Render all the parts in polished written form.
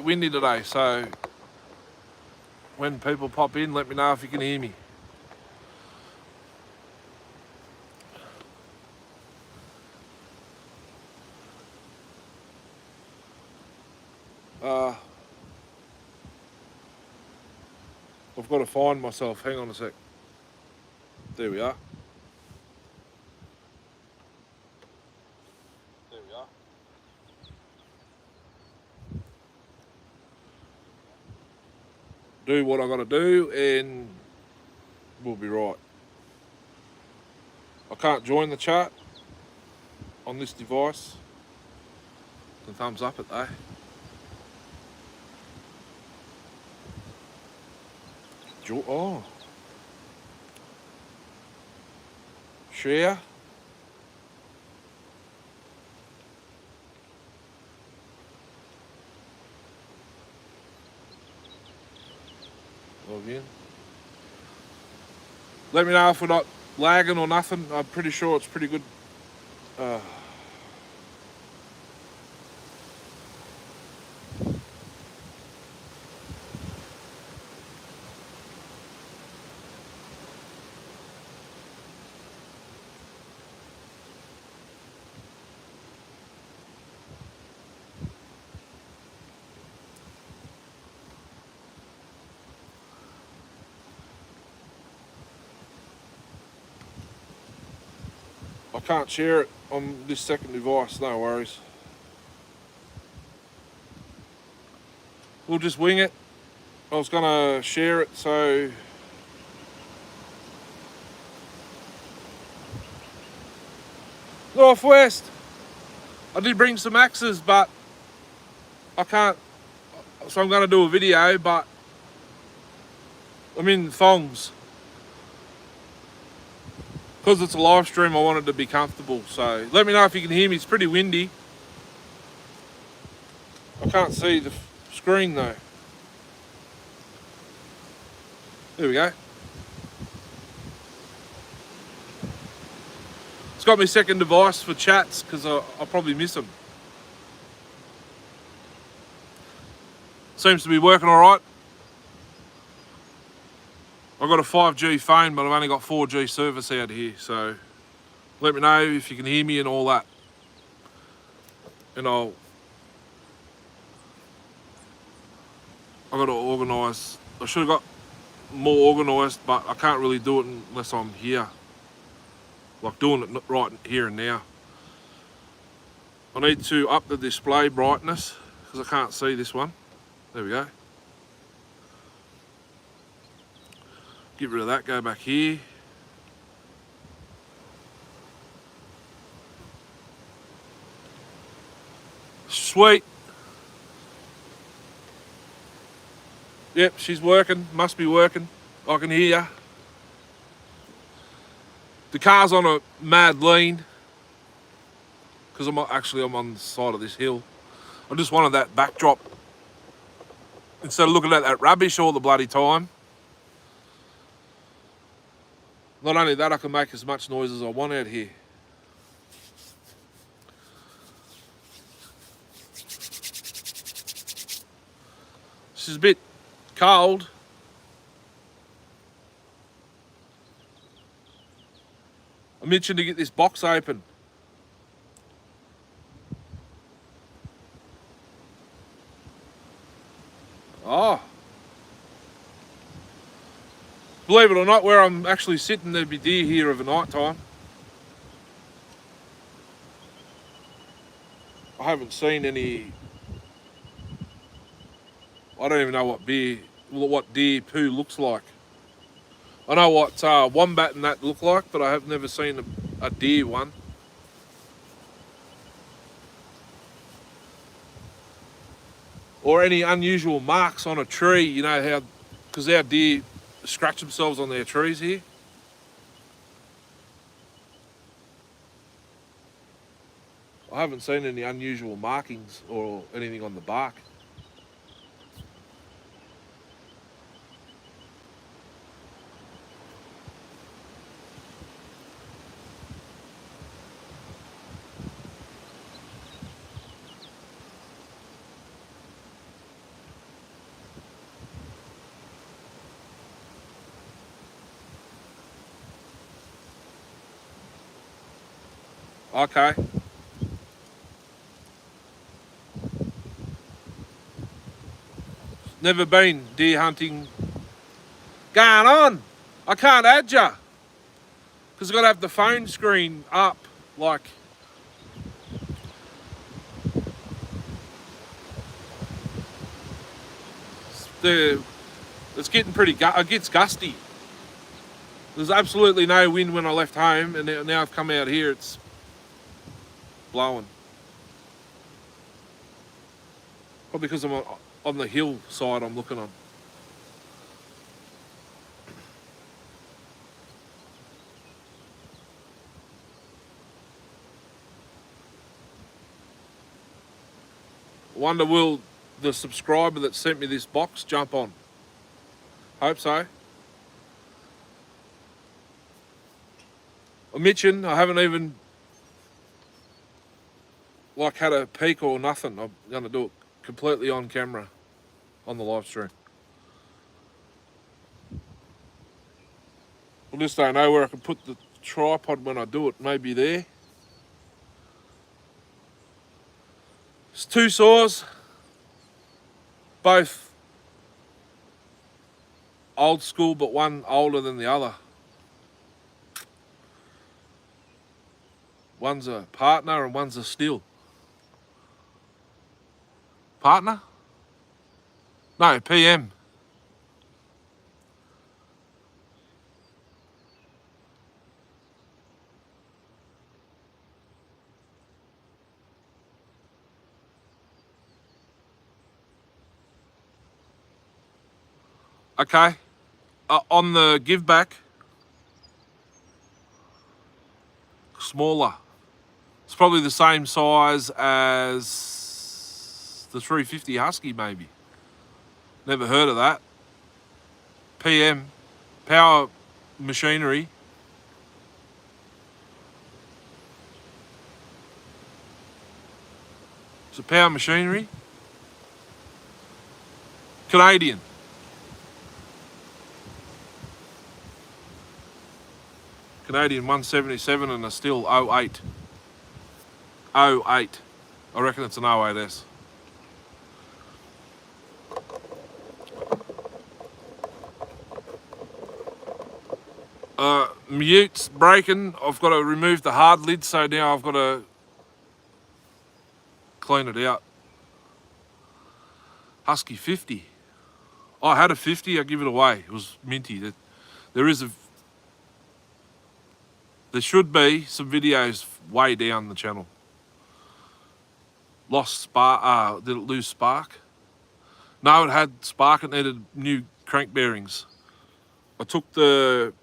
windy today, so when people pop in, let me know if you can hear me. I've got to find myself. Hang on a sec. There we are. There we are. Do what I got to do and we'll be right. I can't join the chat on this device. The thumbs up it though. Oh. Share. Log in. Let me know if we're not lagging or nothing. I'm pretty sure it's pretty good. I can't share it on this second device, no worries. We'll just wing it. I was gonna share it, so Northwest. I did bring some axes, but I can't, so I'm gonna do a video, but I'm in thongs. Because it's a live stream, I wanted to be comfortable, so let me know if you can hear me. It's pretty windy. I can't see the screen though. There we go. It's got my second device for chats because I'll probably miss them. Seems to be working all right. I've got a 5G phone, but I've only got 4G service out here, so let me know if you can hear me and all that. And I've got to organise. I should have got more organised, but I can't really do it unless I'm here. Like doing it right here and now. I need to up the display brightness because I can't see this one. There we go. Get rid of that, go back here. Sweet. Yep, she's working, must be working. I can hear you. The car's on a mad lean because I'm on the side of this hill. I just wanted that backdrop instead of looking at that rubbish all the bloody time. Not only that, I can make as much noise as I want out here. This is a bit cold. I'm itching to get this box open. Oh. Believe it or not, where I'm actually sitting, there'd be deer here of a night time. I haven't seen any. I don't even know what deer poo looks like. I know what wombat and that look like, but I have never seen a deer one. Or any unusual marks on a tree, you know how, because our deer scratch themselves on their trees here. I haven't seen any unusual markings or anything on the bark. Okay. Never been deer hunting. Going on. I can't add ya. Because I've got to have the phone screen up. Like, it's getting pretty, it gets gusty. There's absolutely no wind when I left home, and now I've come out here, it's blowing. Probably because I'm on the hillside I'm looking on. I wonder, will the subscriber that sent me this box jump on? Hope so. I'm itching. I haven't even like had a peek or nothing. I'm going to do it completely on camera on the live stream. I just don't know where I can put the tripod when I do it. Maybe there. It's two saws, both old school, but one older than the other. One's a partner and one's a steel. Partner? No, PM. Okay. On the give back, smaller. It's probably the same size as the 350 Husky, maybe. Never heard of that. PM, power machinery. It's a power machinery. Canadian. Canadian 177 and a still 08. 08. I reckon it's an 08S. Mute's breaking. I've got to remove the hard lid, so now I've got to clean it out. Husky 50. I had a 50, I give it away. It was minty. There should be some videos way down the channel. Lost spark, did it lose spark? No, it had spark, it needed new crank bearings. I took the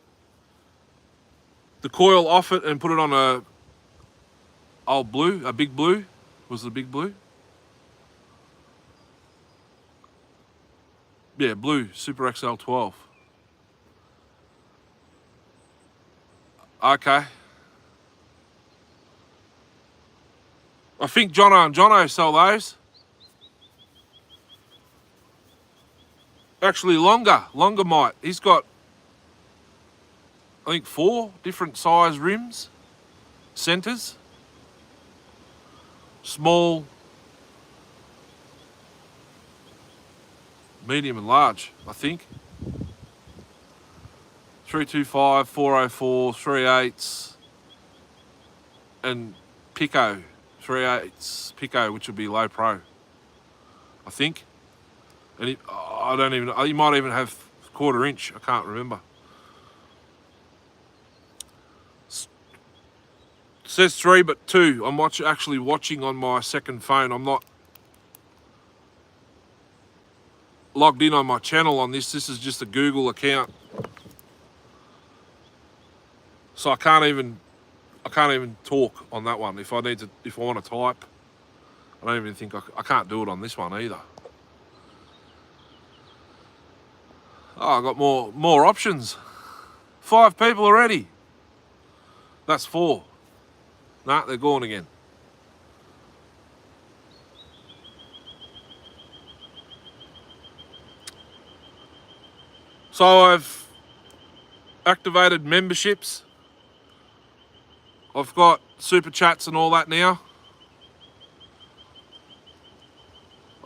coil off it and put it on a big blue. Was it a big blue? Yeah, blue, Super XL 12. Okay. I think Jono and Jono sell those. Actually, Longer might. He's got, I think, 4 different size rims, centers. Small, medium and large, I think. 325, 404, 38s, and Pico, 38s Pico, which would be low pro, I think. And I don't even, he might even have 1/4 inch, I can't remember. It says 3 but 2. I'm actually watching on my second phone. I'm not logged in on my channel on this. This is just a Google account. So I can't even talk on that one. If I want to type, I don't even think I can't do it on this one either. Oh, I got more options. 5 people already. That's 4. Nah, they're gone again. So I've activated memberships. I've got super chats and all that now.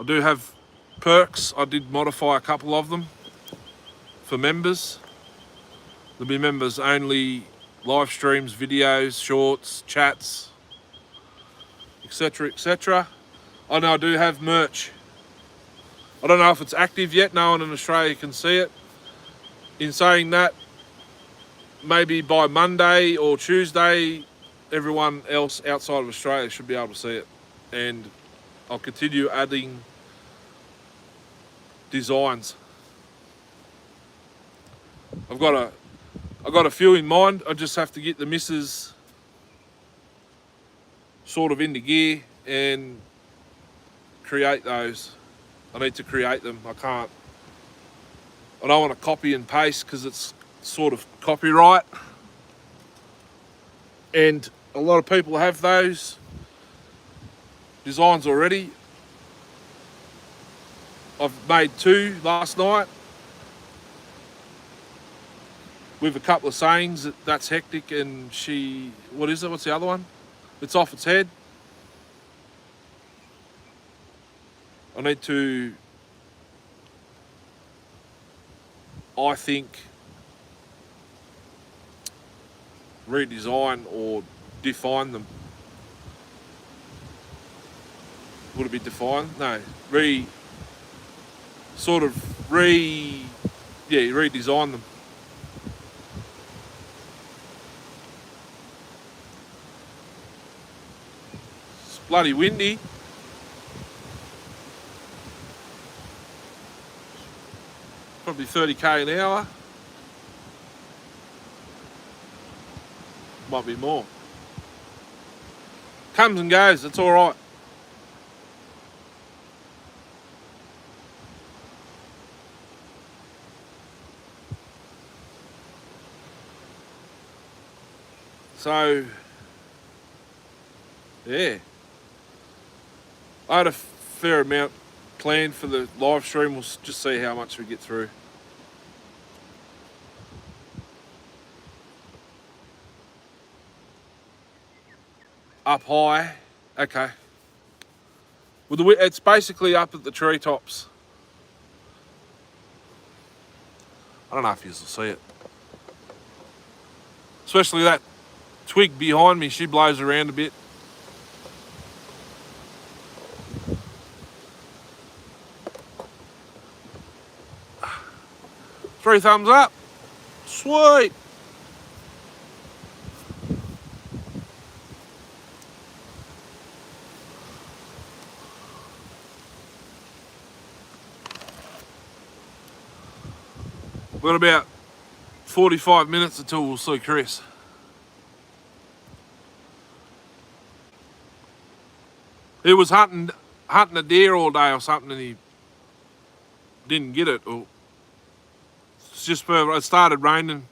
I do have perks. I did modify a couple of them for members. There'll be members only live streams, videos, shorts, chats, etc, etc. I know I do have merch. I don't know if it's active yet. No one in Australia can see it. In saying that, maybe by Monday or Tuesday, everyone else outside of Australia should be able to see it. And I'll continue adding designs. I've got a few in mind. I just have to get the missus sort of into gear and create those. I need to create them. I don't want to copy and paste because it's sort of copyright. And a lot of people have those designs already. I've made 2 last night with a couple of sayings. That's hectic, and what is it? What's the other one? It's off its head. I need to, I think, redesign or define them. Would it be defined? No. Redesign them. It's bloody windy. Probably 30k an hour. Might be more. Comes and goes, it's all right. So, yeah. I had a fair amount planned for the live stream. We'll just see how much we get through. Up high, okay. Well, it's basically up at the treetops. I don't know if you'll see it. Especially that twig behind me, she blows around a bit. Three thumbs up. Sweet. We've got about 45 minutes until we'll see Chris. He was hunting a deer all day or something, and he didn't get it. Or it's just further. It started raining.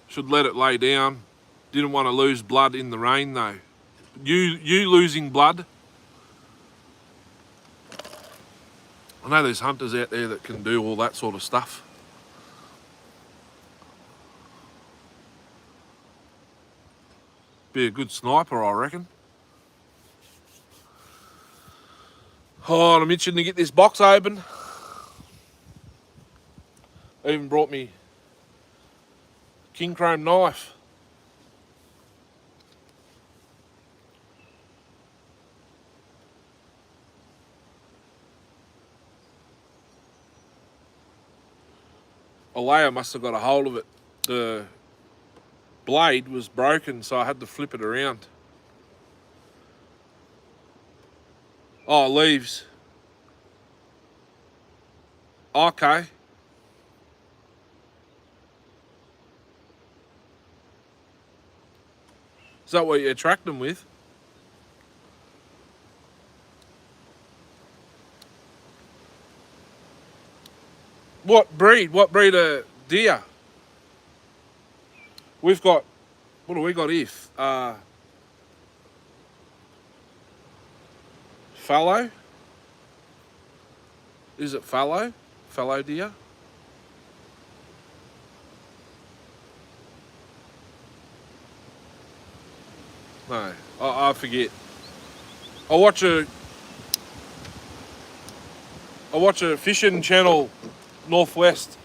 Should let it lay down. Didn't want to lose blood in the rain though. You losing blood. I know there's hunters out there that can do all that sort of stuff. Be a good sniper, I reckon. Oh, I'm itching to get this box open. Even brought me king chrome knife. Alea must have got a hold of it. The blade was broken, so I had to flip it around. Oh, leaves. Okay. Is that what you attract them with? What breed? What breed of deer? We've got, what do we got here? Fallow? Is it fallow? Fallow deer? No, I forget. I watch a fishing channel, Northwest.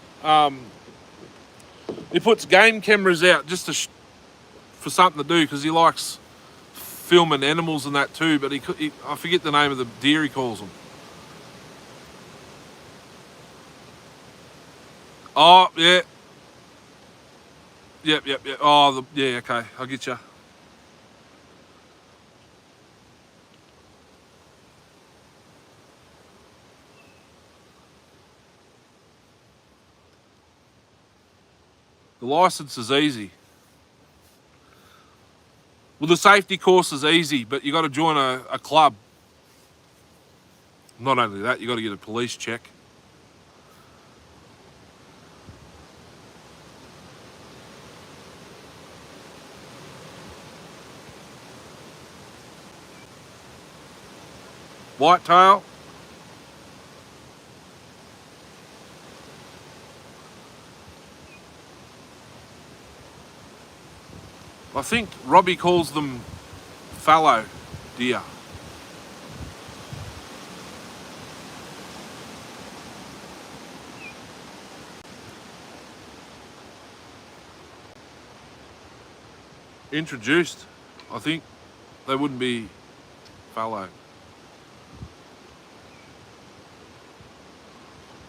He puts game cameras out just for something to do because he likes filming animals and that too. But I forget the name of the deer he calls them. Oh yeah, yep. Oh yeah, okay, I'll get you. The license is easy. Well, the safety course is easy, but you got to join a club. Not only that, you got to get a police check. Whitetail. I think Robbie calls them fallow deer. Introduced, I think they wouldn't be fallow.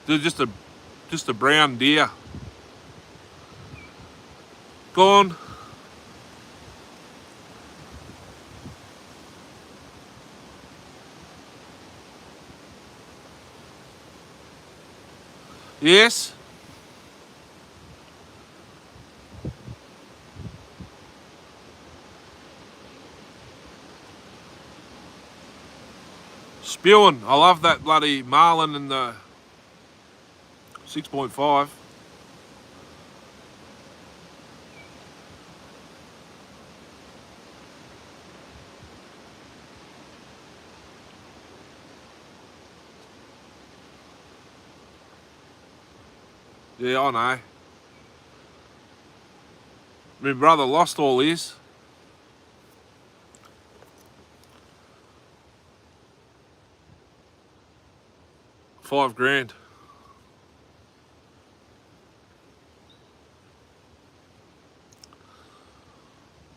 They're just a brown deer. Gone. Yes. Spewing. I love that bloody marlin and the 6.5. Yeah, I know. My brother lost all his. $5,000.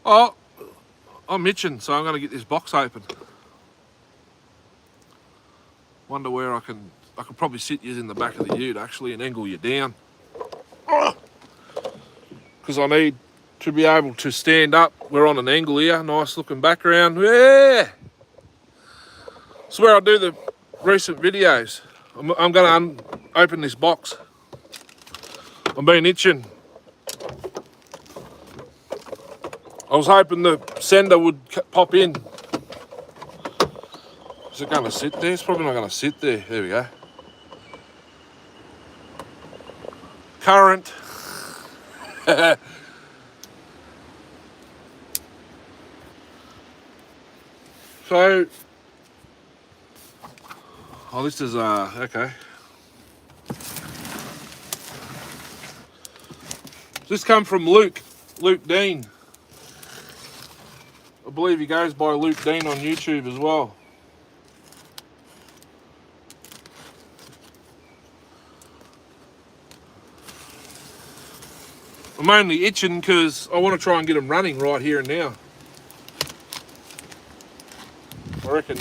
Oh, I'm itching, so I'm going to get this box open. Wonder where I could probably sit you in the back of the ute actually and angle you down. Because I need to be able to stand up. We're on an angle here, nice looking background. Yeah! It's where I do the recent videos. I'm going to open this box. I've been itching. I was hoping the sender would pop in. Is it going to sit there? It's probably not going to sit there. There we go. Current. So, oh, this is, okay. This come from Luke Dean. I believe he goes by Luke Dean on YouTube as well. I'm only itching because I want to try and get them running right here and now. I reckon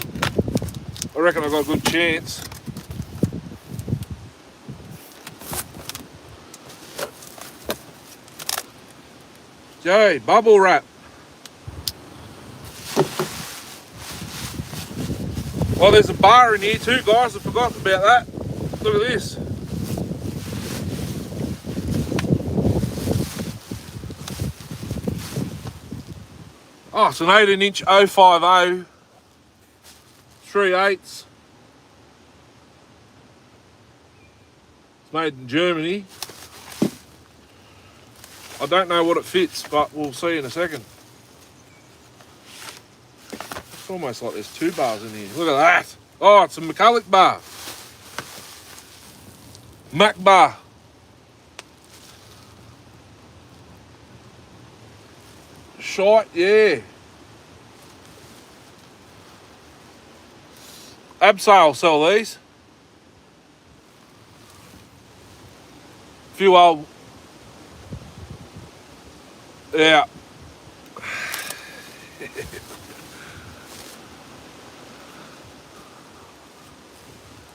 I've got a good chance. Joey, bubble wrap. Oh, there's a bar in here too, guys. I forgot about that. Look at this. Oh, it's an 18-inch 050 3/8. It's made in Germany. I don't know what it fits, but we'll see in a second. It's almost like there's two bars in here. Look at that. Oh, it's a McCulloch bar. Mac bar. Shite, yeah. Abseil sell these. Few old, yeah.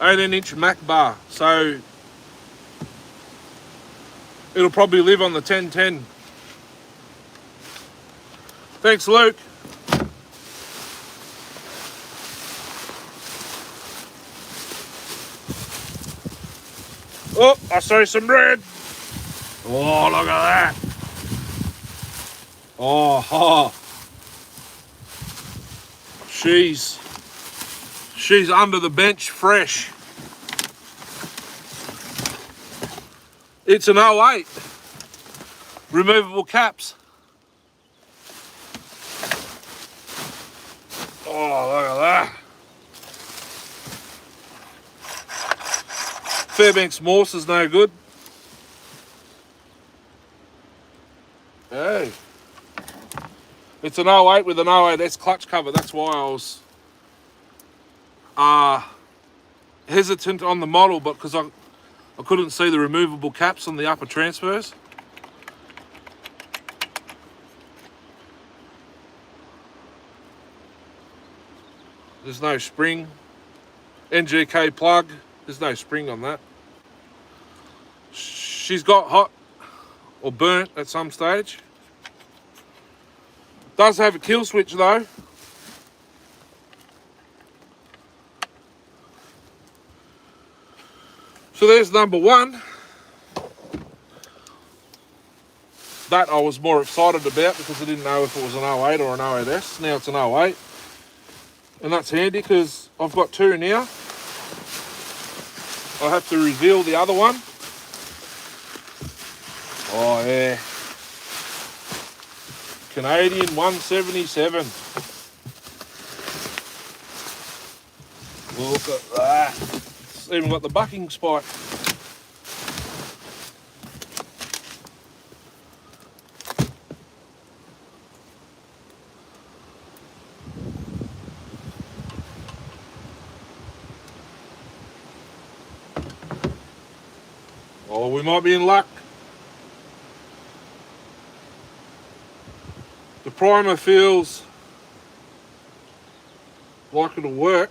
18-inch Mac bar, so it'll probably live on the 1010. Thanks, Luke. Oh, I see some bread. Oh, look at that. Oh. She's under the bench fresh. It's an 08. Removable caps. Oh, look at that. Fairbanks Morse is no good. Hey. It's an 08 with an 08S clutch cover. That's why I was hesitant on the model, but because I couldn't see the removable caps on the upper transfers. There's no spring. NGK plug. There's no spring on that. She's got hot or burnt at some stage. Does have a kill switch though. So there's number one. That I was more excited about because I didn't know if it was an 08 or an 08S. Now it's an 08. And that's handy because I've got two now. I have to reveal the other one. Oh yeah. Canadian 177. Look at that. It's even got the bucking spike. Oh, we might be in luck. The primer feels like it'll work.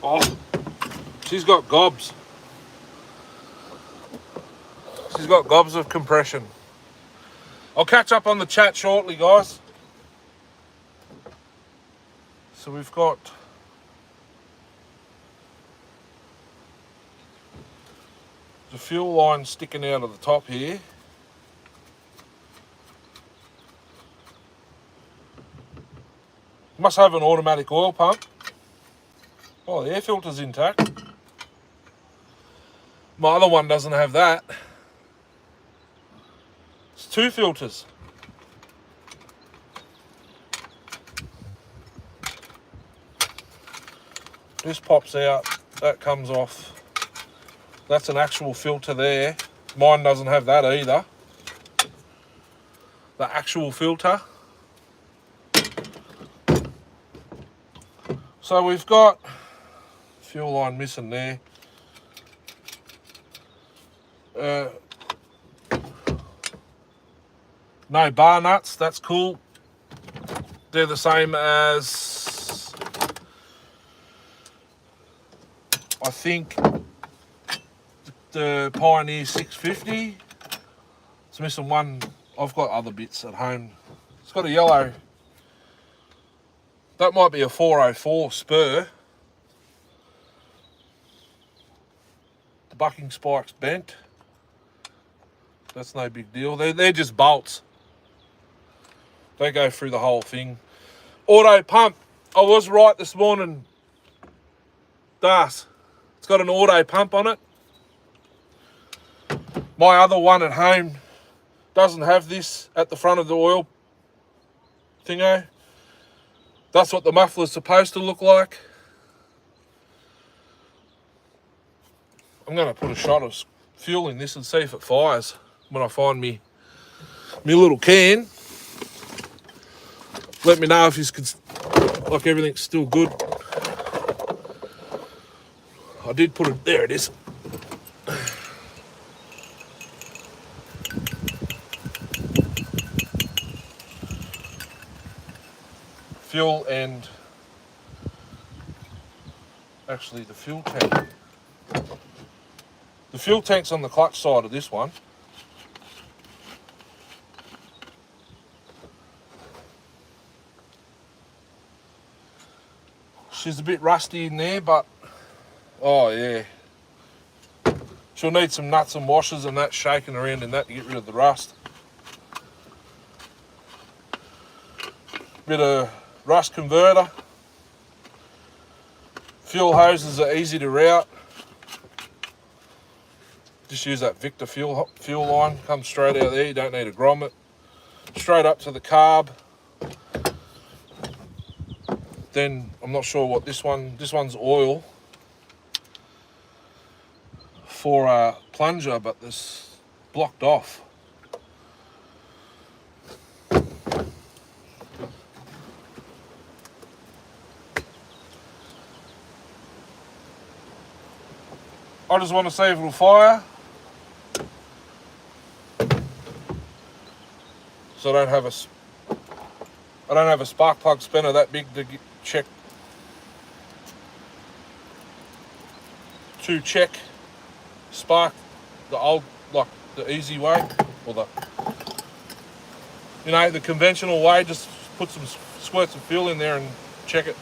Oh, she's got gobs. She's got gobs of compression. I'll catch up on the chat shortly, guys. So we've got the fuel line sticking out of the top here. Must have an automatic oil pump. Oh, the air filter's intact. My other one doesn't have that. It's two filters. This pops out, that comes off. That's an actual filter there. Mine doesn't have that either. The actual filter. So we've got fuel line missing there. No bar nuts, that's cool. They're the same as, I think, the Pioneer 650. It's missing one. I've got other bits at home. It's got a yellow. That might be a 404 spur. The bucking spike's bent. That's no big deal. They're just bolts. They go through the whole thing. Auto pump. I was right this morning. Das. It's got an auto pump on it. My other one at home doesn't have this at the front of the oil thingo. That's what the muffler's supposed to look like. I'm going to put a shot of fuel in this and see if it fires. when I find me little can. Let me know if you could, like, everything's still good. I did put it, there it is. Fuel and, actually the fuel tank. The fuel tank's on the clutch side of this one. She's a bit rusty in there, but, oh yeah. She'll need some nuts and washers and that, shaking around in that to get rid of the rust. Bit of rust converter. Fuel hoses are easy to route. Just use that Victor fuel line, comes straight out there, you don't need to grommet. Straight up to the carb. Then, I'm not sure what this one's oil for a plunger, but this blocked off. I just want to see if it'll fire. So I don't have a spark plug spinner that big to check spark the old, like the easy way, or the, you know, the conventional way. Just put some squirts of fuel in there and check it.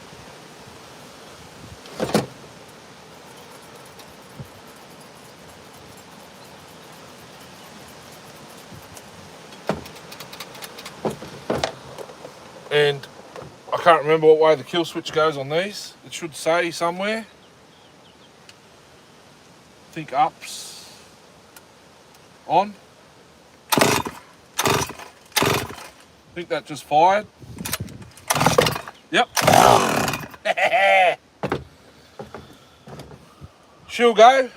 And I can't remember what way the kill switch goes on these. It should say somewhere. I think up's on. I think that just fired. Yep. She'll go.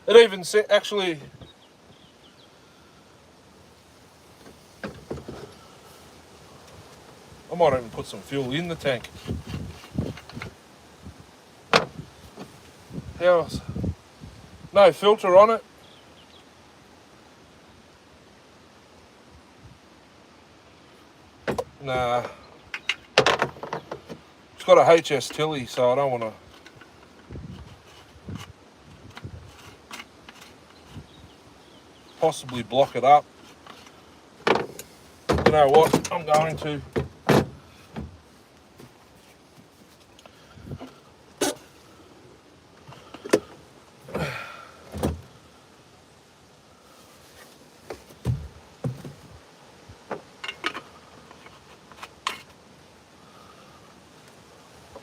It even said, actually, I might even put some fuel in the tank. How's no filter on it? Nah. It's got a HS Tilly, so I don't want to. Possibly block it up. You know what? I'm going to.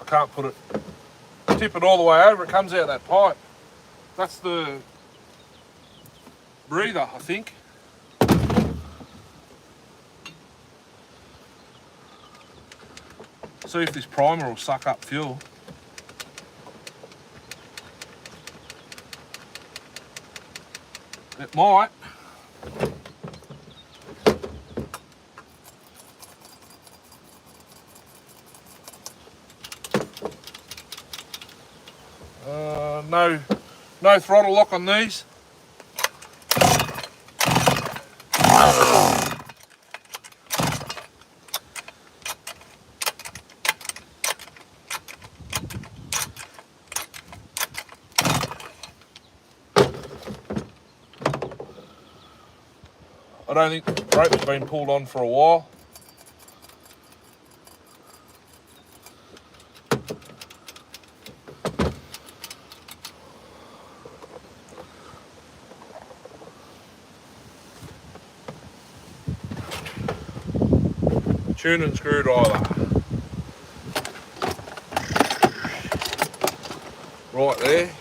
Can't put it, tip it all the way over, it comes out that pipe. That's the breather, I think. See if this primer will suck up fuel. It might. No throttle lock on these. I don't think the rope's been pulled on for a while. Tuning screwdriver. Right there.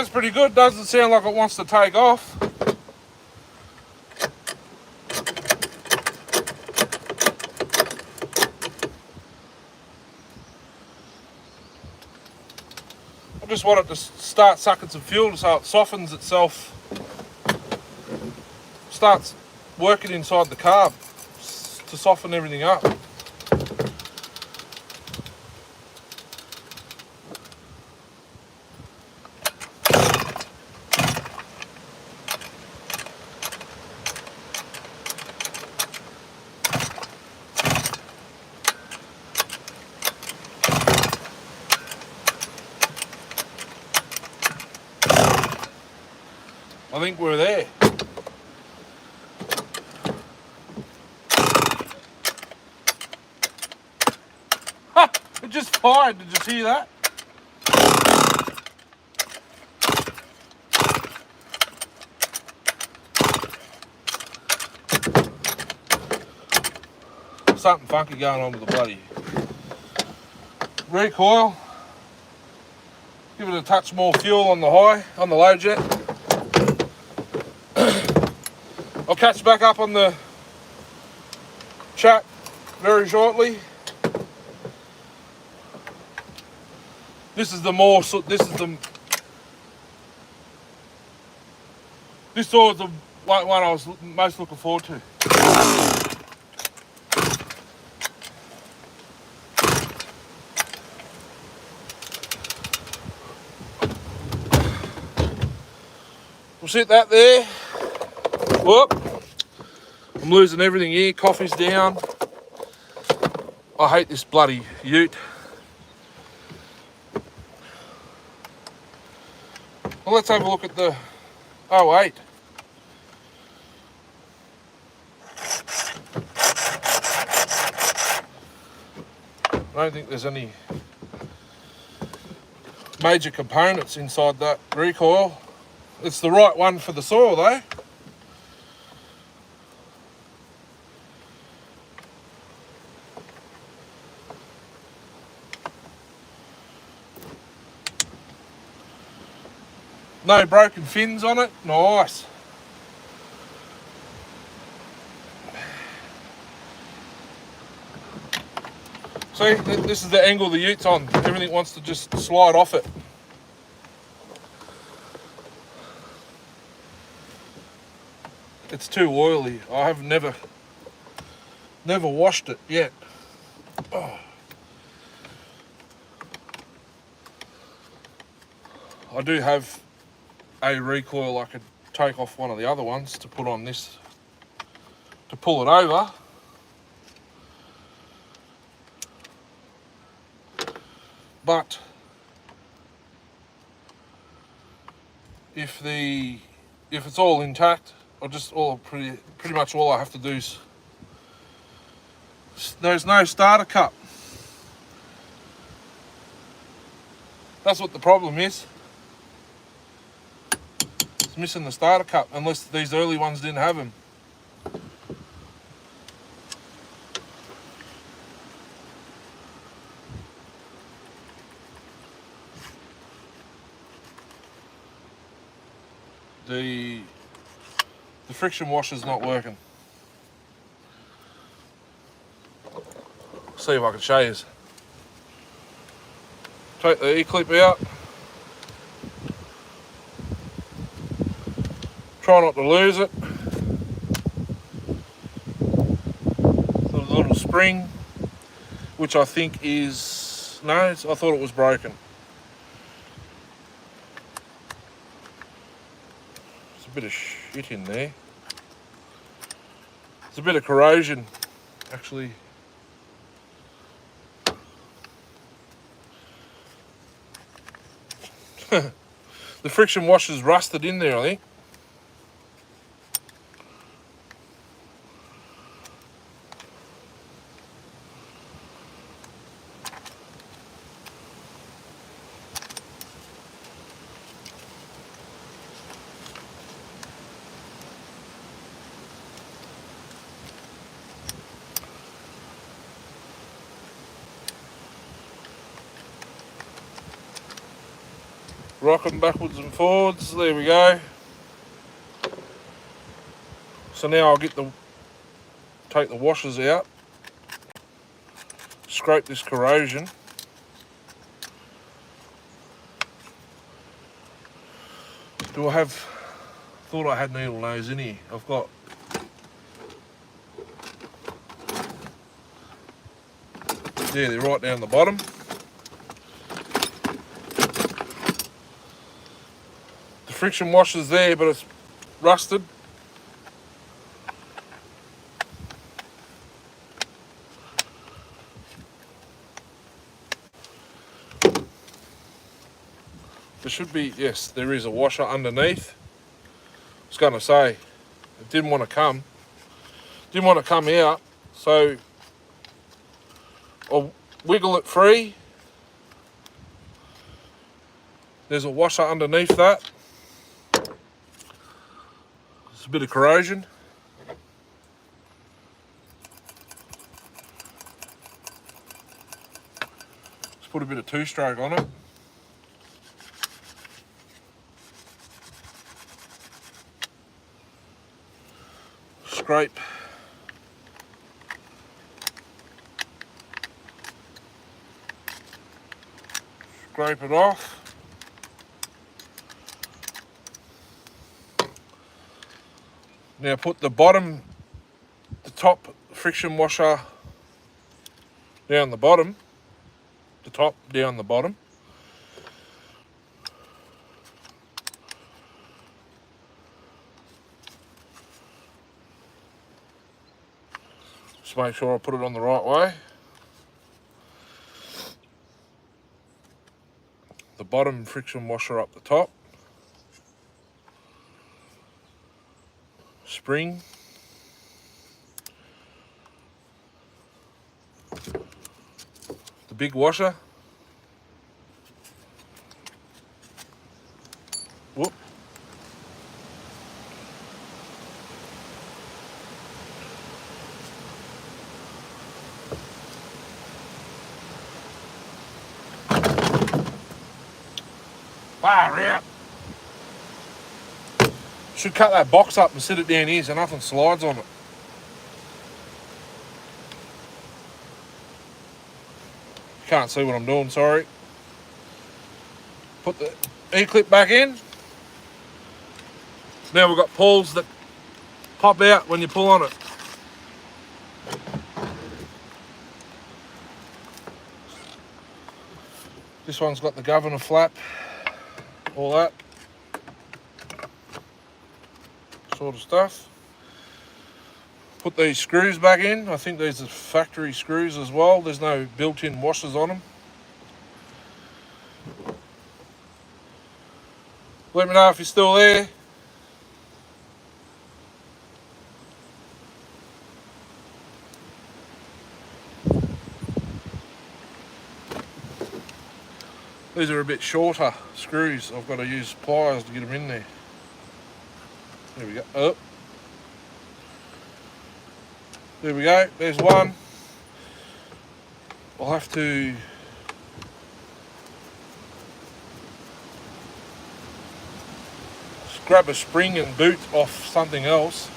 Sounds pretty good. Doesn't sound like it wants to take off. I just want it to start sucking some fuel so it softens itself. Starts working inside the carb to soften everything up. I think we're there. Ha! It just fired. Did you see that? Something funky going on with the bloody recoil. Give it a touch more fuel on the low jet. I'll catch back up on the chat very shortly. This is the was the one I was most looking forward to. We'll sit that there. Whoop. I'm losing everything here. Coffee's down. I hate this bloody ute. Well, let's have a look at the 08. I don't think there's any major components inside that recoil. It's the right one for the soil though. No broken fins on it. Nice. See, this is the angle the ute's on. Everything wants to just slide off it. It's too oily. I have never washed it yet. Oh. I do have a recoil I could take off one of the other ones to put on this to pull it over. But if it's all intact, pretty much all I have to do is there's no starter cup. That's what the problem is. It's missing the starter cup, unless these early ones didn't have them. The friction washer's not working. See if I can show you. Take the E-clip out. Try not to lose it. The little spring, which I think is, no, I thought it was broken. There's a bit of shit in there. There's a bit of corrosion, actually. The friction washer's rusted in there, I think. rocking backwards and forwards. There we go. So now I'll take the washers out, scrape this corrosion. Thought I had needle nose in here. I've got they're right down the bottom. The friction washer's there, but it's rusted. There should be, yes, there is a washer underneath. I was going to say, it didn't want to come out, so I'll wiggle it free. There's a washer underneath that. There's a bit of corrosion. Let's put a bit of two-stroke on it. Scrape it off. Now put the top friction washer down the bottom, the top down the bottom. Just make sure I put it on the right way. The bottom friction washer up the top. Spring. The big washer. Whoop. Fire out. Should cut that box up and sit it down here so nothing slides on it. Can't see what I'm doing, sorry. Put the E-clip back in. Now we've got pulls that pop out when you pull on it. This one's got the governor flap, all that sort of stuff. Put these screws back in. I think these are factory screws as well. There's no built-in washers on them. Let me know if you're still there. These are a bit shorter screws. I've got to use pliers to get them in there. There we go. Oh. There we go. There's one. I'll have to grab a spring and boot off something else.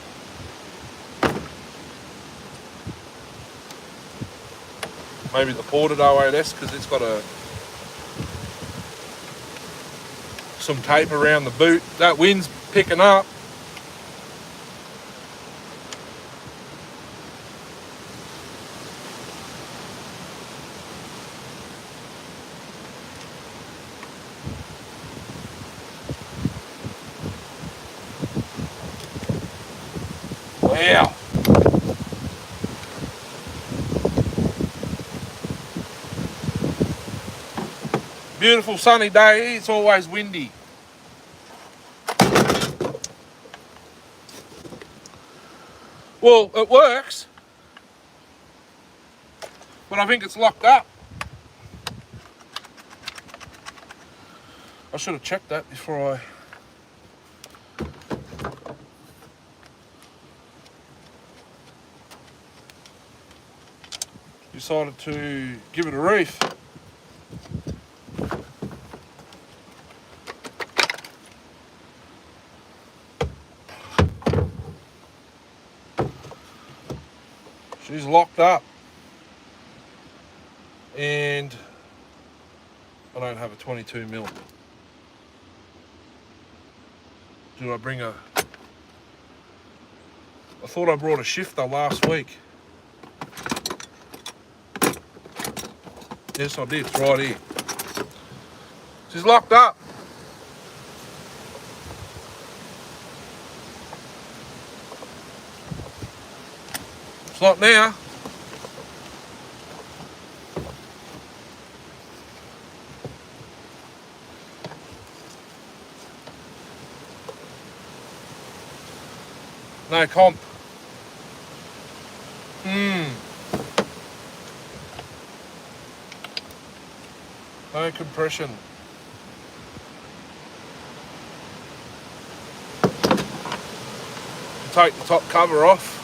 Maybe the ported 08S, because it's got some tape around the boot. That wind's picking up. Wow. Beautiful sunny day. It's always windy. Well, it works, but I think it's locked up. I should have checked that before I... decided to give it a reef. She's locked up. And I don't have a 22 mil. Did I bring a... I thought I brought a shifter last week. Yes, I did. It's right here. She's locked up. It's not now. No comp. No compression. Take the top cover off.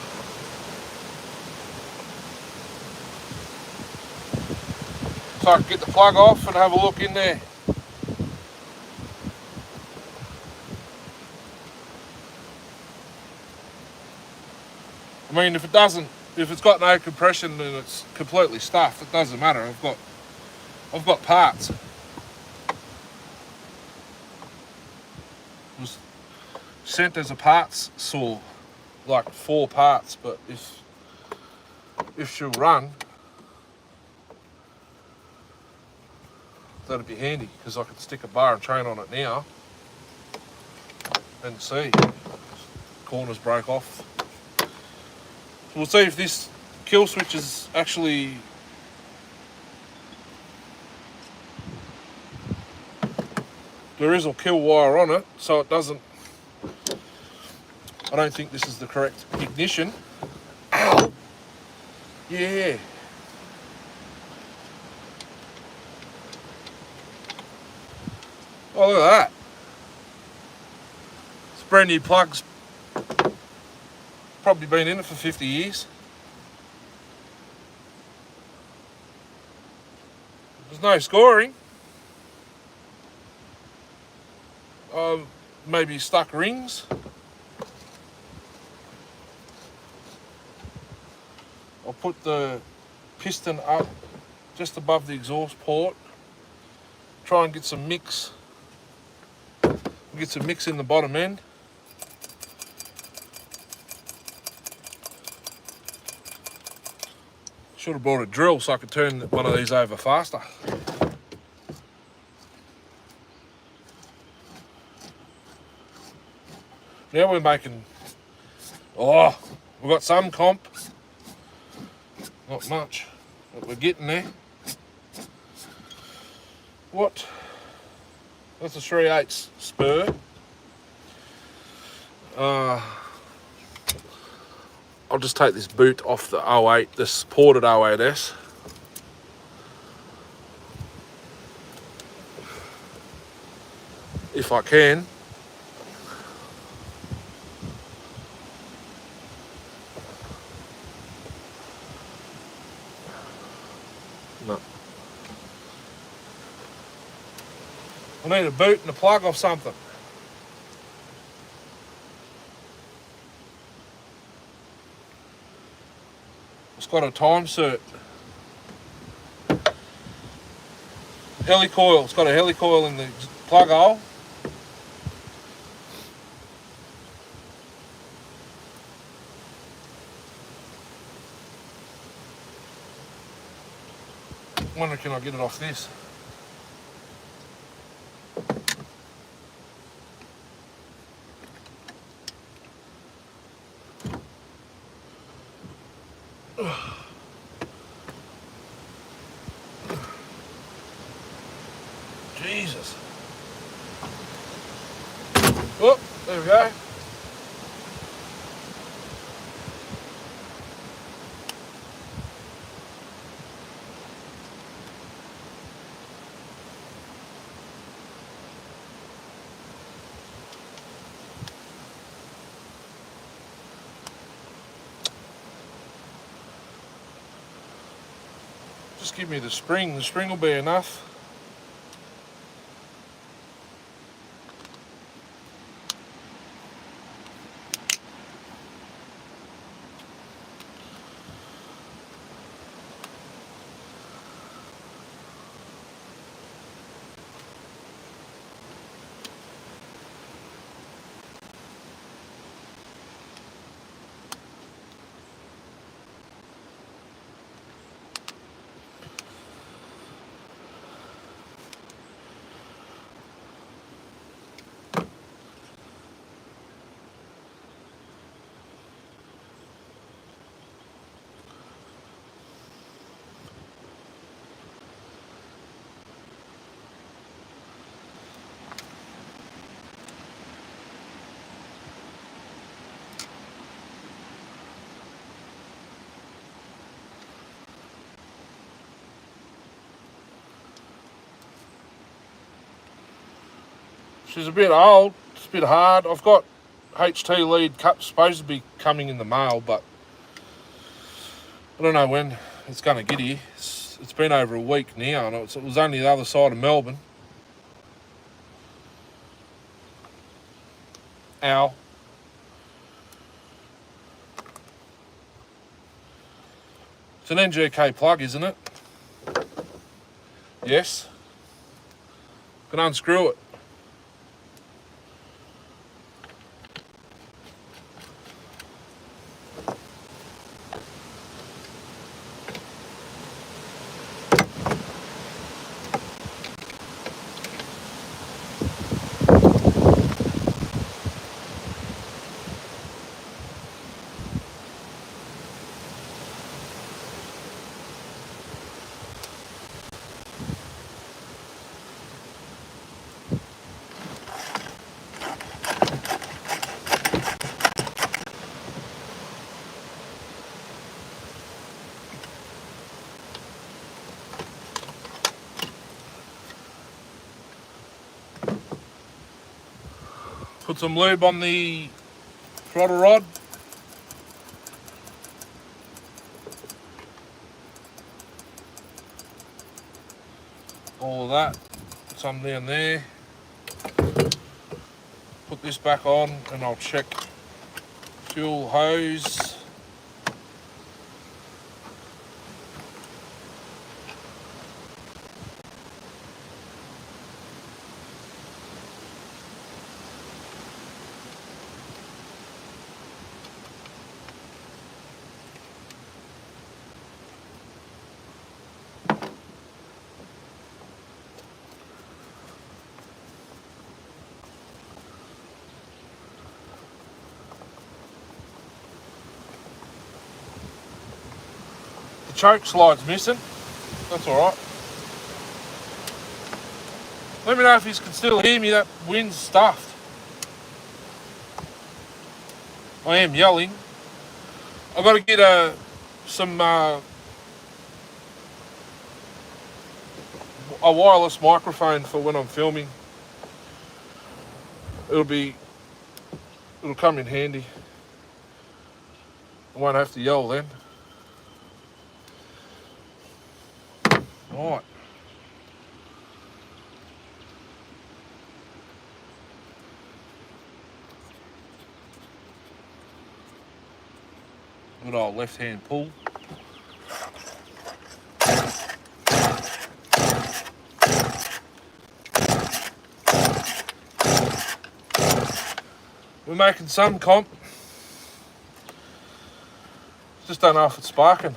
So I can get the plug off and have a look in there. I mean, if it's got no compression and it's completely stuffed, it doesn't matter. I've got parts. It was sent as a parts saw, like 4 parts, but if she'll run, that'd be handy, because I could stick a bar and chain on it now and see. Corners broke off. We'll see if this kill switch is actually there is a kill wire on it, so it doesn't. I don't think this is the correct ignition. Ow! Yeah. Oh, look at that. It's brand new plugs. Probably been in it for 50 years. There's no scoring. Maybe stuck rings. I'll put the piston up just above the exhaust port. Try and get some mix. Get some mix in the bottom end. Should have brought a drill so I could turn one of these over faster. Now we're making... Oh, we've got some comp. Not much, but we're getting there. What? That's a 3/8 spur. I'll just take this boot off the 08, this ported 08S. If I can. No. I need a boot and a plug off something. It's got a time cert. Helicoil, it's got a helicoil in the plug hole. I wonder, can I get it off this? Jesus. Oh, there we go. Just give me the spring will be enough. She's a bit old, it's a bit hard. I've got HT lead supposed to be coming in the mail, but I don't know when it's going to get here. It's been over a week now, and it was only the other side of Melbourne. Ow. It's an NGK plug, isn't it? Yes. Can unscrew it. Put some lube on the throttle rod. All of that. Some down there. Put this back on and I'll check fuel hose. Choke slide's missing. That's alright. Let me know if you can still hear me. That wind's stuffed. I am yelling. I've got to get some a wireless microphone for when I'm filming. It'll come in handy. I won't have to yell then. Right. Good old left-hand pull. We're making some comp. Just don't know if it's sparking.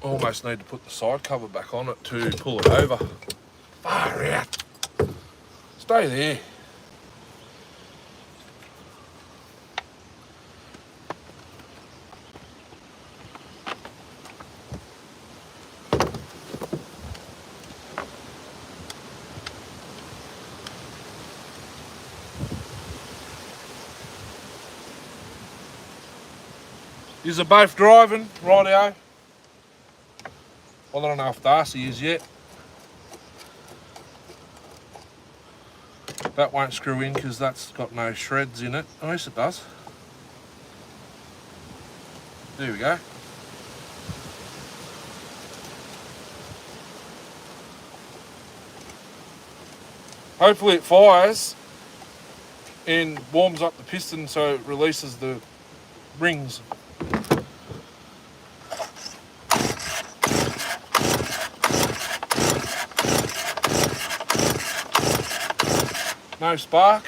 Almost need to put the side cover back on it to pull it over. Far out. Stay there. Yous are both driving, rightio. Well, I don't know if Darcy is yet. That won't screw in because that's got no shreds in it. Oh, yes it does. There we go. Hopefully it fires and warms up the piston so it releases the rings. No spark.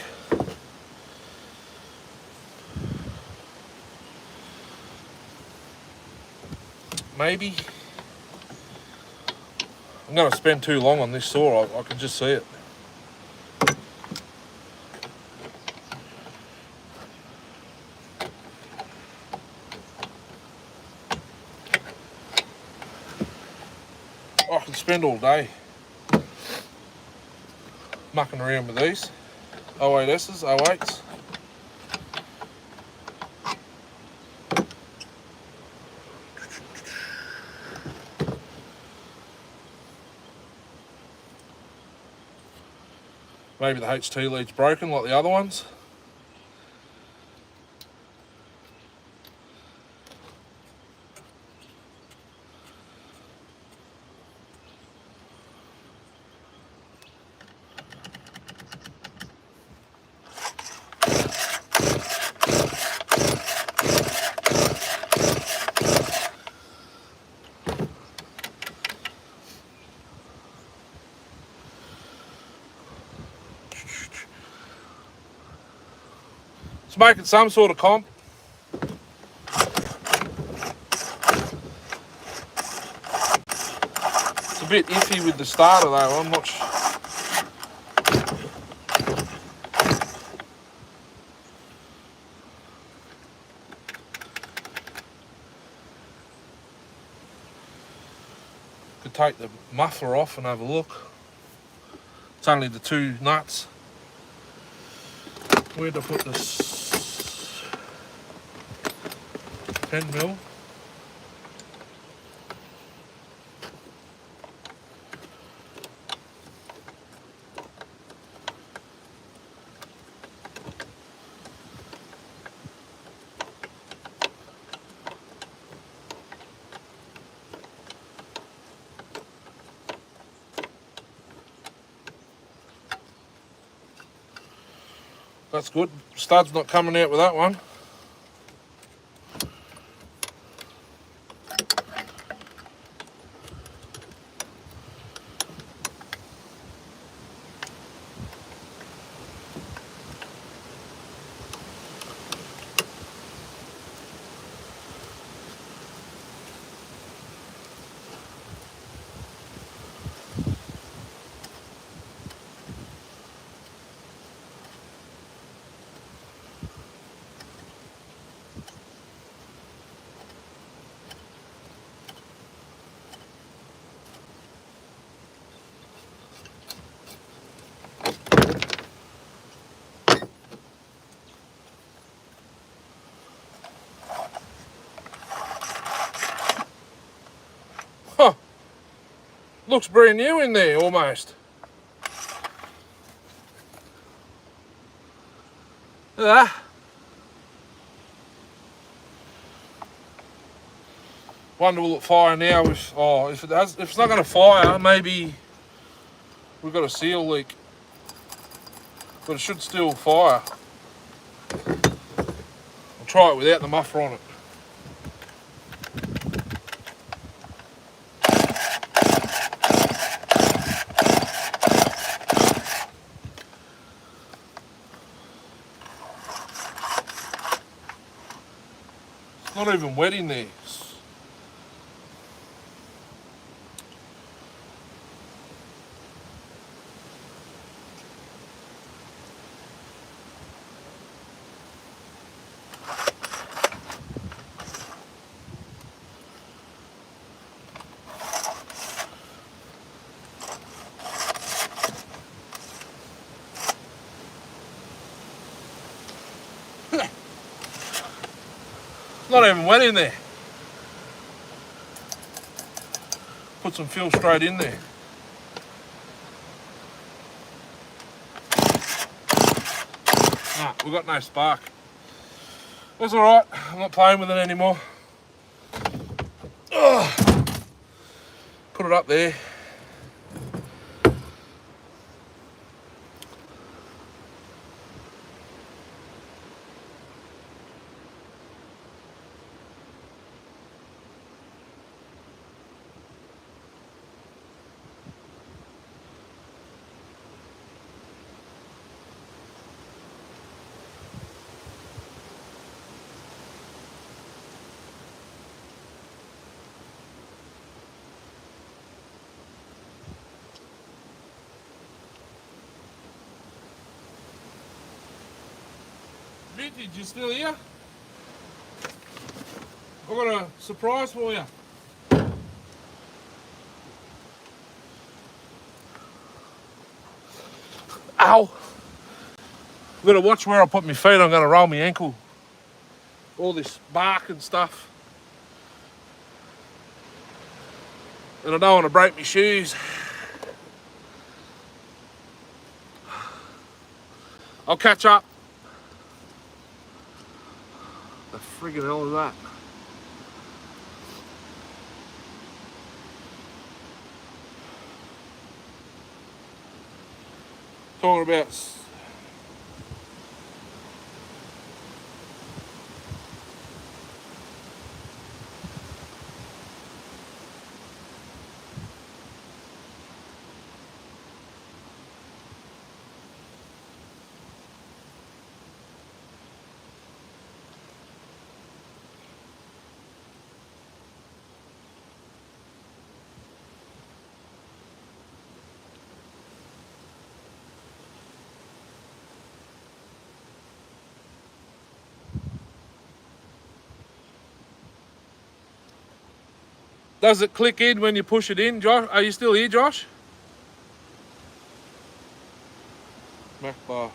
Maybe. I'm going to spend too long on this saw, I can just see it. I can spend all day mucking around with these. 08S's, 08s. Maybe the HT lead's broken like the other ones. It's making some sort of comp. It's a bit iffy with the starter though, I'm not sure. Could take the muffler off and have a look. It's only the two nuts. Where'd I put this? 10mm. That's good. Stud's not coming out with that one. Huh. Looks brand new in there, almost. Look at that. Wonder will it fire now? If it's not going to fire, maybe we've got a seal leak. But it should still fire. I'll try it without the muffler on it. It's not even wet in there. Not even wet in there. Put some fuel straight in there. Nah, we've got no spark. That's alright, I'm not playing with it anymore. Ugh. Put it up there. Vintage, you still here? I've got a surprise for you. Ow! got to watch where I put my feet. I'm going to roll my ankle. All this bark and stuff. And I don't want to break my shoes. I'll catch up. The friggin' hell is that? Talking about does it click in when you push it in, Josh? Are you still here, Josh? Mac bar.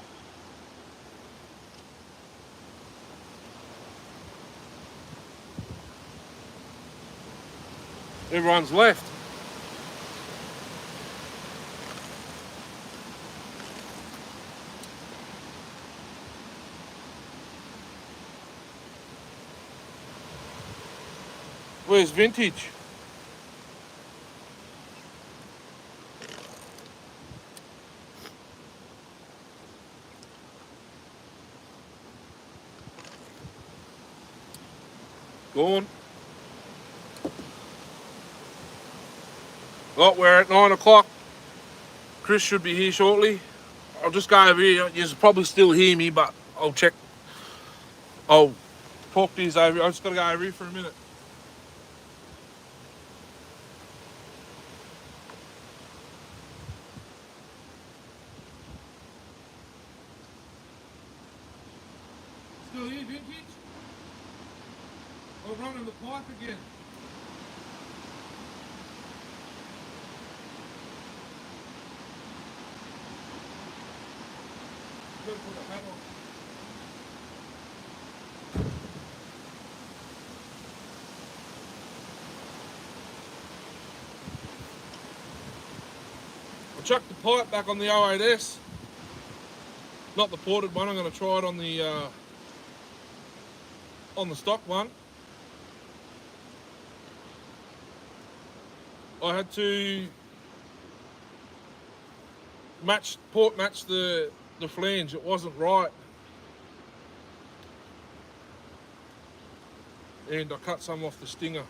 Everyone's left. Where's Vintage? Gone. Oh, we're at 9 o'clock. Chris should be here shortly. I'll just go over here. You can probably still hear me, but I'll check. I'll talk to you over here. I just got to go over here for a minute. Still here, Vintage? I'm running the pipe again. Gotta put a hat on. I chucked the pipe back on the 08S. Not the ported one. I'm going to try it on the stock one. I had to port match the flange. It wasn't right, and I cut some off the stinger.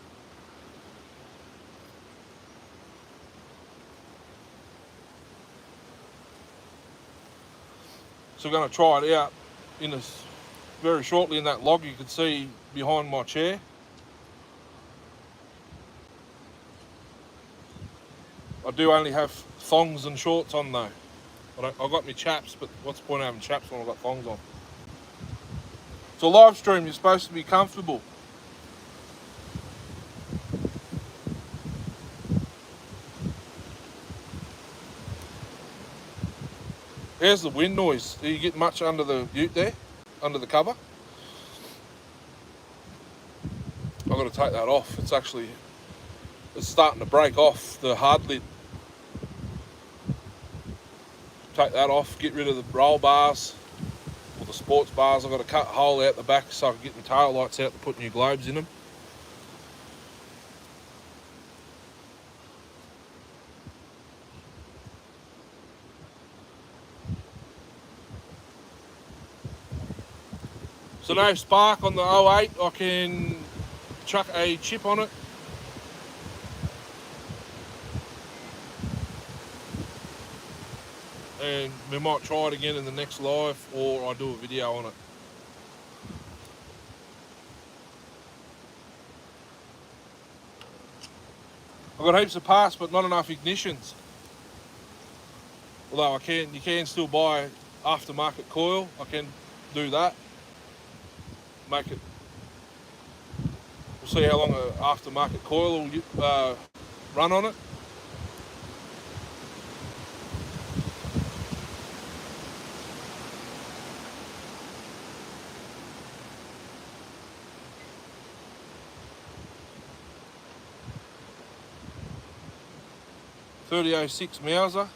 So we're going to try it out very shortly. In that log you can see behind my chair. I do only have thongs and shorts on though. I've got my chaps, but what's the point of having chaps when I've got thongs on? It's a live stream, you're supposed to be comfortable. Here's the wind noise. Do you get much under the ute there? Under the cover? I've got to take that off. It's starting to break off the hard lid. Take that off, get rid of the roll bars or the sports bars. I've got to cut a hole out the back so I can get my tail lights out to put new globes in them. So no spark on the 08, I can chuck a chip on it. And we might try it again in the next live, or I do a video on it. I've got heaps of parts, but not enough ignitions. Although you can still buy aftermarket coil. I can do that. Make it. We'll see how long an aftermarket coil will run on it. 3006 Mauser.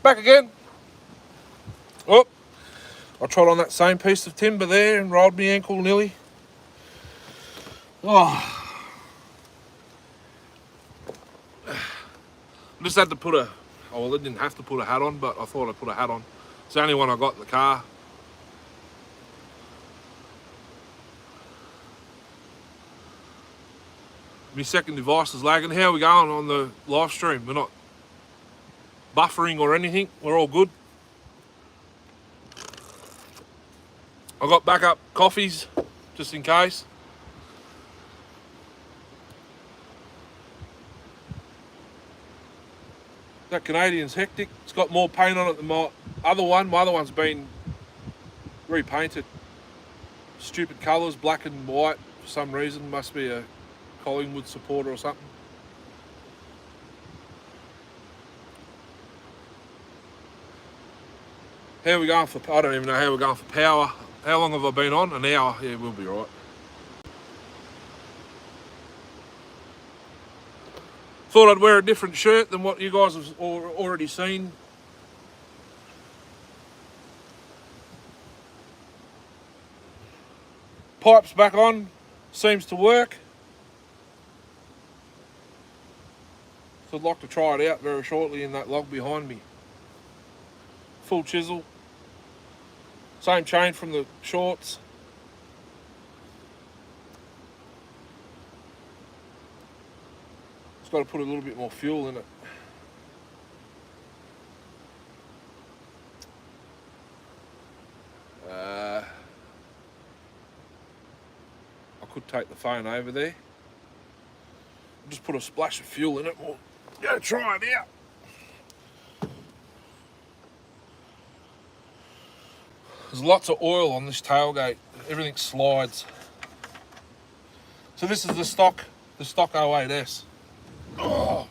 Back again. Oh, I trod on that same piece of timber there and rolled my ankle nearly. Oh, I just had to put a, oh well I didn't have to put a hat on, but I thought I'd put a hat on. It's the only one I got in the car. My second device is lagging. How are we going on the live stream? We're not buffering or anything. We're all good. I got backup coffees just in case. That Canadian's hectic. It's got more paint on it than my other one. My other one's been repainted. Stupid colours, black and white for some reason. Must be a Collingwood supporter or something. How are we going for, I don't even know how we're going for power. How long have I been on? An hour. Yeah, we'll be right. Thought I'd wear a different shirt than what you guys have already seen. Pipes back on, seems to work. So I'd like to try it out very shortly in that log behind me. Full chisel. Same chain from the shorts. It's got to put a little bit more fuel in it. I could take the phone over there. Just put a splash of fuel in it. We'll go try it out. There's lots of oil on this tailgate. Everything slides. So this is the stock 08S. Oh,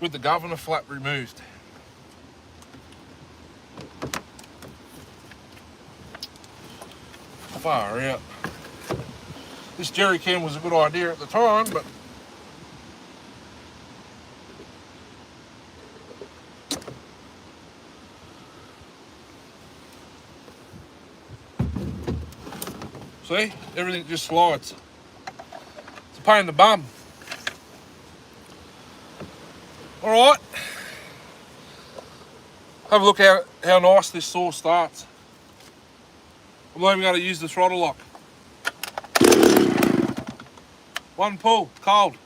with the governor flap removed. Far out. This jerry can was a good idea at the time, but see, everything just slides. It's a pain in the bum. All right, have a look how nice this saw starts. I'm not even going to use the throttle lock. One pull, cold.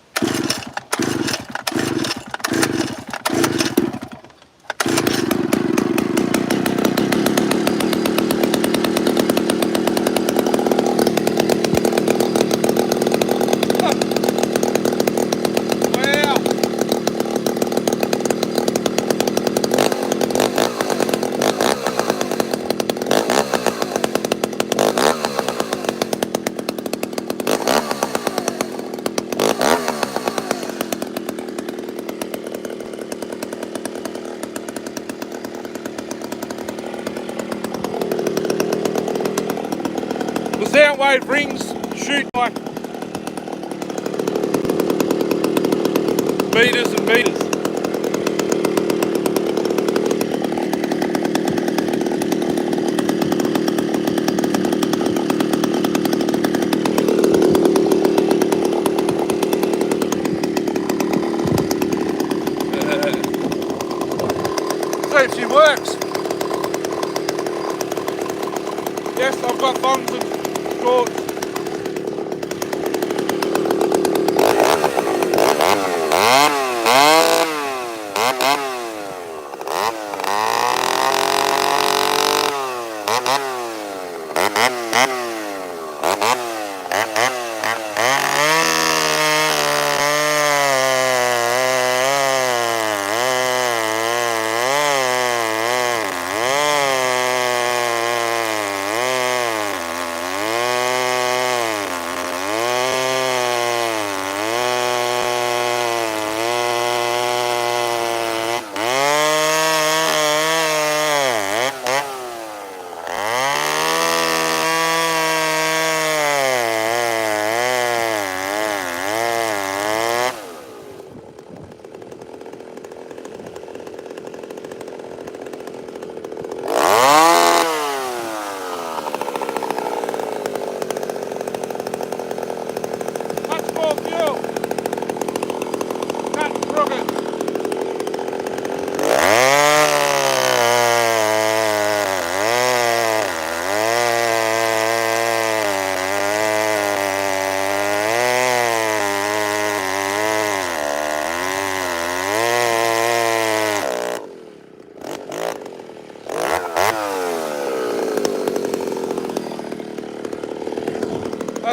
Sound wave rings shoot like meters and meters. See if she works. Yes, I've got thongs and shorts.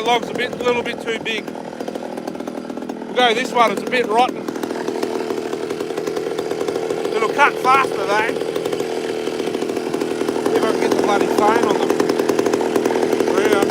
log's a little bit too big. We'll go this one, it's a bit rotten. It'll cut faster though. If I can get the bloody phone on them. Yeah.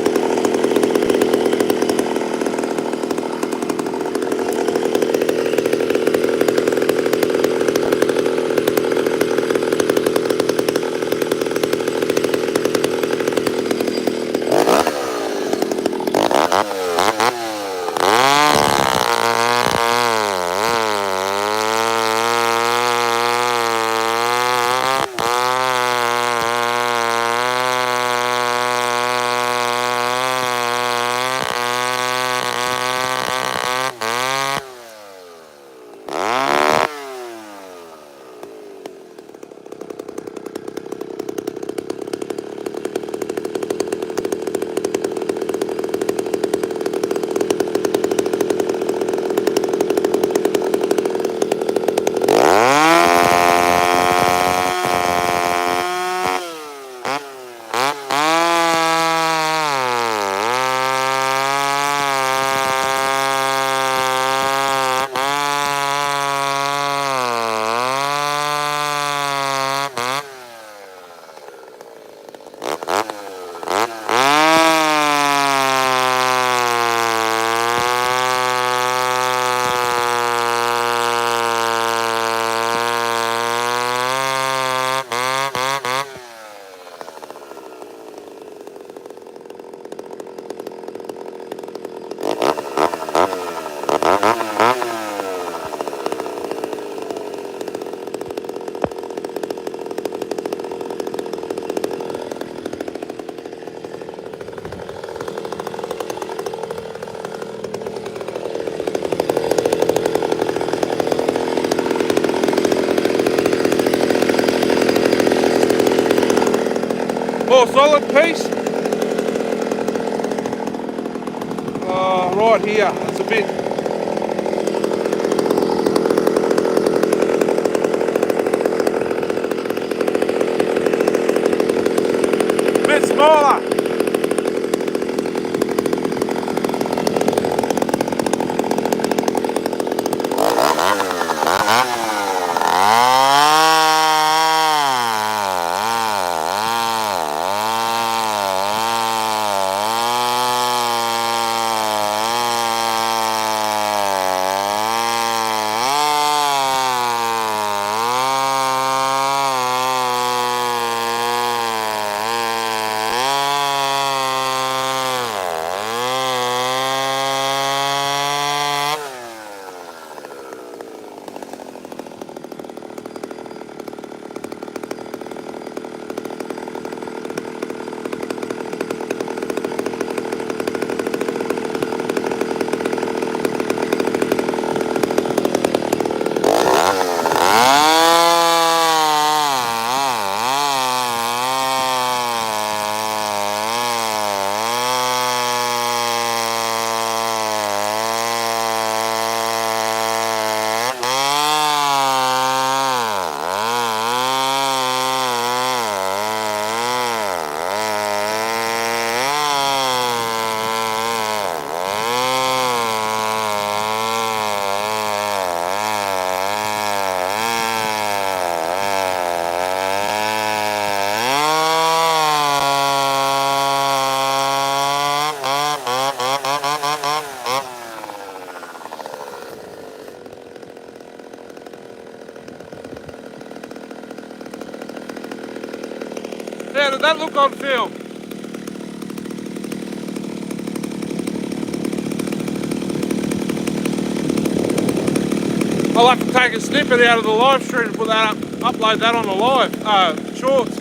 More solid piece. Right here, it's a bit smaller. How did that look on film? I'll have to take a snippet out of the live stream and put that up, upload that on the live shorts.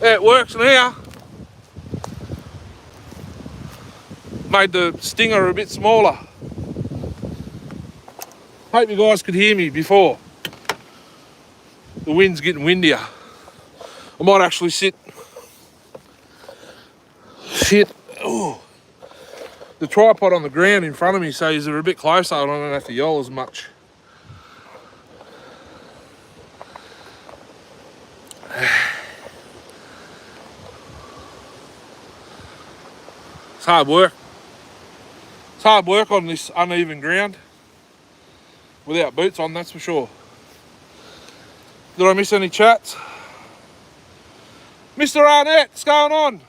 Yeah, it works now. Made the stinger a bit smaller. Hope you guys could hear me before. The wind's getting windier. I might actually sit the tripod on the ground in front of me so they're a bit closer and I don't have to yell as much. It's hard work. It's hard work on this uneven ground. Without boots on, that's for sure. Did I miss any chats? Mr. Arnett, what's going on?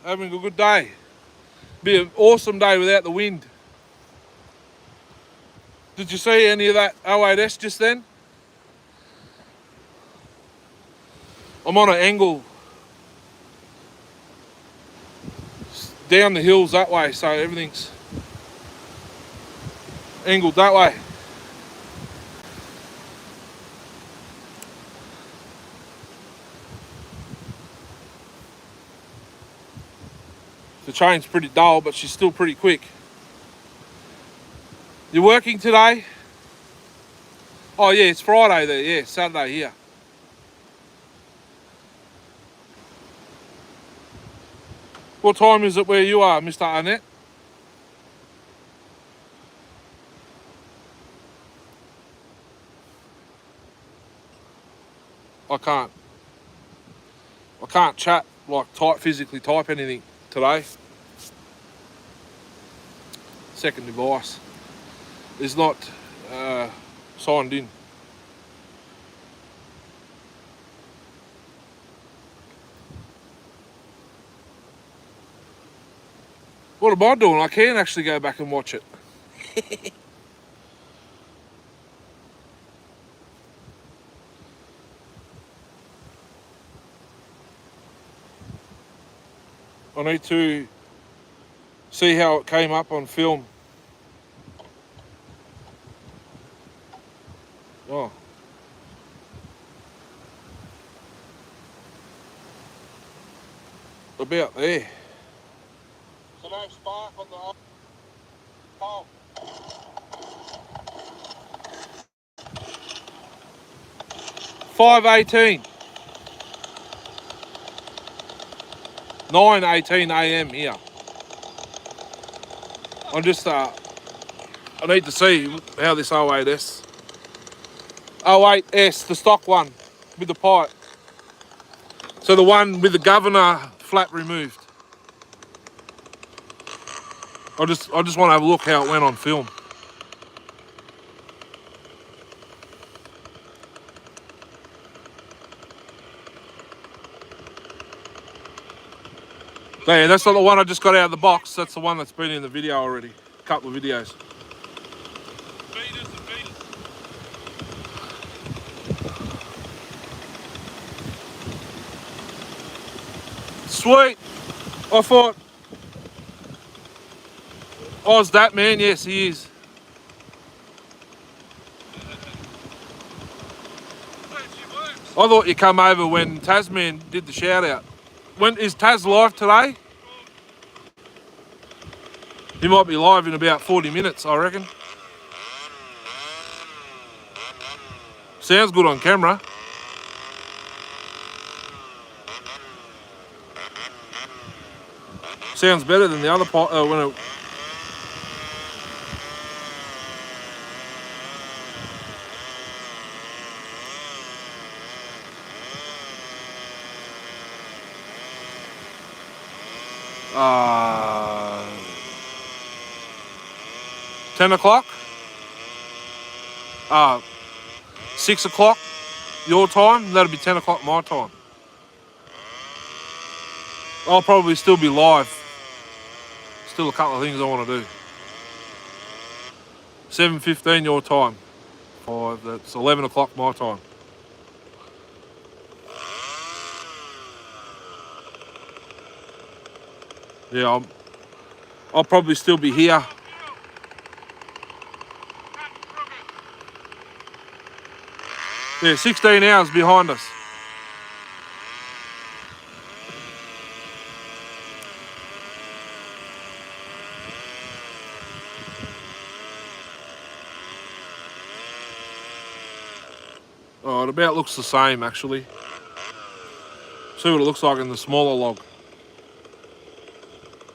Having a good day. Be an awesome day without the wind. Did you see any of that 08S just then? I'm on an angle down the hills that way, so everything's angled that way. The train's pretty dull, but she's still pretty quick. You're working today? Oh yeah, it's Friday there, yeah, Saturday here. What time is it where you are, Mr. Arnett? I can't chat, like physically type anything today. Second device is not signed in. What am I doing? I can actually go back and watch it. I need to see how it came up on film. Oh. About there. So no spark on the pole. 5:18. 9:18 AM here. I'm just I need to see how this 08S. 08S, the stock one with the pipe. So the one with the governor flap removed. I just want to have a look how it went on film. Yeah, that's not the one I just got out of the box. That's the one that's been in the video already. A couple of videos. Meters and meters. Sweet. I thought, Oz that man. Yes, he is. I thought you come over when Tasman did the shout out. When is Taz live today? He might be live in about 40 minutes, I reckon. Sounds good on camera. Sounds better than the other part when it. Uh, 10 o'clock? 6 o'clock your time, that'll be 10 o'clock my time. I'll probably still be live. Still a couple of things I want to do. 7:15 your time. That's 11 o'clock my time. Yeah, I'll probably still be here. Yeah, 16 hours behind us. Oh, it about looks the same actually. See what it looks like in the smaller log.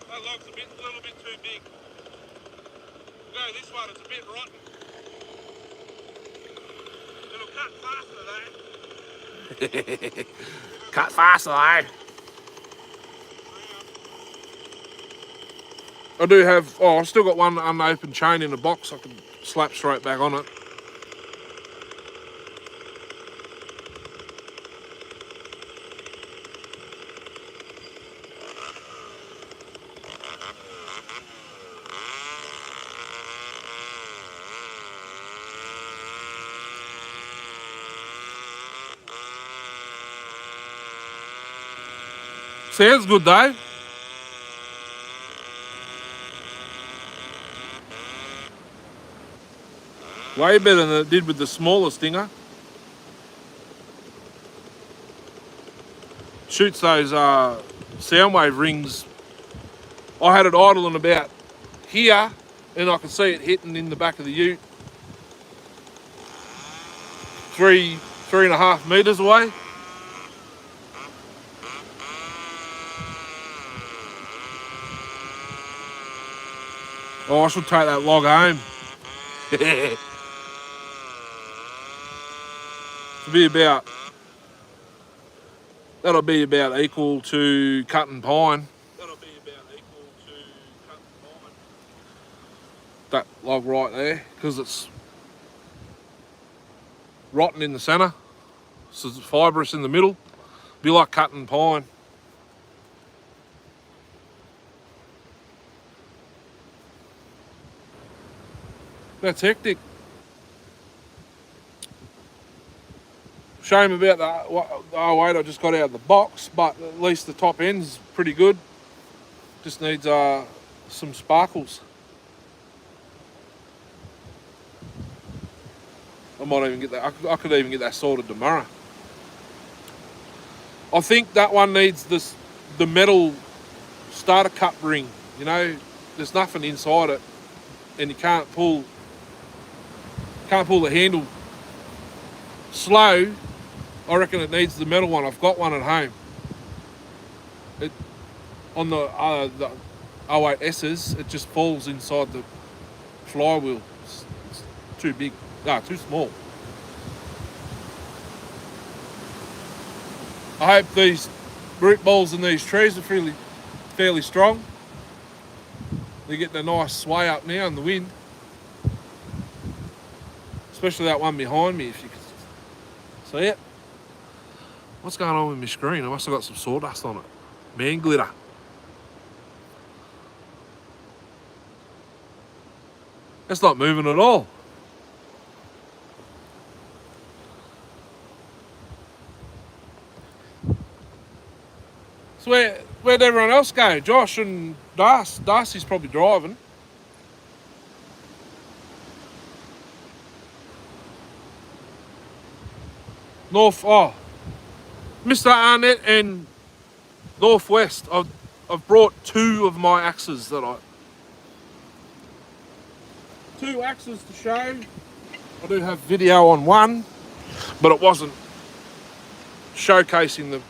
That log's a little bit too big. Go this one, it's a bit rotten. It'll cut faster though. Cut faster though. I do have, oh, I've still got one unopened chain in the box I can slap straight back on it. Sounds good though. Way better than it did with the smaller stinger. Shoots those sound wave rings. I had it idling about here and I could see it hitting in the back of the ute. 3.5 metres away. Oh, I should take that log home. That'll be about equal to cutting pine. That log right there, because it's rotten in the centre, so it's fibrous in the middle. Be like cutting pine. That's hectic. Shame about the 08 I just got out of the box, but at least the top end's pretty good. Just needs some sparkles. I might even get that. I could even get that sorted tomorrow. I think that one needs the metal starter cup ring. You know, there's nothing inside it, and you can't pull the handle. Slow. I reckon it needs the metal one. I've got one at home. On the 08S's, it just falls inside the flywheel. It's too big. No, too small. I hope these root balls in these trees are fairly strong. They're getting a nice sway up now in the wind. Especially that one behind me, if you can see it. What's going on with my screen? I must have got some sawdust on it. Man glitter. It's not moving at all. So where'd everyone else go? Josh and Darcy's probably driving. Mr. Arnett and Northwest. I've brought two of my axes two axes to show. I do have video on one, but it wasn't showcasing the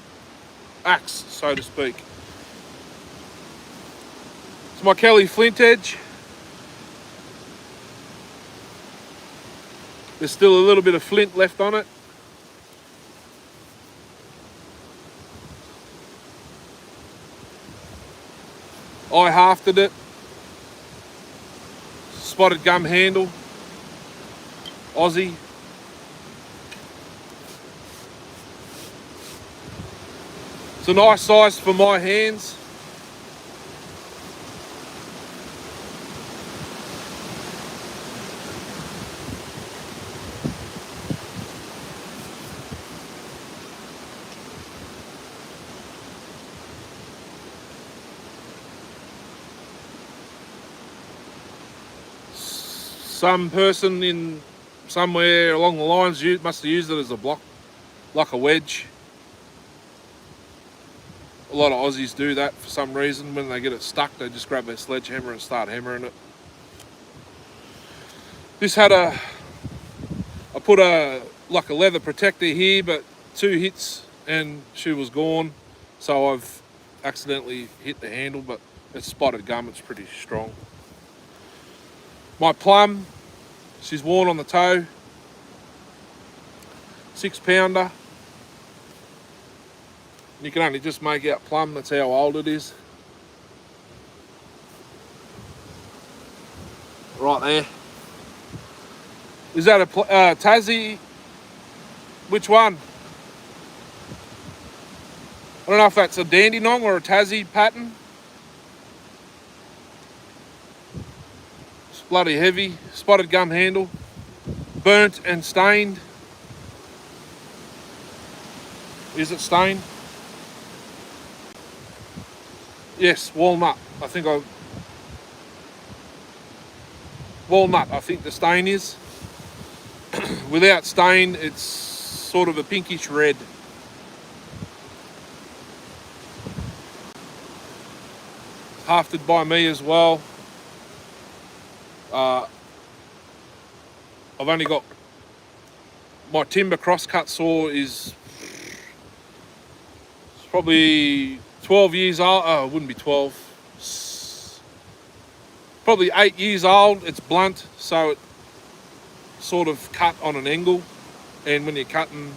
axe, so to speak. It's my Kelly flint edge. There's still a little bit of flint left on it. I hafted it. Spotted gum handle. Aussie. It's a nice size for my hands. Some person in somewhere along the lines must have used it as a block, like a wedge. A lot of Aussies do that for some reason. When they get it stuck, they just grab their sledgehammer and start hammering it. This had I put like a leather protector here, but 2 hits and she was gone. So I've accidentally hit the handle, but it's spotted gum, it's pretty strong. My plum, she's worn on the toe. 6-pounder. You can only just make out plum, that's how old it is. right there. Is that a Tassie? Which one? I don't know if that's a Dandenong or a Tassie pattern. It's bloody heavy. Spotted gum handle. Burnt and stained. Is it stained? Yes, walnut. Walnut, I think the stain is. Without stain, it's sort of a pinkish red. Hafted by me as well. I've only got my timber crosscut saw is probably 12 years old. Oh, it wouldn't be 12. Probably 8 years old. It's blunt, so it sort of cut on an angle. And when you're cutting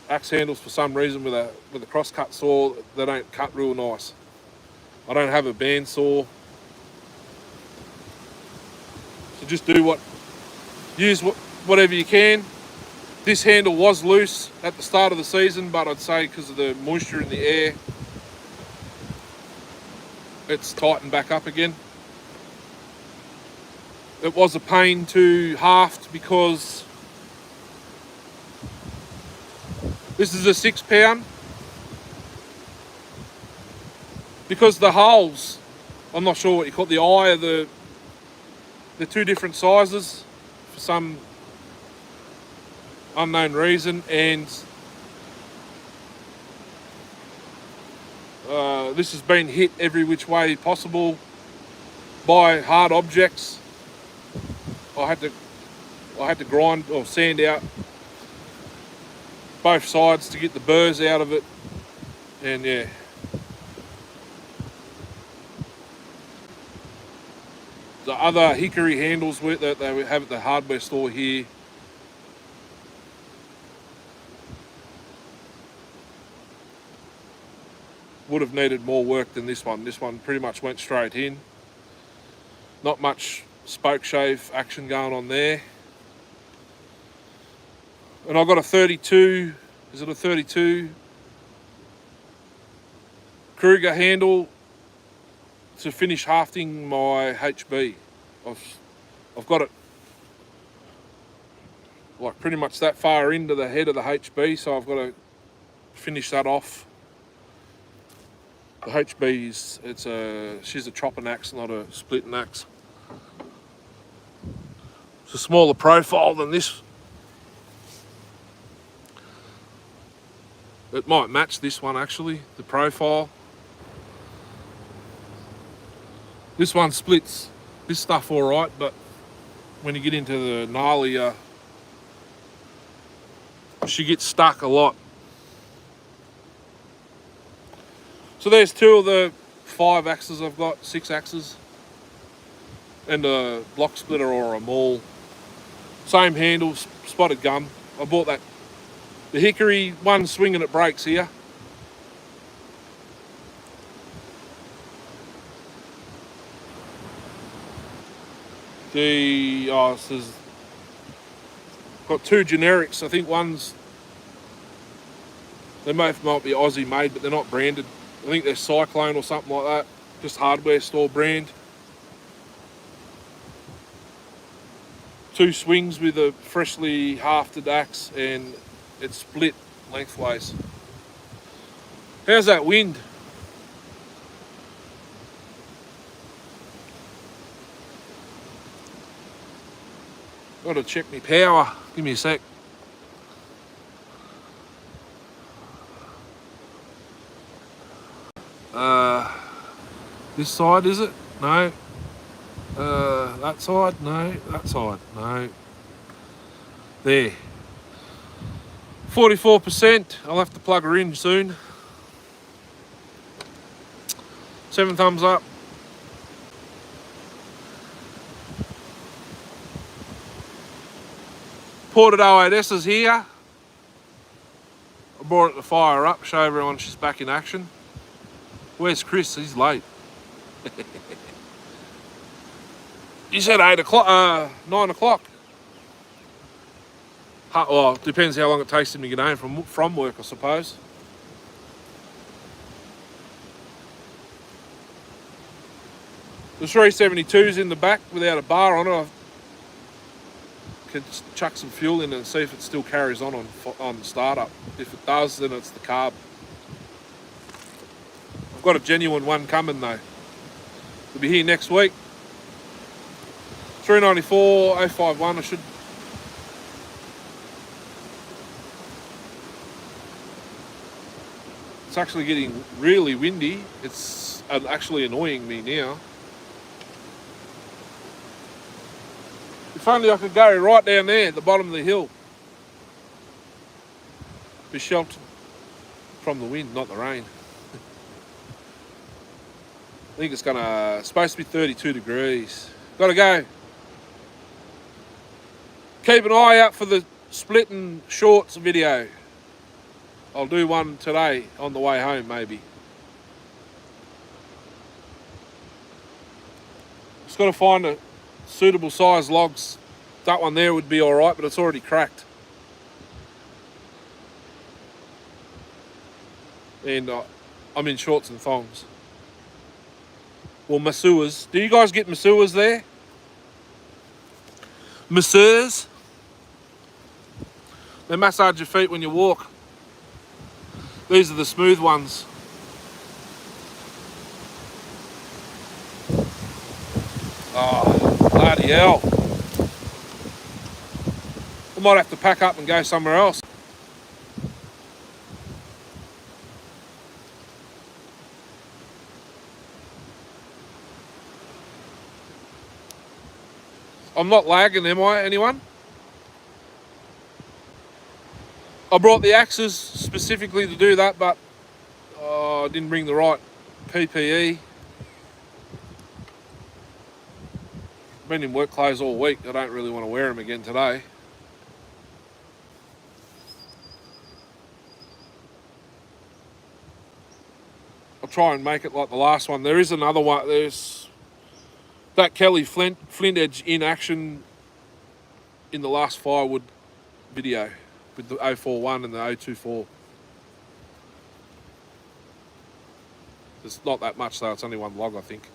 axe handles, for some reason with a crosscut saw, they don't cut real nice. I don't have a bandsaw, so just use whatever you can. This handle was loose at the start of the season, but I'd say because of the moisture in the air, it's tightened back up again. It was a pain to haft because this is a 6 pound. Because the holes, I'm not sure what you call it, the eye of the two different sizes for some unknown reason, and this has been hit every which way possible by hard objects. I had to grind or sand out both sides to get the burrs out of it, and yeah. The other hickory handles that they have at the hardware store here, would have needed more work than this one. This one pretty much went straight in. Not much spoke shave action going on there. And I've got a 32, is it a 32 Kruger handle to finish hafting my HB. I've got it like pretty much that far into the head of the HB, so I've got to finish that off. The HB she's a chopping axe, not a splitting axe. It's a smaller profile than this. It might match this one actually, the profile. This one splits this stuff all right, but when you get into the gnarly, she gets stuck a lot. So there's 2 of the 5 axes I've got, 6 axes, and a block splitter or a maul. Same handle, spotted gum. I bought that, the hickory one swinging it breaks here. It says got 2 generics. I think they might be Aussie made, but they're not branded. I think they're Cyclone or something like that. Just hardware store brand. 2 swings with a freshly hafted axe, and it's split lengthways. How's that wind? Got to check my power. Give me a sec. This side, is it? No. That side? No. That side? No. There. 44%. I'll have to plug her in soon. 7 thumbs up. Ported 08S's here. I brought it to fire up, show everyone she's back in action. Where's Chris? He's late. You said 8 o'clock, 9 o'clock. Well, it depends how long it takes him to get home from work, I suppose. The 372's in the back without a bar on it. I could chuck some fuel in and see if it still carries on startup. If it does, then it's the carb. I've got a genuine one coming though. It'll be here next week. 394 051. I should. It's actually getting really windy. It's actually annoying me now. If only I could go right down there at the bottom of the hill. Be sheltered from the wind, not the rain. I think it's supposed to be 32 degrees. Gotta go. Keep an eye out for the splitting shorts video. I'll do one today on the way home, maybe. Just got to find a suitable size logs. That one there would be all right, but it's already cracked. And I'm in shorts and thongs. Well, masseurs. Do you guys get masseurs there? Masseurs? They massage your feet when you walk. These are the smooth ones. Oh, bloody hell. I might have to pack up and go somewhere else. I'm not lagging, am I, anyone? I brought the axes specifically to do that, but I didn't bring the right PPE. Been in work clothes all week. I don't really want to wear them again today. I'll try and make it like the last one. There is another one. There's that Kelly Flint Edge in action in the last firewood video with the 041 and the 024. It's not that much though, it's only one log I think.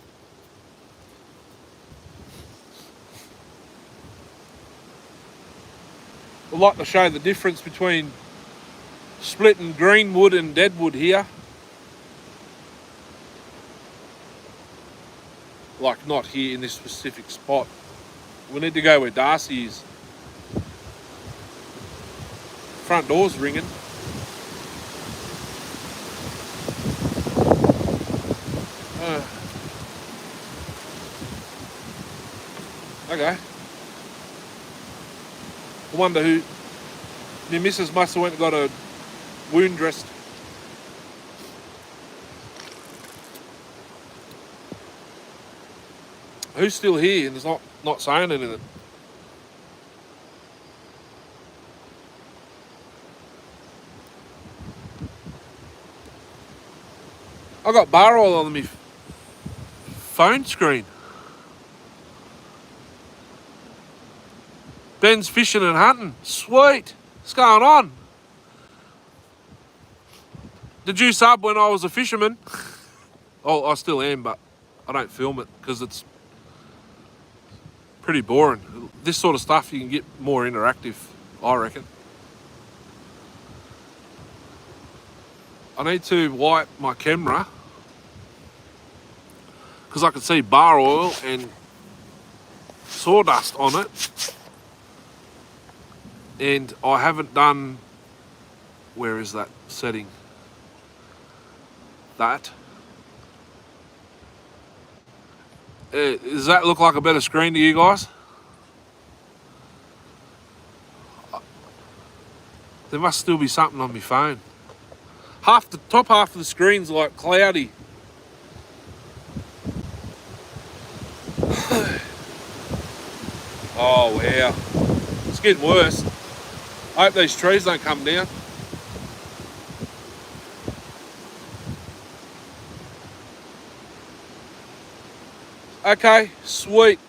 I'd like to show the difference between splitting green wood and dead wood here. Like not here in this specific spot. We need to go where Darcy is. Front door's ringing. Okay. I wonder who... My missus must have went and got a wound dressed. Who's still here and is not saying anything? I got bar oil on my phone screen. Ben's fishing and hunting. Sweet. What's going on? Did you sub when I was a fisherman? Oh, I still am, but I don't film it because it's pretty boring. This sort of stuff you can get more interactive, I reckon. I need to wipe my camera because I can see bar oil and sawdust on it. And I haven't done, where is that setting? That. Does that look like a better screen to you guys? There must still be something on my phone. The top half of the screen's like cloudy. Oh wow, it's getting worse. I hope these trees don't come down. Okay, sweet.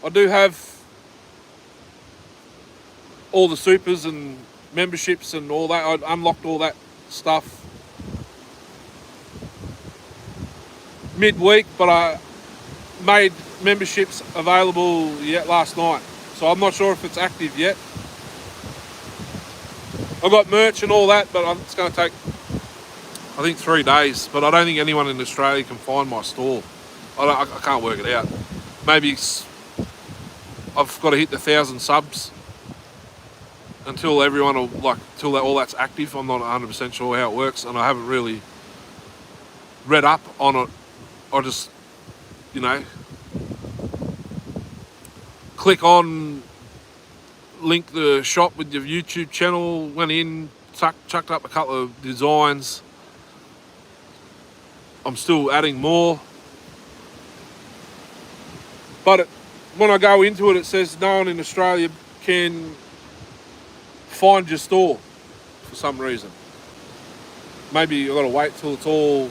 I do have all the supers and memberships and all that. I unlocked all that stuff midweek, but I made memberships available yet last night. So I'm not sure if it's active yet. I've got merch and all that, but it's going to take, I think, 3 days. But I don't think anyone in Australia can find my store. I can't work it out. Maybe I've got to hit the 1,000 subs until everyone will, until all that's active. I'm not 100% sure how it works, and I haven't really read up on it. I just, click on, link the shop with your YouTube channel, went in, chucked up a couple of designs. I'm still adding more. But when I go into it, it says no one in Australia can find your store for some reason. Maybe I've got to wait till it's all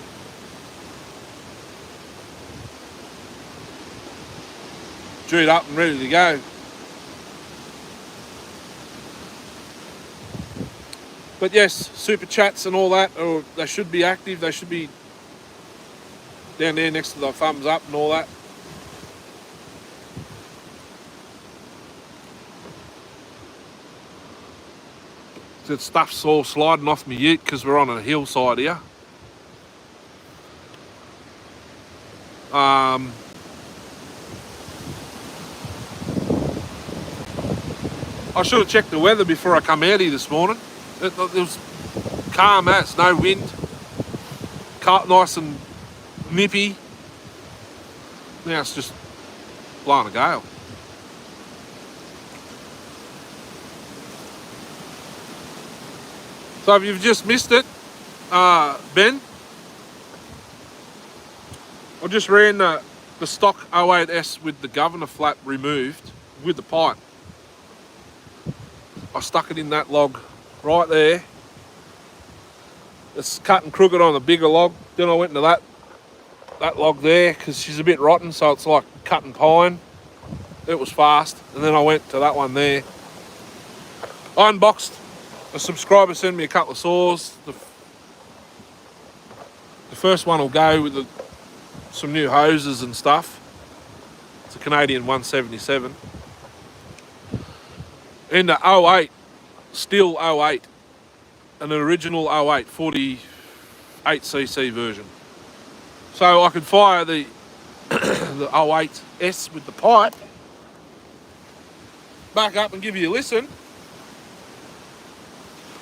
G'd up and ready to go. But yes, super chats and all that, or they should be active. They should be down there next to the thumbs up and all that. That stuff's all sliding off my ute because we're on a hillside here. I should have checked the weather before I come out here this morning. It was calm as, no wind, nice and nippy. Now it's just blowing a gale. So if you've just missed it, Ben, I just ran the stock 08S with the governor flap removed with the pipe. I stuck it in that log right there. It's cut and crooked on the bigger log. Then I went into that log there because she's a bit rotten, so it's like cutting pine. It was fast. And then I went to that one there. I unboxed. A subscriber sent me a couple of saws. The first one will go with some new hoses and stuff. It's a Canadian 177. And the 08, still 08, an original 08, 48cc version. So I could fire the the 08S with the pipe back up and give you a listen.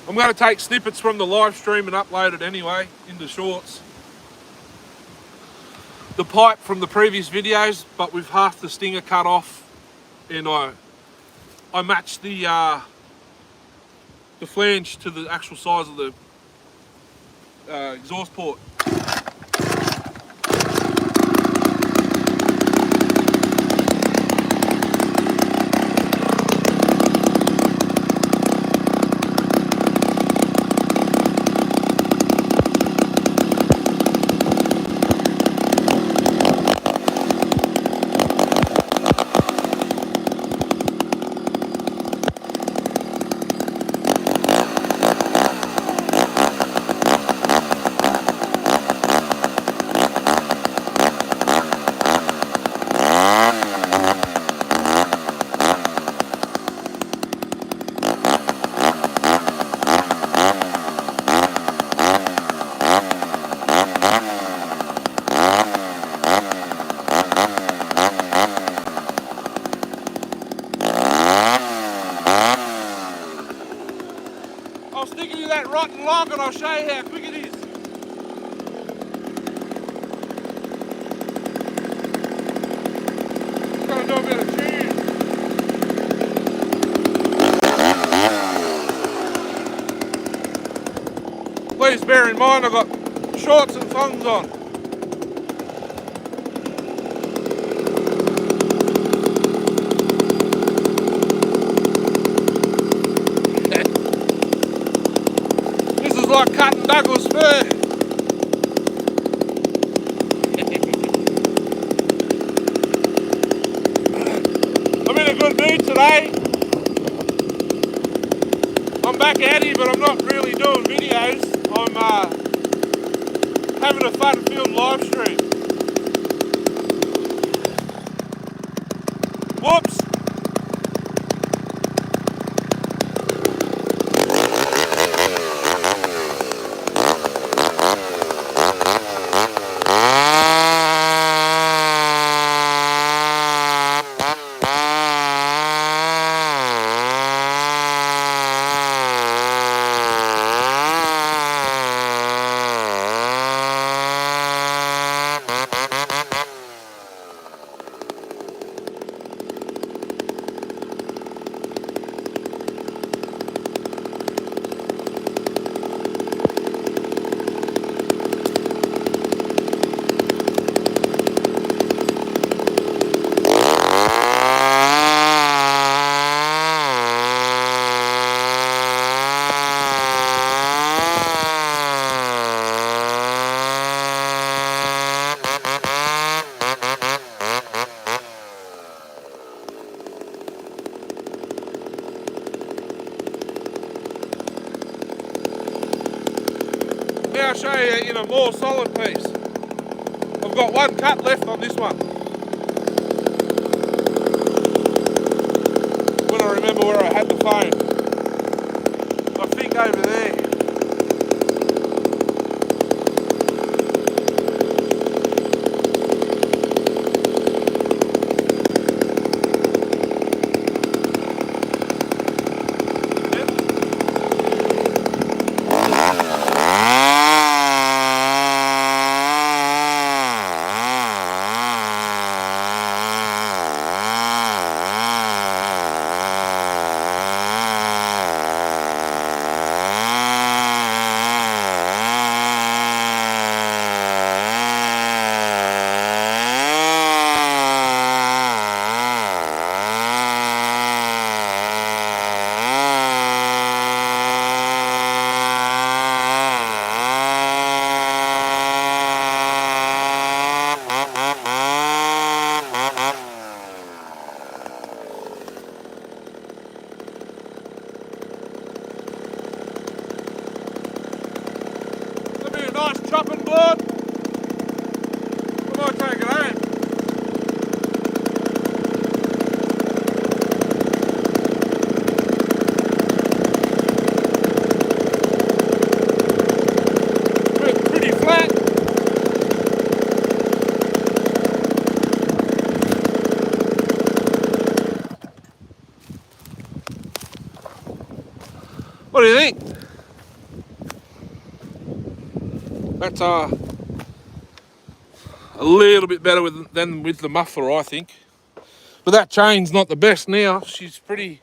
I'm going to take snippets from the live stream and upload it anyway into shorts. The pipe from the previous videos, but with half the stinger cut off, and I matched the flange to the actual size of the exhaust port. I'll stick it in that rotten log and I'll show you how quick it is. It's going to do a bit of tune. Please bear in mind I've got shorts and thongs on. Like cutting Douglas fir. you today. I'm back at you, but I'm not really doing videos. I'm having a fun-filled live stream. Whoops. Now I'll show you in a more solid piece. I've got one cut left on this one. When I remember where I had the phone. I think over there. Nice chopping board. I might take it home. Pretty flat. What do you think? That's a little bit better than with the muffler, I think. But that chain's not the best now. She's pretty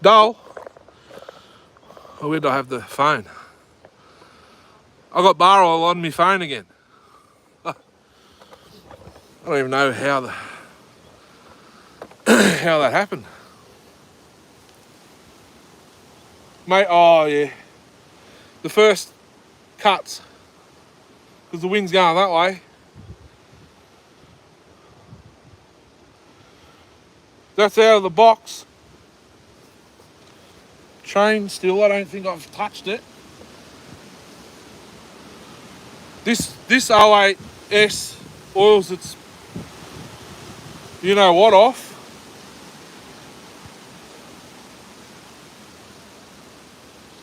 dull. Oh, where do I have the phone? I got bar oil on my phone again. I don't even know how how that happened. Mate, oh yeah. The first cuts, because the wind's going that way. That's out of the box. Chain still, I don't think I've touched it. This 08S oils its, you know what, off.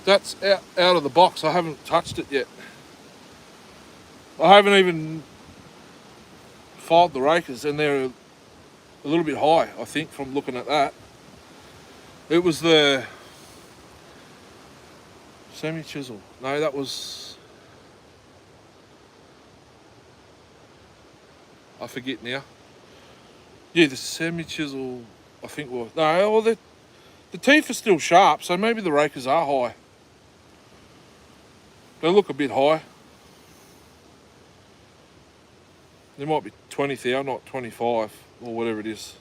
That's out of the box. I haven't touched it yet. I haven't even filed the rakers, and they're a little bit high, I think, from looking at that. It was the semi-chisel. No, that was... I forget now. Yeah, the semi-chisel, I think was... No, well, the teeth are still sharp, so maybe the rakers are high. They look a bit high. There might be 20 thou, not 25, or whatever it is.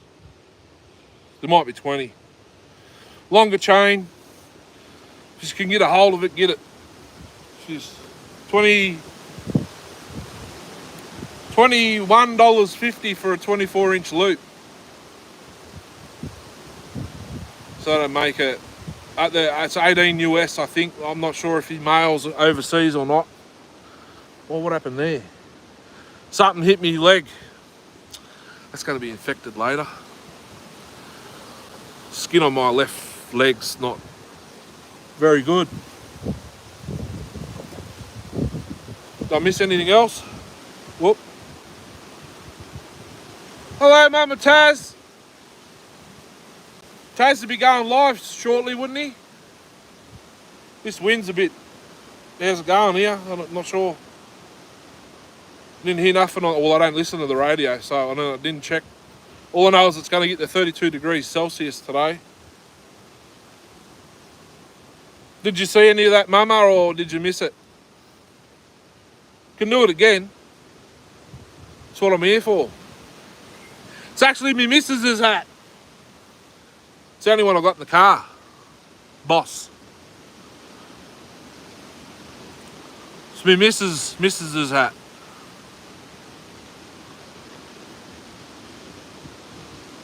There might be 20. Longer chain. If you can get a hold of it, get it. She's 20 $21.50 for a 24-inch loop. So that'll make it, it's 18 US, I think. I'm not sure if he mails overseas or not. Well, what happened there? Something hit me leg. That's going to be infected later. Skin on my left leg's not very good. Did I miss anything else? Whoop. Hello, Mama Taz. Taz would be going live shortly, wouldn't he? This wind's a bit... How's it going here? I'm not sure. Didn't hear nothing on... Well, I don't listen to the radio, so I didn't check. All I know is it's going to get to 32 degrees Celsius today. Did you see any of that, Mama, or did you miss it? Can do it again. That's what I'm here for. It's actually my missus's hat. It's the only one I got in the car. Boss. It's my missus's hat.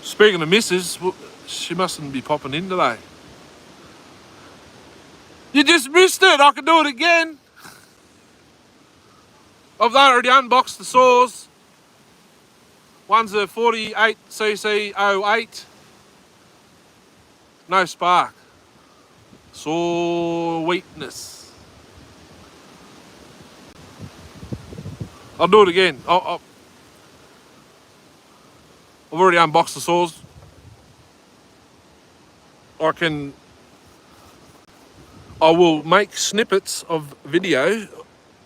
Speaking of missus, she mustn't be popping in today. You just missed it. I can do it again. I've already unboxed the saws. One's a 48cc 08. No spark. Sweetness. I'll do it again. I've already unboxed the saws. I will make snippets of video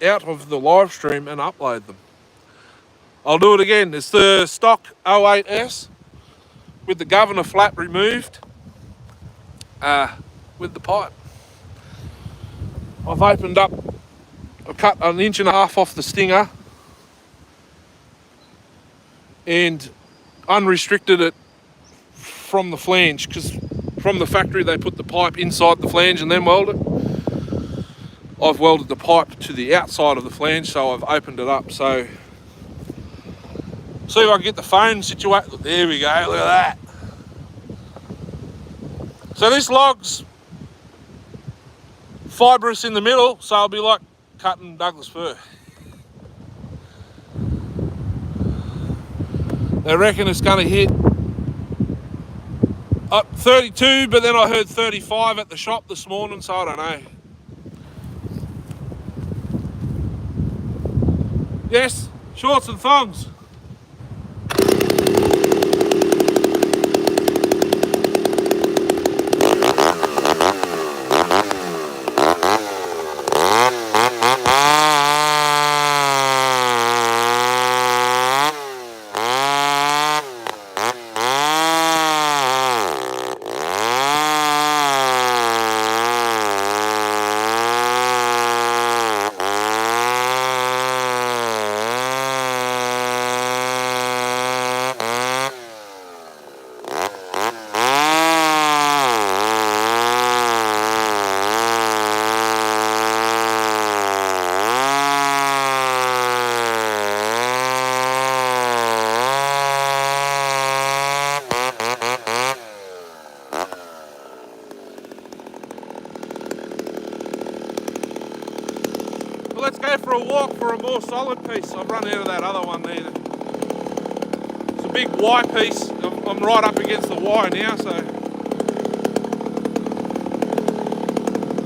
out of the live stream and upload them. I'll do it again. It's the stock 08S with the governor flap removed with the pipe. I've opened up, I've cut 1.5 inches off the stinger and unrestricted it from the flange, because from the factory they put the pipe inside the flange and then weld it. I've welded the pipe to the outside of the flange, so I've opened it up. So see if I can get the phone situated. There we go, look at that. So this log's fibrous in the middle, so it'll be like cutting Douglas fir. They reckon it's going to hit 32, but then I heard 35 at the shop this morning, so I don't know. Yes, shorts and thongs. Let's go for a walk for a more solid piece. I've run out of that other one there. It's a big Y piece. I'm right up against the Y now, so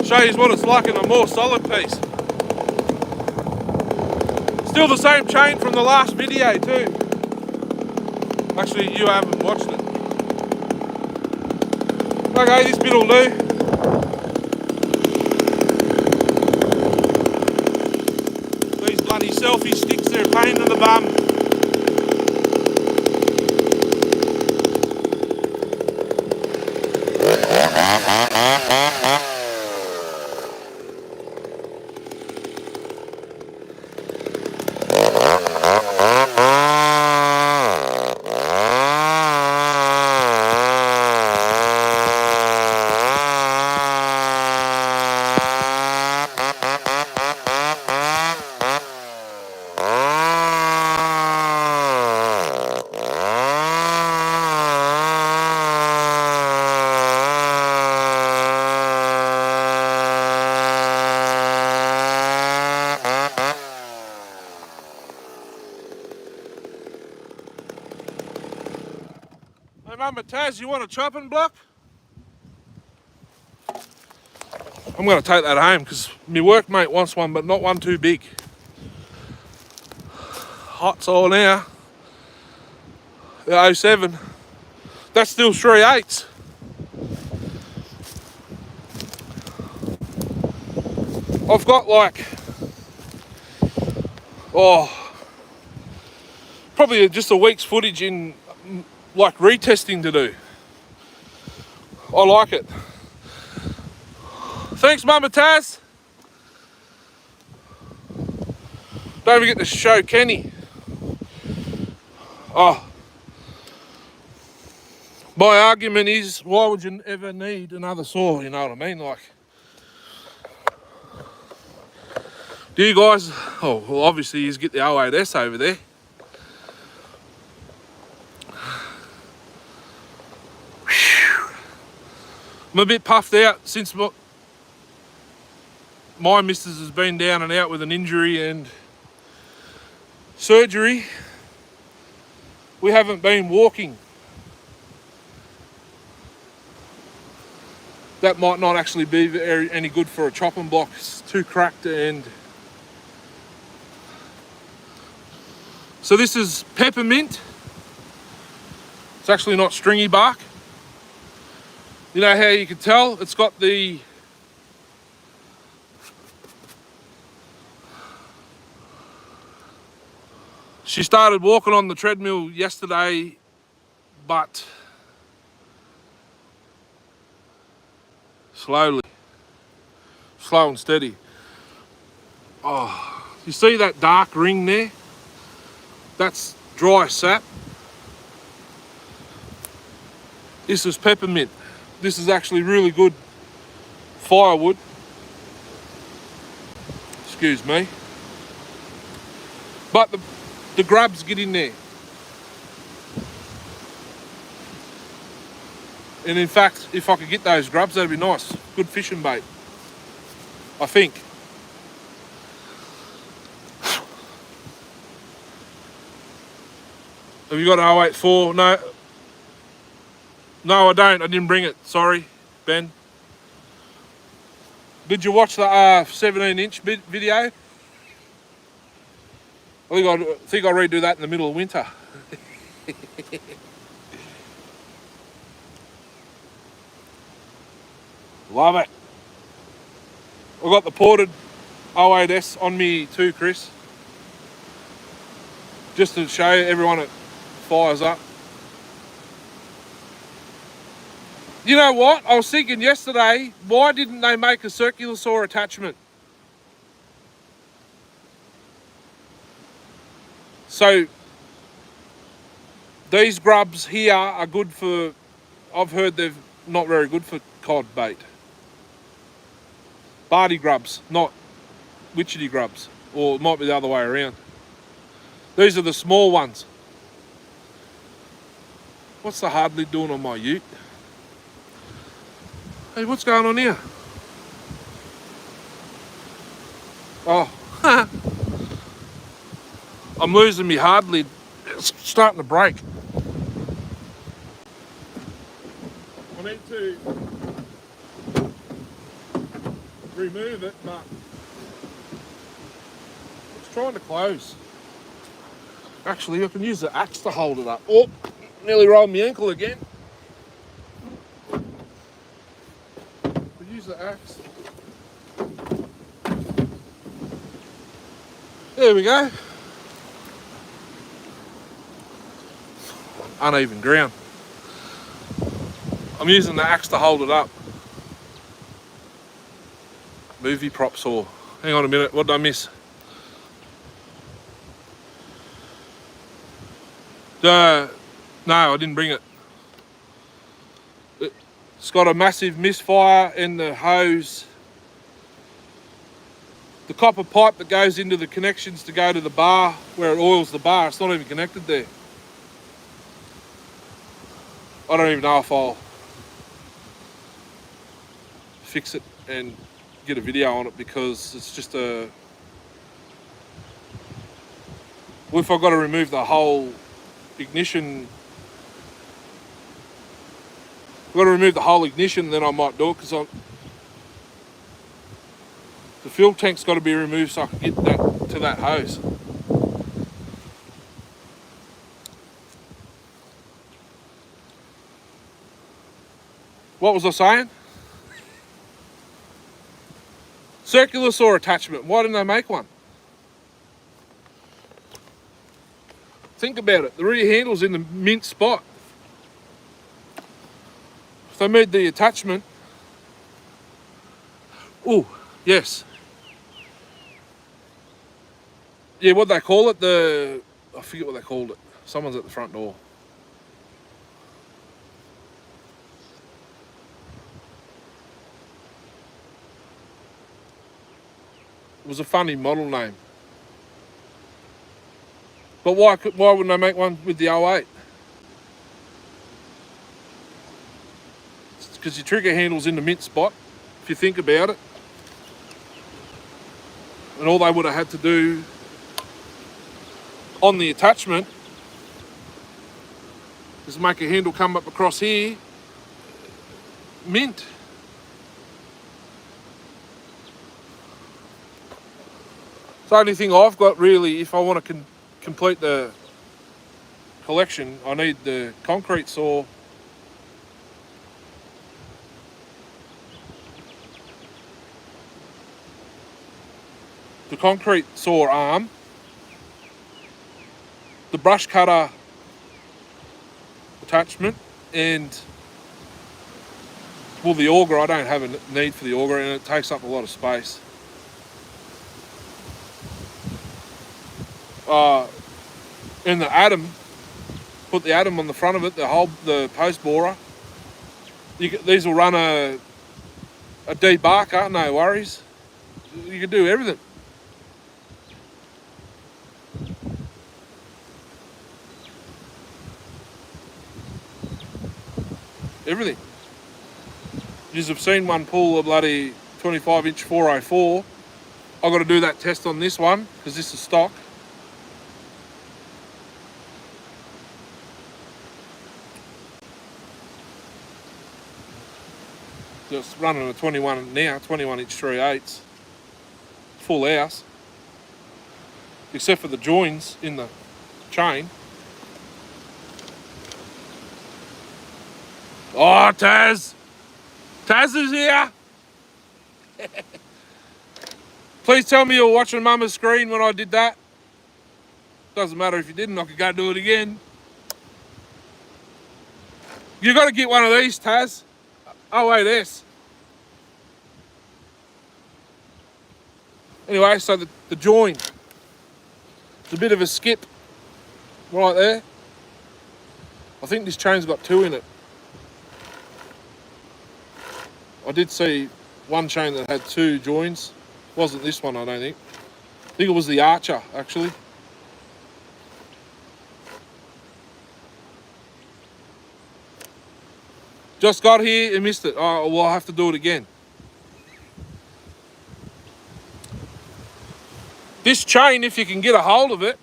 show you what it's like in a more solid piece. Still the same chain from the last video too. Actually, you haven't watched it. Okay, this bit will do. Bloody selfie sticks, they're a pain in the bum. Mama Taz, you want a chopping block? I'm going to take that home because my workmate wants one, but not one too big. Hot saw now. The 07. That's still 3/8. I've got like, probably just a week's footage in like retesting to do. I like it. Thanks, Mama Taz. Don't forget to show Kenny. Oh, my argument is, why would you ever need another saw? You know what I mean? Like, do you guys? Oh, well, obviously you get the 08S over there. I'm a bit puffed out since my missus has been down and out with an injury and surgery. We haven't been walking. That might not actually be any good for a chopping block. It's too cracked. And so this is peppermint. It's actually not stringy bark. You know how you can tell? It's got the she started walking on the treadmill yesterday, but slowly, slow and steady. Oh, you see that dark ring there? That's dry sap. This is peppermint. This is actually really good firewood. Excuse me. But the grubs get in there. And in fact, if I could get those grubs, that'd be nice. Good fishing bait, I think. Have you got an 084? No. No, I don't. I didn't bring it. Sorry, Ben. Did you watch the 17-inch video? I think I'll redo that in the middle of winter. Love it. I've got the ported 08S on me too, Chris. Just to show everyone it fires up. You know what? I was thinking yesterday, why didn't they make a circular saw attachment? So these grubs here are good for, I've heard they're not very good for cod bait. Barty grubs, not witchetty grubs. Or it might be the other way around. These are the small ones. What's the hard lid doing on my ute? Hey, what's going on here? Oh, I'm losing my hard lid. It's starting to break. I need to remove it, but it's trying to close. Actually, I can use the axe to hold it up. Oh, nearly rolled my ankle again. Use the axe. There we go. Uneven ground. I'm using the axe to hold it up. Movie prop saw. Hang on a minute, what did I miss? No, I didn't bring it. It's got a massive misfire in the hose. The copper pipe that goes into the connections to go to the bar, where it oils the bar, it's not even connected there. I don't even know if I'll fix it and get a video on it because it's just a... Well, if I've got to remove the whole ignition I've got to remove the whole ignition, and then I might do it, because the fuel tank's got to be removed so I can get that to that hose. What was I saying? Circular saw attachment. Why didn't they make one? Think about it. The rear handle's in the mint spot. If they made the attachment... Oh, yes. Yeah, what they call it? I forget what they called it. Someone's at the front door. It was a funny model name. But why wouldn't they make one with the 08? It's because your trigger handle's in the mint spot, if you think about it. And all they would have had to do on the attachment is make a handle come up across here, mint. It's the only thing I've got really, if I want to complete the collection, I need the concrete saw. The concrete saw arm, the brush cutter attachment, and well, the auger. I don't have a need for the auger, and it takes up a lot of space. And the Atom, put the Atom on the front of it, the post borer. These will run a debarker, no worries. You can do everything. Everything. You have seen one pull a bloody 25-inch 404. I've got to do that test on this one, because this is stock. Just running a 21 now, 21-inch 3/8, full house, except for the joins in the chain. Oh, Taz! Taz is here! Please tell me you're watching Mama's screen when I did that. Doesn't matter if you didn't, I could go do it again. You got to get one of these, Taz. Oh, wait, this. Anyway, so the join. It's a bit of a skip right there. I think this chain's got 2 in it. I did see one chain that had 2 joins. Wasn't this one, I don't think. I think it was the Archer, actually. Just got here and missed it. Oh, well, I'll have to do it again. This chain, if you can get a hold of it,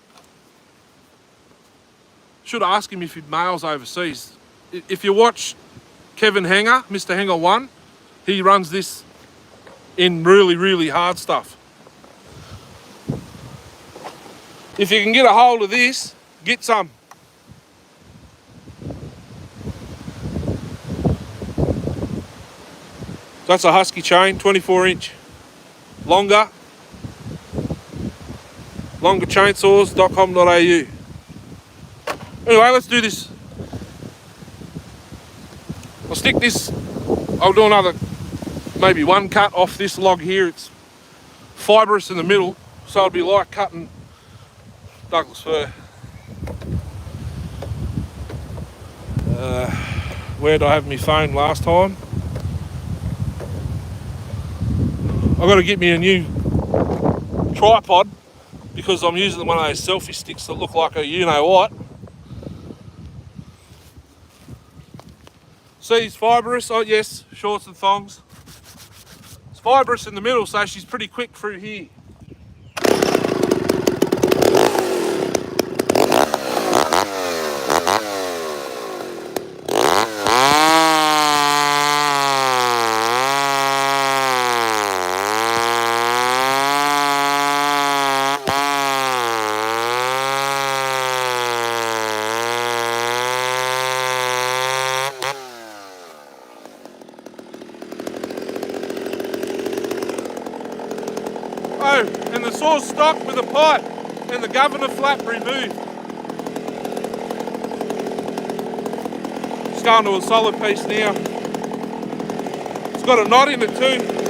should ask him if he mails overseas. If you watch Kevin Hanger, Mr. Hanger 1, he runs this in really, really hard stuff. If you can get a hold of this, get some. That's a Husky chain, 24-inch. Longer chainsaws.com.au. Anyway, let's do this. I'll stick this, I'll do another, maybe 1 cut off this log here. It's fibrous in the middle, so it'll be like cutting Douglas fir. Where did I have my phone last time? I've got to get me a new tripod, because I'm using one of those selfie sticks that look like a you-know-what. See, it's fibrous. Oh, yes, shorts and thongs. It's fibrous in the middle, so she's pretty quick through here. Oh, and the saw's stocked with a pipe and the governor flap removed. It's going to a solid piece now. It's got a knot in it too.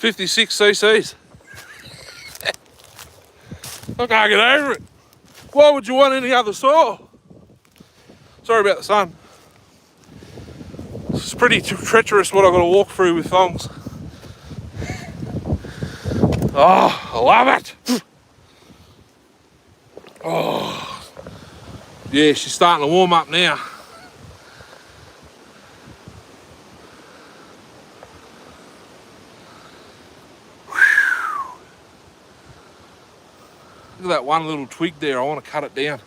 $56 cc's. I can't get over it. Why would you want any other saw? Sorry about the sun. It's pretty treacherous what I've got to walk through with thongs. Oh, I love it. Oh, yeah, she's starting to warm up now. Look at that one little twig there. I want to cut it down.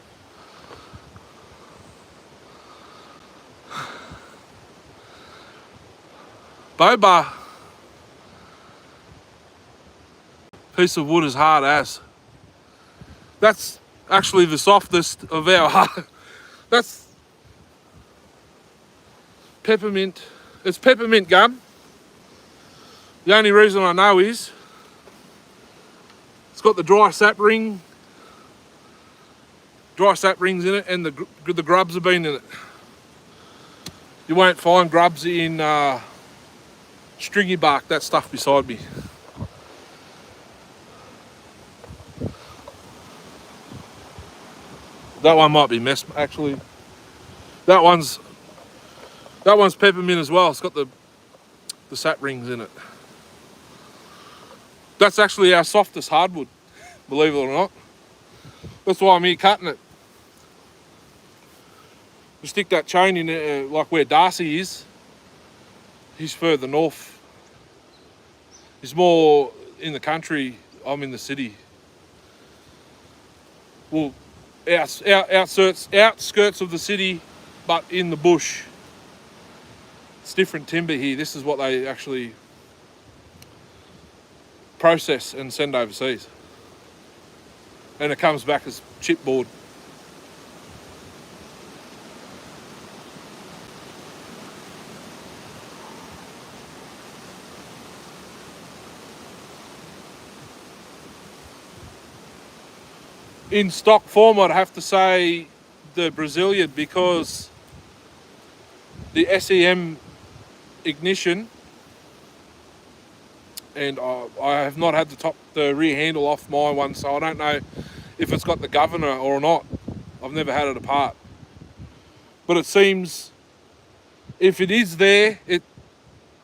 Boba. Piece of wood is hard as. That's actually the softest of our hard. That's peppermint. It's peppermint gum. The only reason I know is it's got the dry sap rings in it, and the grubs have been in it. You won't find grubs in stringy bark, that stuff beside me. That one might be mess, actually. That one's peppermint as well. It's got the sap rings in it. That's actually our softest hardwood, believe it or not. That's why I'm here cutting it. We stick that chain in like where Darcy is. He's further north. He's more in the country. I'm in the city. Well, outskirts of the city, but in the bush. It's different timber here. This is what they actually process and send overseas. And it comes back as chipboard. In stock form, I'd have to say the Brazilian, because the SEM ignition, and I have not had the rear handle off my one, so I don't know if it's got the governor or not. I've never had it apart. But it seems, if it is there, it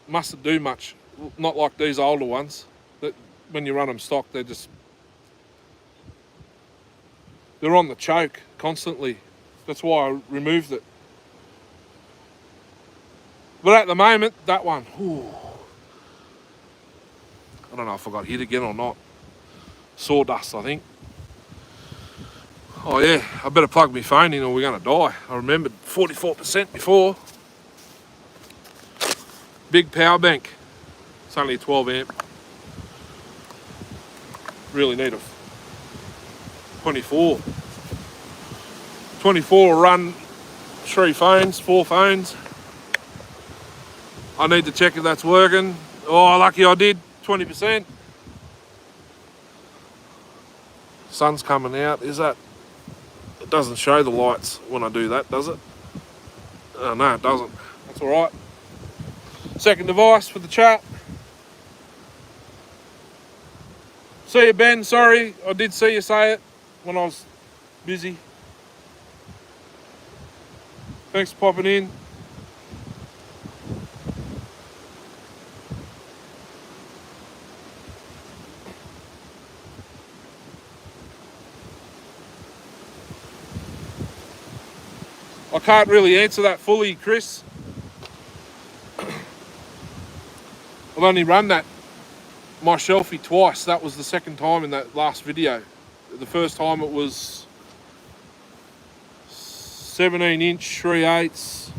mustn't do much. Not like these older ones, that when you run them stock, they're on the choke constantly. That's why I removed it. But at the moment, that one, ooh, I don't know if I got hit again or not. Sawdust, I think. Oh yeah, I better plug my phone in or we're gonna die. I remembered 44% before. Big power bank. It's only a 12 amp. Really need a 24. 24 will run 4 phones. I need to check if that's working. Oh, lucky I did, 20%. Sun's coming out, is that? It doesn't show the lights when I do that, does it? Oh, no, it doesn't. That's all right. Second device for the chat. See you, Ben. Sorry, I did see you say it when I was busy. Thanks for popping in. I can't really answer that fully, Chris. I've only run that my shelfie twice. That was the second time in that last video. The first time it was 17-inch 3/8,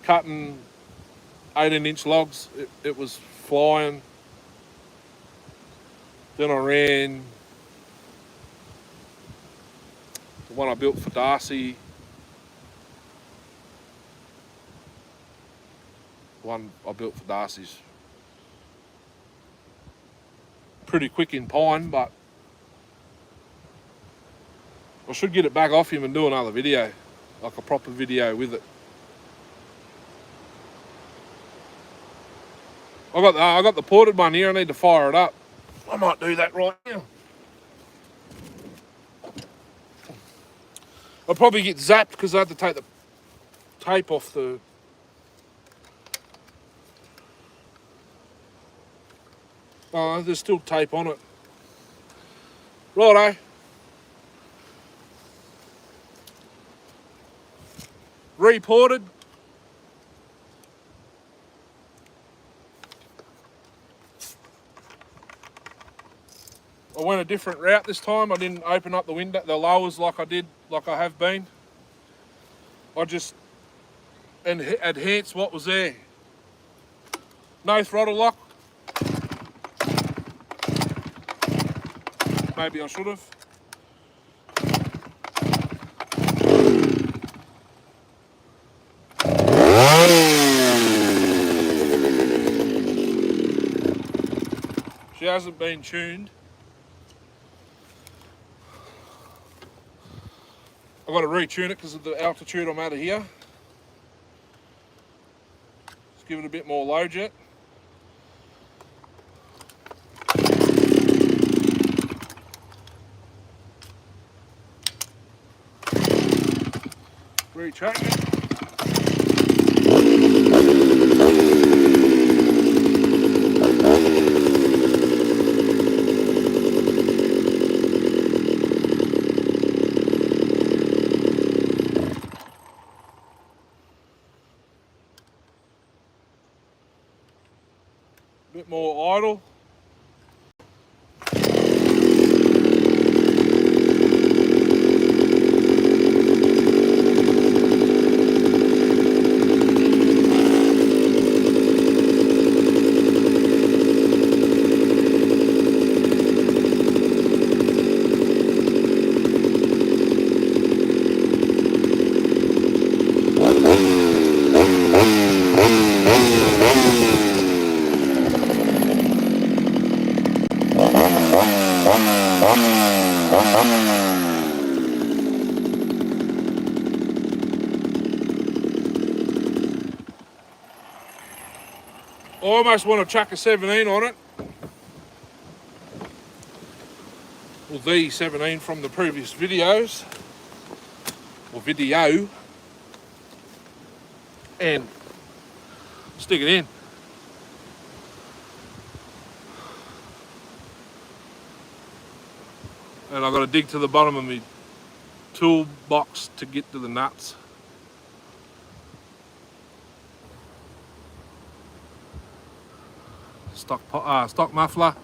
cutting 18-inch logs. It was flying. Then I ran the one I built for Darcy. The one I built for Darcy's pretty quick in pine, but I should get it back off him and do another video, like a proper video with it. I got the ported one here. I need to fire it up. I might do that right now. I'll probably get zapped because I had to take the tape off the... Oh, there's still tape on it. Righto. Reported. I went a different route this time. I didn't open up the window, the lowers like I have been. I just enhanced what was there. No throttle lock. Maybe I should have. She hasn't been tuned. I've got to retune it because of the altitude I'm at here. Let's give it a bit more low jet. Retract it. Bit more idle. I almost want to chuck a 17 on it. Well, the 17 from the previous videos. Or video. And stick it in. And I've got to dig to the bottom of my toolbox to get to the nuts. Stock muffler.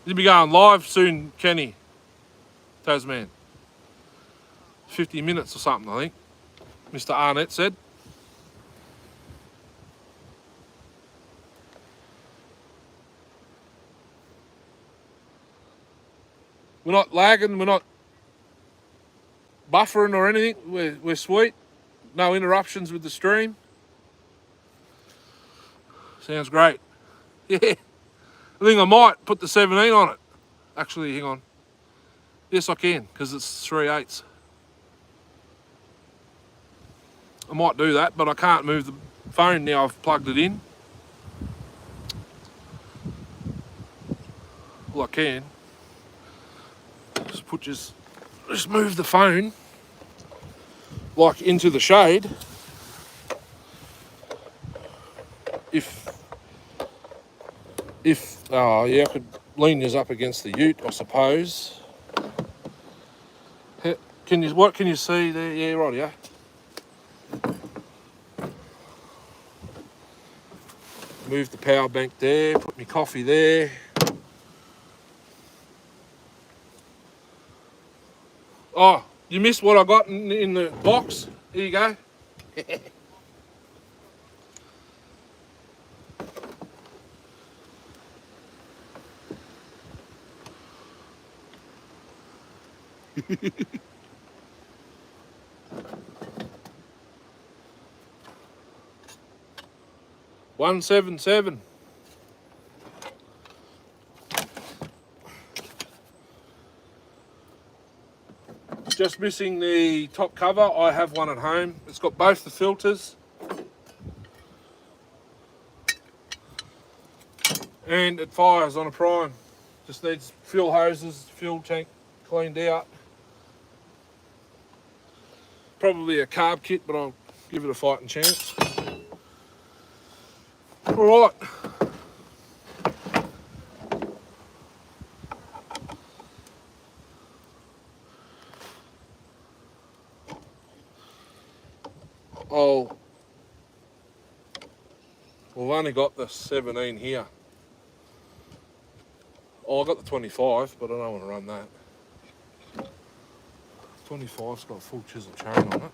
You'll be going live soon, Kenny. Tasman. 50 minutes or something, I think. Mr. Arnett said. We're not lagging, we're not buffering or anything. We're sweet. No interruptions with the stream. Sounds great. Yeah. I think I might put the 17 on it. Actually, hang on. Yes, I can, because it's 3/8. I might do that, but I can't move the phone now I've plugged it in. Well, I can. Just move the phone like into the shade. Oh yeah, I could lean this up against the ute, I suppose. What can you see there? Yeah, right, yeah. Move the power bank there, put my coffee there. Oh, you missed what I got in the box? Here you go. $177. Just missing the top cover. I have one at home. It's got both the filters. And it fires on a prime. Just needs fuel hoses, fuel tank cleaned out. Probably a carb kit, but I'll give it a fighting chance. Alright. Oh, we've only got the 17 here. Oh, I got the 25, but I don't want to run that. 25's got a full chisel chain on it.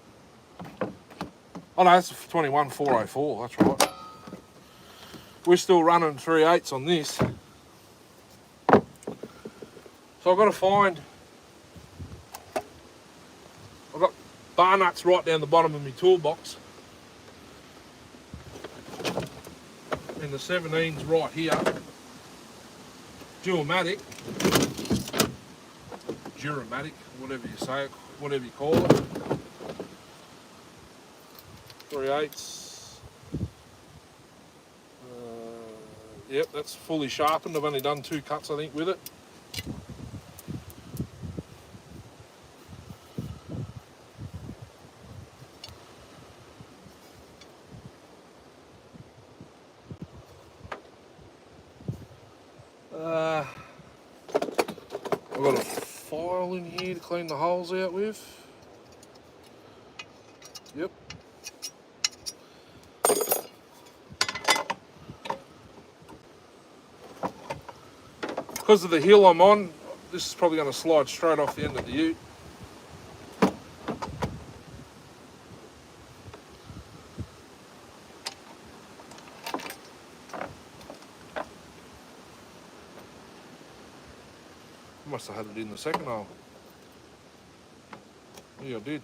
Oh no, that's a 21 404, that's right. We're still running 3/8 on this. So I've got to find, I've got bar nuts right down the bottom of my toolbox. And the 17's right here. Duramatic, whatever you say it, whatever you call it. 3/8. Yep, that's fully sharpened. I've only done 2 cuts, I think, with it. I've got a file in here to clean the holes out with. Yep. Because of the hill I'm on, this is probably going to slide straight off the end of the ute. I must have had it in the second hole. Yeah, I did.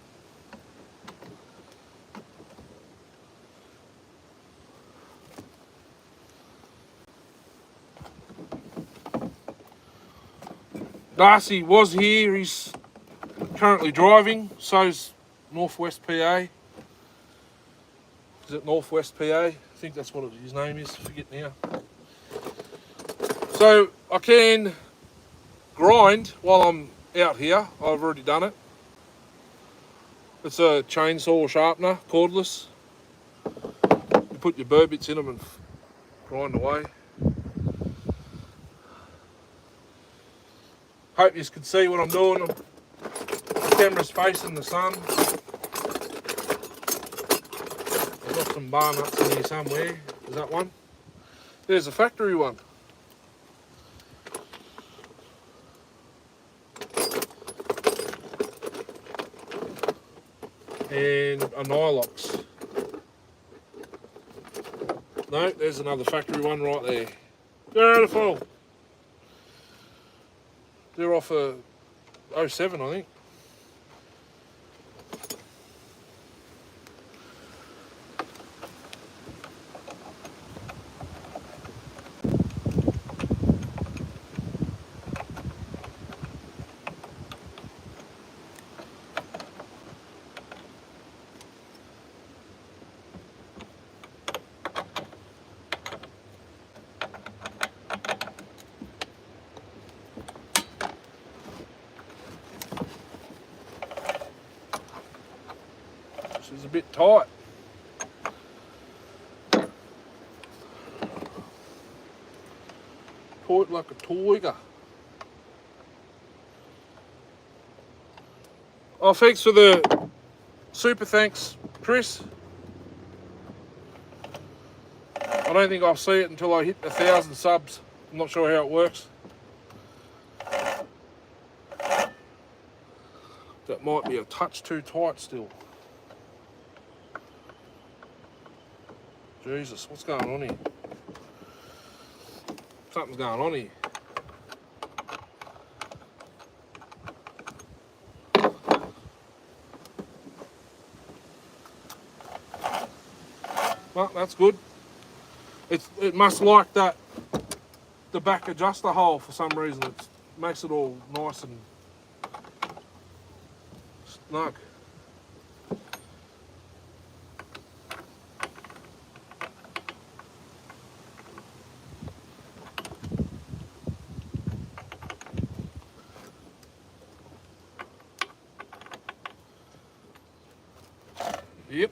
Darcy was here, he's currently driving, so's Northwest PA. Is it Northwest PA? I think that's what his name is, I forget now. So I can grind while I'm out here. I've already done it. It's a chainsaw sharpener, cordless. You put your burr bits in them and grind away. Hope you can see what I'm doing. The camera's facing the sun. I've got some bar nuts in here somewhere. Is that one? There's a factory one. And a Nylox. No, there's another factory one right there. Beautiful. They're off a 07, I think. a bit tight. Tight like a tiger. Oh, thanks for the super thanks, Chris. I don't think I'll see it until I hit 1,000 subs. I'm not sure how it works. That might be a touch too tight still. Jesus, what's going on here? Something's going on here. Well, that's good. It must like that, the back adjuster hole for some reason. It makes it all nice and snug. Yep.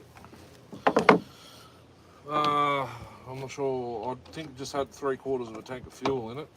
I'm not sure. I think it just had 3/4 of a tank of fuel in it.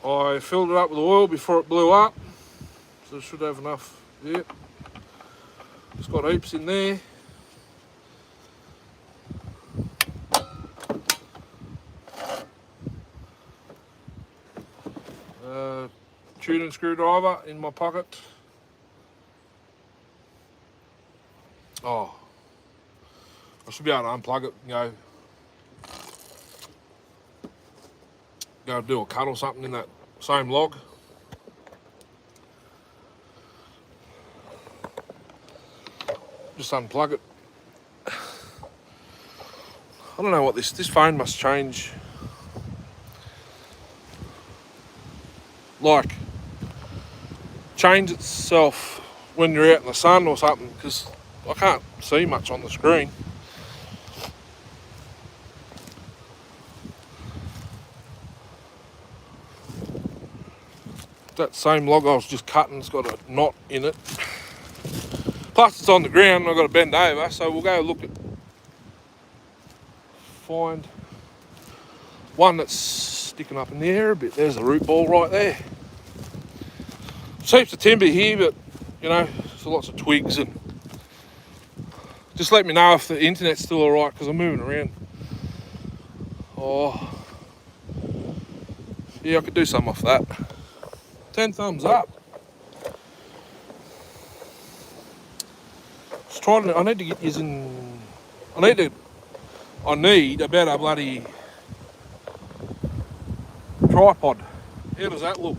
I filled it up with oil before it blew up, so it should have enough. Yeah, it's got heaps in there. Tuning screwdriver in my pocket. Oh, I should be able to unplug it and go do a cut or something in that same log. Just unplug it. I don't know what this phone must change. Like, change itself when you're out in the sun or something, because I can't see much on the screen. That same log I was just cutting's got a knot in it. Plus it's on the ground and I've got to bend over, so we'll go look at, find one that's sticking up in the air a bit. There's a root ball right there. Heaps of timber here, but there's lots of twigs, and just let me know if the internet's still alright, because I'm moving around. Oh, yeah, I could do some off that. 10 thumbs up. Just trying to, I need to get using, I need a better bloody tripod. How does that look?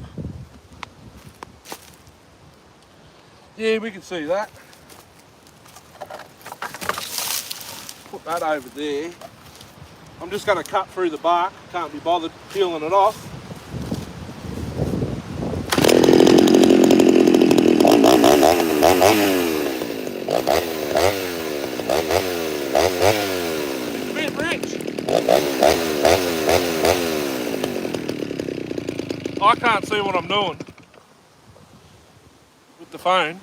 Yeah, we can see that. Put that over there. I'm just going to cut through the bark. Can't be bothered peeling it off. It's a bit rich. I can't see what I'm doing with the phone.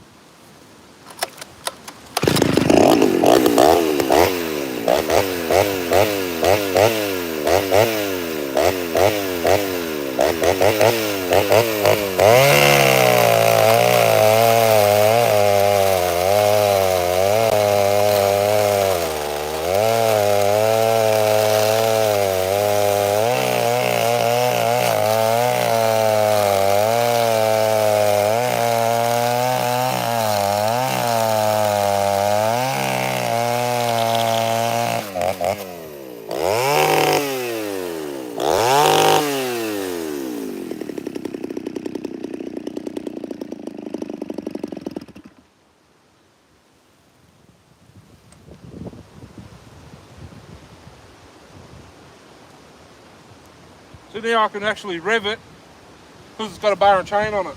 So now I can actually rev it because it's got a bar and chain on it.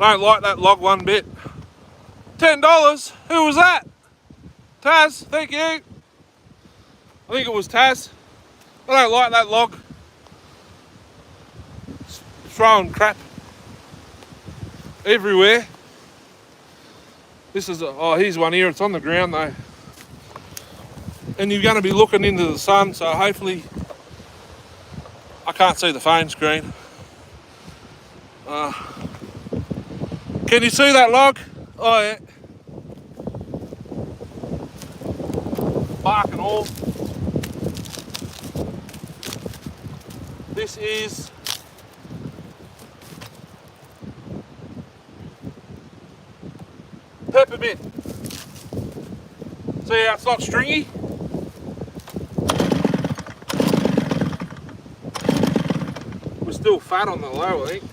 I don't like that log one bit. $10? Who was that? Taz, thank you. I think it was Taz. I don't like that log. It's throwing crap everywhere. This is here's one here. It's on the ground though. And you're going to be looking into the sun, so hopefully I can't see the phone screen. Can you see that log? Oh yeah. Bark and all. This is peppermint. See how it's not stringy? We're still fat on the low, I think.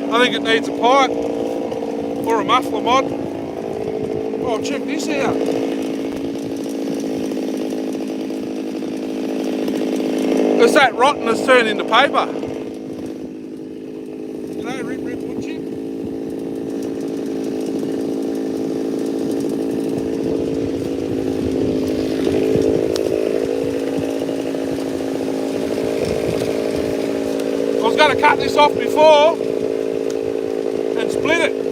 I think it needs a pipe or a muffler mod. Oh, check this out. It's that rotten that's turned into paper. You know, rip wood chip. I was going to cut this off before and split it.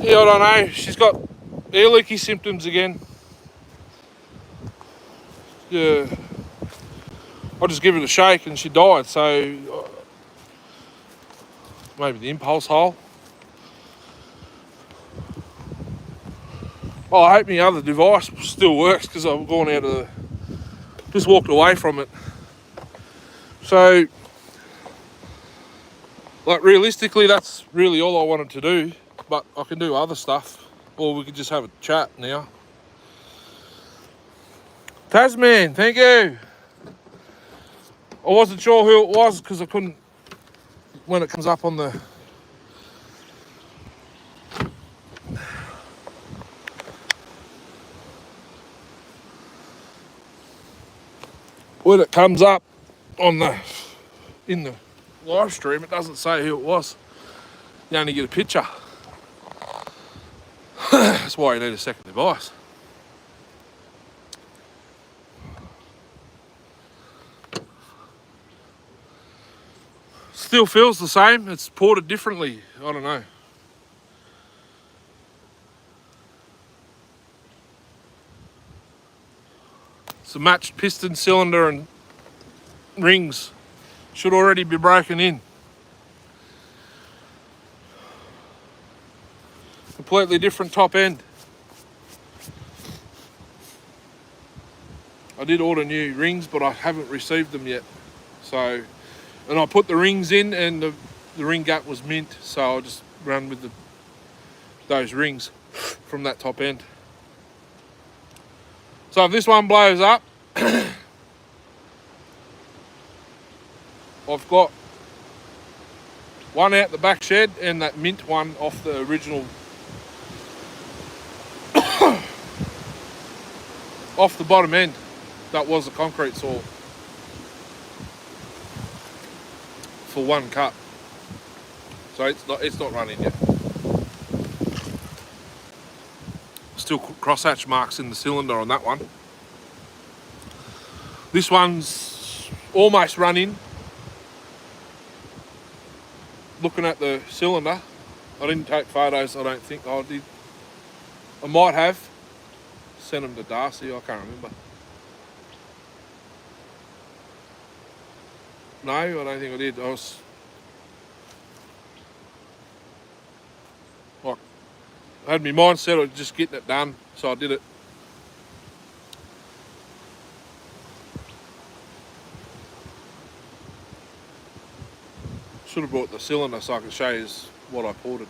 Yeah, I don't know. She's got air leaky symptoms again. Yeah, I just give it a shake and she died. So maybe the impulse hole. Oh, I hope my other device still works because I've gone out of the... just walked away from it. So, like, realistically, that's really all I wanted to do. But I can do other stuff. Or we could just have a chat now. Tasman, thank you. I wasn't sure who it was because I couldn't... when it comes up on the... when it comes up on the... in the live stream, it doesn't say who it was. You only get a picture. That's why you need a second device. Still feels the same. It's ported differently. I don't know. It's a matched piston, cylinder and rings. Should already be broken in. Completely different top end. I did order new rings, but I haven't received them yet. So, and I put the rings in and the ring gap was mint, so I just ran with those rings from that top end. So if this one blows up, I've got one out the back shed and that mint one off the original, off the bottom end. That was a concrete saw for one cut. So it's not running yet. Still crosshatch marks in the cylinder on that one. This one's almost running. Looking at the cylinder, I didn't take photos, I don't think I did. I might have sent them to Darcy, I can't remember. No, I don't think I did. I was like, I had my mind set on just getting it done, so I did it. Should have brought the cylinder so I could show you what I ported.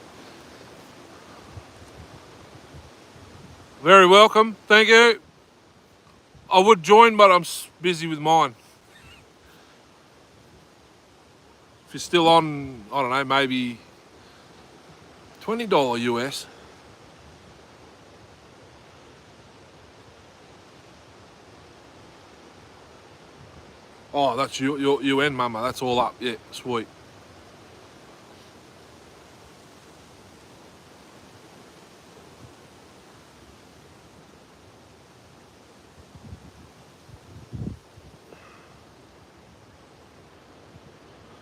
Very welcome, thank you. I would join, but I'm busy with mine. If you're still on, I don't know, maybe $20 US. Oh, that's your UN, mama. That's all up. Yeah, sweet.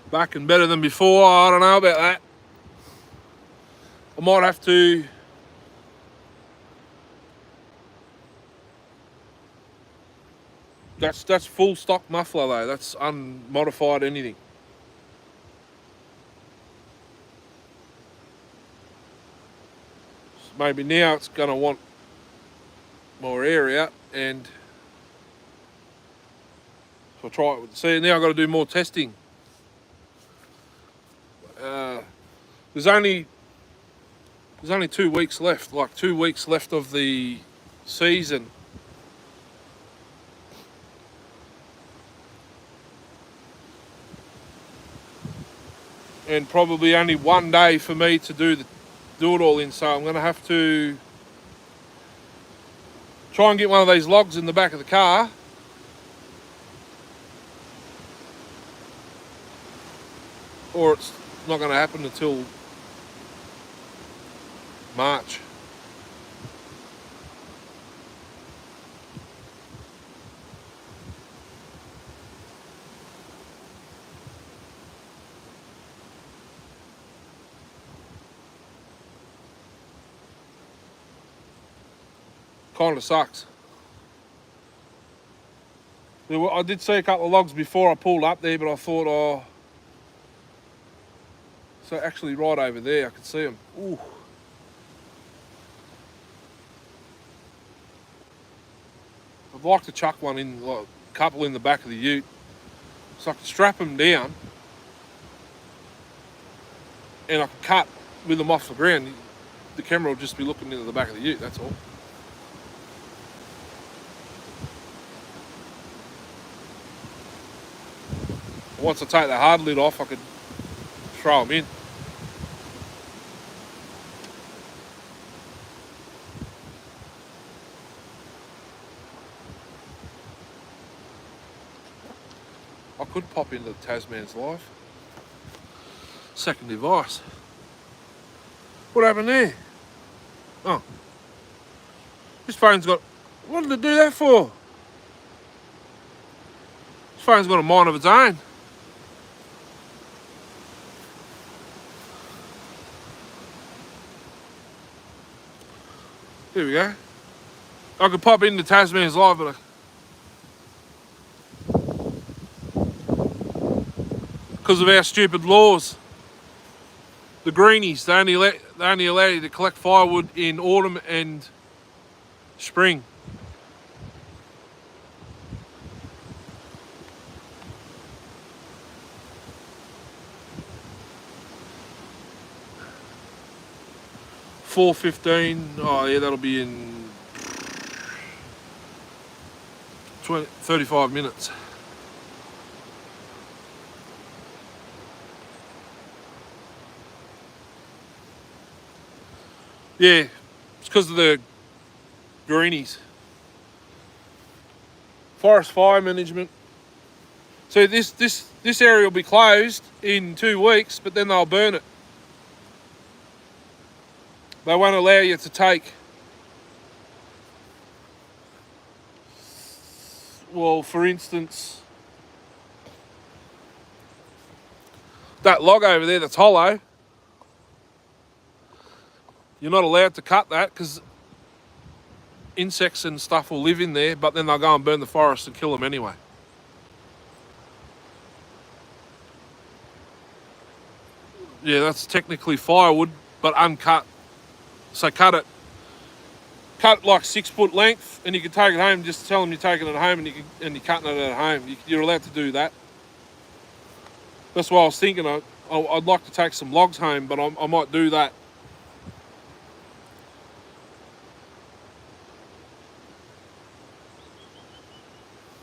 Back and better than before. I don't know about that. I might have to. That's full stock muffler though. That's unmodified anything. So maybe now it's going to want more area, and so I'll try it. See, now I've got to do more testing. There's only 2 weeks left, like 2 weeks left of the season. And probably only 1 day for me to do it all in, so I'm going to have to try and get one of these logs in the back of the car. Or it's not going to happen until March. Kind of sucks. I did see a couple of logs before I pulled up there, but I thought, oh, so actually right over there, I could see them. Ooh. I'd like to chuck one in, like a couple in the back of the ute, so I can strap them down, and I can cut with them off the ground. The camera will just be looking into the back of the ute, that's all. Once I take the hard lid off, I could throw them in. I could pop into the Tasman's Live. Second device. What happened there? Oh. This phone's got... What did it do that for? This phone's got a mind of its own. Here we go. I could pop into Tasman's Live, but because of our stupid laws. The greenies, they only allow you to collect firewood in autumn and spring. $4.15. Oh yeah, that'll be in 35 minutes. Yeah, it's because of the greenies. Forest fire management. So this area will be closed in 2 weeks, but then they'll burn it. They won't allow you to take, well, for instance, that log over there that's hollow. You're not allowed to cut that because insects and stuff will live in there, but then they'll go and burn the forest and kill them anyway. Yeah, that's technically firewood, but uncut. So cut it like 6 foot length, and you can take it home. Just tell them you're taking it home, and you're cutting it at home. You're allowed to do that. That's why I was thinking I'd like to take some logs home, but I might do that.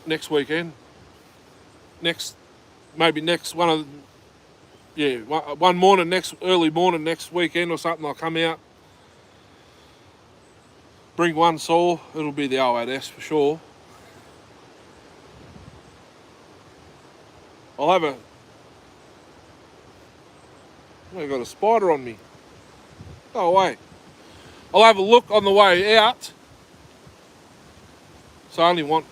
Next weekend. Maybe next one of yeah, one morning early morning next weekend or something, I'll come out, bring one saw. It'll be the 08S for sure. I'll have a... I've got a spider on me. Go away. I'll have a look on the way out. So I only want,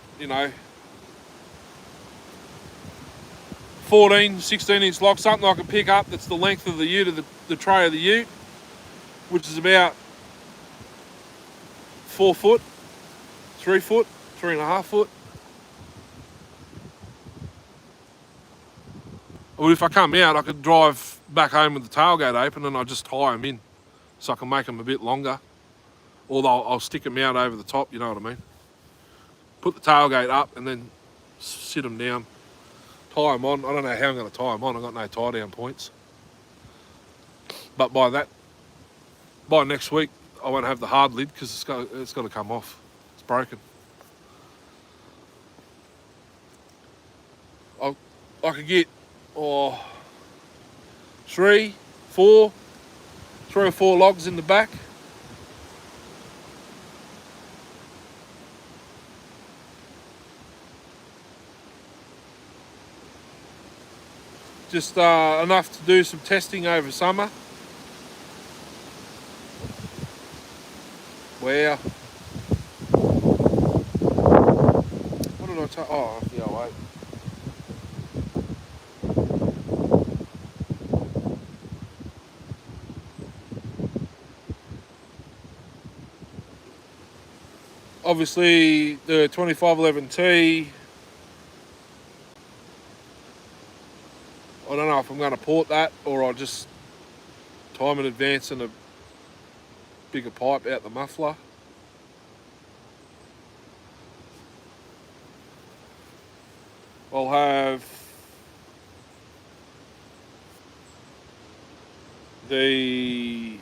14, 16-inch lock, something I can pick up that's the length of the ute of the tray of the ute, which is about 4 foot, 3 foot, 3.5 foot. Well, if I come out, I could drive back home with the tailgate open and I'll just tie them in so I can make them a bit longer. Or I'll stick them out over the top, you know what I mean? Put the tailgate up and then sit them down, tie them on. I don't know how I'm going to tie them on. I've got no tie down points. But by next week, I won't have the hard lid because it's got to come off. It's broken. I could get 3 or 4 logs in the back. Just enough to do some testing over summer. Wow. What did I tell? Oh, yeah, wait. Obviously, the 2511T, I don't know if I'm going to port that or I'll just time in advance and a bigger pipe out the muffler. I'll have the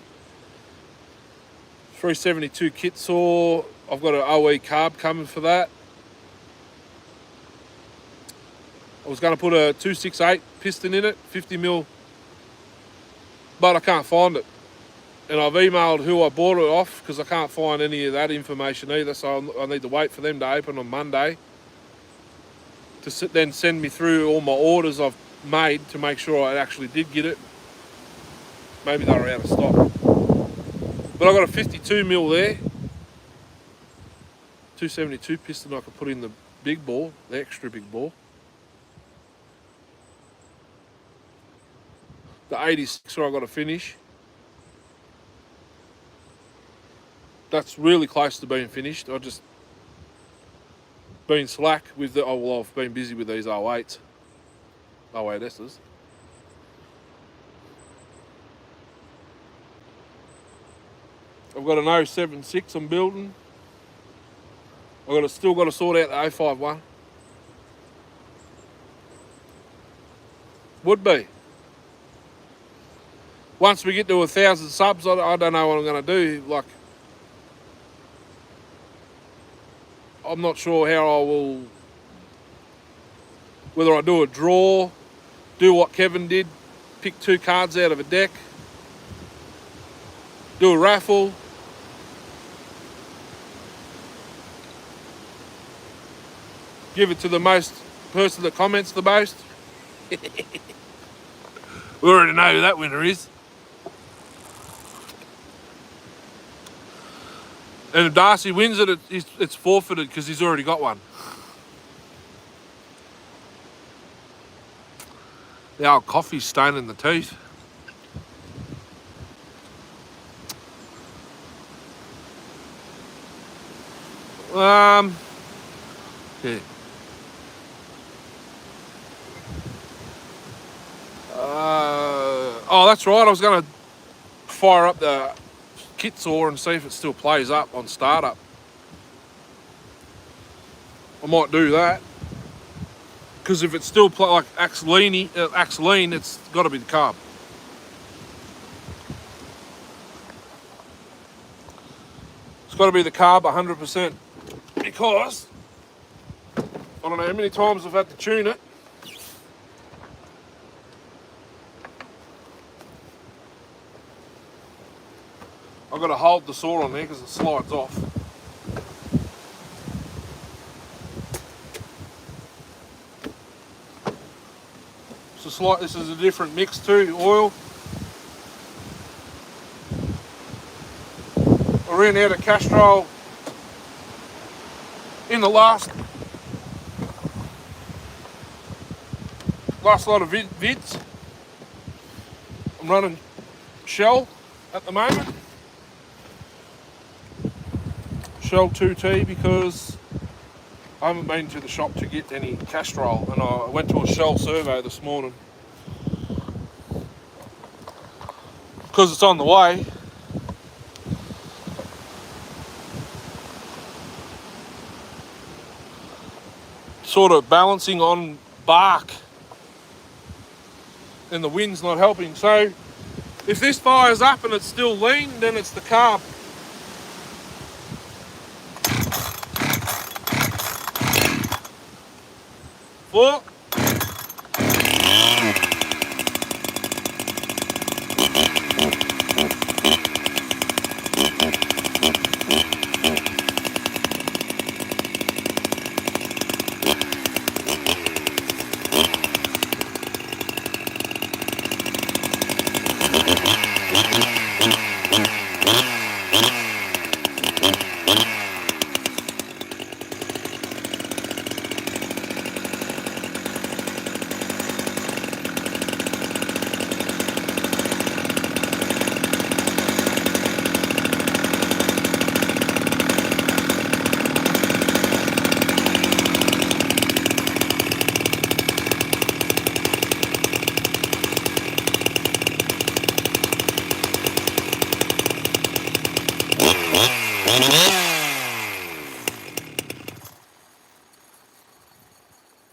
372 kit saw. I've got an OE carb coming for that. I was going to put a 268 piston in it, 50mm, but I can't find it. And I've emailed who I bought it off because I can't find any of that information either, so I need to wait for them to open on Monday to then send me through all my orders I've made to make sure I actually did get it. Maybe they were out of stock. But I've got a 52mm there, 272 piston I could put in the big bore, the extra big bore. The 86er I've got to finish. That's really close to being finished. I've just been slack with I've been busy with these 08s, 08S's. I've got an 076 I'm building. Still got to sort out the 051. Would be. Once we get to 1,000 subs, I don't know what I'm going to do. Like, I'm not sure how I will, whether I do a draw, do what Kevin did, pick 2 cards out of a deck, do a raffle. Give it to the person that comments the most. We already know who that winner is. And if Darcy wins it, it's forfeited because he's already got one. The old coffee's staining the teeth. Yeah. Oh, that's right. I was going to fire up the kit saw and see if it still plays up on startup. I might do that because if it's still like Axeline, it's got to be the carb. It's got to be the carb 100% because I don't know how many times I've had to tune it I've got to hold the saw on there because it slides off. This is a different mix too, oil. I ran out of Castrol in the last lot of vids. I'm running Shell at the moment. Shell 2T because I haven't been to the shop to get any Castrol, and I went to a Shell servo this morning because it's on the way. Sort of balancing on bark and the wind's not helping. So if this fires up and it's still lean, then it's the carb. Fork.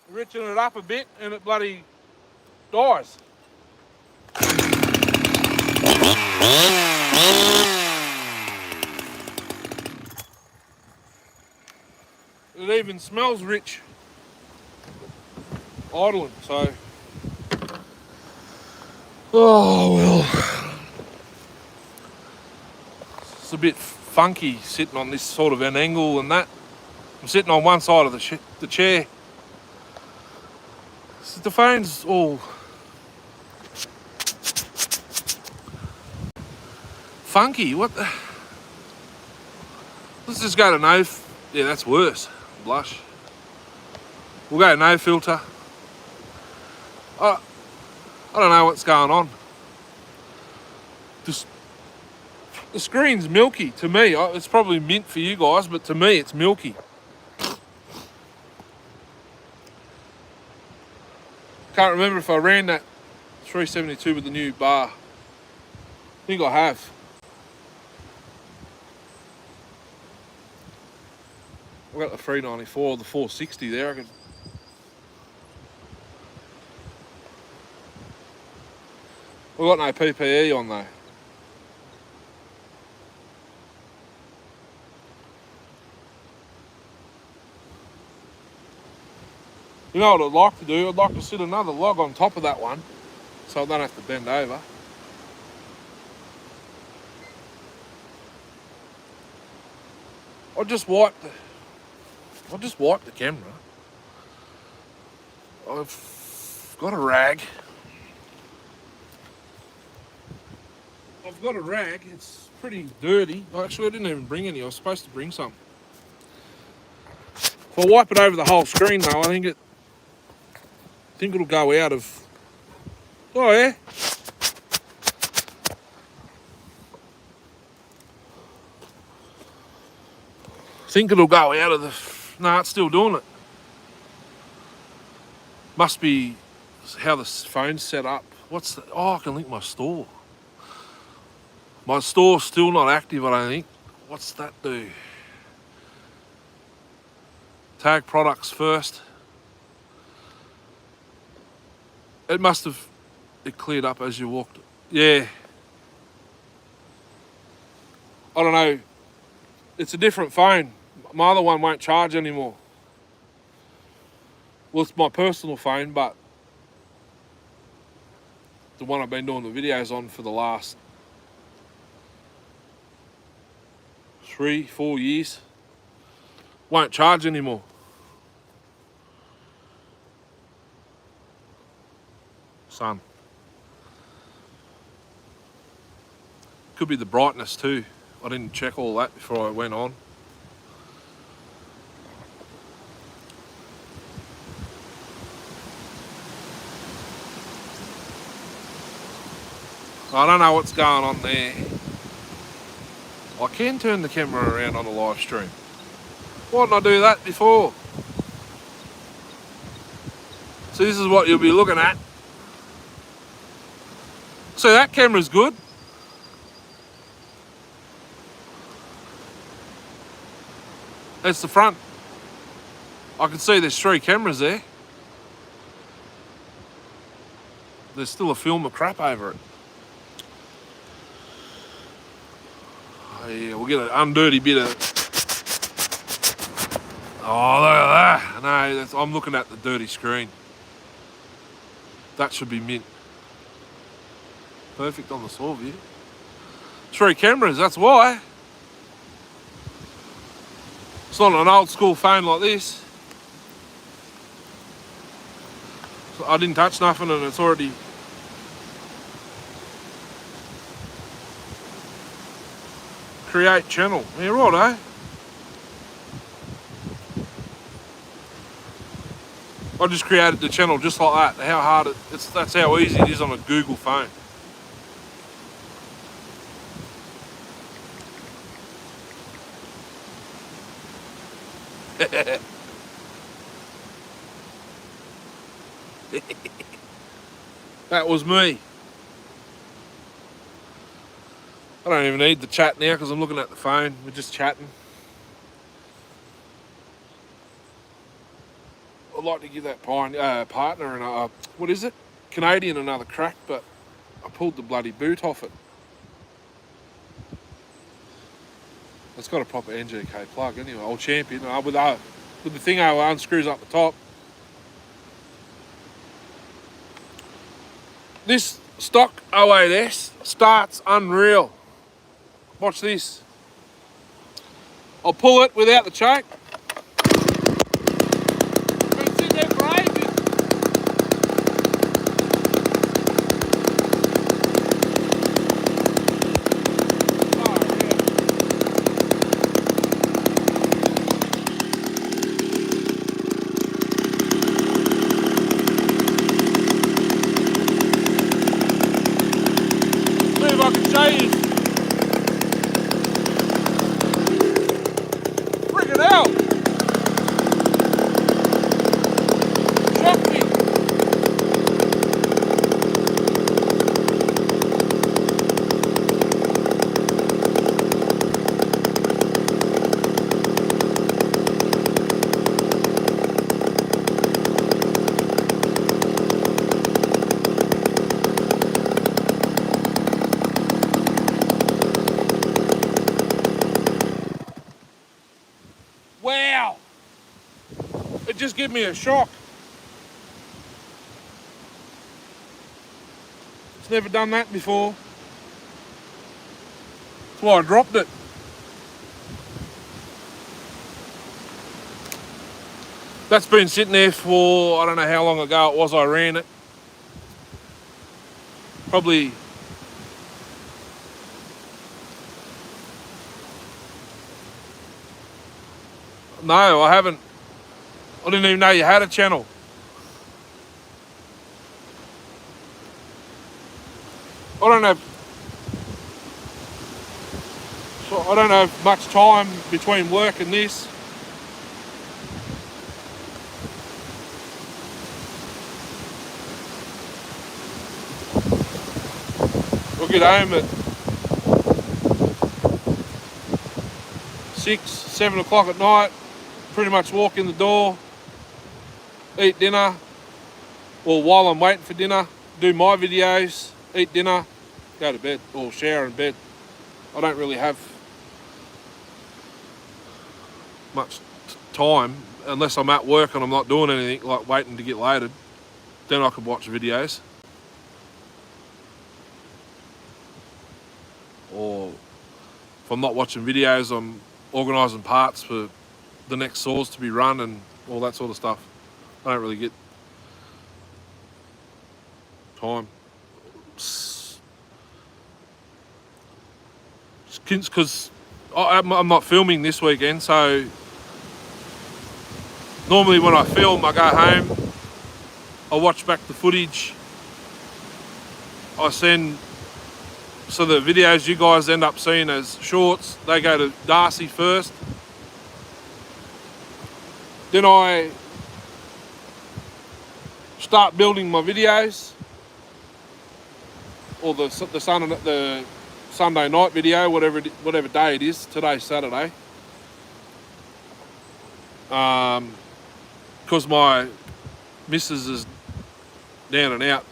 Riching it up a bit and it bloody dies. It even smells rich idling, so oh well. It's a bit funky sitting on this sort of an angle and that. I'm sitting on one side of the chair. So the phone's all funky. What the? Let's just go to no. Yeah, that's worse. Blush. We'll go no filter. I don't know what's going on. The screen's milky to me. It's probably mint for you guys, but to me it's milky. Can't remember if I ran that 372 with the new bar. I think I have. I've got the 394, the 460 there. I've got no PPE on though. You know what I'd like to do? I'd like to sit another log on top of that one so I don't have to bend over. I just wiped the camera. I've got a rag. It's pretty dirty. Actually, I didn't even bring any. I was supposed to bring some. If I wipe it over the whole screen though, I think it'll go out of... Oh yeah. I think it'll go out of the... No, it's still doing it. Must be how the phone's set up. What's the... Oh, I can link my store. My store's still not active, I don't think. What's that do? Tag products first. It must have... It cleared up as you walked. Yeah. I don't know. It's a different phone. My other one won't charge anymore. Well, it's my personal phone, but the one I've been doing the videos on for the last 3-4 years. Won't charge anymore. Sun. Could be the brightness too. I didn't check all that before I went on. I don't know what's going on there. I can turn the camera around on the live stream. Why didn't I do that before? So this is what you'll be looking at. So that camera's good. That's the front. I can see there's 3 cameras there. There's still a film of crap over it. Oh yeah, we'll get an undirty bit of... Oh, look at that. No, I'm looking at the dirty screen. That should be mint. Perfect on the saw view. 3 cameras, that's why. It's not an old school phone like this. So I didn't touch nothing and it's already... Create channel. Yeah, right, eh? I just created the channel just like that. How hard that's how easy it is on a Google phone. That was me. I don't even need the chat now because I'm looking at the phone. We're just chatting. I'd like to give that partner and what is it? Canadian another crack, but I pulled the bloody boot off it. It's got a proper NGK plug anyway. Old Champion with the thing unscrews up the top. This stock 08S starts unreal. Watch this. I'll pull it without the choke. Been sitting there for ages. Oh, yeah. See if I can show you. Freaking hell! Shocked me. Wow! It just gave me a shock. It's never done that before. That's why I dropped it. That's been sitting there for, I don't know how long ago it was I ran it. Probably... No, I haven't. I didn't even know you had a channel. I don't have much time between work and this. We'll get home at 6, 7 o'clock at night. Pretty much walk in the door, eat dinner, or while I'm waiting for dinner, do my videos, eat dinner, go to bed, or shower in bed. I don't really have much time unless I'm at work and I'm not doing anything, like waiting to get loaded. Then I can watch videos. Or if I'm not watching videos, I'm organising parts for the next saws to be run and all that sort of stuff. I don't really get time. Because I'm not filming this weekend, so normally when I film, I go home, I watch back the footage, I send, so the videos you guys end up seeing as shorts, they go to Darcy first. Then I start building my videos, or the Sunday night video, whatever day it is. Today's Saturday. Because my missus is down and out,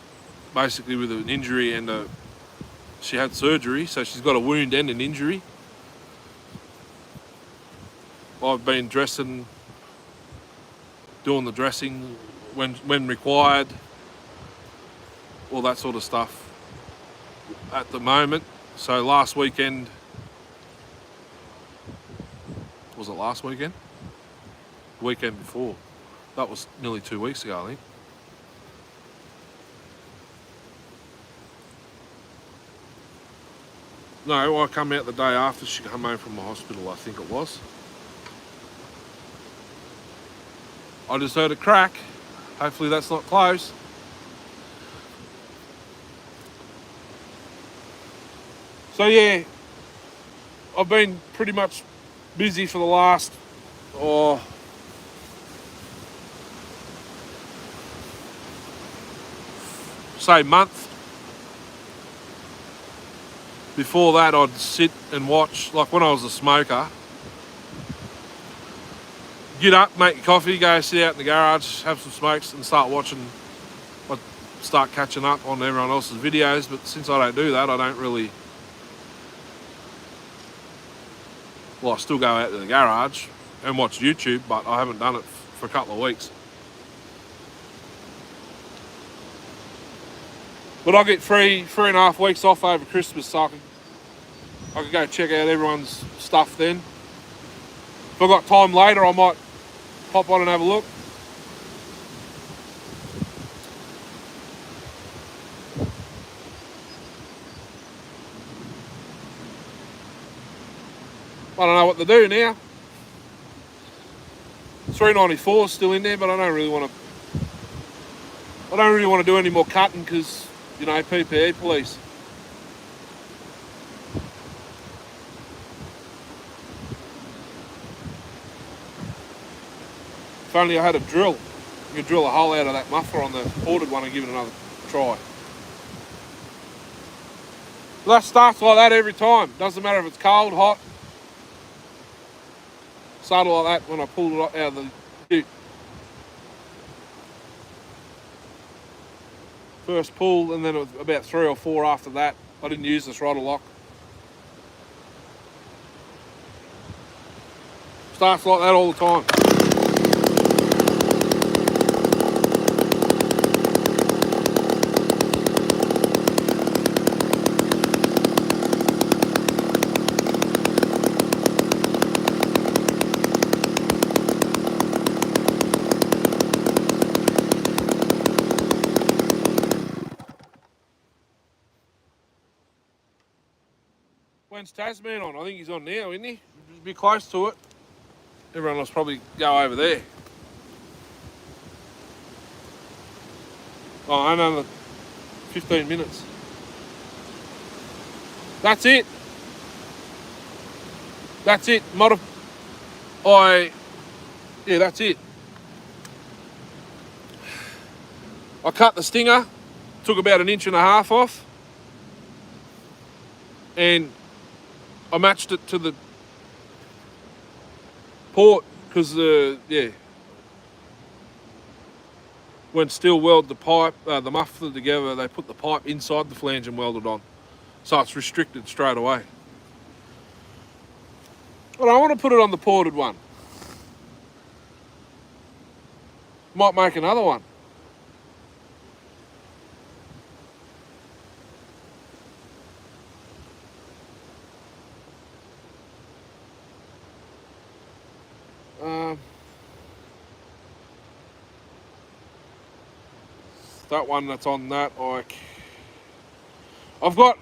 basically with an injury, and she had surgery, so she's got a wound and an injury. I've been dressing, doing the dressing when required, all that sort of stuff at the moment. So last weekend, was it last weekend? The weekend before. That was nearly 2 weeks ago, I think. No, I come out the day after she came home from the hospital, I think it was. I just heard a crack. Hopefully that's not close. So yeah, I've been pretty much busy for the last, say month. Before that, I'd sit and watch, like when I was a smoker, get up, make your coffee, go sit out in the garage, have some smokes and start watching. I'd start catching up on everyone else's videos, but since I don't do that, I don't really, well, I still go out to the garage and watch YouTube, but I haven't done it for a couple of weeks. But I get 3.5 weeks off over Christmas, so I could go check out everyone's stuff then. If I've got time later, I might pop on and have a look. I don't know what to do now. 394 is still in there, but I don't really want to do any more cutting because, you know, PPE police. If only I had a drill. You could drill a hole out of that muffler on the ported one and give it another try. But that starts like that every time. Doesn't matter if it's cold, hot. Started like that when I pulled it out of the chute. First pull, and then it was about 3 or 4 after that. I didn't use the throttle lock. Starts like that all the time. When's Tasman on? I think he's on now, isn't he? Be close to it. Everyone else probably go over there. Oh, another 15 minutes. That's it. That's it. Yeah, that's it. I cut the stinger, took about 1.5 inches off, and I matched it to the port because, when steel weld the pipe, the muffler together, they put the pipe inside the flange and welded on. So it's restricted straight away. But I want to put it on the ported one. Might make another one. that one that's on that, like, I've got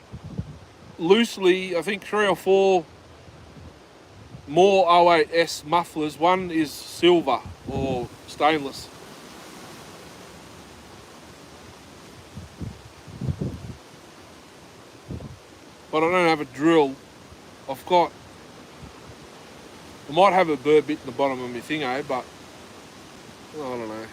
loosely, I think 3 or 4 more 08S mufflers. One is silver or stainless. But I don't have a drill. I might have a burr bit in the bottom of my thing, but I don't know.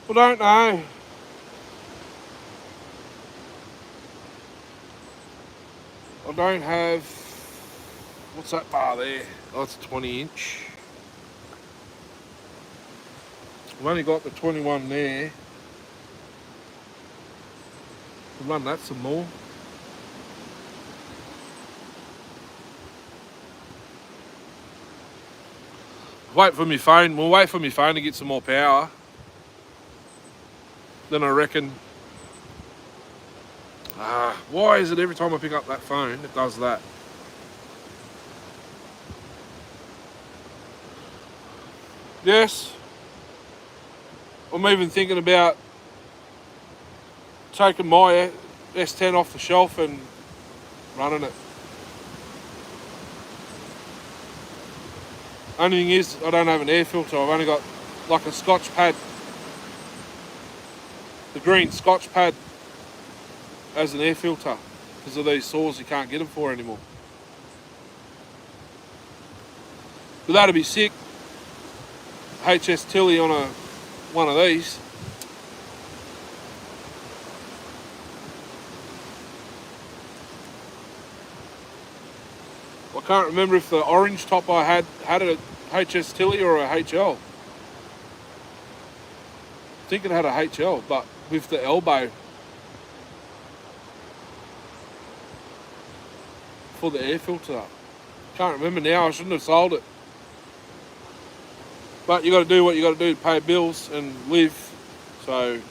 I don't know. I don't have... What's that bar there? Oh, it's a 20-inch. I've only got the 21 there. I'll run that some more. Wait for my phone. We'll wait for my phone to get some more power. Then I reckon... why is it every time I pick up that phone, it does that? Yes. I'm even thinking about taking my S10 off the shelf and running it. Only thing is, I don't have an air filter. I've only got like a Scotch pad. The green Scotch pad as an air filter. Because of these saws, you can't get them for anymore. But that'd be sick. HS Tilly on one of these. I can't remember if the orange top I had a HS Tilly or a HL. I think it had a HL, but with the elbow for the air filter. Can't remember now, I shouldn't have sold it. But you got to do what you got to do to pay bills and live, so...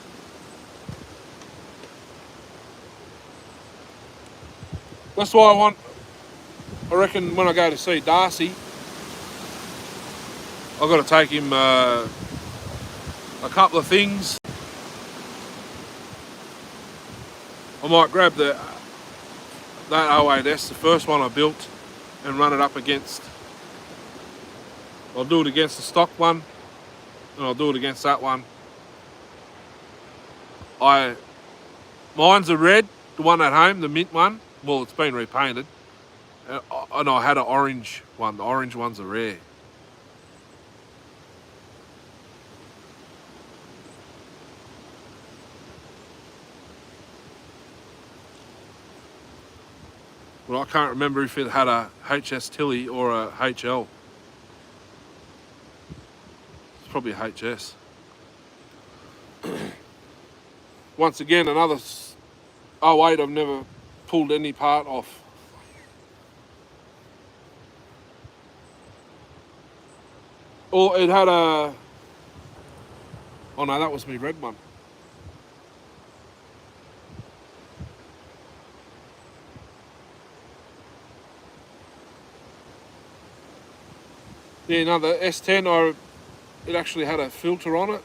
That's why I reckon when I go to see Darcy, I've got to take him a couple of things. I might grab that 08S, the first one I built, and run it up against... I'll do it against the stock one, and I'll do it against that one. Mine's a red, the one at home, the mint one. Well, it's been repainted. And I had an orange one. The orange one's a rare. Well, I can't remember if it had a HS Tilly or a HL. It's probably a HS. Once again, another 08 I've never pulled any part off. Or it had a... Oh no, that was my red one. Yeah, no, the S10, it actually had a filter on it.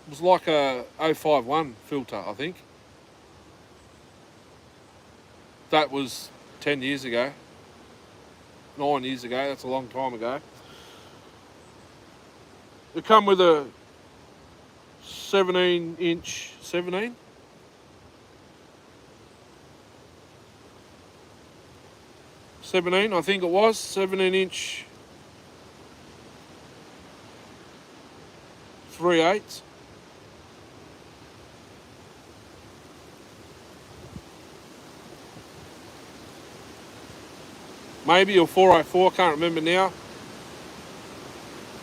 It was like a 051 filter, I think. That was 10 years ago. 9 years ago, that's a long time ago. It come with a 17-inch, 17? I think it was, 17-inch 3/8. Maybe, or 404, I can't remember now.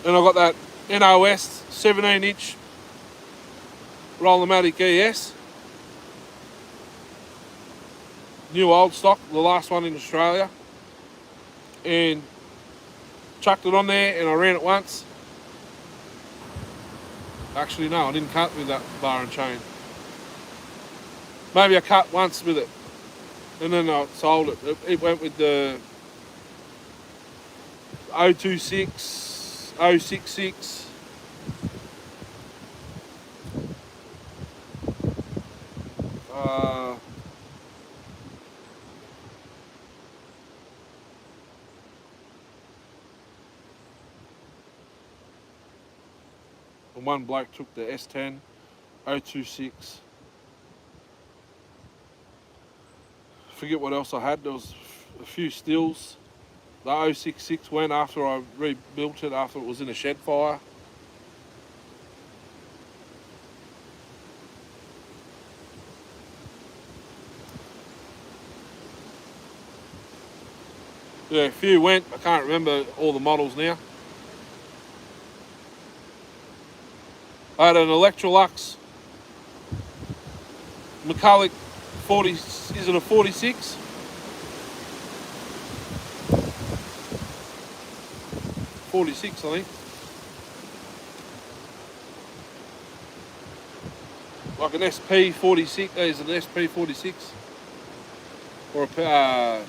And I've got that NOS 17-inch Roll-O-Matic ES. New old stock, the last one in Australia. And chucked it on there and I ran it once. Actually, no, I didn't cut with that bar and chain. Maybe I cut once with it, and then I sold it. It went with the 026, 066. And one bloke took the S10, 026. Forget what else I had. There was a few stills. The 066 went after I rebuilt it after it was in a shed fire. Yeah, a few went. I can't remember all the models now. I had an Electrolux McCulloch 40, is it a 46? I think. Like an SP 46, is it an SP 46? Or a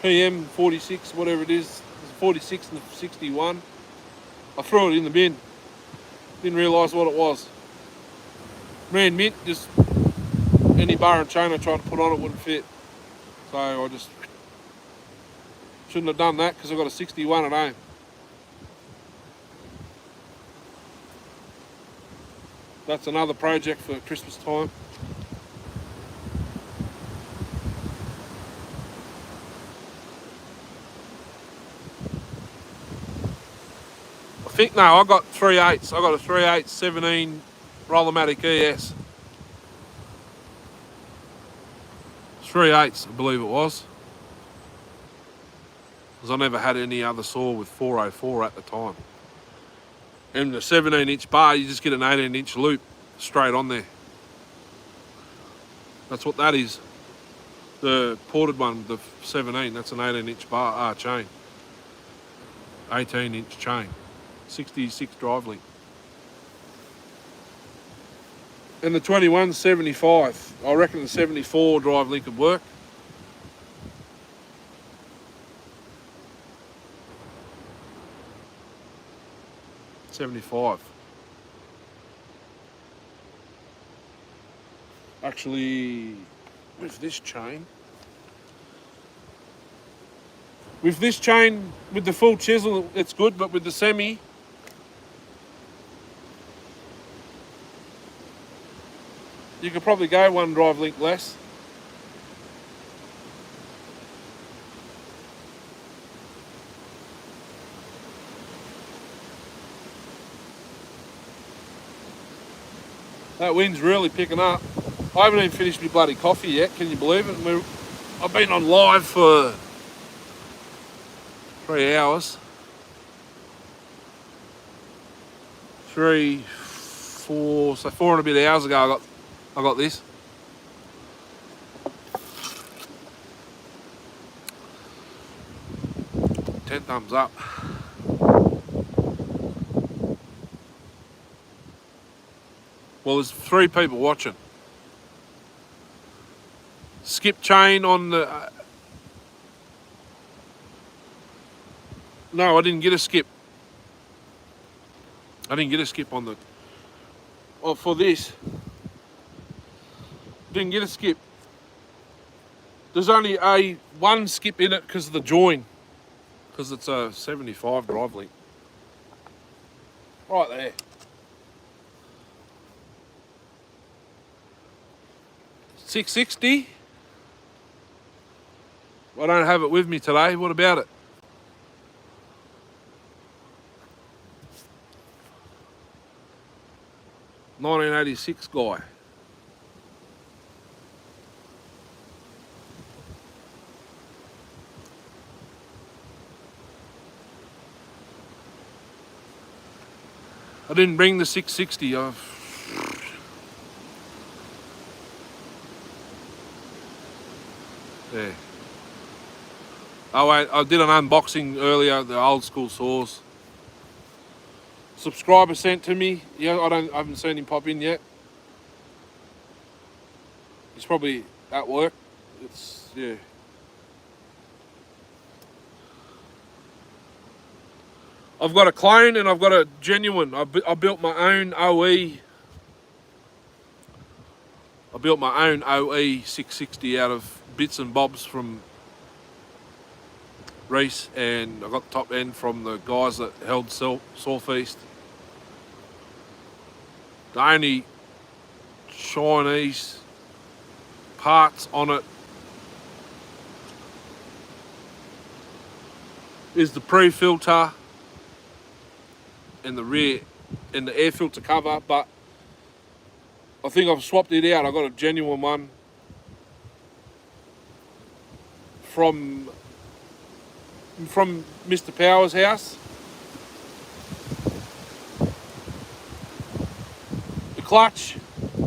PM 46, whatever it is. It's a 46 and a 61. I threw it in the bin. Didn't realise what it was. Ran mint, just any bar and chain I tried to put on it wouldn't fit. So I just shouldn't have done that because I've got a 61 at home. That's another project for Christmas time. I think, no, I got 3/8. I got a 3/8 17 Rollomatic ES. 3/8, I believe it was. Because I never had any other saw with 404 at the time. And the 17-inch bar, you just get an 18-inch loop straight on there. That's what that is. The ported one, the 17, that's an 18-inch bar chain. 18-inch chain. 66 drive link. And the 21's 75. I reckon the 74 drive link would work. $75. Actually, with this chain, with the full chisel, it's good, but with the semi, you could probably go one drive link less. That wind's really picking up. I haven't even finished my bloody coffee yet, can you believe it? I've been on live for 3 hours. 3, 4, so 4 and a bit hours ago I got this. Ten thumbs up. Well, there's 3 people watching. Skip chain on the... No, I didn't get a skip. I didn't get a skip on the... Oh, for this. Didn't get a skip. There's only one skip in it because of the join. Because it's a 75 drive link. Right there. $660. I don't have it with me today. What about it? $1986 guy. I didn't bring the 660. Yeah. Oh wait, I did an unboxing earlier, the old school saws. Subscriber sent to me. Yeah, I haven't seen him pop in yet. He's probably at work. Yeah. I've got a clone and I've got a genuine. I built my own OE. I built my own OE 660 out of bits and bobs from Reese, and I got the top end from the guys that held Southeast. The only Chinese parts on it is the pre-filter and the rear and the air filter cover, but I think I've swapped it out. I got a genuine one from Mr. Power's house. The clutch,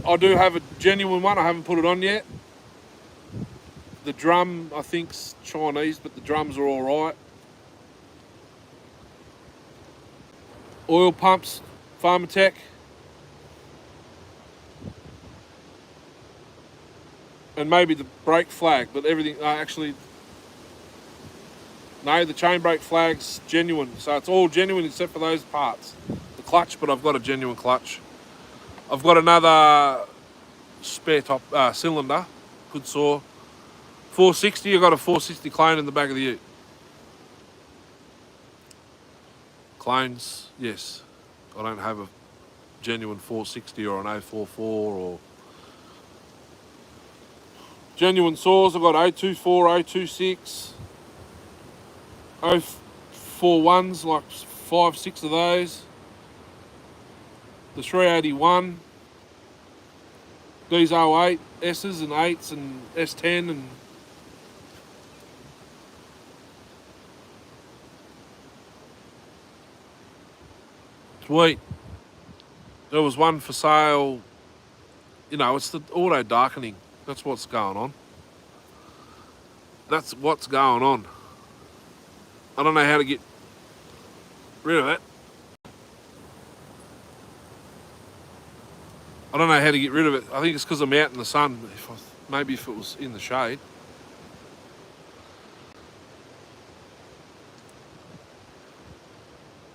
I do have a genuine one. I haven't put it on yet. The drum, I think's Chinese, but the drums are all right. Oil pumps, Pharmatech. And maybe the brake flag, but everything, no, the chain brake flag's genuine. So it's all genuine except for those parts. The clutch, but I've got a genuine clutch. I've got another spare top cylinder, good saw. 460, I've got a 460 clone in the back of the ute. Clones, yes. I don't have a genuine 460 or an 044 or... Genuine saws, I've got 024, 026, 041s, like 5, 6 of those. The 381. These 08 S's and 8s and S10 and... Sweet. There was one for sale. You know, it's the auto darkening. That's what's going on. That's what's going on. I don't know how to get rid of it. I don't know how to get rid of it. I think it's because I'm out in the sun. Maybe if it was in the shade.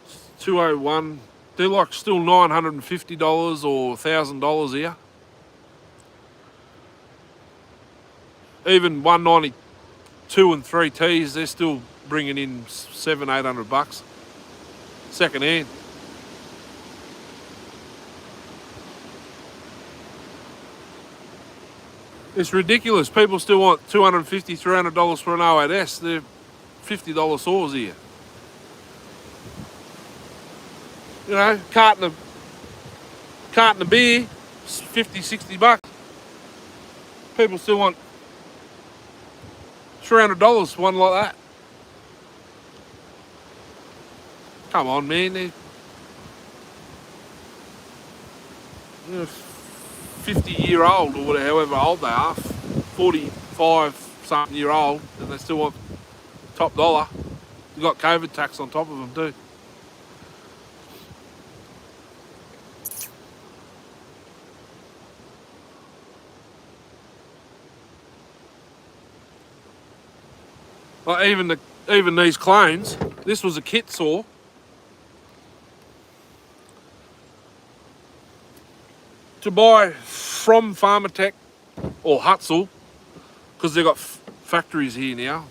It's 201. They're like still $950 or $1,000 here. Even 192 and 3Ts, they're still bringing in $700-800 second hand. It's ridiculous. People still want $250-300 for an 08S. They're $50 saws here. You know, carton of beer, $50-60. People still want $300 for one like that. Come on, man. They're 50-year-old or whatever, however old they are, 45-something year old, and they still want top dollar. You've got COVID tax on top of them too. Like even these clones, this was a kit saw. To buy from Pharmatech or Hutzel, because they've got factories here now,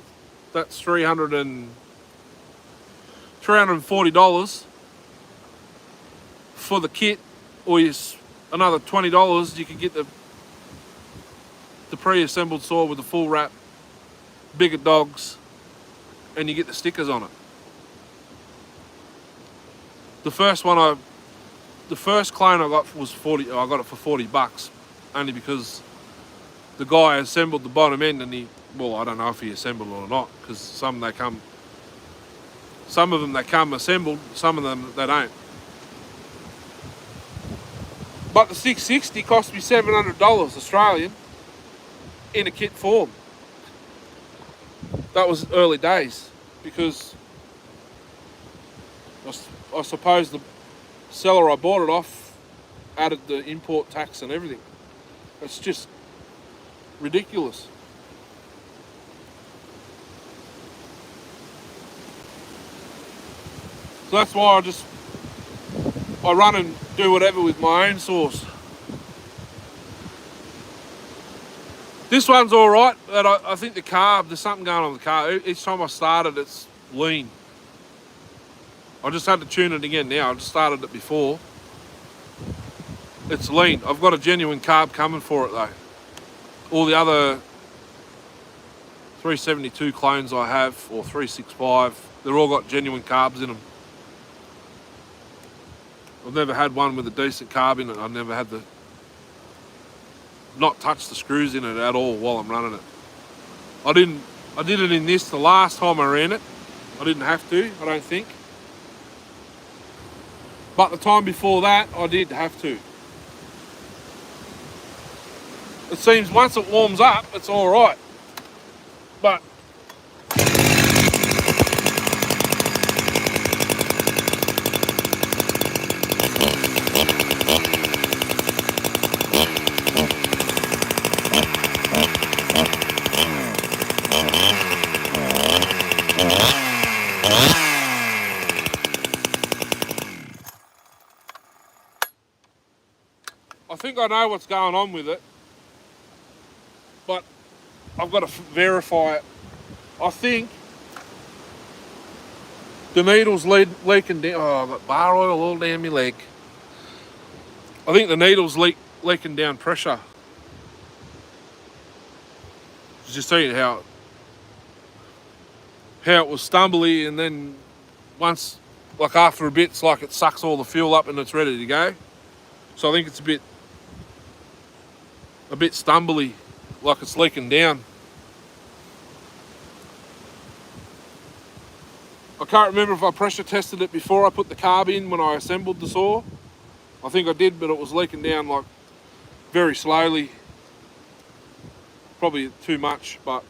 that's $340 for the kit, or another $20 you can get the pre-assembled saw with the full wrap, bigger dogs, and you get the stickers on it. The first clone I got was I got it for $40, only because the guy assembled the bottom end, and well, I don't know if he assembled it or not, because some of them they come assembled, some of them they don't. But the 660 cost me $700 Australian in a kit form. that was early days, because I suppose the seller I bought it off added the import tax and everything. It's just ridiculous. So that's why I run and do whatever with my own sauce. This one's all right, but I think the carb, there's something going on with the carb. Each time I start it, it's lean. I just had to tune it again now. I just started it before. It's lean. I've got a genuine carb coming for it though. All the other 372 clones I have, or 365, they're all got genuine carbs in them. I've never had one with a decent carb in it. I've never had not touch the screws in it at all while I'm running it. I did it in this the last time I ran it. I didn't have to, I don't think. But the time before that, I did have to. It seems once it warms up, it's all right. But I think I know what's going on with it, but I've got to verify it. I think the needle's leaking down. Oh, I've got bar oil all down my leg. I think the needle's leaking down pressure. Just seeing how it was stumbly, and then once, like after a bit, it's like it sucks all the fuel up and it's ready to go. So I think it's a bit stumbly, like it's leaking down. I can't remember if I pressure tested it before I put the carb in when I assembled the saw. I think I did, but it was leaking down like very slowly. Probably too much, but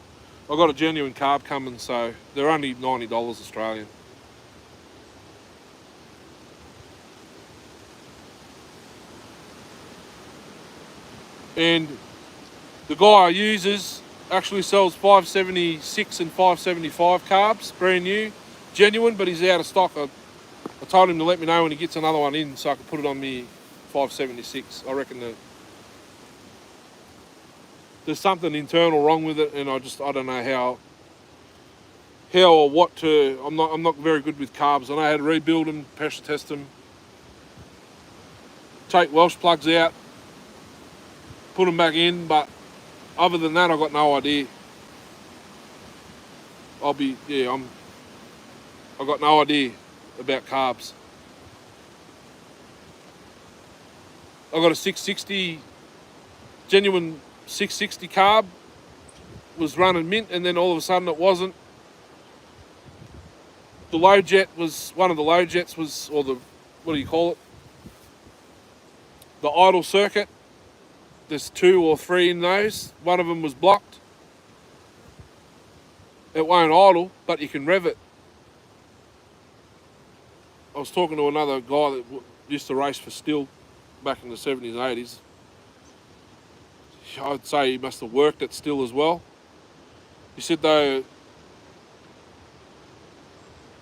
I got a genuine carb coming, so they're only $90 Australian. And the guy I uses actually sells 576 and 575 carbs, brand new, genuine, but he's out of stock. I told him to let me know when he gets another one in so I can put it on me 576. I reckon that there's something internal wrong with it, and I don't know how or what to. I'm not very good with carbs. I know how to rebuild them, pressure test them, take Welsh plugs out, put them back in, but other than that, I've got no idea. I've got no idea about carbs. I've got a 660, genuine 660 carb, was running mint, and then all of a sudden it wasn't. The low jet was, one of the low jets was, or the, what do you call it? The idle circuit. There's 2 or 3 in those. One of them was blocked. It won't idle, but you can rev it. I was talking to another guy that used to race for Still back in the 70s and 80s. I'd say he must have worked at Still as well. He said though,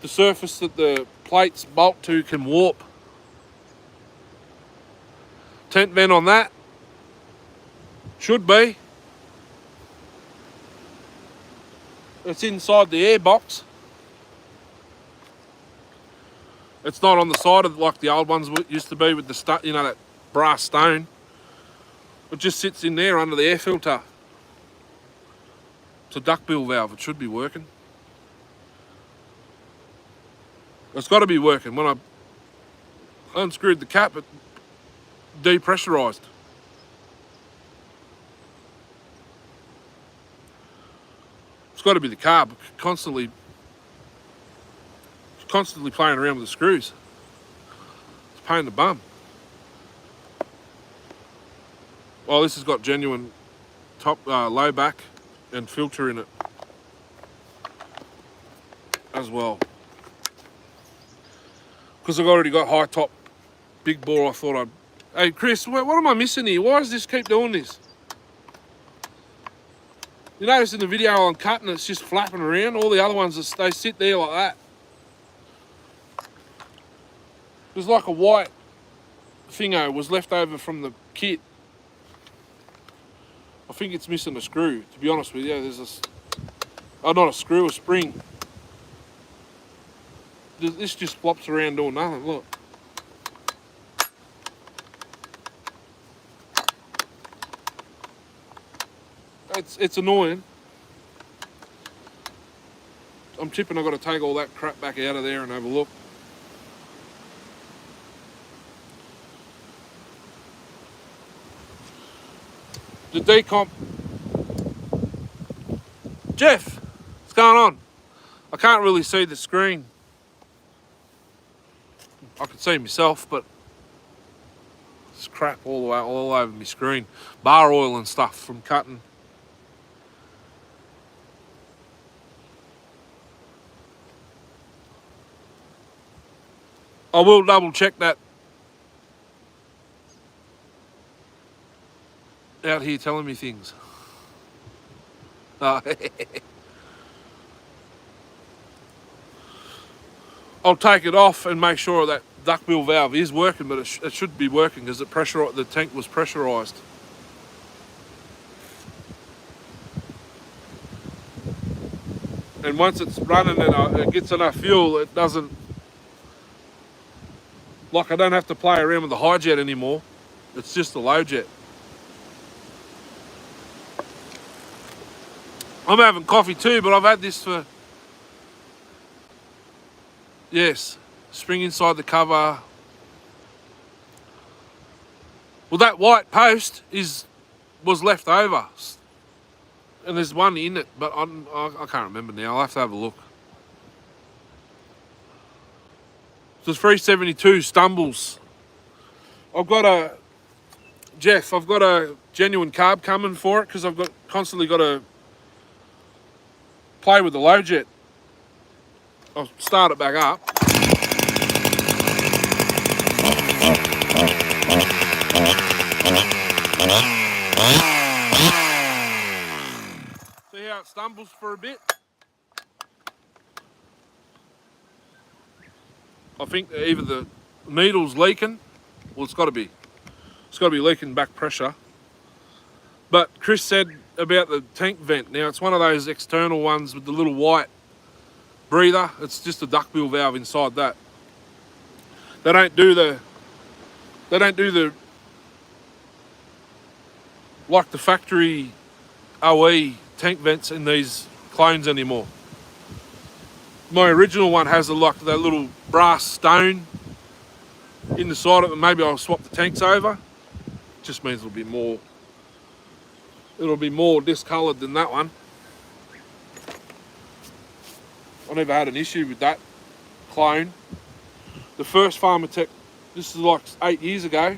the surface that the plates bolt to can warp. Tent vent on that. Should be. It's inside the air box. It's not on the side of like the old ones used to be with the that brass stone. It just sits in there under the air filter. It's a duckbill valve. It should be working. It's got to be working. When I unscrewed the cap, it depressurized. It's got to be the carb. Constantly playing around with the screws. It's a pain in the bum. Well, this has got genuine top low back and filter in it. as well. Because I've already got high top big bore, I thought I'd... Hey Chris, what am I missing here? Why does this keep doing this? You notice in the video I'm cutting, it's just flapping around. All the other ones, they sit there like that. There's like a white thingo was left over from the kit. I think it's missing a screw, to be honest with you. There's a... Oh, not a screw, a spring. This just flops around doing nothing, look. It's annoying. I'm tipping I've got to take all that crap back out of there and have a look. The decomp. Jeff, what's going on? I can't really see the screen. I can see myself, but there's crap all over my screen. Bar oil and stuff from cutting. I will double check that out here telling me things. I'll take it off and make sure that duckbill valve is working, but it should be working because the tank was pressurised. And once it's running and it gets enough fuel, it doesn't... Like I don't have to play around with the high jet anymore. It's just the low jet. I'm having coffee too, but I've had this for... Yes, spring inside the cover. Well, that white post was left over. And there's one in it, but I can't remember now. I'll have to have a look. So it's 372 stumbles. I've got a genuine carb coming for it because I've constantly got to play with the low jet. I'll start it back up. See how it stumbles for a bit? I think either the needle's leaking, well it's got to be leaking back pressure. But Chris said about the tank vent. Now it's one of those external ones with the little white breather. It's just a duckbill valve inside that. They don't do the like the factory OE tank vents in these clones anymore. My original one has that little brass stone in the side of it. Maybe I'll swap the tanks over. It just means it'll be more discoloured than that one. I never had an issue with that clone. The first Pharmatech, this is like 8 years ago,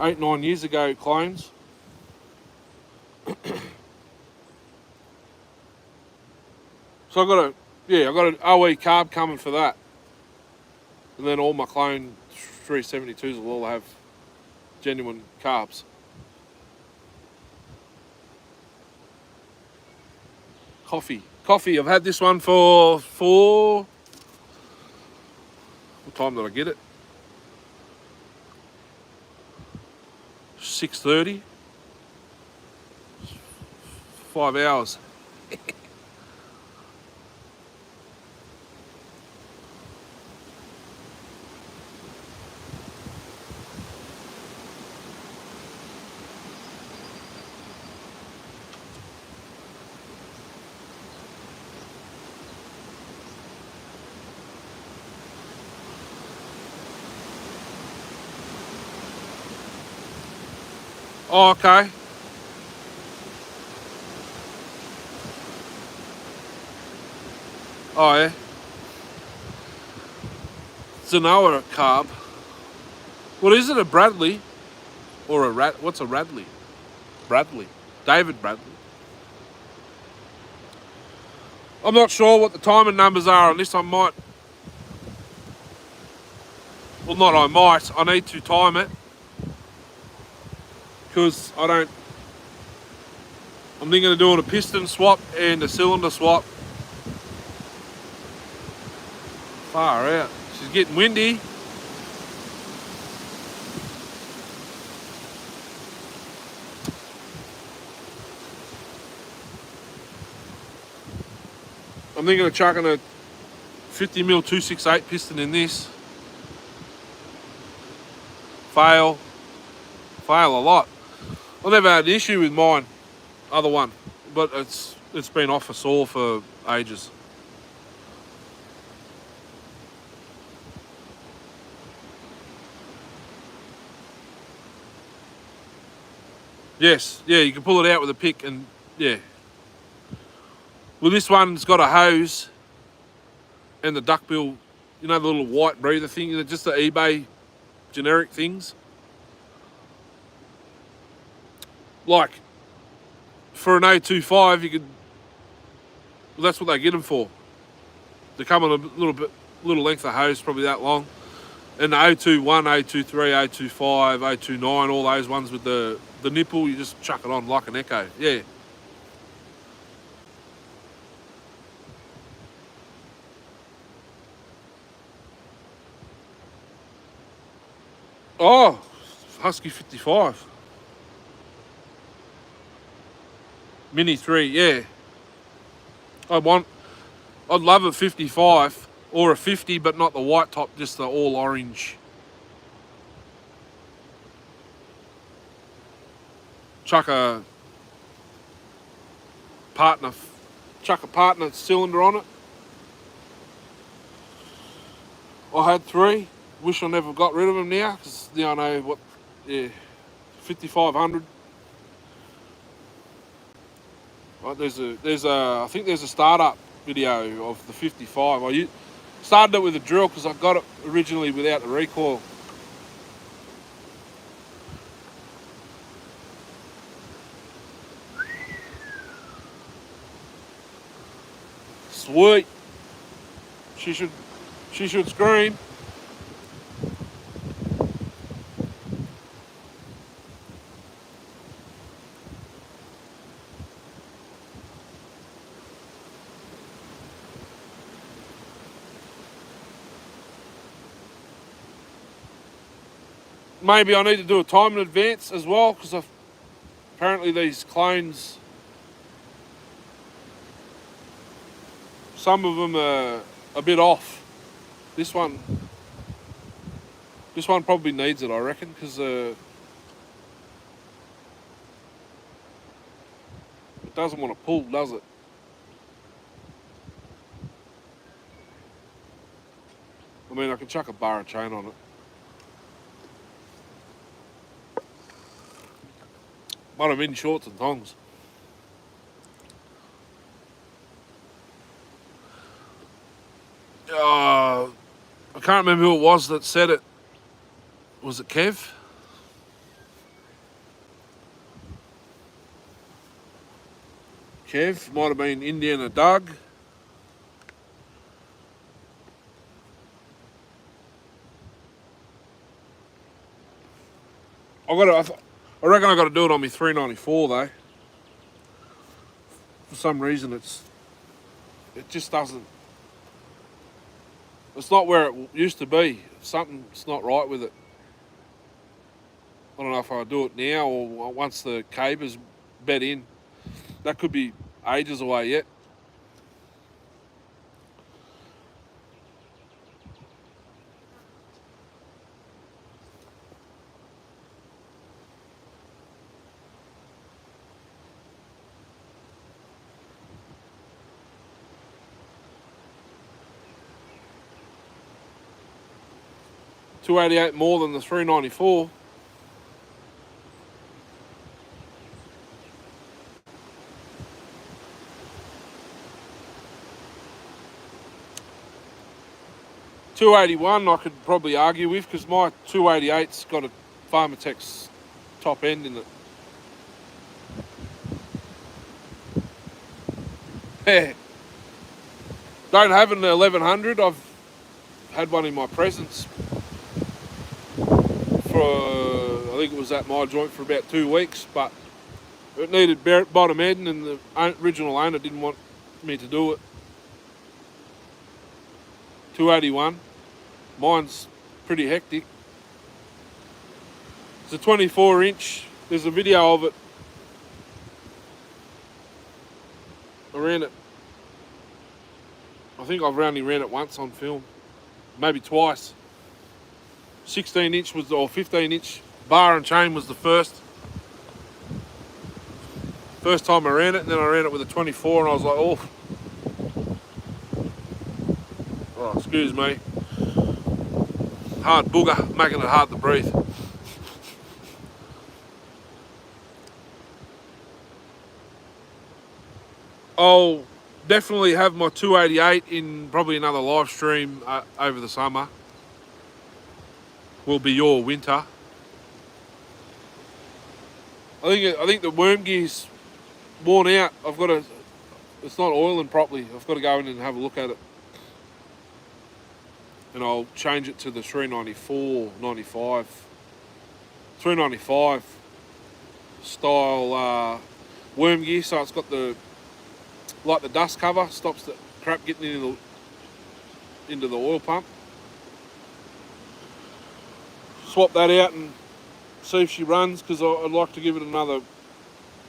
9 years ago clones. So I've got an OE carb coming for that. And then all my clone 372s will all have genuine carbs. Coffee. I've had this one for what time did I get it? 6:30. 5 hours. Oh, okay. Oh, yeah. It's an hour carb. What is it, a Bradley? Or what's a Radley? Bradley. David Bradley. I'm not sure what the timing numbers are on this. I might, well, not I might, I need to time it because I'm thinking of doing a piston swap and a cylinder swap. Far out. She's getting windy. I'm thinking of chucking a 50mm 268 piston in this. Fail a lot. I've never had an issue with mine, other one, but it's been off a saw for ages. Yes, yeah, you can pull it out with a pick and yeah. Well, this one's got a hose and the duckbill, you know, the little white breather thing, they're just the eBay generic things. Like, for an 025, you could, well, that's what they get them for. They come on a little length of hose, probably that long. And the 021, 023, 025, 029, all those ones with the nipple, you just chuck it on like an Echo. Yeah. Oh, Husky 55. Mini 3, yeah. I'd love a 55 or a 50, but not the white top, just the all orange. Chuck a partner cylinder on it. I had 3. Wish I never got rid of them now, because now I know what, yeah, 5500. Right, I think there's a startup video of the 55. I started it with a drill because I got it originally without the recoil. Sweet. She should scream. Maybe I need to do a time in advance as well, because apparently these clones, some of them are a bit off. This one probably needs it, I reckon, because it doesn't want to pull, does it? I mean, I can chuck a bar and chain on it. But I'm in shorts and thongs. I can't remember who it was that said it. Was it Kev? Kev, might have been Indiana Doug. I reckon I got to do it on my 394 though. For some reason, it just doesn't. It's not where it used to be. Something's not right with it. I don't know if I do it now or once the caber's bed in. That could be ages away yet. $288 more than the 394. $281 I could probably argue with, because my 288's got a Pharmatex top end in it. Yeah. Don't have an 1100. I've had one in my presence for, I think it was at my joint for about 2 weeks, but it needed bottom end and the original owner didn't want me to do it. 281. Mine's pretty hectic. It's a 24 inch. There's a video of it. I ran it. I think I've only ran it once on film. Maybe twice. 16 inch was, or 15 inch bar and chain was the first time I ran it, and then I ran it with a 24 and I was like, oh, excuse me. Hard booger, making it hard to breathe. I'll definitely have my 288 in probably another live stream over the summer. Will be your winter. I think the worm gear's worn out. It's not oiling properly. I've got to go in and have a look at it. And I'll change it to the 394, 95. 395 style worm gear, so it's got the dust cover, stops the crap getting into the oil pump. Swap that out and see if she runs, because I'd like to give it another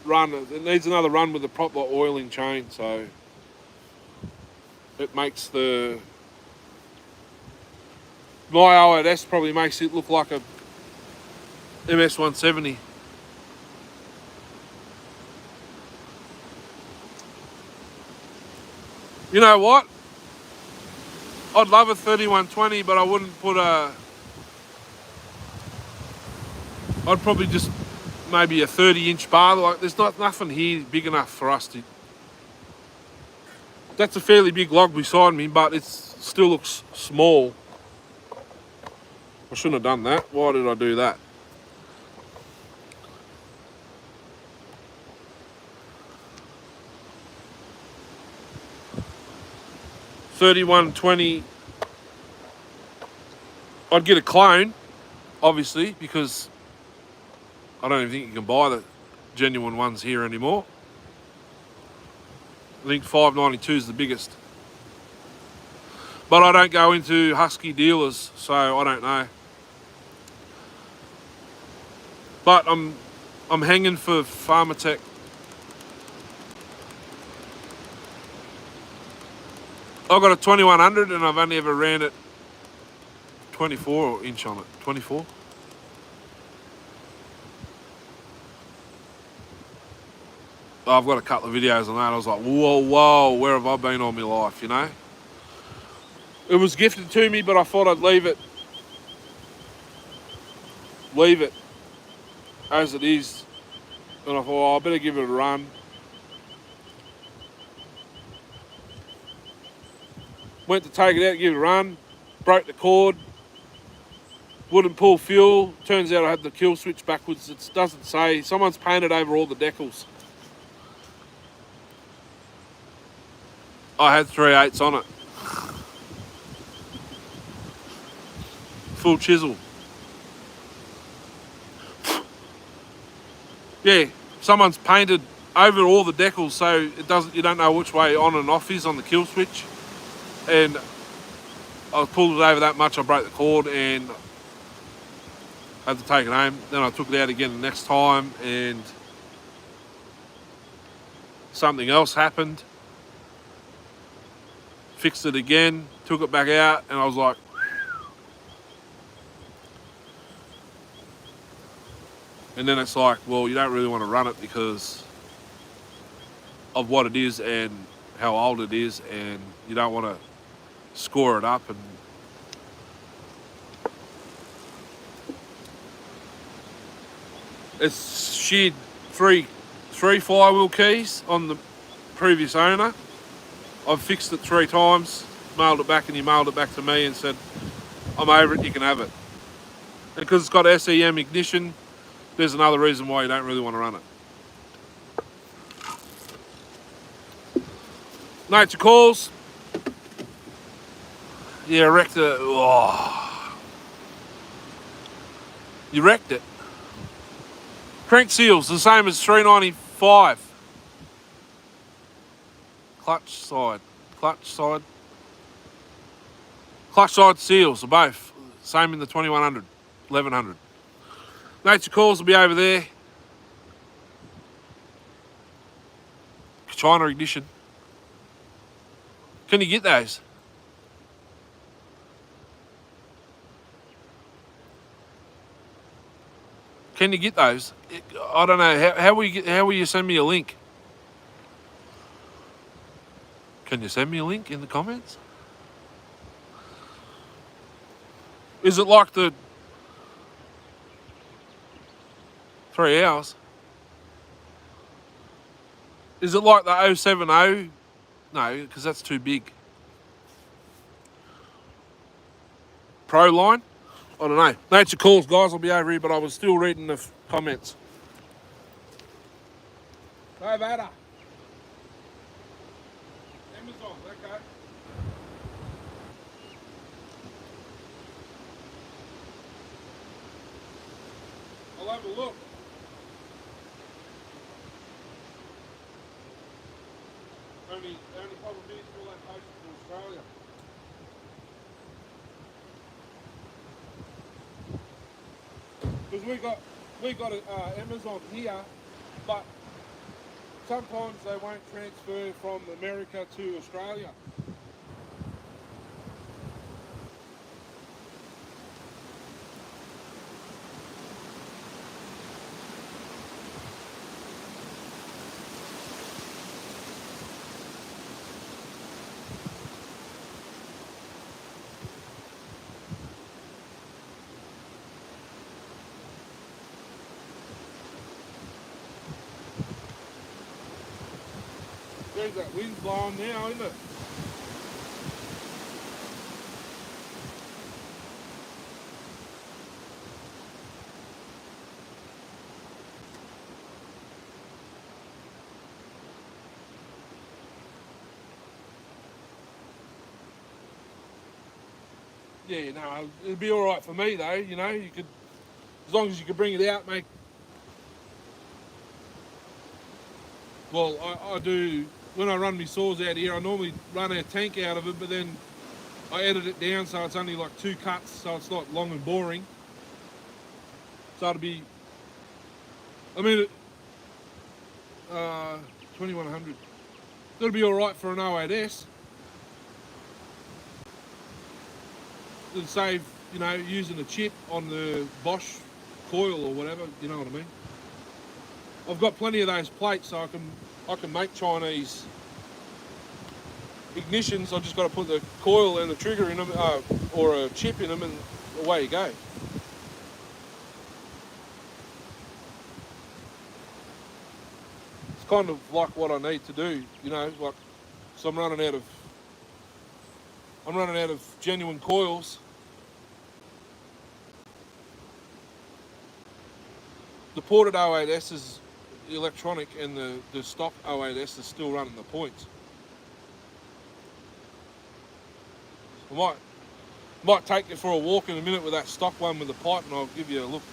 run. It needs another run with a proper oiling chain, so it makes my OS probably makes it look like a MS-170. You know what? I'd love a 3120, but I wouldn't put I'd probably just maybe a 30-inch bar. Like, there's nothing here big enough for us to. That's a fairly big log beside me, but it still looks small. I shouldn't have done that. Why did I do that? $31.20. I'd get a clone, obviously, because I don't even think you can buy the genuine ones here anymore. I think $5.92 is the biggest. But I don't go into Husky dealers, so I don't know. But I'm hanging for Pharmatech. I've got a 2100 and I've only ever ran it 24 inch on it. 24. I've got a couple of videos on that. I was like, whoa, where have I been all my life, you know? It was gifted to me, but I thought I'd leave it as it is. And I thought, I better give it a run. Went to take it out, give it a run, broke the cord, wouldn't pull fuel. Turns out I had the kill switch backwards. It doesn't say. Someone's painted over all the decals. I had 3/8 on it. Full chisel. Yeah, someone's painted over all the decals so you don't know which way on and off is on the kill switch. And I pulled it over that much, I broke the cord and had to take it home. Then I took it out again the next time and something else happened. Fixed it again, took it back out, and I was like, and then it's like, well, you don't really want to run it because of what it is and how old it is, and you don't want to score it up. And it's sheared three flywheel keys on the previous owner. I've fixed it 3 times, mailed it back, and he mailed it back to me and said, I'm over it, you can have it. And because it's got SEM ignition, there's another reason why you don't really want to run it. Nature calls. Yeah, wrecked it. Oh. You wrecked it. Crank seals, the same as 395. Clutch side. Clutch side. Clutch side seals are both. Same in the 2100, 1100. Nature Calls will be over there. China ignition. Can you get those? Can you get those? I don't know. How will you send me a link? Can you send me a link in the comments? Is it like the 3 hours? Is it like the 070? No, because that's too big. Pro line? I don't know. Nature Calls, guys, will be over here, but I was still reading the comments. No matter. Amazon, okay. I'll have a look. Only problem is all that posted to Australia. Because we got Amazon here, but sometimes they won't transfer from America to Australia. There's that wind blowing now, isn't it? Yeah, no, it'd be all right for me though. You know, you could, as long as you could bring it out, make. Well, I do. When I run my saws out here, I normally run a tank out of it, but then I edit it down so it's only like 2 cuts, so it's not long and boring. So it'll be. I mean, 2100. It'll be all right for an 08S. It'll save, you know, using a chip on the Bosch coil or whatever. You know what I mean? I've got plenty of those plates, so I can make Chinese ignitions. I just got to put the coil and the trigger in them, or a chip in them, and away you go. It's kind of like what I need to do, you know. Like, so I'm running out of genuine coils. The ported 08S is electronic, and the stock 08S is still running the points. I might take you for a walk in a minute with that stock one with the pipe, and I'll give you a look.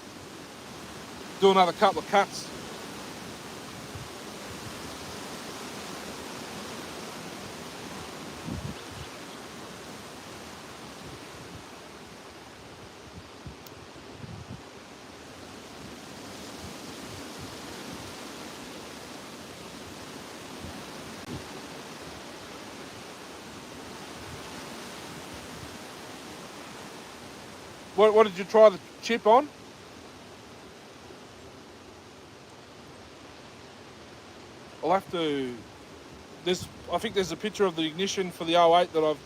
Do another couple of cuts. What did you try the chip on? I'll have to. I think there's a picture of the ignition for the 08 that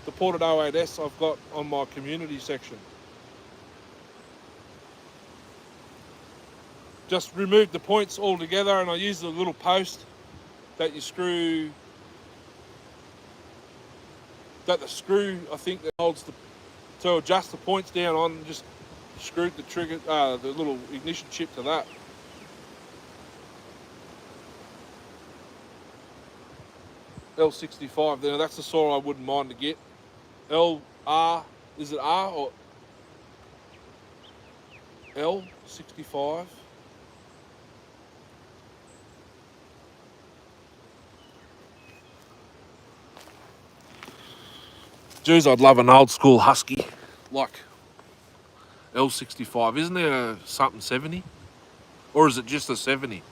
the ported 08S I've got on my community section. Just removed the points altogether, and I used a little post that you screw. That the screw, I think, that holds to adjust the points down on, and just screwed the trigger, the little ignition chip to that. L65, now that's the saw I wouldn't mind to get. R, is it R or L65? Geez, I'd love an old school husky like L65. Isn't there a something 70? Or is it just a 70?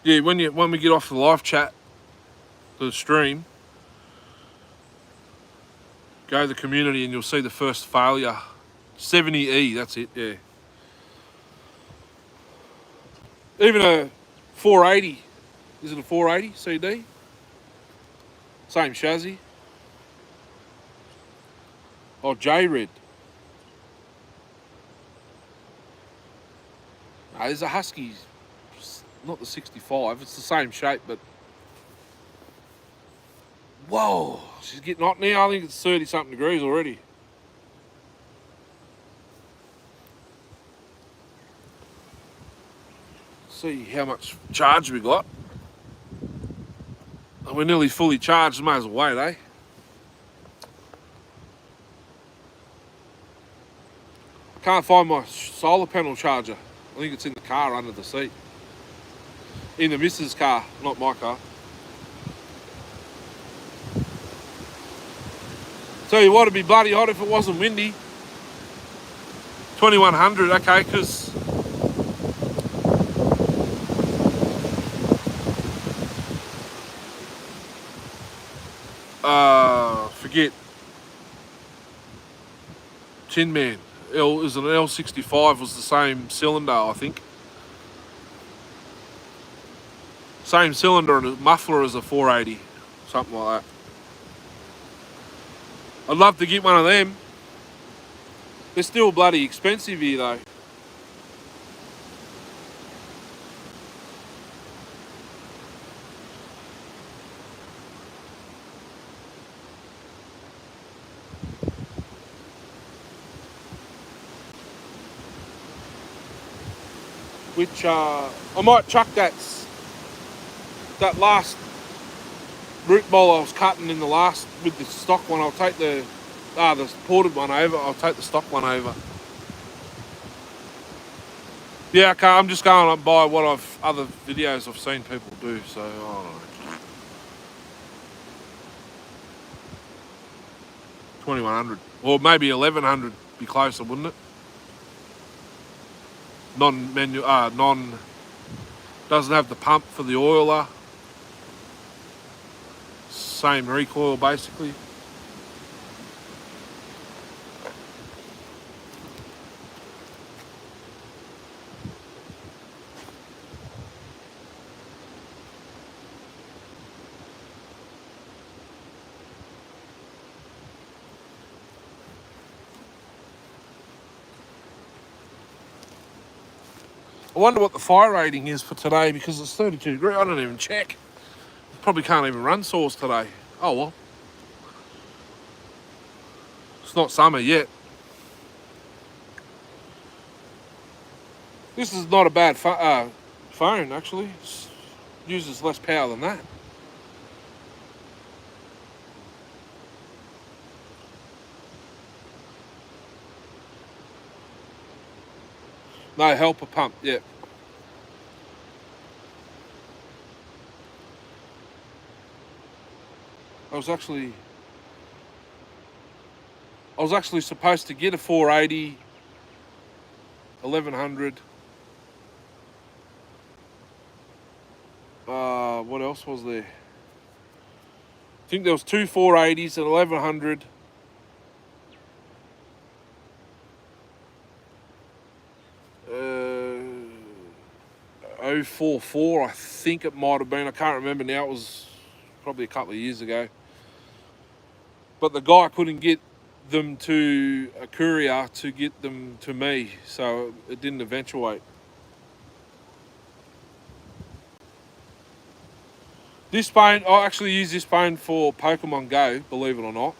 Yeah, when we get off the live chat, the stream, go to the community and you'll see the first failure. 70E, that's it, yeah. Even a 480. Is it a 480 CD? Same chassis. Oh, J-Red. No, there's a Husky, not the 65. It's the same shape, but... Whoa, she's getting hot now. I think it's 30-something degrees already. See how much charge we got. We're nearly fully charged. May as well wait, eh? I can't find my solar panel charger. I think it's in the car under the seat. In the missus' car, not my car. Tell you what, it'd be bloody hot if it wasn't windy. 2100, okay, because forget Tin Man. Is an L65 was the same cylinder, I think. Same cylinder and a muffler as a 480, something like that. I'd love to get one of them. They're still bloody expensive here though. Which I might chuck that last root ball I was cutting in the last with the stock one. I'll take the ported one over. I'll take the stock one over. Yeah, okay. I'm just going up by what other videos I've seen people do. So I don't know. 2100 or maybe 1100 be closer, wouldn't it? Doesn't have the pump for the oiler. Same recoil basically. I wonder what the fire rating is for today because it's 32 degrees. I don't even check. Probably can't even run saws today. Oh well. It's not summer yet. This is not a bad phone actually. It uses less power than that. No helper pump, yeah. I was actually supposed to get a 480, 1100. What else was there? I think there was two 480s and 1100. Uh, 044, I think it might have been. I can't remember now. It was probably a couple of years ago. But the guy couldn't get them to a courier to get them to me, so it didn't eventuate. This phone, I actually use this phone for Pokemon Go, believe it or not.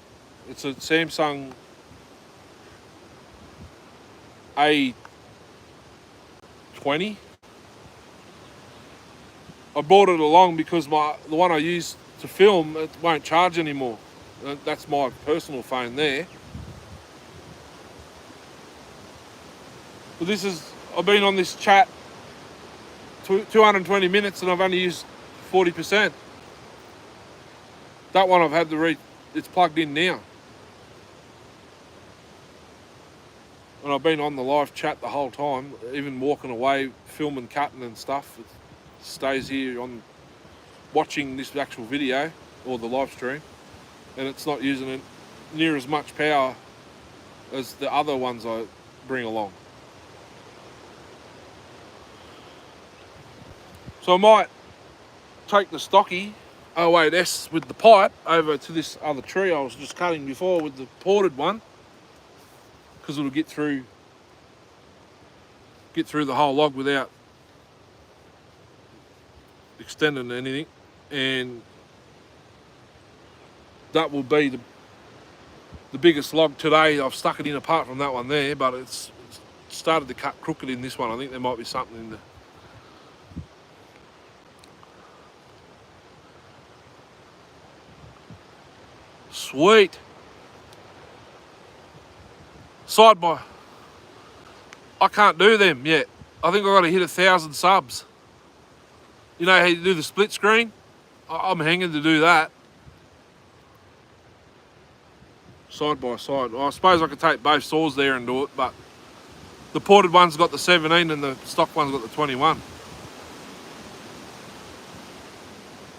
It's a Samsung A20. I brought it along because the one I use to film, it won't charge anymore. That's my personal phone there. But I've been on this chat 220 minutes and I've only used 40%. That one I've had it's plugged in now. And I've been on the live chat the whole time, even walking away, filming, cutting and stuff. It stays here on watching this actual video or the live stream, and it's not using it near as much power as the other ones I bring along. So I might take the stocky 08S with the pipe over to this other tree I was just cutting before with the ported one, because it'll get through the whole log without extending anything, and that will be the biggest log today. I've stuck it in apart from that one there, but it's started to cut crooked in this one. I think there might be something in there. Sweet. Side by. I can't do them yet. I think I've got to hit 1,000 subs. You know how you do the split screen? I'm hanging to do that. Side by side. I suppose I could take both saws there and do it, but the ported one's got the 17 and the stock one's got the 21.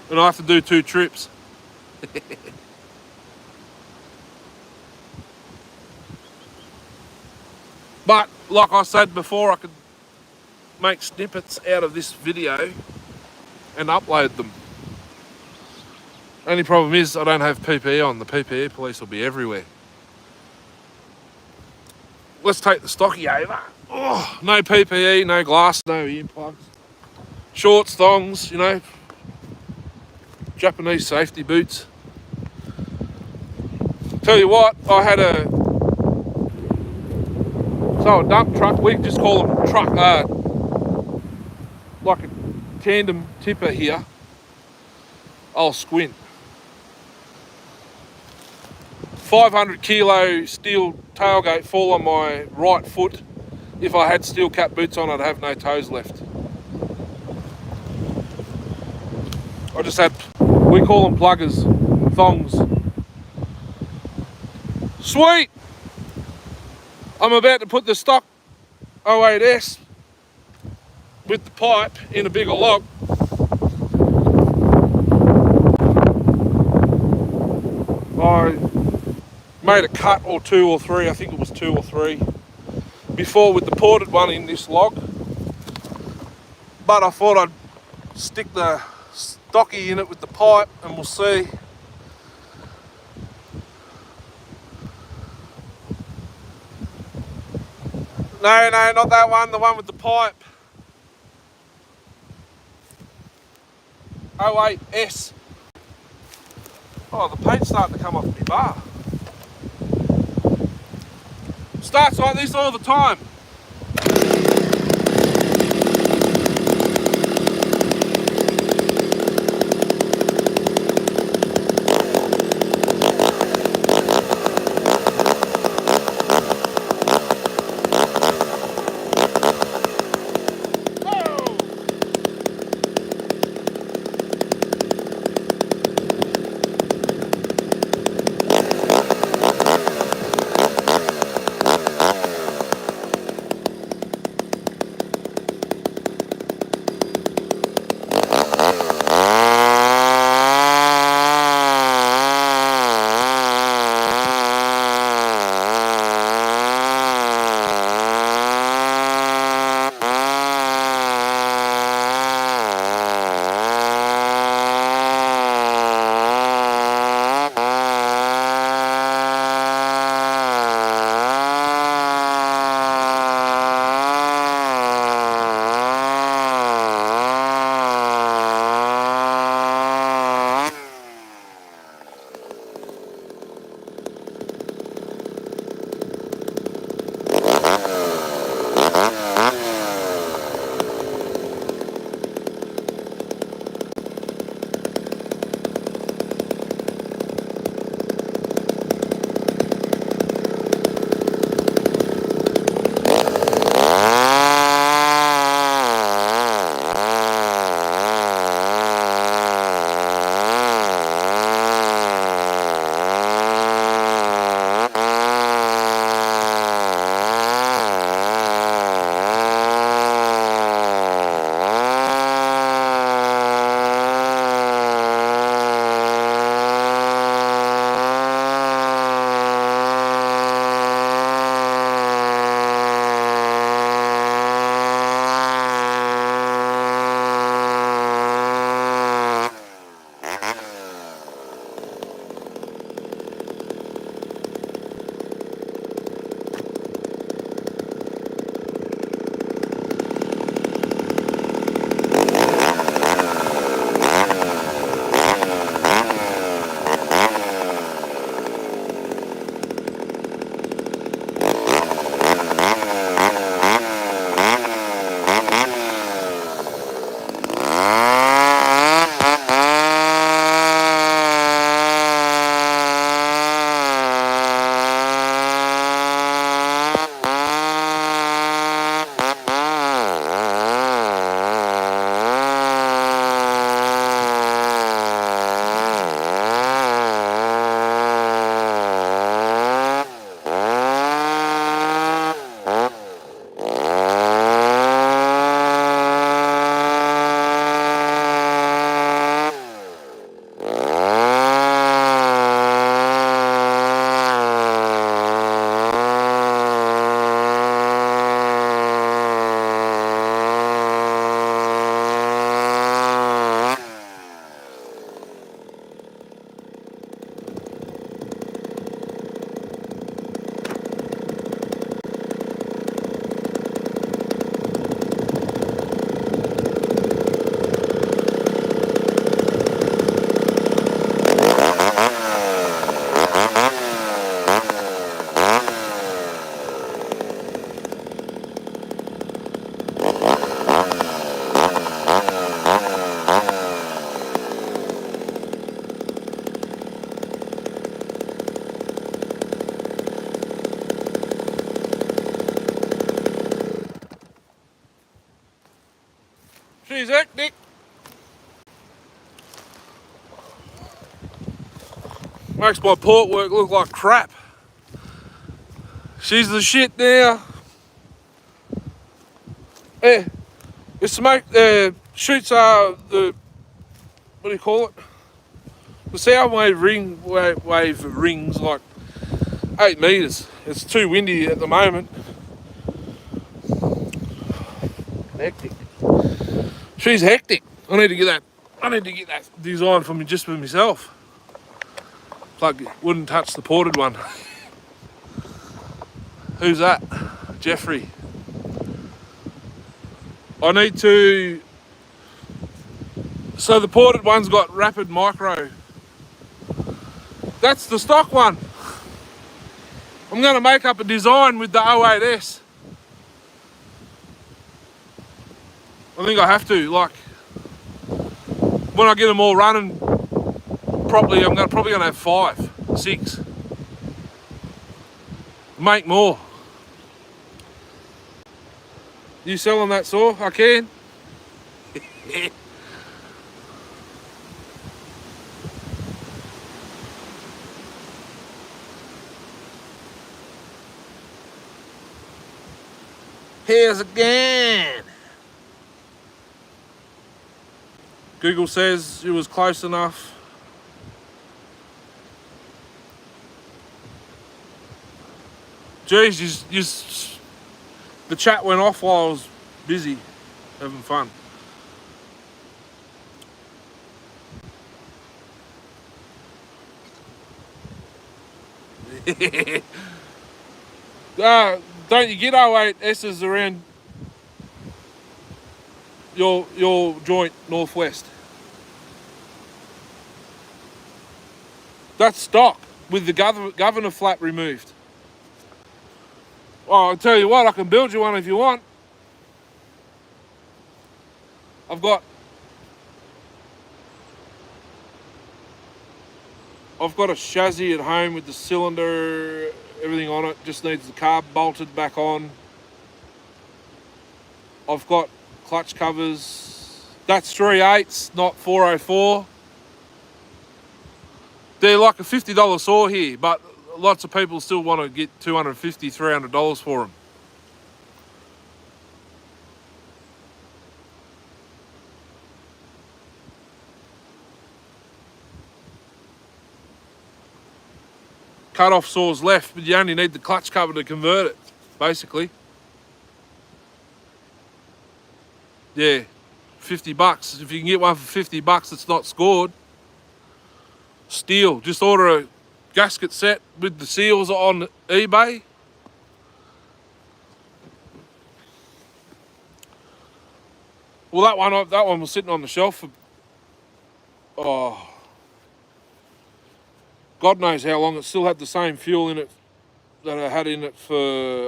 And I have to do 2 trips. But like I said before, I could make snippets out of this video and upload them. Only problem is I don't have PPE on. The PPE police will be everywhere. Let's take the stocky over. Oh, no PPE, no glass, no earplugs. Shorts, thongs, you know. Japanese safety boots. Tell you what, I had a dump truck, we just call them truck, like a tandem tipper here. I'll squint. 500 kilo steel tailgate fall on my right foot. If I had steel cap boots on, I'd have no toes left. I just had, we call them pluggers, thongs. Sweet! I'm about to put the stock 08S with the pipe in a bigger log. I made a cut or 2 or 3, I think it was 2 or 3, before with the ported one in this log. But I thought I'd stick the stocky in it with the pipe and we'll see. No, not that one, the one with the pipe. 08S. Oh, the paint's starting to come off my bar. Starts like this all the time. She's hectic. Makes my port work look like crap. She's the shit now. Yeah, it shoots the, what do you call it? The sound wave rings like 8 metres. It's too windy at the moment. Hectic. She's hectic. I need to get that designed for me just for myself. Plug wouldn't touch the ported one. Who's that? Jeffrey. I need to. So the ported one's got rapid micro. That's the stock one. I'm going to make up a design with the 08S. I think I have to. Like, when I get them all running properly, I'm probably going to have 5, 6. Make more. You selling that saw? I can. Here's again. Google says it was close enough. Geez, the chat went off while I was busy having fun. Don't you get 08S's around your joint northwest? That's stock with the governor flap removed. Oh, I'll tell you what, I can build you one if you want. I've got a chassis at home with the cylinder, everything on it. Just needs the carb bolted back on. I've got clutch covers. That's 3/8, not 404. They're like a $50 saw here, but lots of people still want to get $250, $300 for them. Cut-off saws left, but you only need the clutch cover to convert it, basically. Yeah, $50. If you can get one for $50 that's not scored, steel. Just order a gasket set with the seals on eBay. Well, that one was sitting on the shelf for, God knows how long. It still had the same fuel in it that I had in it for,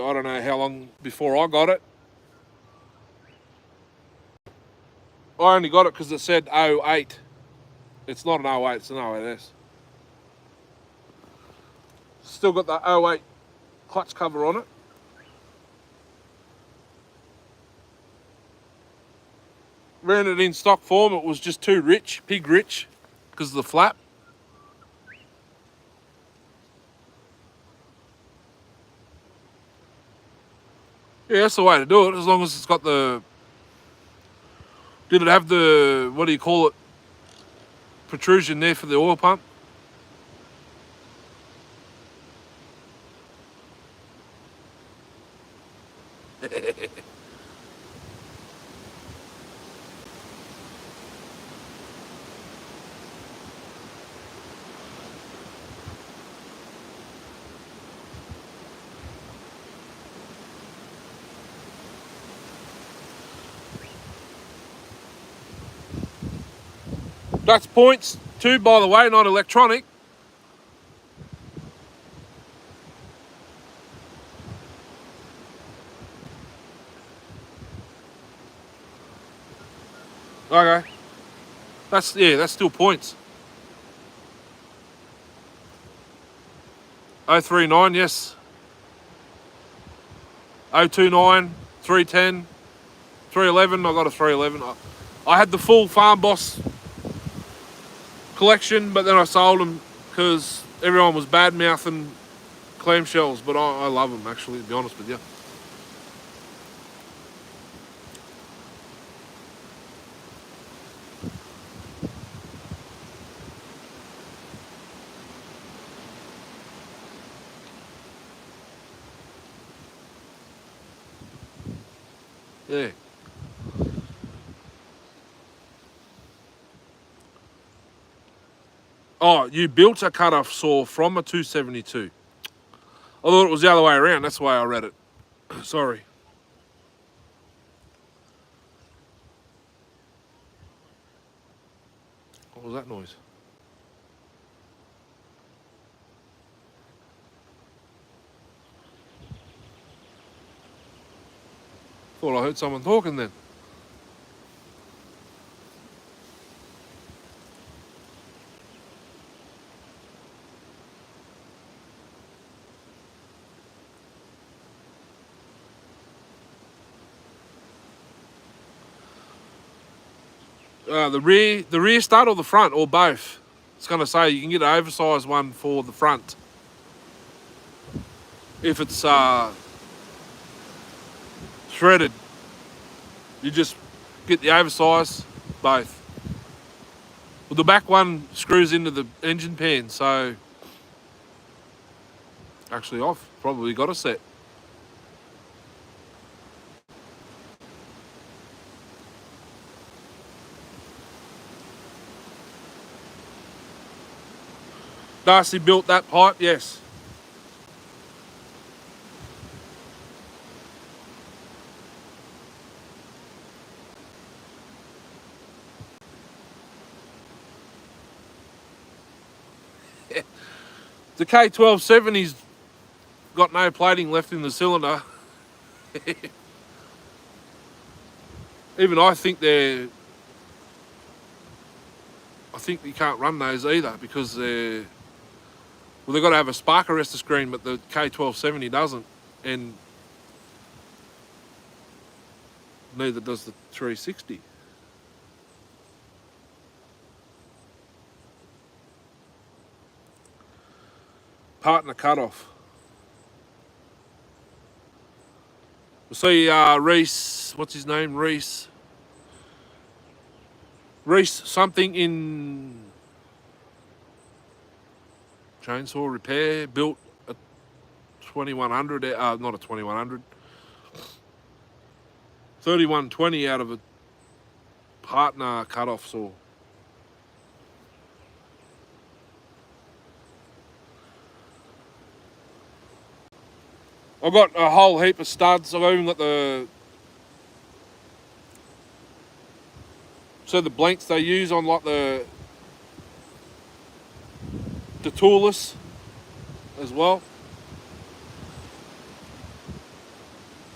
I don't know how long before I got it. I only got it because it said 08. It's not an 08, it's an 08S. Still got the 08 clutch cover on it. Ran it in stock form, it was just too rich, pig rich, because of the flap. Yeah, that's the way to do it, as long as it's got the... Did it have the, what do you call it, protrusion there for the oil pump? That's points too, by the way, not electronic. Okay. That's still points. 039, yes. 029, 310, 311. I got a 311. I had the full Farm Boss collection, but then I sold them because everyone was bad mouthing clamshells. But I love them, actually, to be honest with you. Yeah. Oh, you built a cut-off saw from a 272. I thought it was the other way around. That's why I read it. Sorry. What was that noise? Thought I heard someone talking then. The rear stud or the front or both. It's going to say you can get an oversized one for the front. If it's threaded, you just get the oversized, both. Well, the back one screws into the engine pan, so actually I've probably got a set. Darcy built that pipe, yes. The K1270's got no plating left in the cylinder. Even I think you can't run those either because they've got to have a spark arrestor screen, but the K1270 doesn't, and neither does the 360. Partner cutoff. We'll see Reese, what's his name? Reese something in chainsaw repair, built a 2100, not a 2100, 3120 out of a partner cutoff saw. I've got a whole heap of studs. I've even got the blanks they use on like the toolless as well.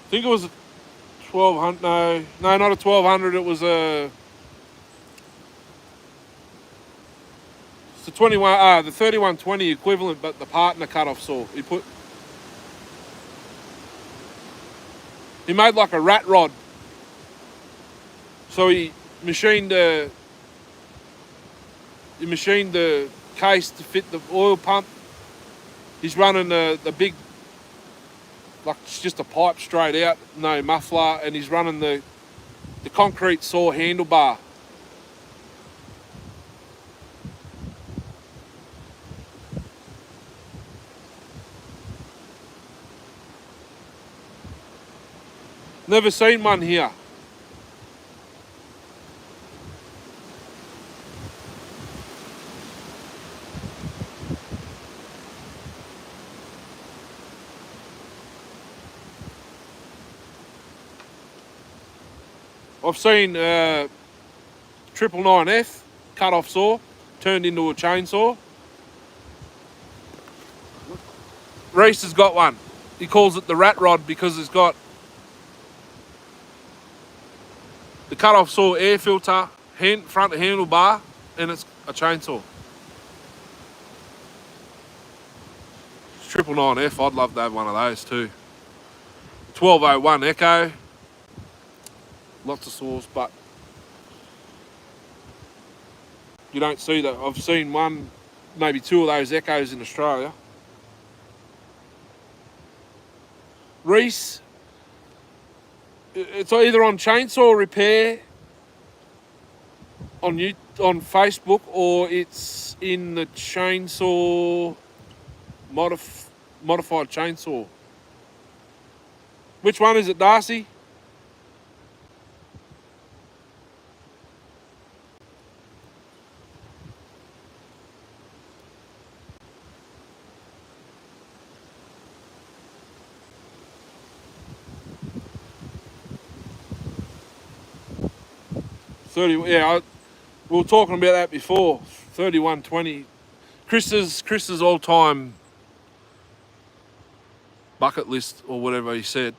I think it was a 1200. No, not a 1200. It was it's the 21, the 3120 equivalent, but the partner cutoff saw. He made like a rat rod. So he machined the case to fit the oil pump. He's running the big, like it's just a pipe straight out, no muffler, and he's running the concrete saw handlebar. Never seen one here. I've seen 999F cut-off saw turned into a chainsaw. Reese has got one. He calls it the rat rod because it's got the cut-off saw air filter, front handlebar, and it's a chainsaw. It's 999F. I'd love to have one of those too. 1201 Echo. Lots of saws, but You don't see that. I've seen one, maybe two of those echoes in Australia. Reese, it's either on Chainsaw Repair on Facebook, or it's in the Chainsaw Modified Chainsaw. Which one is it, Darcy? Yeah, we were talking about that before. 3120. Chris's all-time bucket list, or whatever he said.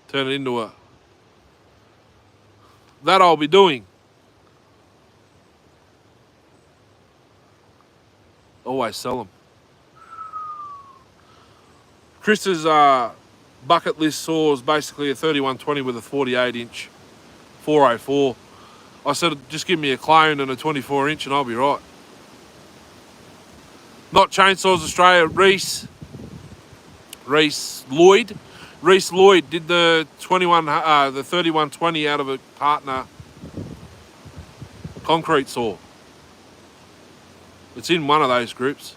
Turn it into a... That I'll be doing. Always sell them. Chris's bucket list saw is basically a 3120 with a 48-inch 404. I said, just give me a clone and a 24-inch and I'll be right. Not Chainsaws Australia, Reese Lloyd. Reese Lloyd did the 3120 out of a partner concrete saw. It's in one of those groups.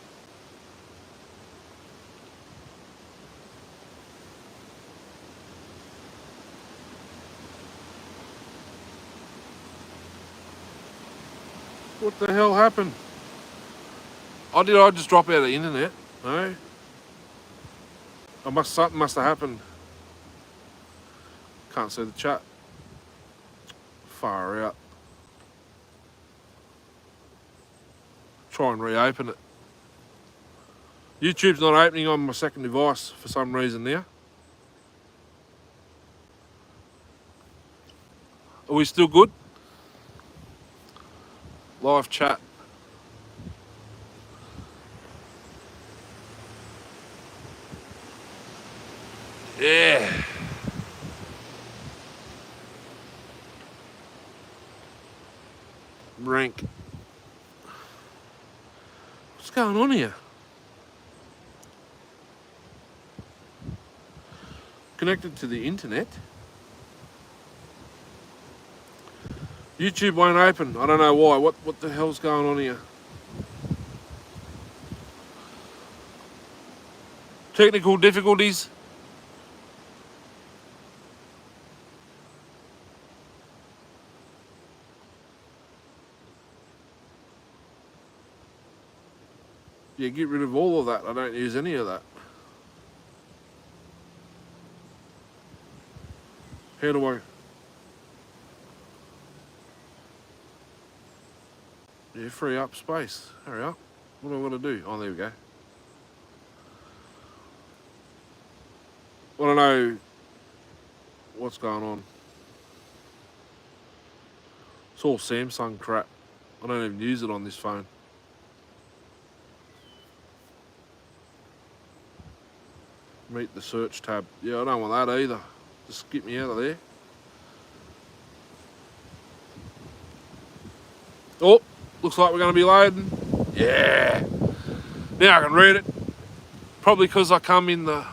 What the hell happened? Did I just drop out of the internet? No. Something must have happened. Can't see the chat. Far out. Try and reopen it. YouTube's not opening on my second device for some reason now. Are we still good? Live chat. Yeah. Rank. What's going on here? Connected to the internet. YouTube won't open. I don't know why. What the hell's going on here? Technical difficulties. Yeah, get rid of all of that. I don't use any of that. How do I... Yeah, free up space. Hurry up. What do I got to do? Oh, there we go. I don't know what's going on. It's all Samsung crap. I don't even use it on this phone. Meet the search tab. Yeah, I don't want that either. Just get me out of there. Oh, looks like we're going to be loading. Yeah. Now I can read it. Probably because I come in the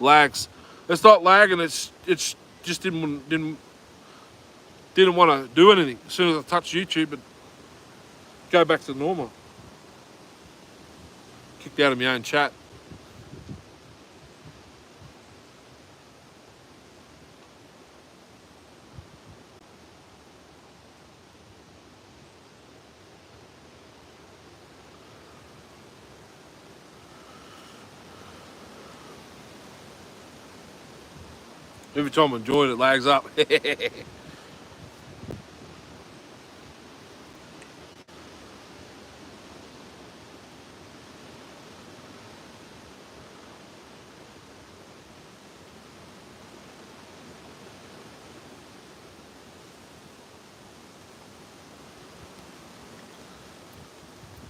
lags. It's not lagging. It's just didn't want to do anything. As soon as I touch YouTube, it go back to normal. Kicked out of my own chat. Every time I join, it lags up.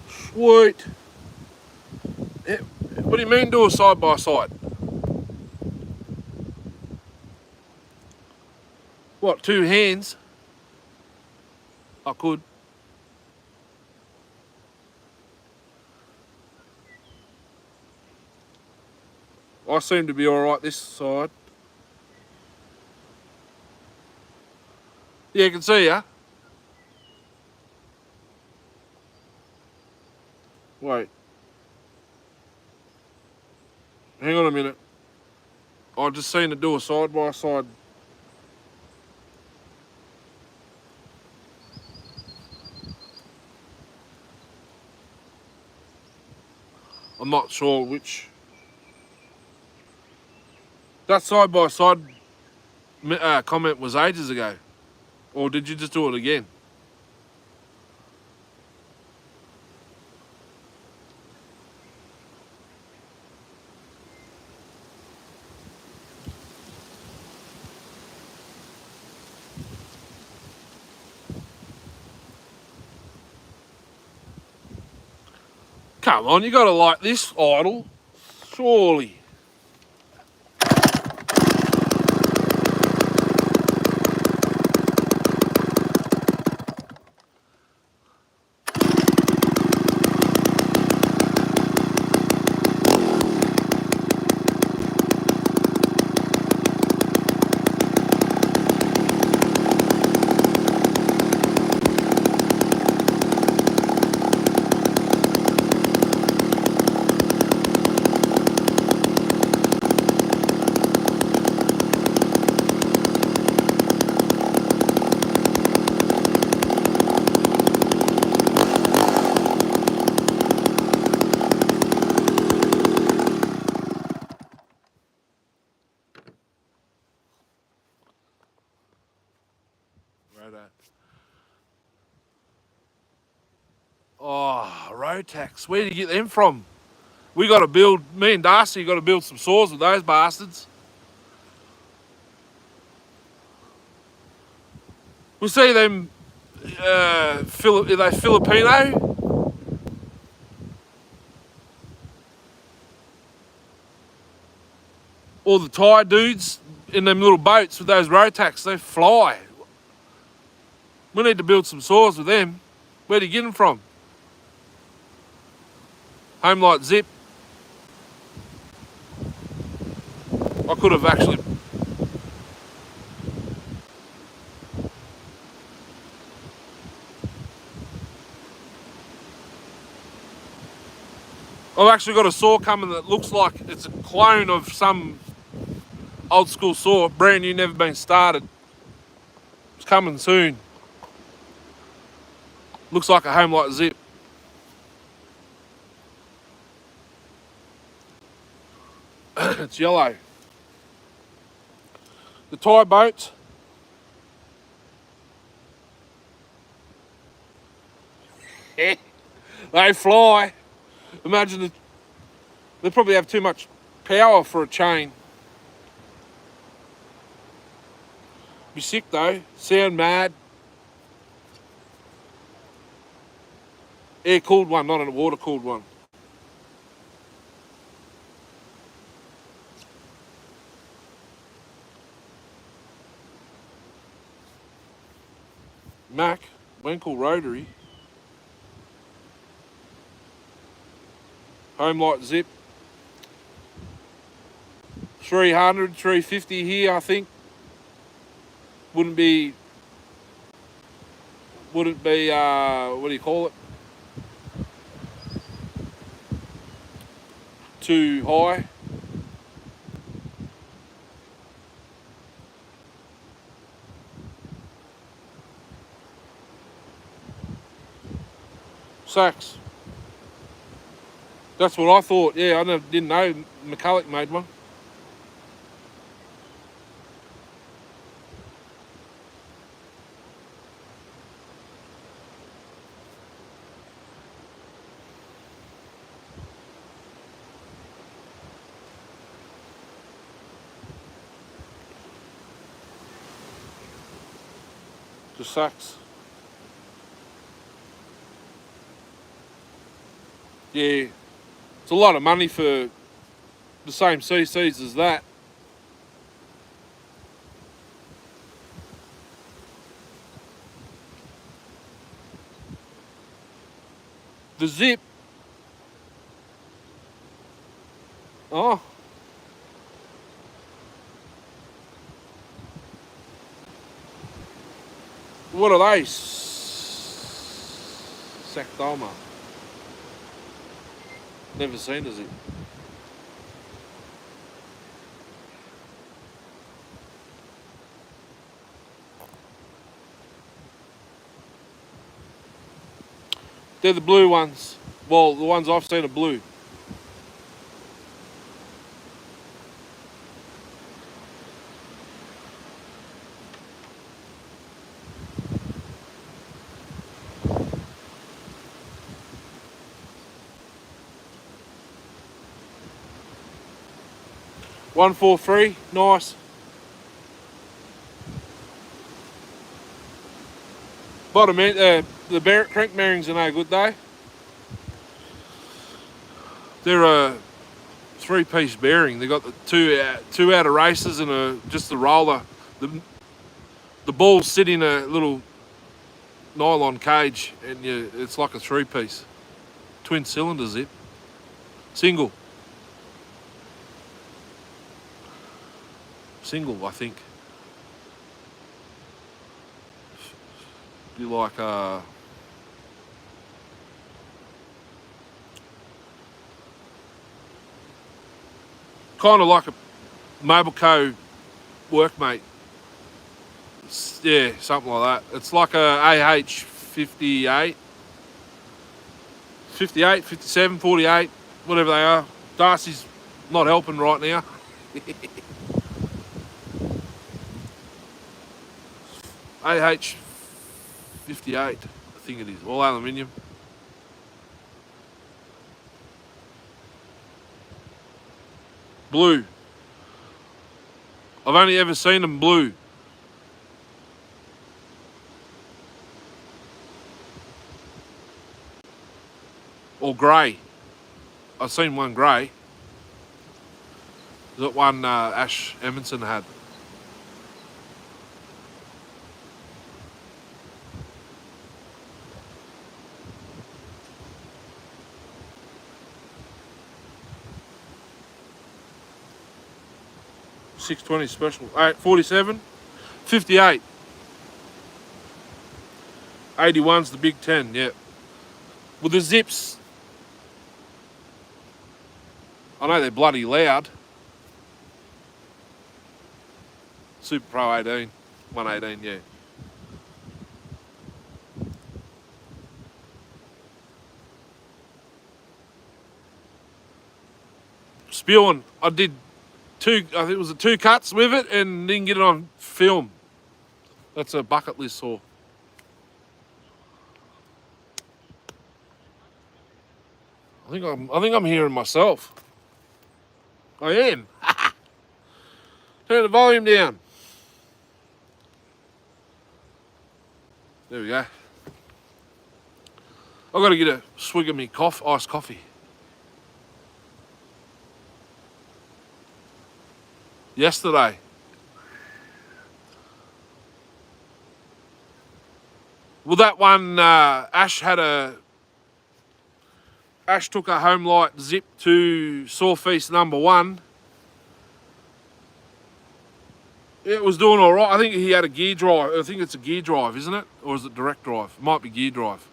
Sweet. What do you mean do a side by side? What, two hands? I could. I seem to be all right this side. Yeah, I can see ya. Wait. Hang on a minute. I just seen it do a side by side. I'm not sure which. That side by side comment was ages ago. Or did you just do it again? Come on, you gotta like this idle. Surely. Righto. Oh, Rotax. Where do you get them from? We got to build, me and Darcy got to build some saws with those bastards. We see them, are they Filipino? All the Thai dudes in them little boats with those Rotax, they fly. We need to build some saws with them. Where do you get them from? Home Light Zip. I could have actually... I've actually got a saw coming that looks like it's a clone of some old school saw, brand new, never been started. It's coming soon. Looks like a Home Light Zip. It's yellow. The Thai boats. They fly. Imagine they probably have too much power for a chain. Be sick though. Sound mad. Air cooled one, not a water cooled one. Mac, Winkle Rotary. Home Light Zip. 300, 350 here, I think. Wouldn't be, what do you call it? Too high. Sacks. That's what I thought. Yeah, I didn't know McCulloch made one. Just sacks. Yeah, it's a lot of money for the same CCs as that. the zip. Oh. What are they? Sactoma. Never seen a zip. They're the blue ones. Well, the ones I've seen are blue. $143, nice. Bottom end, the crank bearings are no good though. They're a three-piece bearing. They got the two outer races and just the roller. The balls sit in a little nylon cage, and it's like a three-piece. Twin cylinder zip. Single, I think. Be like kind of like a Mobile Co workmate. Yeah, something like that. It's like a AH 58, 58, 57, 48, whatever they are. Darcy's not helping right now. AH 58, I think it is. All aluminium. Blue. I've only ever seen them blue. Or grey. I've seen one grey. That one Ash Emerson had. $620 special. 47, 58. 81's the Big 10, yeah. Well, the zips, I know they're bloody loud. Super Pro 18, 118, yeah. Spewing, I did I think it was 2 cuts with it and didn't get it on film. That's a bucket list saw. I think I'm hearing myself. I am. Turn the volume down. There we go. I've got to get a swig of me iced coffee. Yesterday. Well, that one, Ash took a home light zip to Sawfeast number 1. It was doing all right. I think he had a gear drive. I think it's a gear drive, isn't it? Or is it direct drive? It might be gear drive.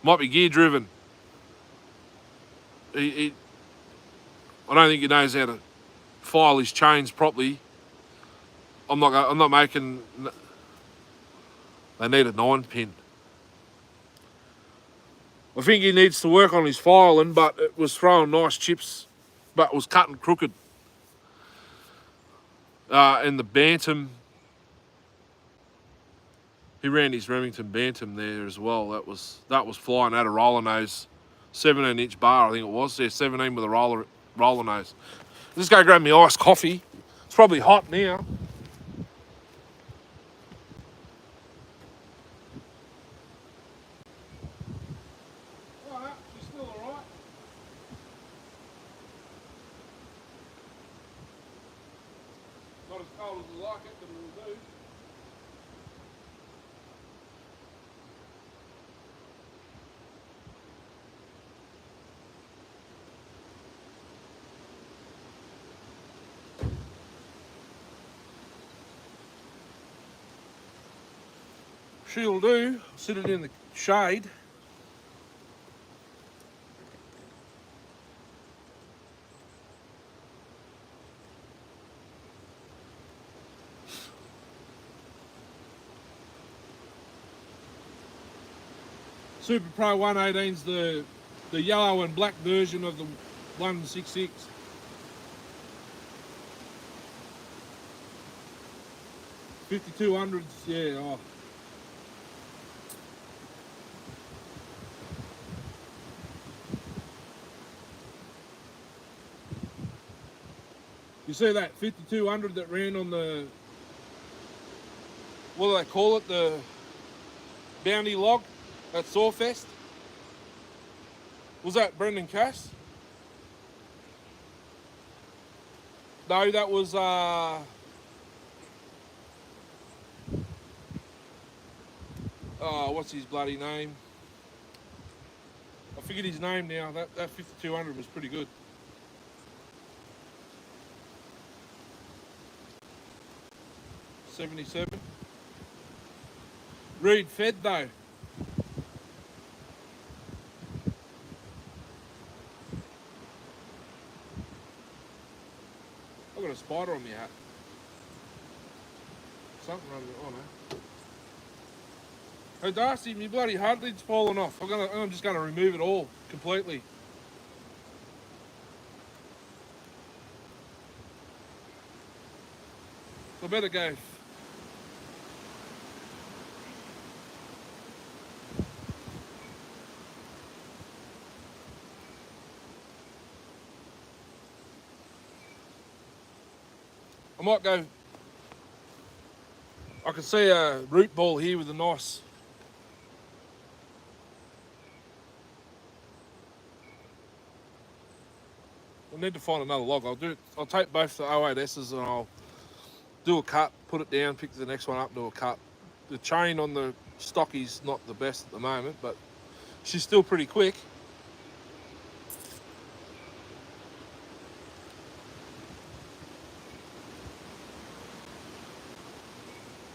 Might be gear driven. I don't think he knows how to file his chains properly. I'm not making. They need a 9-pin. I think he needs to work on his filing, but it was throwing nice chips, but it was cutting crooked. And the Bantam, he ran his Remington Bantam there as well. That was flying out of roller nose, 17-inch bar, I think it was. Yeah, 17 with a roller nose. Just go grab me iced coffee. It's probably hot now. Alright, she's still alright. Not as cold as I like it, but it'll do. she'll do. Sit it in the shade. Super Pro 118's the yellow and black version of the 166. $5,200s, yeah. Oh. You see that 5,200 that ran on the, what do they call it, the bounty log at Sawfest? Was that Brendan Cass? No, that was what's his bloody name? I forget his name now. That 5,200 was pretty good. $77. Reed fed though. I've got a spider on my hat. Something running on it. Hey Darcy, my bloody heart lid's falling off. I'm just gonna remove it all completely. I better go. I might go. I can see a root ball here with a nice. I need to find another log. I'll take both the 08S's and I'll do a cut, put it down, pick the next one up, do a cut. The chain on the stocky's not the best at the moment, but she's still pretty quick.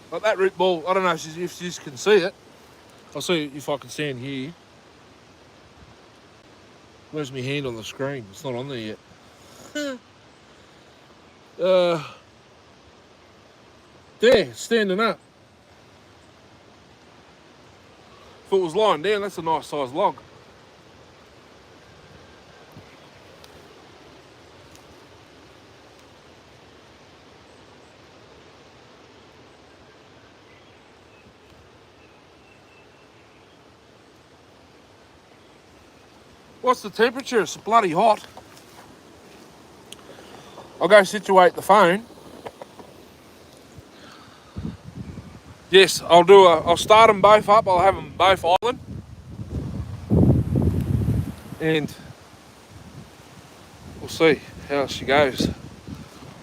But that root ball, I don't know if you can see it. I'll see if I can stand here. Where's my hand on the screen? It's not on there yet. There, standing up. If it was lying down, that's a nice size log. What's the temperature? It's bloody hot. I'll go situate the phone. Yes, I'll start them both up. I'll have them both island. And we'll see how she goes.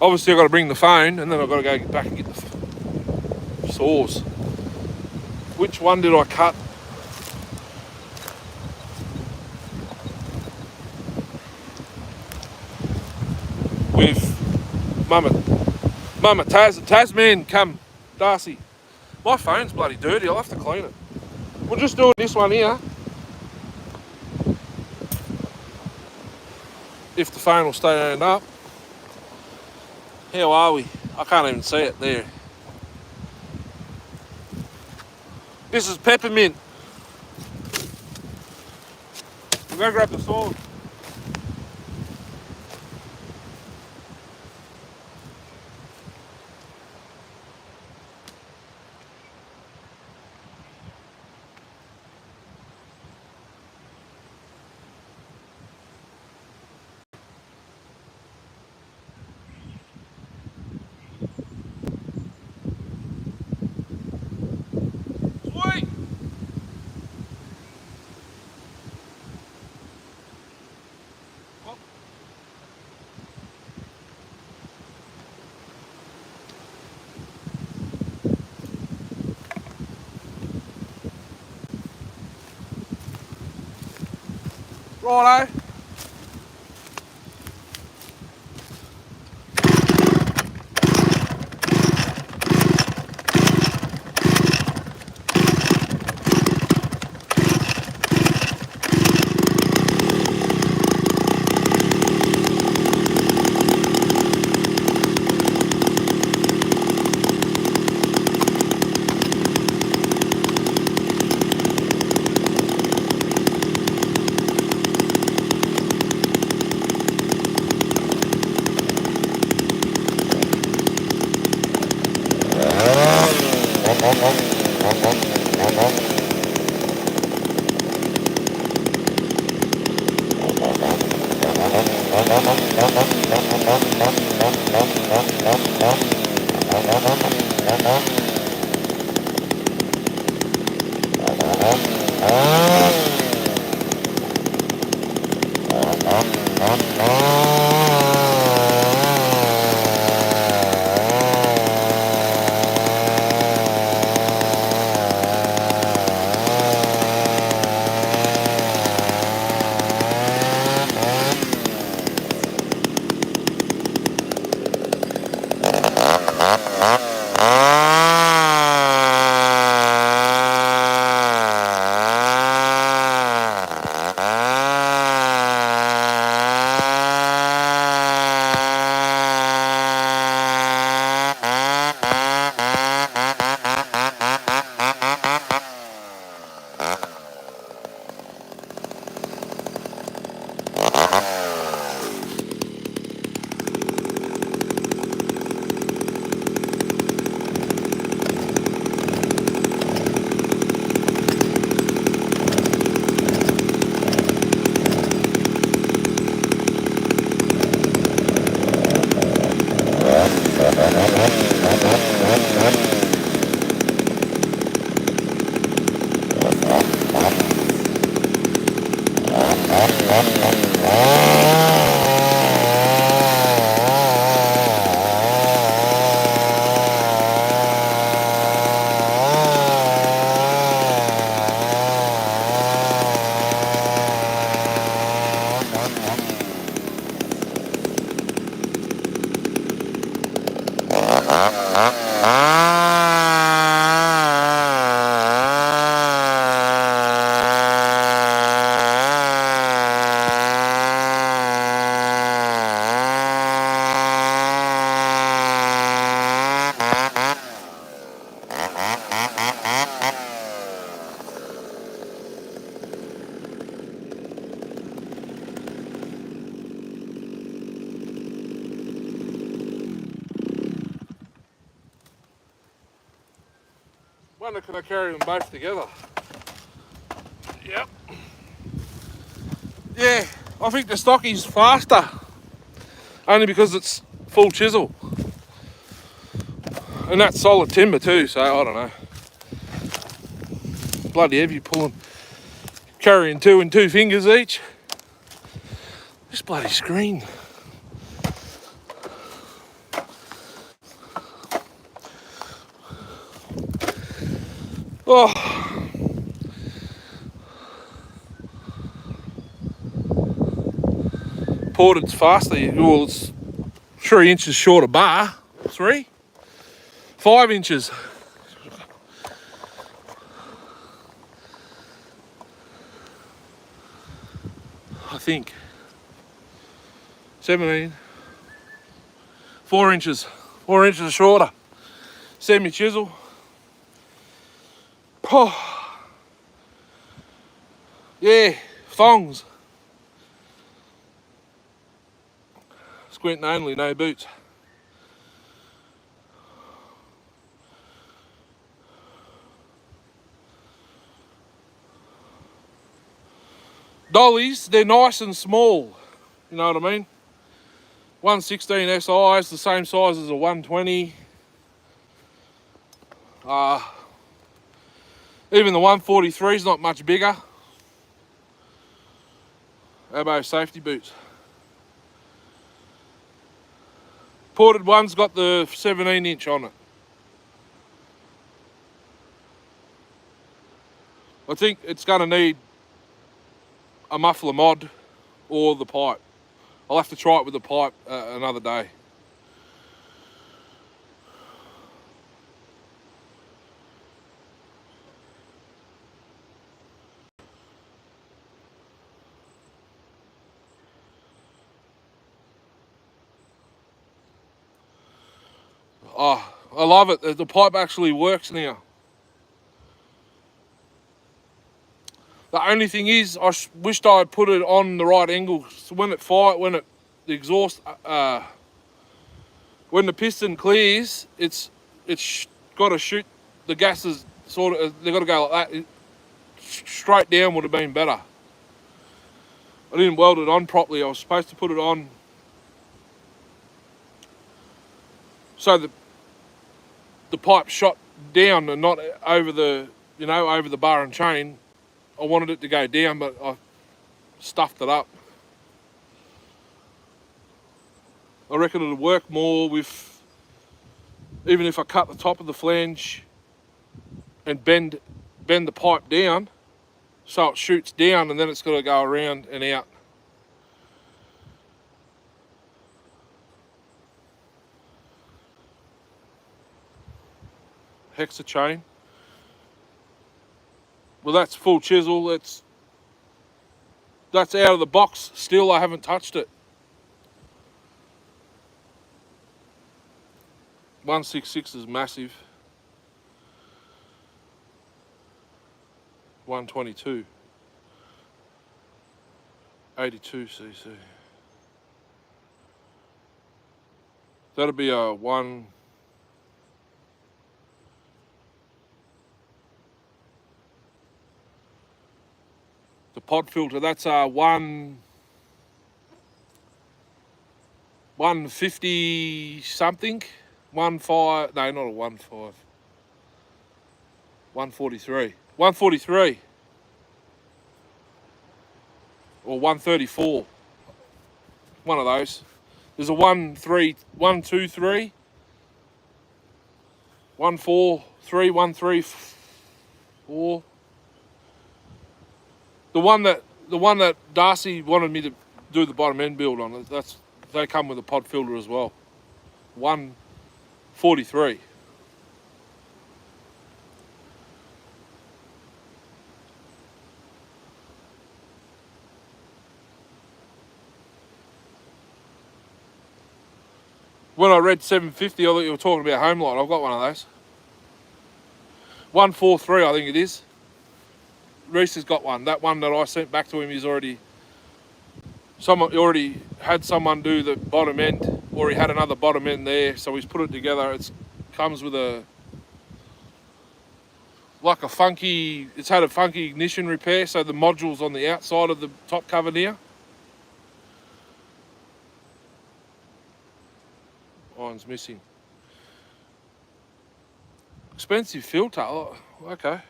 Obviously I've got to bring the phone and then I've got to go back and get the saws. Which one did I cut? With Mama Tasman, come, Darcy. My phone's bloody dirty, I'll have to clean it. We'll just do this one here. If the phone will stay owned up. How are we? I can't even see it there. This is peppermint. I'm gonna grab the saw. Righto. Wonder could I carry them both together? Yep. Yeah, I think the stocky's faster. Only because it's full chisel. And that's solid timber too, so I don't know. Bloody heavy pulling, carrying two and two fingers each. This bloody screen. Oh. Ported's faster. Well, it's 3 inches short of bar. 3? 5 inches. I think. 17. 4 inches. 4 inches shorter. Semi chisel. Oh. Yeah, thongs. Squinting only, no boots. Dollies, they're nice and small. You know what I mean? 116 SI is the same size as a 120. Even the 143 is not much bigger. Abo safety boots. Ported one's got the 17 inch on it. I think it's going to need a muffler mod or the pipe. I'll have to try it with the pipe another day. Oh, I love it. The pipe actually works now. The only thing is, I wished I put it on the right angle. So when the exhaust, when the piston clears, it's got to shoot. The gases they've got to go like that. Straight down would have been better. I didn't weld it on properly. I was supposed to put it on so the pipe shot down and not over the, over the bar and chain. I wanted it to go down, but I stuffed it up. I reckon it'll work more with, even if I cut the top of the flange and bend the pipe down so it shoots down, and then it's got to go around and out. Hexa chain. Well, that's full chisel. That's out of the box still. I haven't touched it. 166 is massive. 122. 82 cc. That'll be a one. The pod filter, that's a 150 something. 15, no, not a 15. 143. 143. Or 134. One of those. There's a 123, 143, 134. The one that Darcy wanted me to do the bottom end build on, they come with a pod filter as well. 143. When I read 750, I thought you were talking about Homelight. I've got one of those. 143, I think it is. Reese has got one. That one that I sent back to him, he already had someone do the bottom end, or he had another bottom end there, so he's put it together. It comes with it's had a funky ignition repair, so the module's on the outside of the top cover now. Iron's missing. Expensive filter. Oh, okay.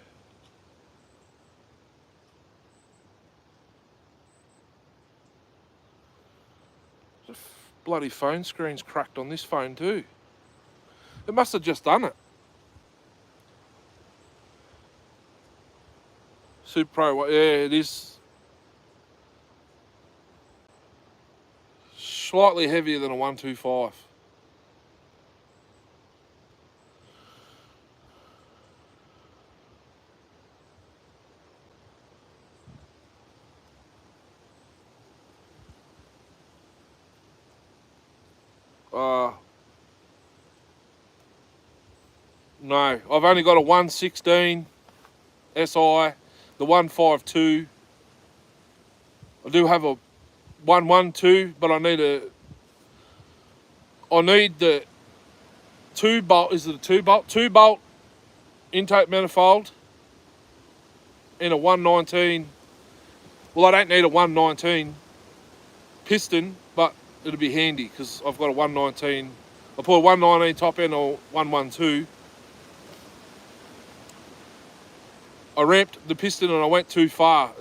The bloody phone screen's cracked on this phone too. It must have just done it. Super Pro, yeah, it is slightly heavier than a 125. No, I've only got a 116 SI, the 152. I do have a 112, but I need the 2-bolt. Is it a 2-bolt? 2-bolt intake manifold in a 119. Well, I don't need a 119 piston, but it'll be handy because I've got a 119. I put a 119 top end or 112. I ramped the piston and I went too far.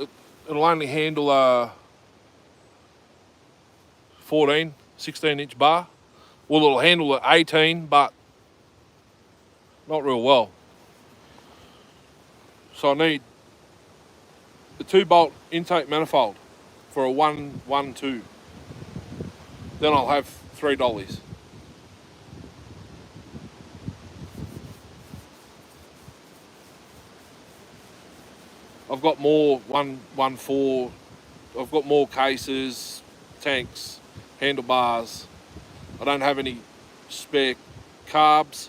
It'll only handle a 16 inch bar. Well, it'll handle an 18, but not real well. So I need the 2-bolt intake manifold for a 112. Then I'll have $3. I've got more 114. I've got more cases, tanks, handlebars. I don't have any spare carbs.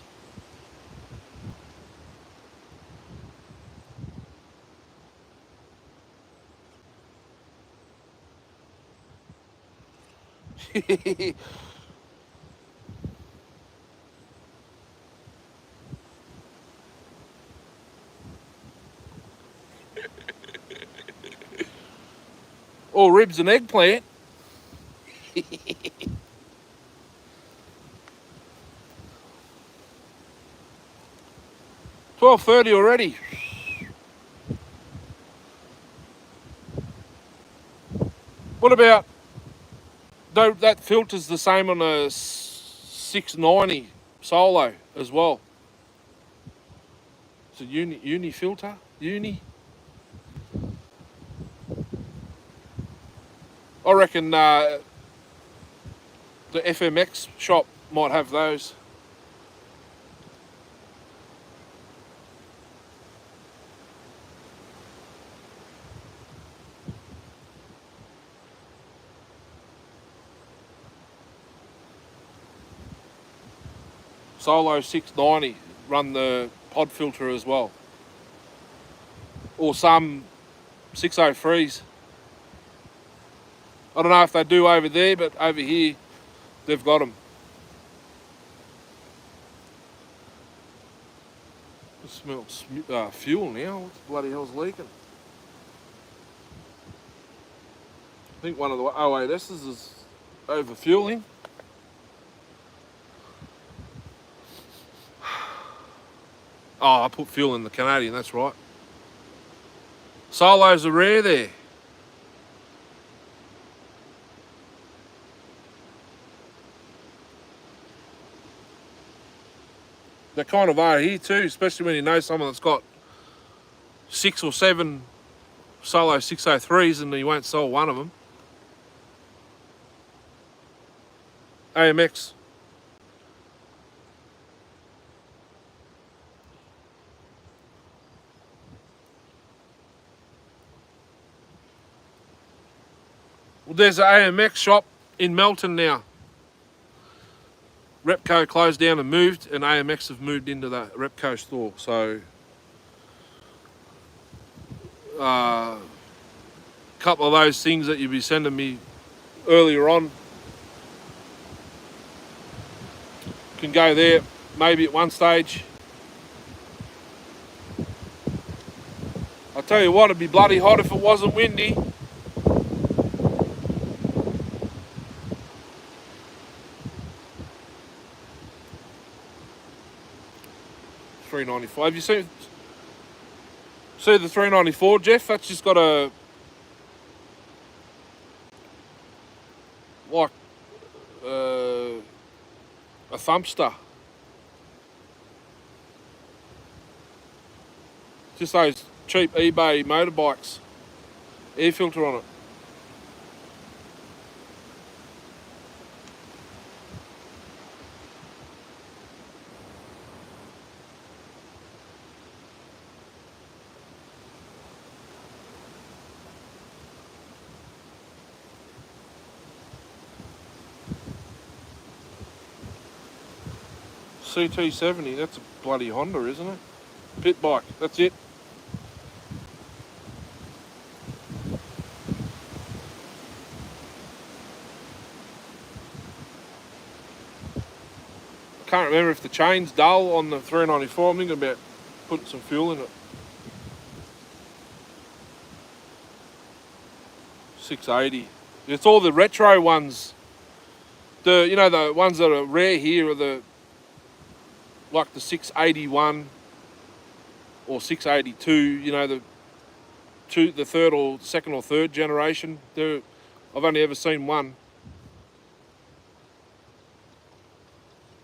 Or ribs and eggplant. 12:30 already. What about that filter's the same on a 690 solo as well? It's a uni filter. Uni. I reckon the FMX shop might have those. Solo 690 run the pod filter as well. Or some 603s. I don't know if they do over there, but over here they've got them. It smells fuel now. What the bloody hell's leaking? I think one of the 08S's is over fueling. Oh, I put fuel in the Canadian, that's right. Solos are rare there. They kind of are here too, especially when you know someone that's got 6 or 7 Solo 603s and he won't sell one of them. AMX. Well, there's an AMX shop in Melton now. Repco closed down and moved, and AMX have moved into the Repco store. So, a couple of those things that you'd be sending me earlier on can go there maybe at one stage. I'll tell you what, it'd be bloody hot if it wasn't windy. $3.95. Have you see the 394, Jeff? That's just got a like a thumpster. Just those cheap eBay motorbikes. Air filter on it. CT70, that's a bloody Honda, isn't it? Pit bike, that's it. I can't remember if the chain's dull on the 394. I'm thinking about putting some fuel in it. 680. It's all the retro ones. The ones that are rare here are the like the 681 or 682, the third or second or third generation. I've only ever seen one.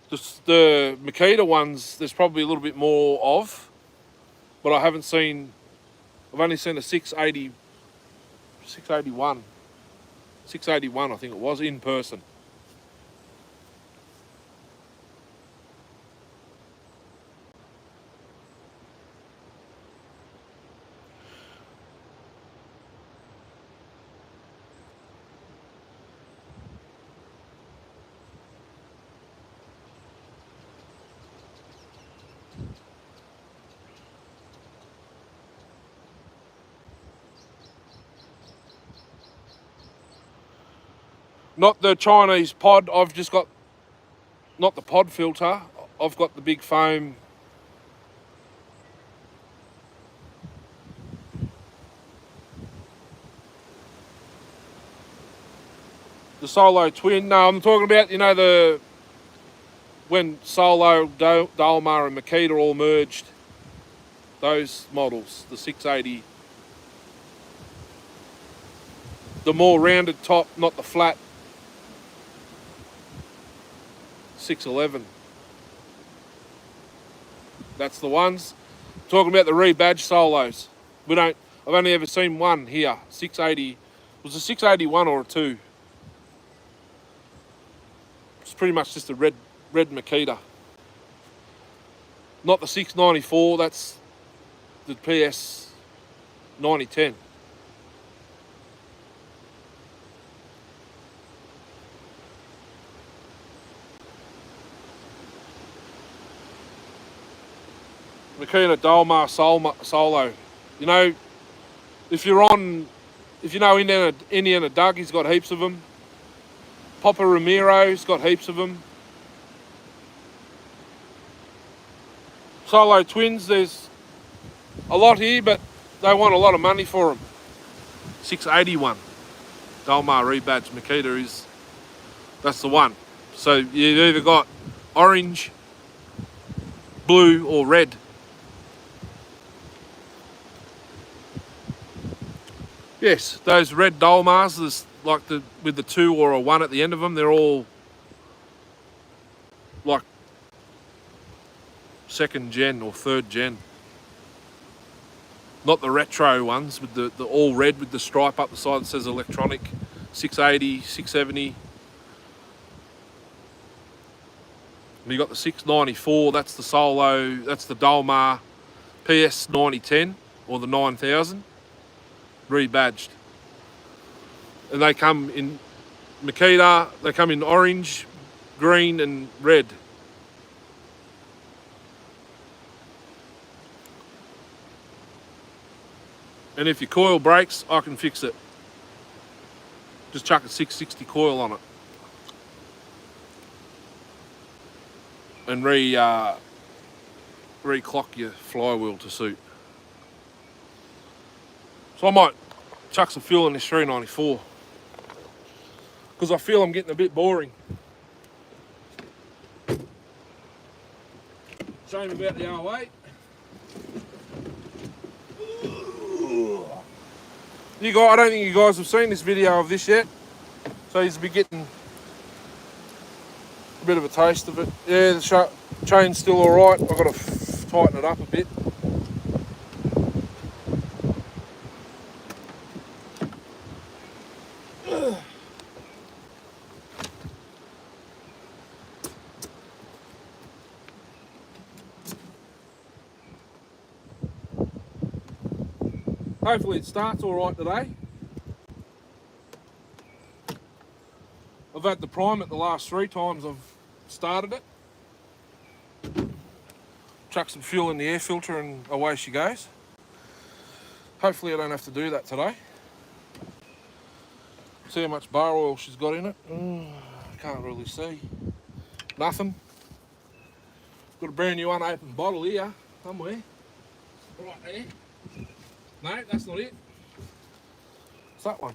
The Makita ones, there's probably a little bit more of, but I've only seen a 681 I think it was, in person. Not the Chinese pod, I've just got, not the pod filter, I've got the big foam. The Solo Twin. No, I'm talking about, you know, the when Solo, Dalmar and Makita all merged. Those models, the 680. The more rounded top, not the flat 611. That's the ones. Talking about the rebadged Solos. I've only ever seen one here. 680. Was a 681 or a 2? It's pretty much just a red Makita. Not the 694, that's the PS 9010. Makita Dalmar Solo. You know, if you know Indiana Doug, he's got heaps of them. Papa Ramiro's got heaps of them. Solo Twins, there's a lot here, but they want a lot of money for them. 681. Dalmar rebadged Makita that's the one. So you've either got orange, blue, or red. Yes, those red Dalmars, with the 2 or a 1 at the end of them, they're all like 2nd gen or 3rd gen. Not the retro ones with the all red with the stripe up the side that says electronic. 680, 670. You got the 694, that's the Solo, that's the Dalmar PS 9010 or the 9000. Rebadged. And they come in Makita, they come in orange, green and red. And if your coil breaks, I can fix it. Just chuck a 660 coil on it. And re-clock your flywheel to suit. So I might chuck some fuel in this 394 because I feel I'm getting a bit boring. Shame about the 08. I don't think you guys have seen this video of this yet, so you'll be getting a bit of a taste of it. Yeah, the chain's still alright. I've got to tighten it up a bit. Hopefully it starts all right today. I've had to prime it the last 3 times I've started it. Chuck some fuel in the air filter and away she goes. Hopefully I don't have to do that today. See how much bar oil she's got in it. I can't really see. Nothing. Got a brand new unopened bottle here somewhere. Right there. No, that's not it. It's that one.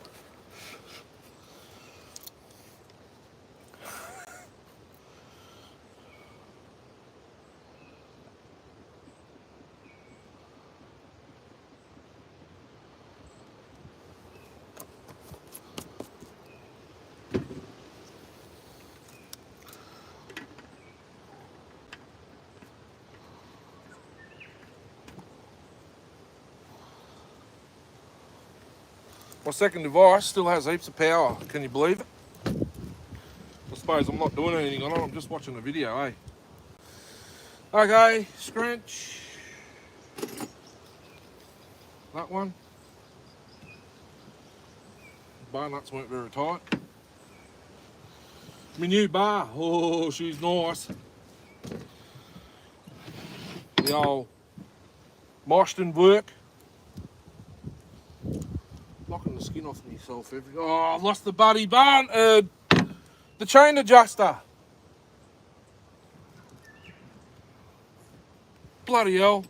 My second device still has heaps of power. Can you believe it? I suppose I'm not doing anything on it. I'm just watching the video, eh? Okay, scrunch. That one. Bar nuts weren't very tight. My new bar. Oh, she's nice. The old Moston work. Knocking the skin off myself oh, I've lost the buddy barn. The chain adjuster. Bloody hell.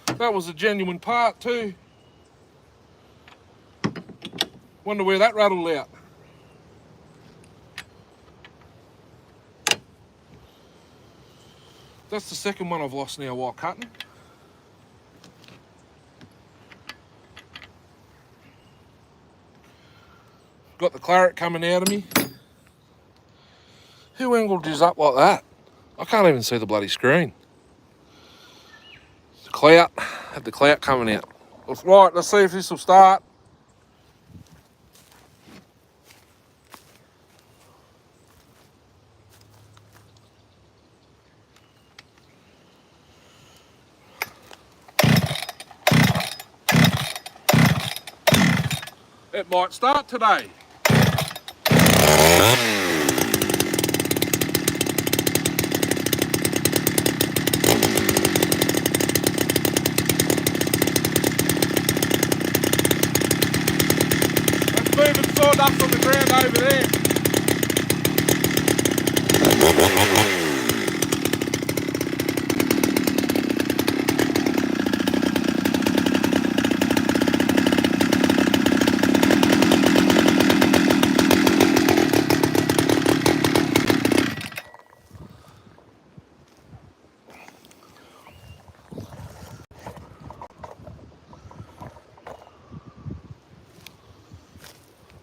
That was a genuine part too. Wonder where that rattled out. That's the second one I've lost now while cutting. Got the claret coming out of me. Who angled this up like that? I can't even see the bloody screen. The clout, had the clout coming out. Right, let's see if this will start. It might start today. That's moving sawdust on the ground over there.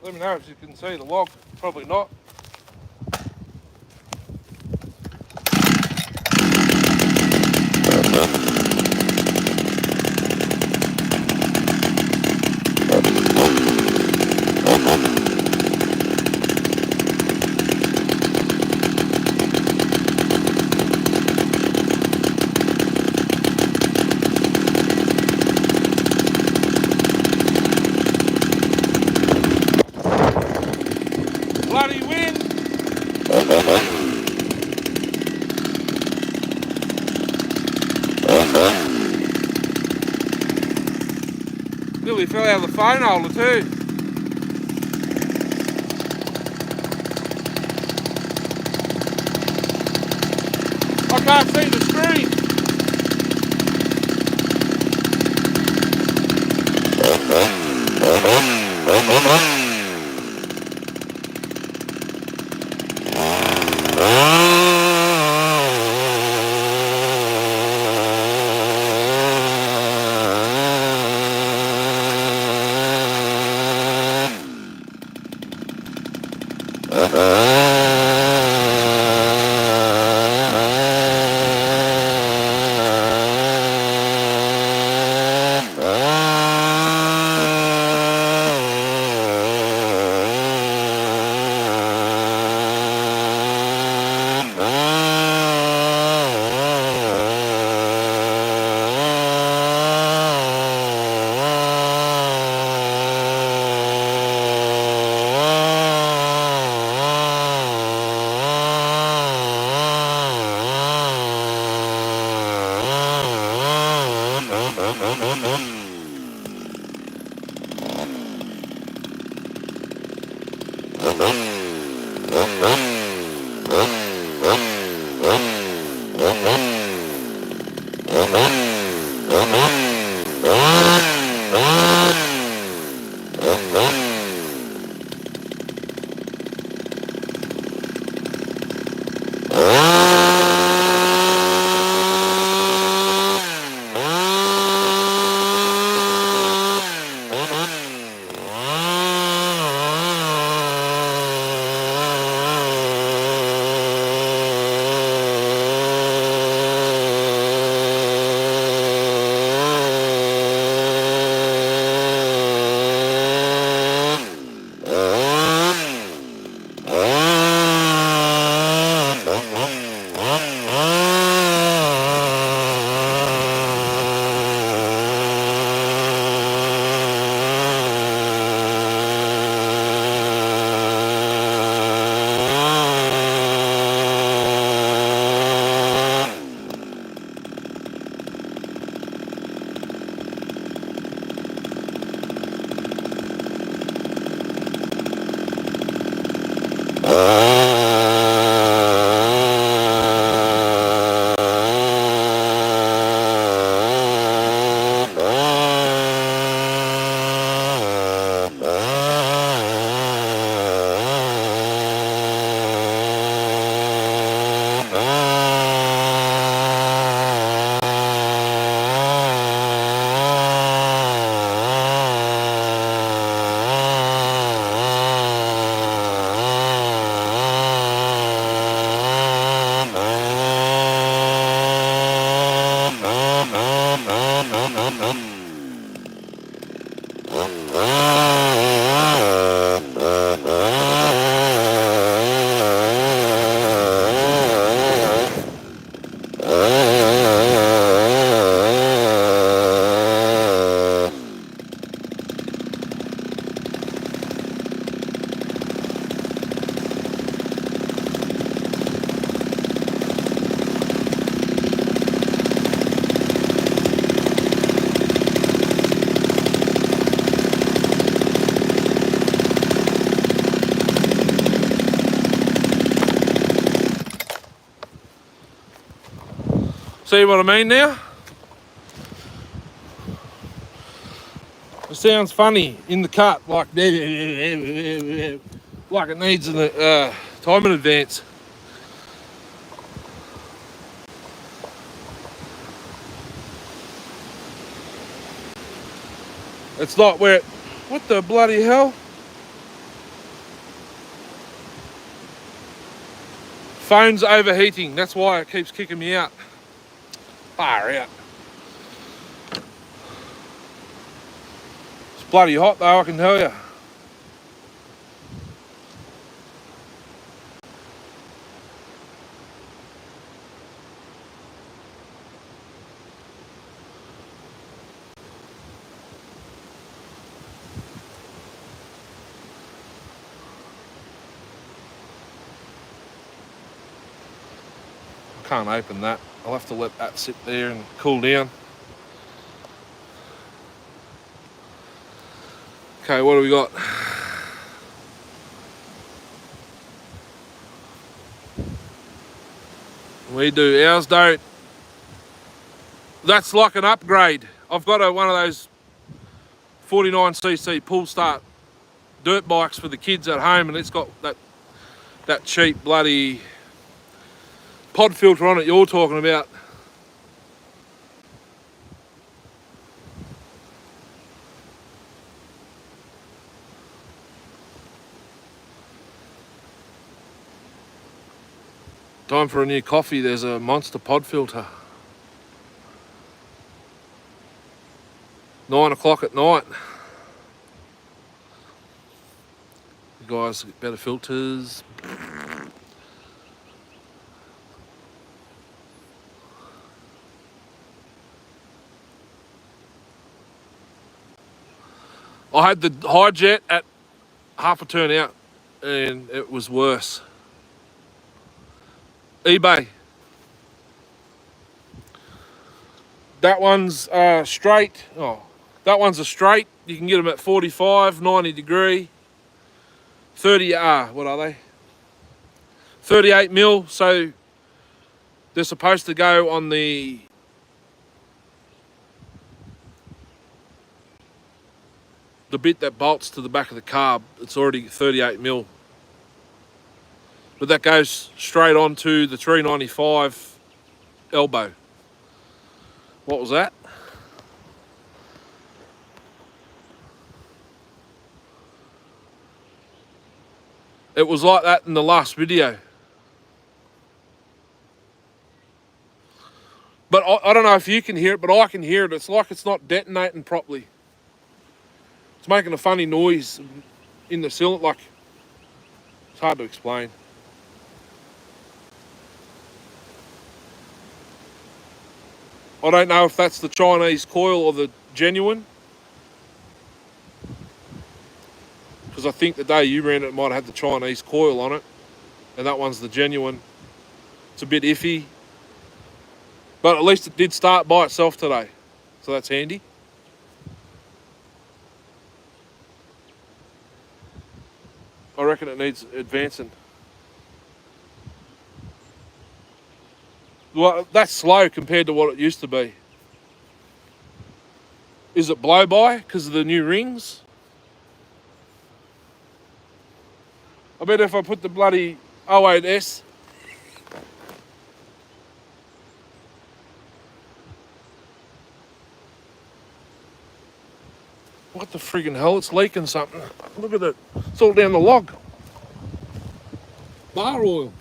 Let me know if you can see the log. Probably not. Bloody wind. Nearly fell out of the phone holder too. I can't see the screen. See what I mean now? It sounds funny in the cut, like like it needs a time in advance. It's not where. What the bloody hell? Phone's overheating. That's why it keeps kicking me out. Far out. It's bloody hot though, I can tell you. Can't open that. I'll have to let that sit there and cool down. Okay, what do we got? We do. Ours don't. That's like an upgrade. I've got one of those 49cc pull start dirt bikes for the kids at home, and it's got that cheap bloody pod filter on it you're talking about. Time for a new coffee. There's a monster pod filter. 9 o'clock at night. You guys get better filters. I had the high jet at half a turn out and it was worse. eBay. That one's straight. Oh, that one's a straight. You can get them at 45, 90 degree. 30, what are they? 38 mil. So they're supposed to go on the bit that bolts to the back of the carb. It's already 38 mil. But that goes straight onto the 395 elbow. What was that? It was like that in the last video. But I don't know if you can hear it, but I can hear it. It's like it's not detonating properly. It's making a funny noise in the cylinder, like, it's hard to explain. I don't know if that's the Chinese coil or the genuine. Because I think the day you ran it might have had the Chinese coil on it. And that one's the genuine. It's a bit iffy. But at least it did start by itself today. So that's handy. I reckon it needs advancing. Well, that's slow compared to what it used to be. Is it blow by because of the new rings? I bet if I put the bloody 08S. What the friggin' hell? It's leaking something. Look at it. It's all down the log. Bar oil.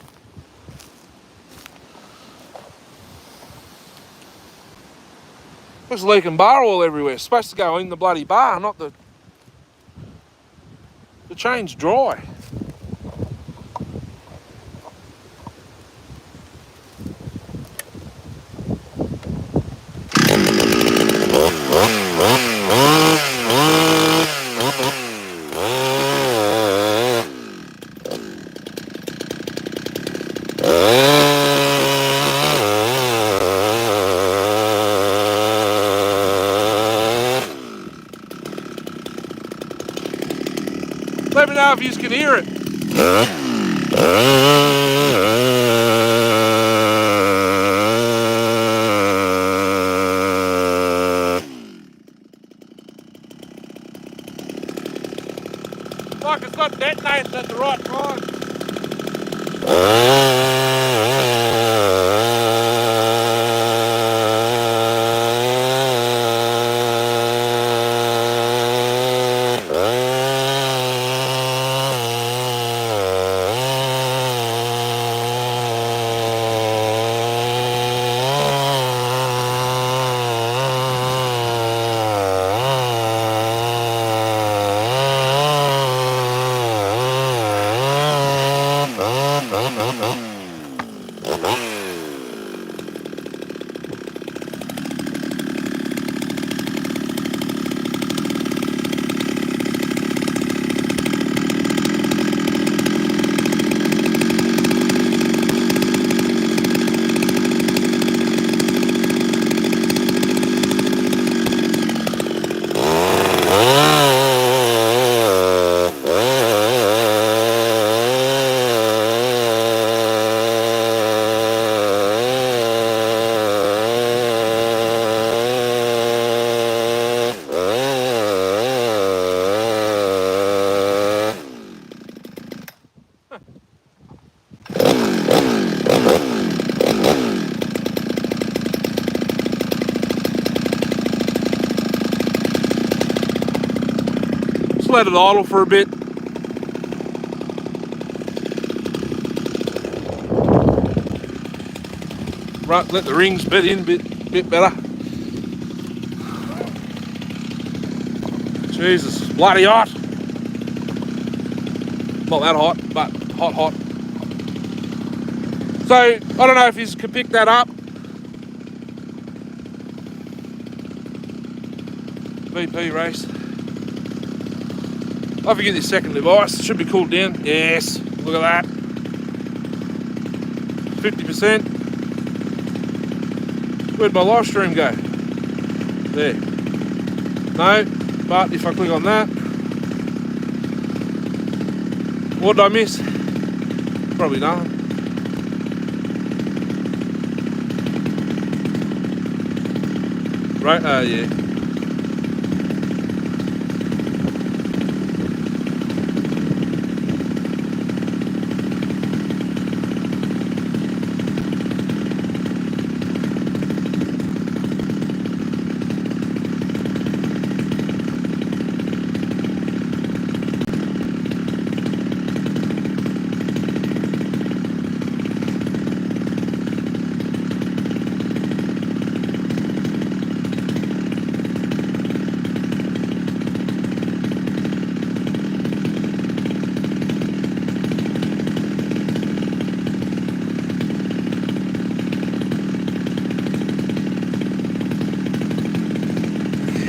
There's leaking bar oil everywhere. It's supposed to go in the bloody bar, not the chain's dry. Let me know if you can hear it. Right, fine. Just let it idle for a bit. Right, let the rings bed in a bit better. Jesus, it's bloody hot. Not that hot, but hot. So, I don't know if you can pick that up. VP race. I forget this second device. Should be cooled down. Yes, look at that. 50%. Where'd my live stream go? There. No, but if I click on that, what did I miss? Probably nothing. Right, yeah.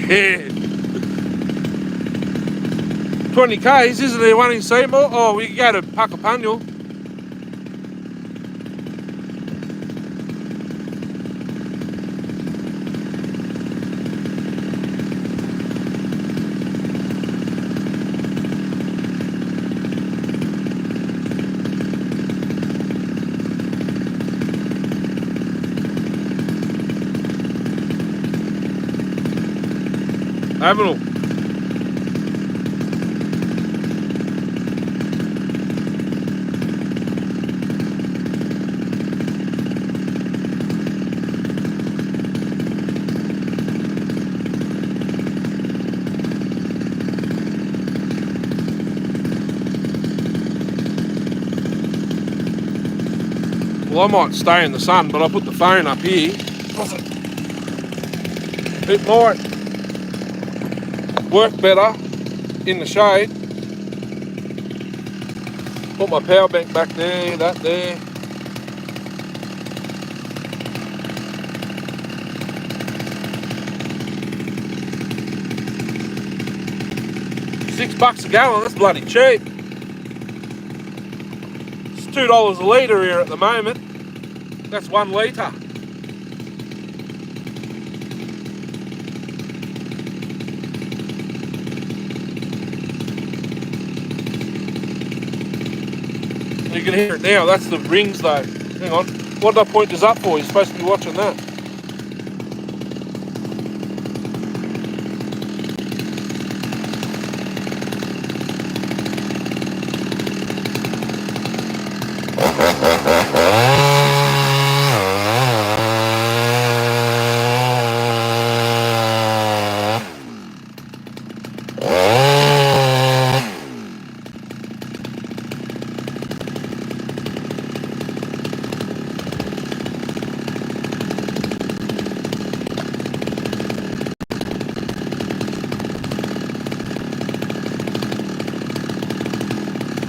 Yeah. 20 k's, isn't there one in Seymour? Oh, we can go to Puckapunyal. Avenel. Well, I might stay in the sun, but I'll put the phone up here. It might work better in the shade. Put my power bank back there, that there. $6 a gallon, that's bloody cheap. It's $2 a litre here at the moment. That's 1 litre. You can hear it now, that's the rings though. Hang on, what did I point this up for? You're supposed to be watching that.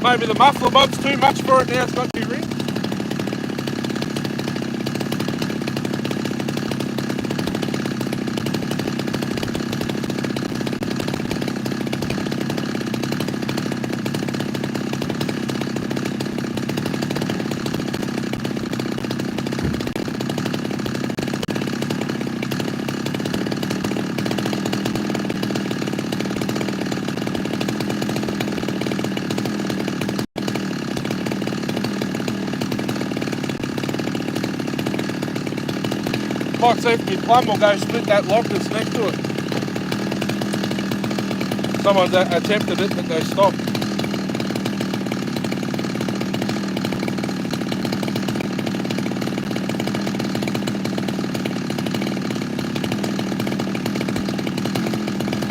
Maybe the muffler bod's too much for it now, it's got 2 rings. Might see if my plumb will go split that lock that's next to it. Someone's attempted it, but they stopped.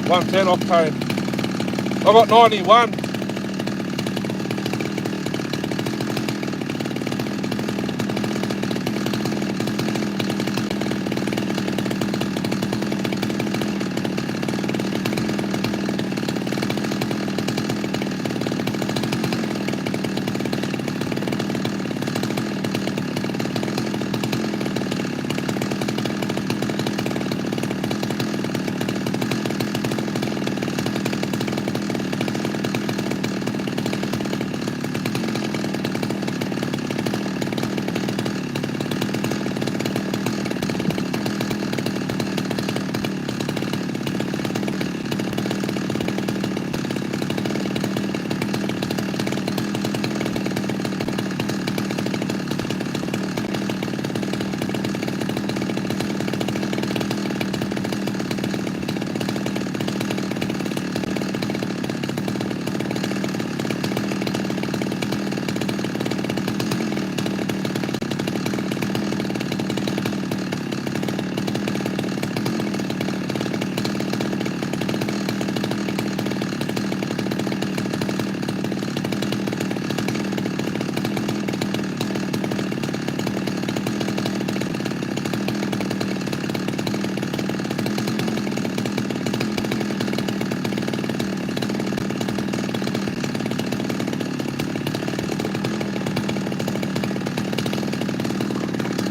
.110 octane. I got 91.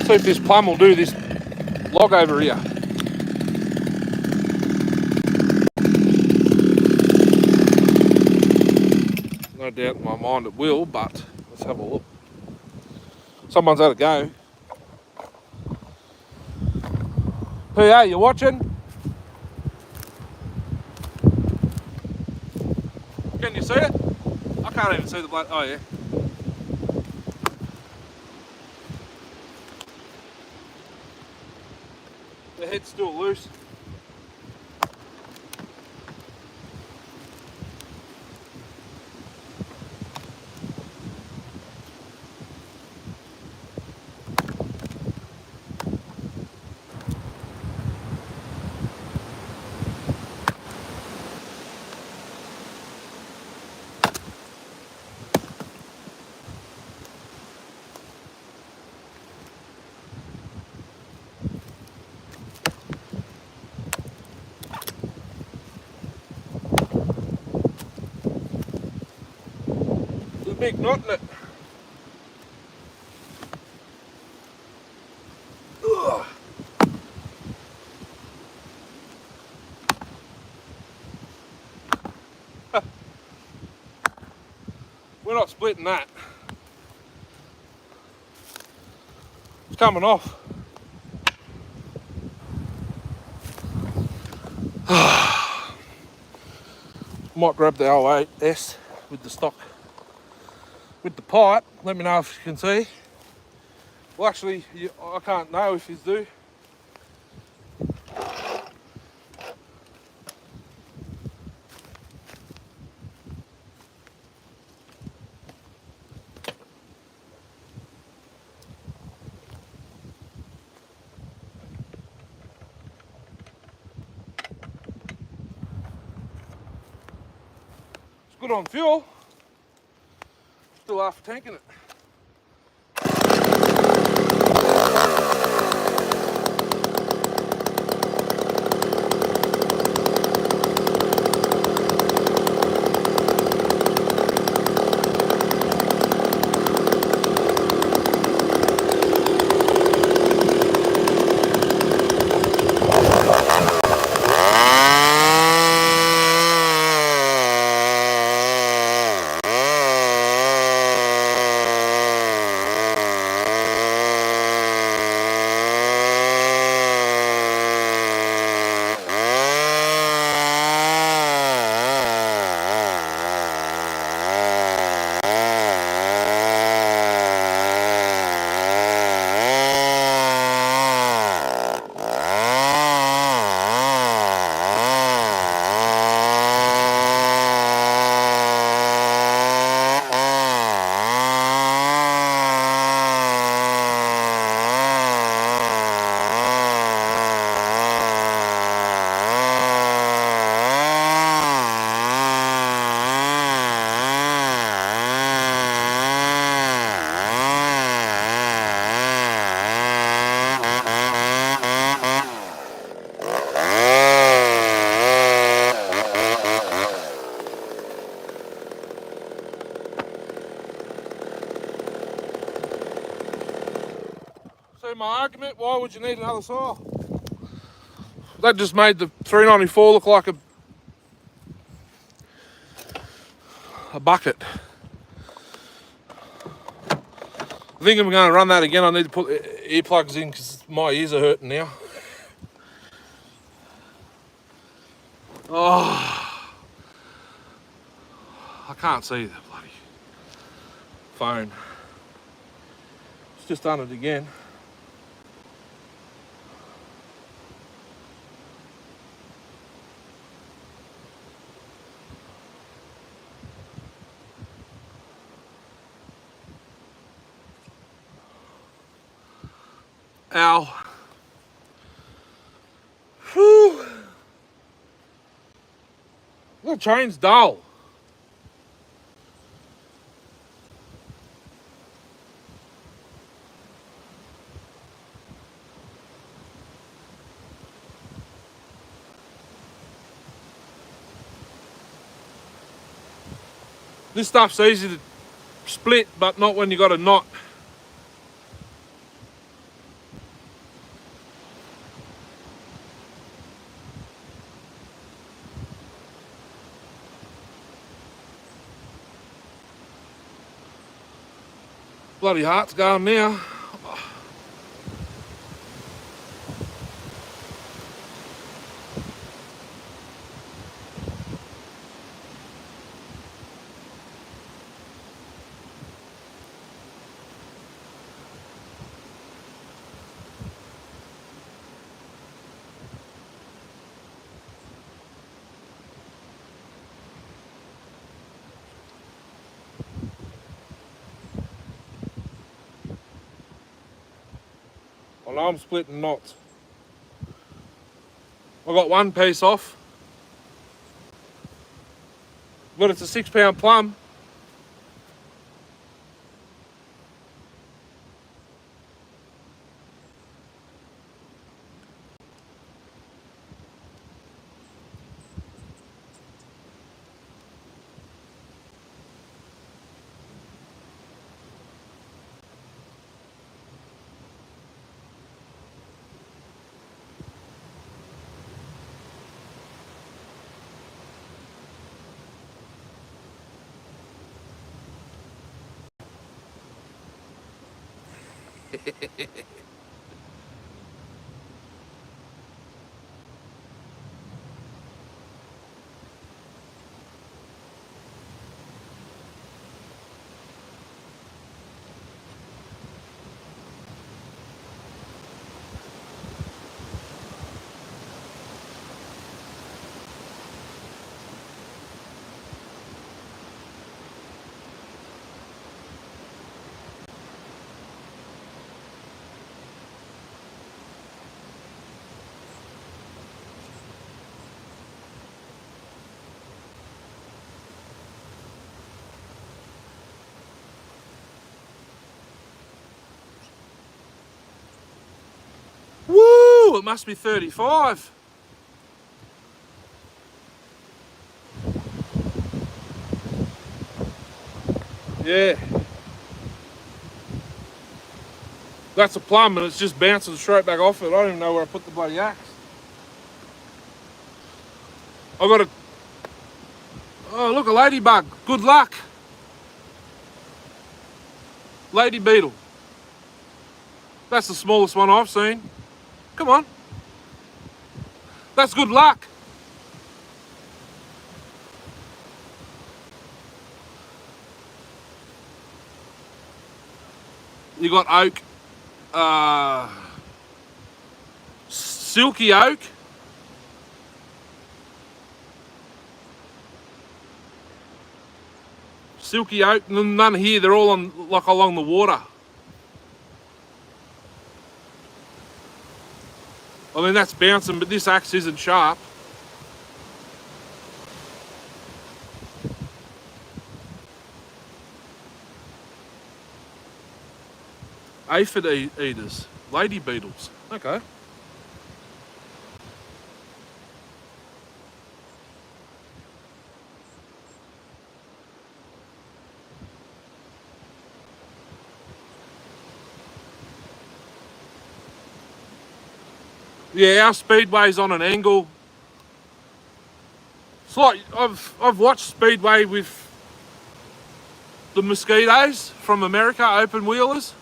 See if this plumb will do this log over here. No doubt in my mind it will, but let's have a look. Someone's had a go. PA, you watching? Can you see it? I can't even see the blood. Oh yeah. The head's still loose. Big knot in it. Ugh. We're not splitting that. It's coming off. Might grab the L8S with the stock. With the pipe, let me know if you can see. Well, actually, I can't know if you do. It's good on fuel. Still half tanking it. See my argument? Why would you need another saw? That just made the 394 look like a bucket. I think I'm going to run that again. I need to put earplugs in because my ears are hurting now. Oh, I can't see the bloody phone. It's just done it again. Ow. Whew. The chain's dull. This stuff's easy to split, but not when you got a knot. Bloody heart's going now. I know I'm splitting knots. I got one piece off, but it's a 6 pound plum. Woo! It must be 35. Yeah. That's a plum and it's just bouncing straight back off it. I don't even know where I put the bloody axe. I got a... Oh, look, a ladybug. Good luck. Lady beetle. That's the smallest one I've seen. Come on. That's good luck. You got oak. Silky oak. Silky oak. None here. They're all on like along the water. I mean, that's bouncing, but this axe isn't sharp. Aphid eaters. Lady beetles. Okay. Yeah, our speedway's on an angle. It's like I've watched speedway with the mosquitoes from America, open wheelers.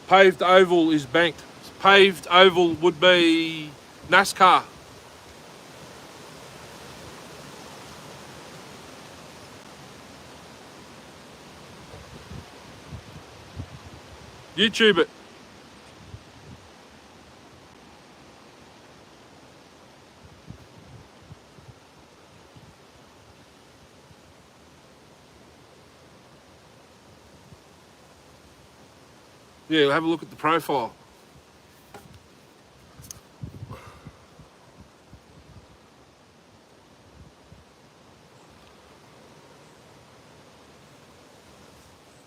Paved oval is banked. Paved oval would be NASCAR. YouTube it. Yeah, have a look at the profile.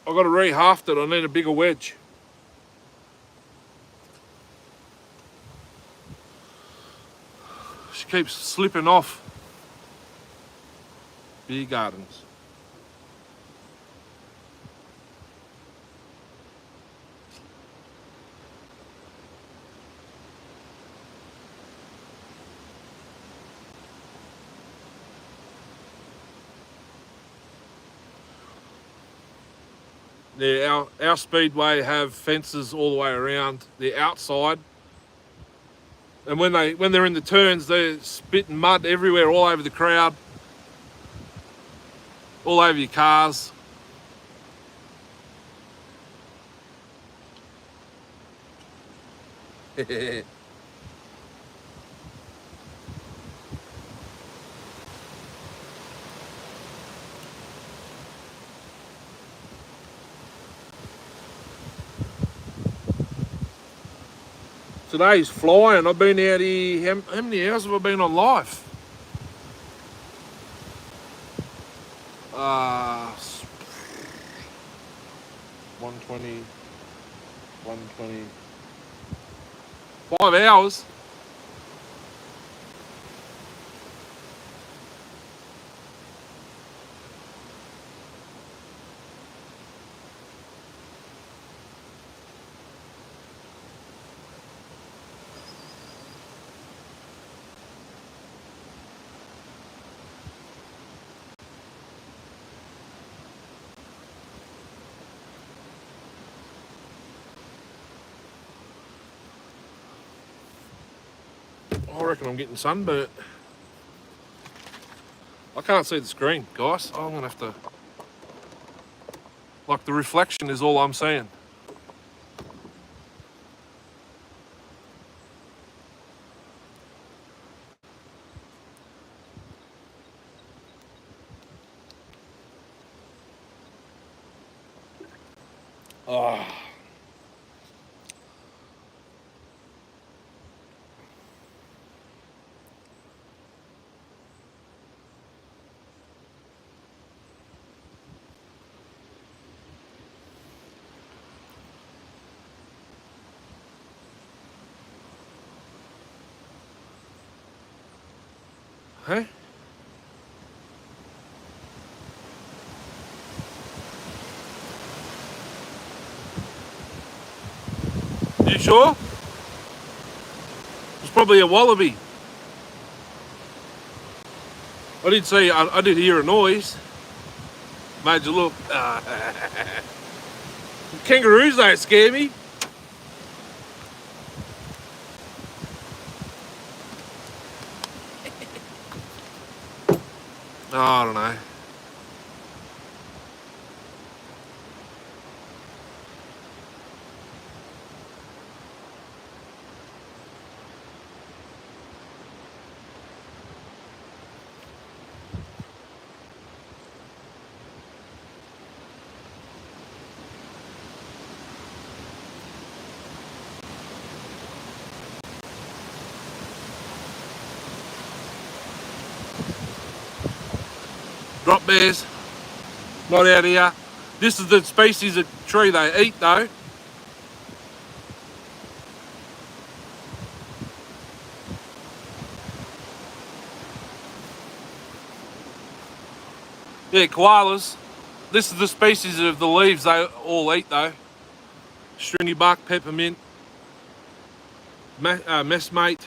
I've got to re-haft it. I need a bigger wedge. She keeps slipping off. Beer gardens. Yeah, our speedway have fences all the way around the outside. And when they're in the turns, they're spitting mud everywhere, all over the crowd, all over your cars. Today's flying. I've been out here, how many hours have I been on live? 120, 120, 5 hours. I reckon I'm getting sunburnt. I can't see the screen, guys. I'm gonna have to, like, the reflection is all I'm seeing. Oh. Hey? You sure? It's probably a wallaby. I did see, I did hear a noise. Made you look. Kangaroos don't scare me. Oh, I don't know. Drop bears, not out here. This is the species of tree they eat though. Yeah, koalas. This is the species of the leaves they all eat though. Stringy bark, peppermint, messmate,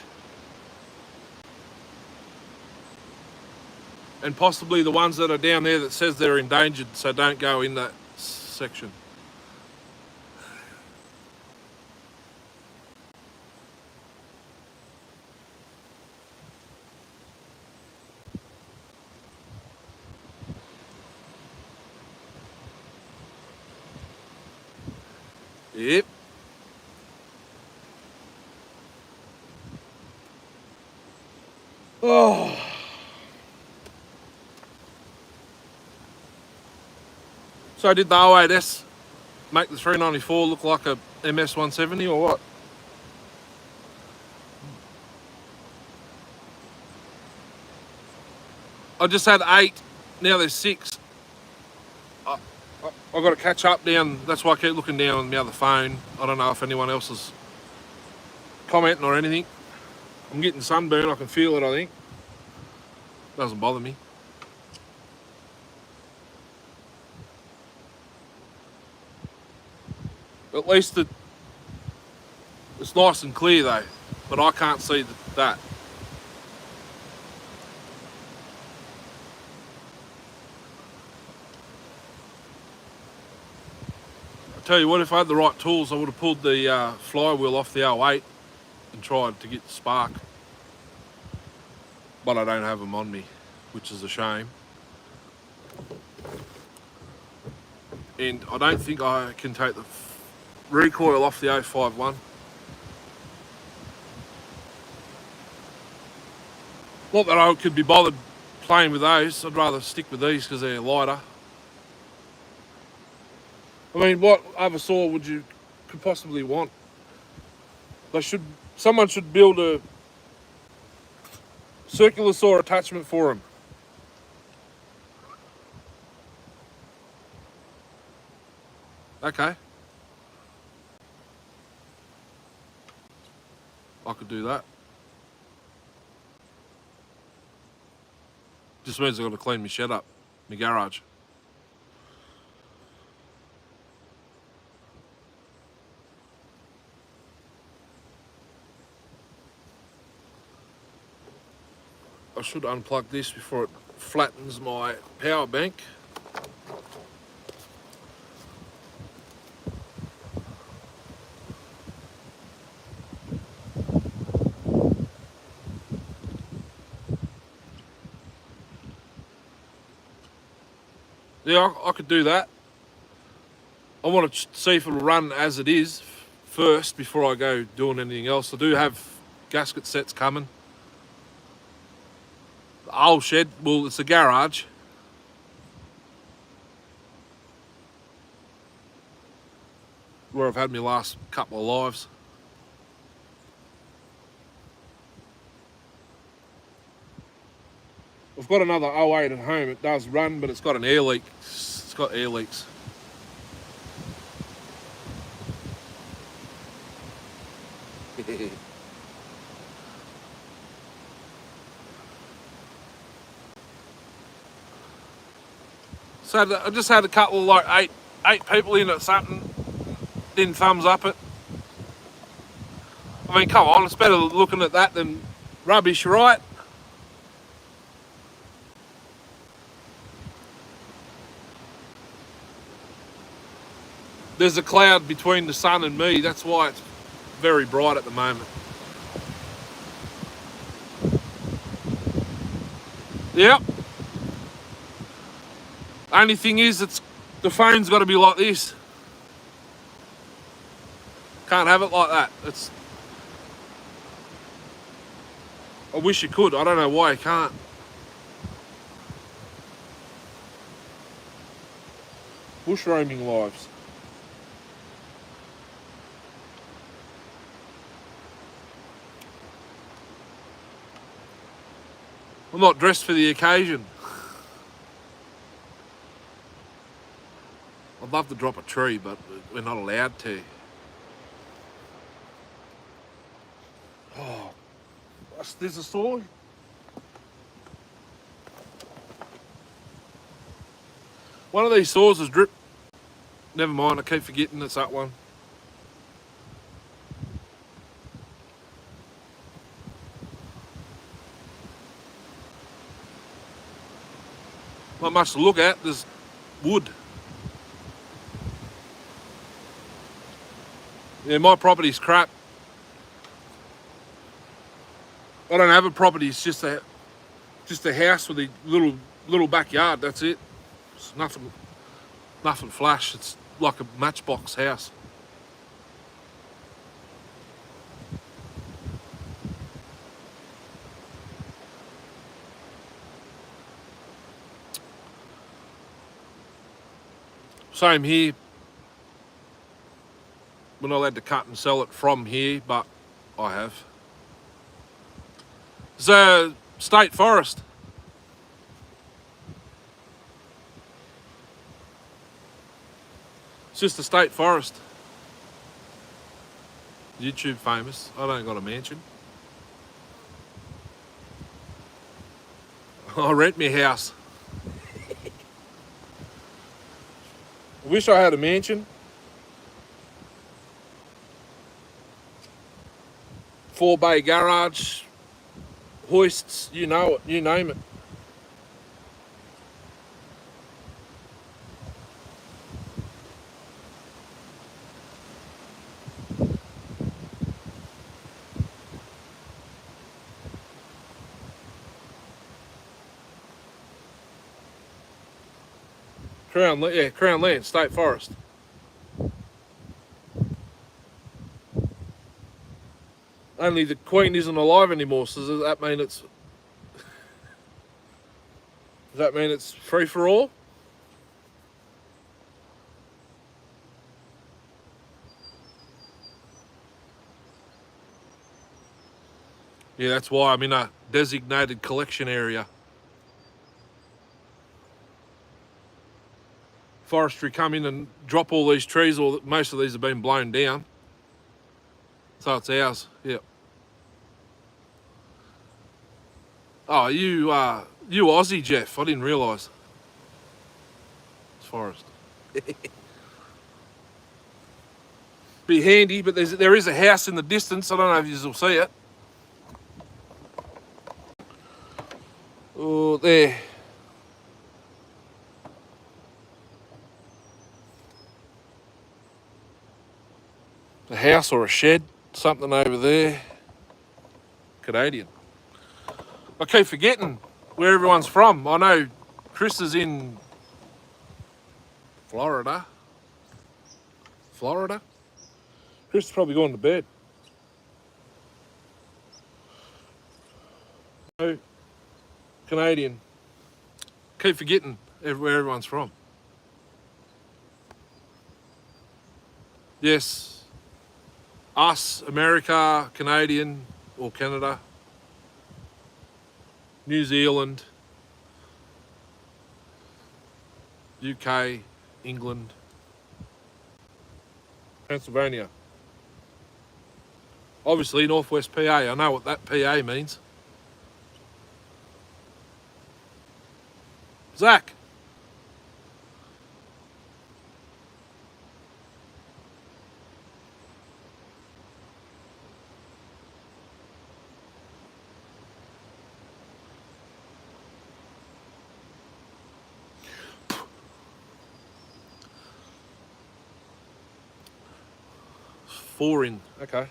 and possibly the ones that are down there that says they're endangered, so don't go in that section. Yep. Oh. So did the 08S make the 394 look like a MS 170 or what? I just had 8, now there's 6. I've got to catch up down, that's why I keep looking down on the other phone. I don't know if anyone else is commenting or anything. I'm getting sunburn, I can feel it, I think. Doesn't bother me. At least it's nice and clear though, but I can't see that. I tell you what, if I had the right tools, I would have pulled the flywheel off the 08 and tried to get the spark. But I don't have them on me, which is a shame. And I don't think I can take the recoil off the 051. Not that I could be bothered playing with those, I'd rather stick with these because they're lighter. I mean, what other saw could possibly want? Someone should build a circular saw attachment for them. Okay. I could do that. Just means I've got to clean my shed up, my garage. I should unplug this before it flattens my power bank. Yeah, I could do that. I want to see if it'll run as it is first before I go doing anything else. I do have gasket sets coming. The old shed, well, it's a garage. Where I've had my last couple of lives. I've got another 08 at home. It does run, but it's got an air leak. It's got air leaks. So I just had a couple of like eight people in it, something. Didn't thumbs up it. I mean, come on, it's better looking at that than rubbish, right? There's a cloud between the sun and me, that's why it's very bright at the moment. Yep. Only thing is, the phone's got to be like this. Can't have it like that. I wish you could. I don't know why you can't. Bush roaming lives. I'm not dressed for the occasion. I'd love to drop a tree, but we're not allowed to. Oh, there's a saw. One of these saws is drip. Never mind, I keep forgetting it's that one. Not much to look at, there's wood. Yeah, my property's crap. I don't have a property, it's just a house with a little backyard, that's it. It's nothing flash, it's like a matchbox house. Same here. We're not allowed to cut and sell it from here, but I have. It's a state forest. It's just a state forest. YouTube famous. I don't got a mansion. I rent my house. I wish I had a mansion. 4-bay garage, hoists, you know it, you name it. Crown land, state forest. Only the Queen isn't alive anymore, so does that mean it's free for all? Yeah, that's why I'm in a designated collection area. Forestry come in and drop all these trees, or most of these have been blown down. So it's ours, yeah. Oh, you Aussie, Jeff. I didn't realise. It's Forrest. Be handy, but there is a house in the distance. I don't know if you'll see it. Oh, there. A house or a shed, something over there. Canadian. I keep forgetting where everyone's from. I know Chris is in Florida. Chris is probably going to bed. No, Canadian. Keep forgetting where everyone's from. Yes. Us, America, Canadian, or Canada. New Zealand. UK, England. Pennsylvania. Obviously, Northwest PA. I know what that PA means. Zach. Four in. Okay.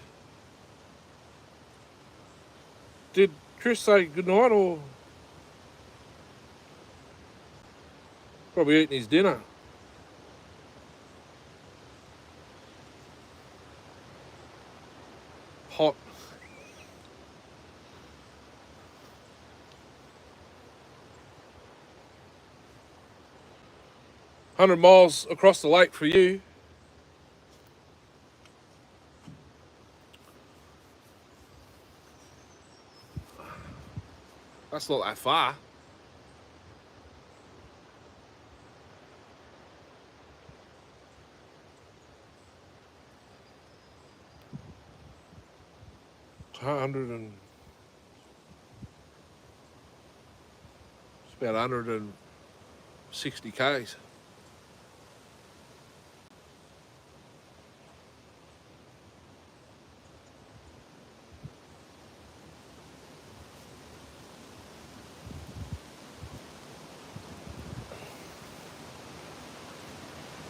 Did Chris say goodnight or probably eating his dinner? Hot. $100 miles across the lake for you. That's not that far. It's about 160 k's.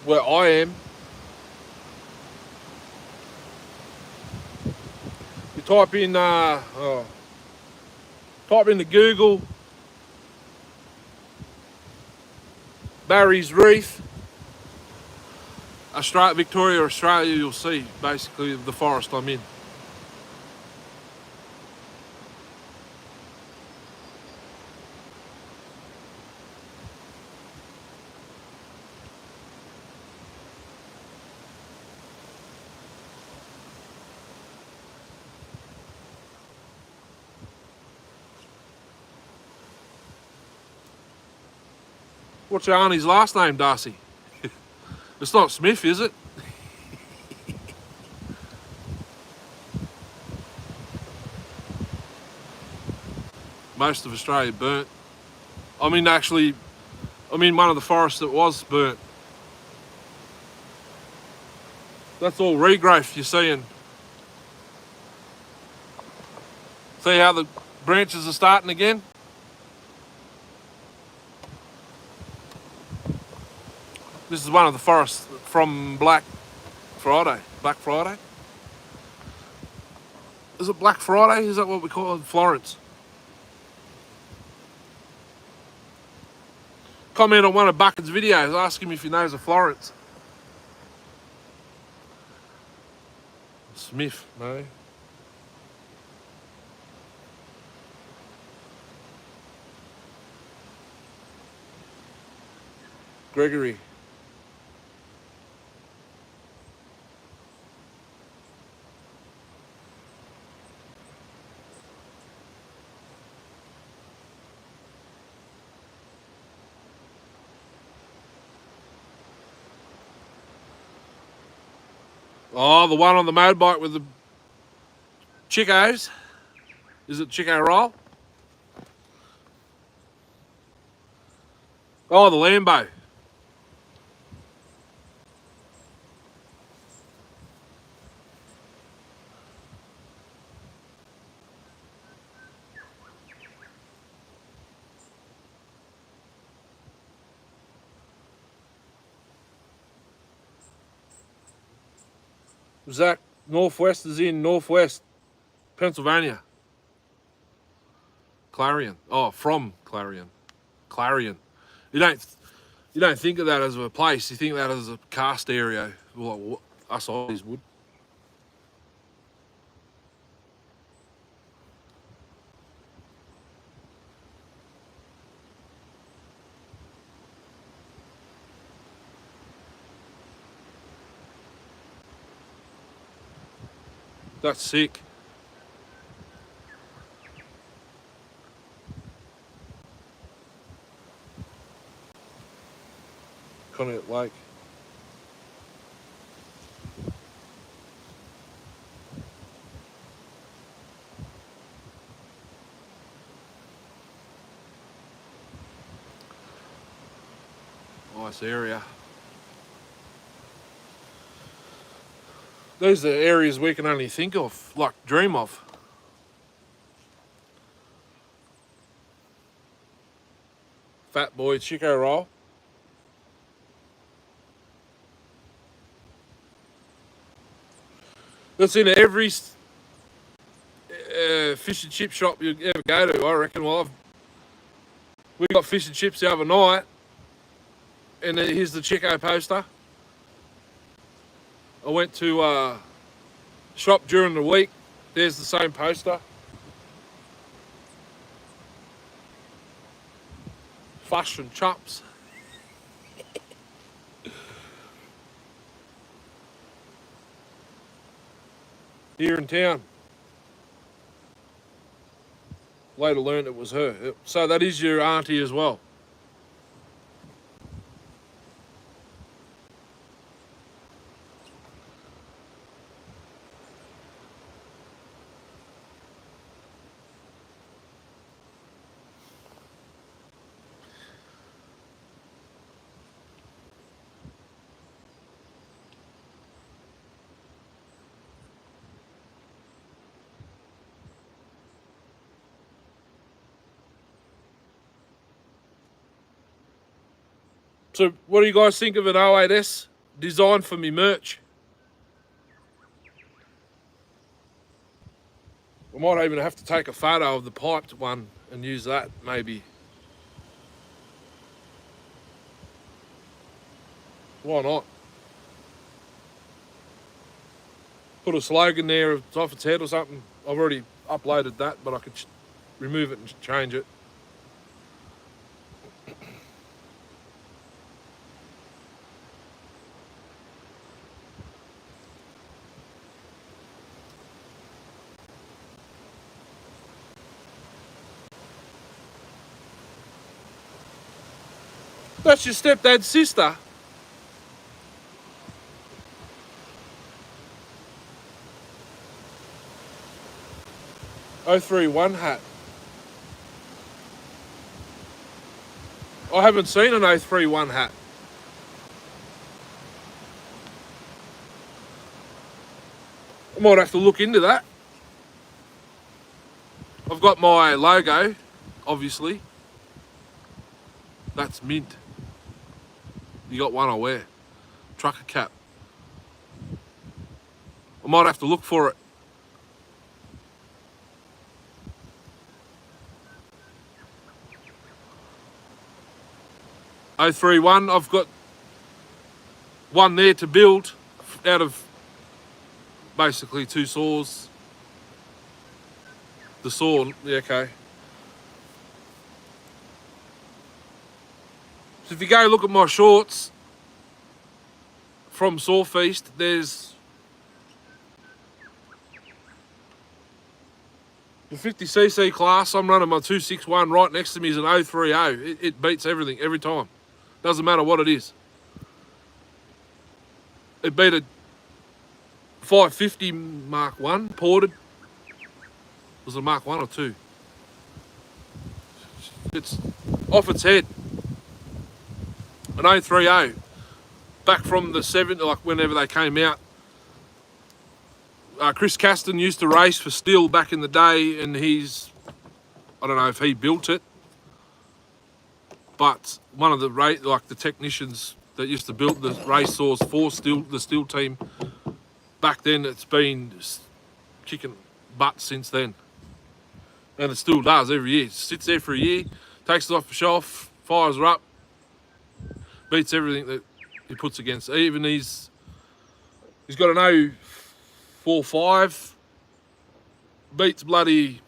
where I am. You type in the Google Barry's Reef, Victoria, Australia, you'll see basically the forest I'm in. What's your auntie's last name, Darcy? It's not Smith, is it? Most of Australia burnt. I'm in one of the forests that was burnt. That's all regrowth you're seeing. See how the branches are starting again? This is one of the forests from Black Friday. Black Friday? Is it Black Friday? Is that what we call it? Florence. Comment on one of Bucket's videos, ask him if he knows of Florence. Smith, no. Gregory. Oh, the one on the motorbike with the chickos. Is it Chico Roll? Oh, the Lambo. Zach, Northwest is in Northwest Pennsylvania. Clarion. Oh, from Clarion. Clarion. You don't think of that as a place. You think of that as a cast area. Well, us Aussies would. That's sick. Conneaut Lake. Nice area. These are areas we can only think of, like dream of. Fat Boy Chico Roll. That's in every fish and chip shop you ever go to, I reckon. Well, we got fish and chips the other night, and here's the Chico poster. I went to shop during the week. There's the same poster. Fish and chops. Here in town. Later learned it was her. So that is your auntie as well. So what do you guys think of an 08S? designed for me merch. I might even have to take a photo of the piped one and use that, maybe. Why not? Put a slogan there off its head or something. I've already uploaded that, but I could remove it and change it. That's your stepdad's sister. '031 hat. I haven't seen an '031 hat. I might have to look into that. I've got my logo, obviously. That's mint. You got one I wear. Trucker cap. I might have to look for it. '031, I've got one there to build out of basically 2 saws. The saw, yeah, okay. So if you go look at my shorts from Saw Feast, there's the 50cc class. I'm running my 261. Right next to me is an 030. It beats everything every time. Doesn't matter what it is. It beat a 550 Mark 1 ported. Was it a Mark 1 or 2? It's off its head. An 030. Back from the 70s, like whenever they came out. Chris Caston used to race for Still back in the day, and I don't know if he built it, but one of the technicians that used to build the race saws for the Still team back then, it's been kicking butt since then, and it still does every year. It sits there for a year, takes it off the shelf, fires her up, beats everything that he puts against. Even he's got an 045, beats bloody.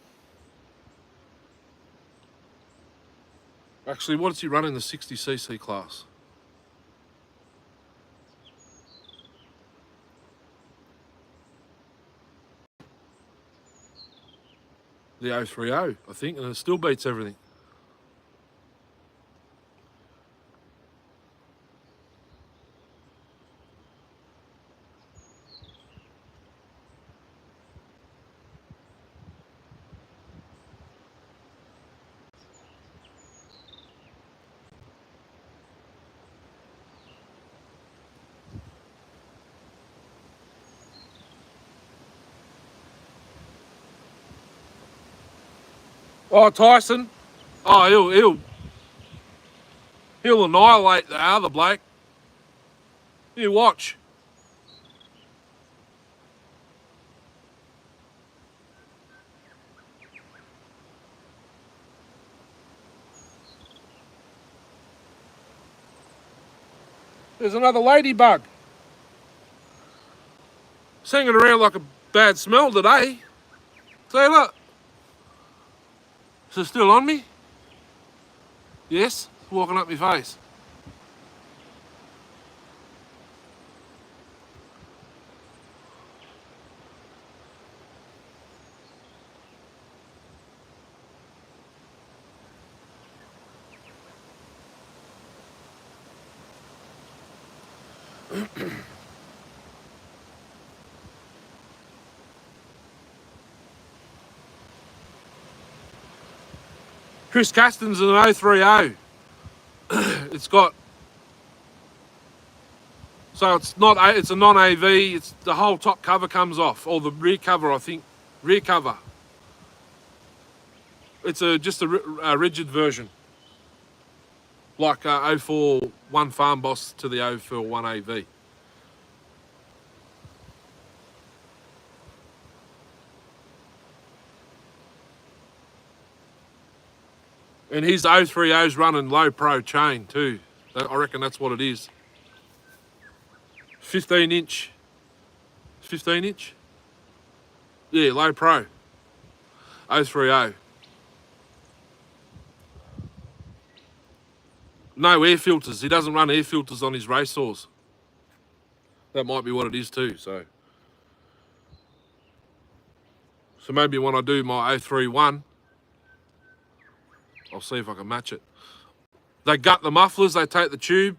Actually, what does he run in the 60cc class? The 030, I think, and it still beats everything. Oh, Tyson. Oh, he'll annihilate the other bloke. You watch. There's another ladybug. Singing around like a bad smell today. See, look. Is it still on me? Yes, it's walking up my face. Chris Caston's an 030. It's got, so it's a non-AV, it's the whole top cover comes off, or the rear cover, I think, rear cover. It's just a rigid version, like 041 Farm Boss to the 041 AV. And his 030's running low pro chain too. I reckon that's what it is. 15 inch. 15 inch? Yeah, low pro. 030. No air filters. He doesn't run air filters on his race saws. That might be what it is too, so maybe when I do my 031, I'll see if I can match it. They gut the mufflers, they take the tube.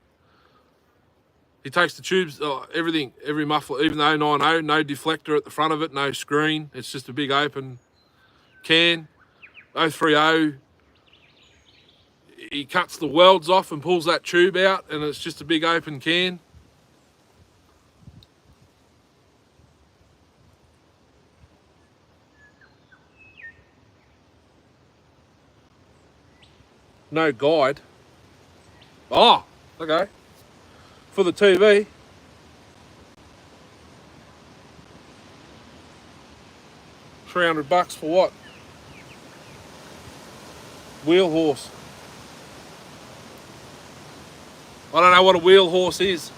He takes the tubes, everything, every muffler, even the 090, no deflector at the front of it, no screen. It's just a big open can. 030, he cuts the welds off and pulls that tube out, and it's just a big open can. No guide. Oh, okay. For the TV. $300 for what? Wheel horse. I don't know what a wheel horse is.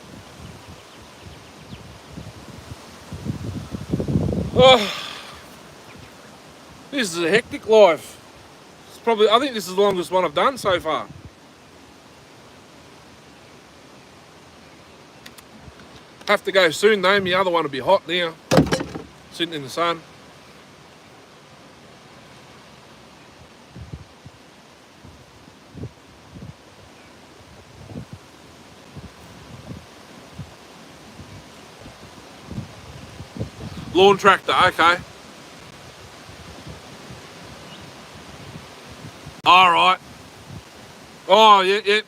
Oh, this is a hectic life. It's probably, I think this is the longest one I've done so far. Have to go soon though, my other one will be hot now. Sitting in the sun. Lawn tractor, okay. All right. Oh, yeah, yeah.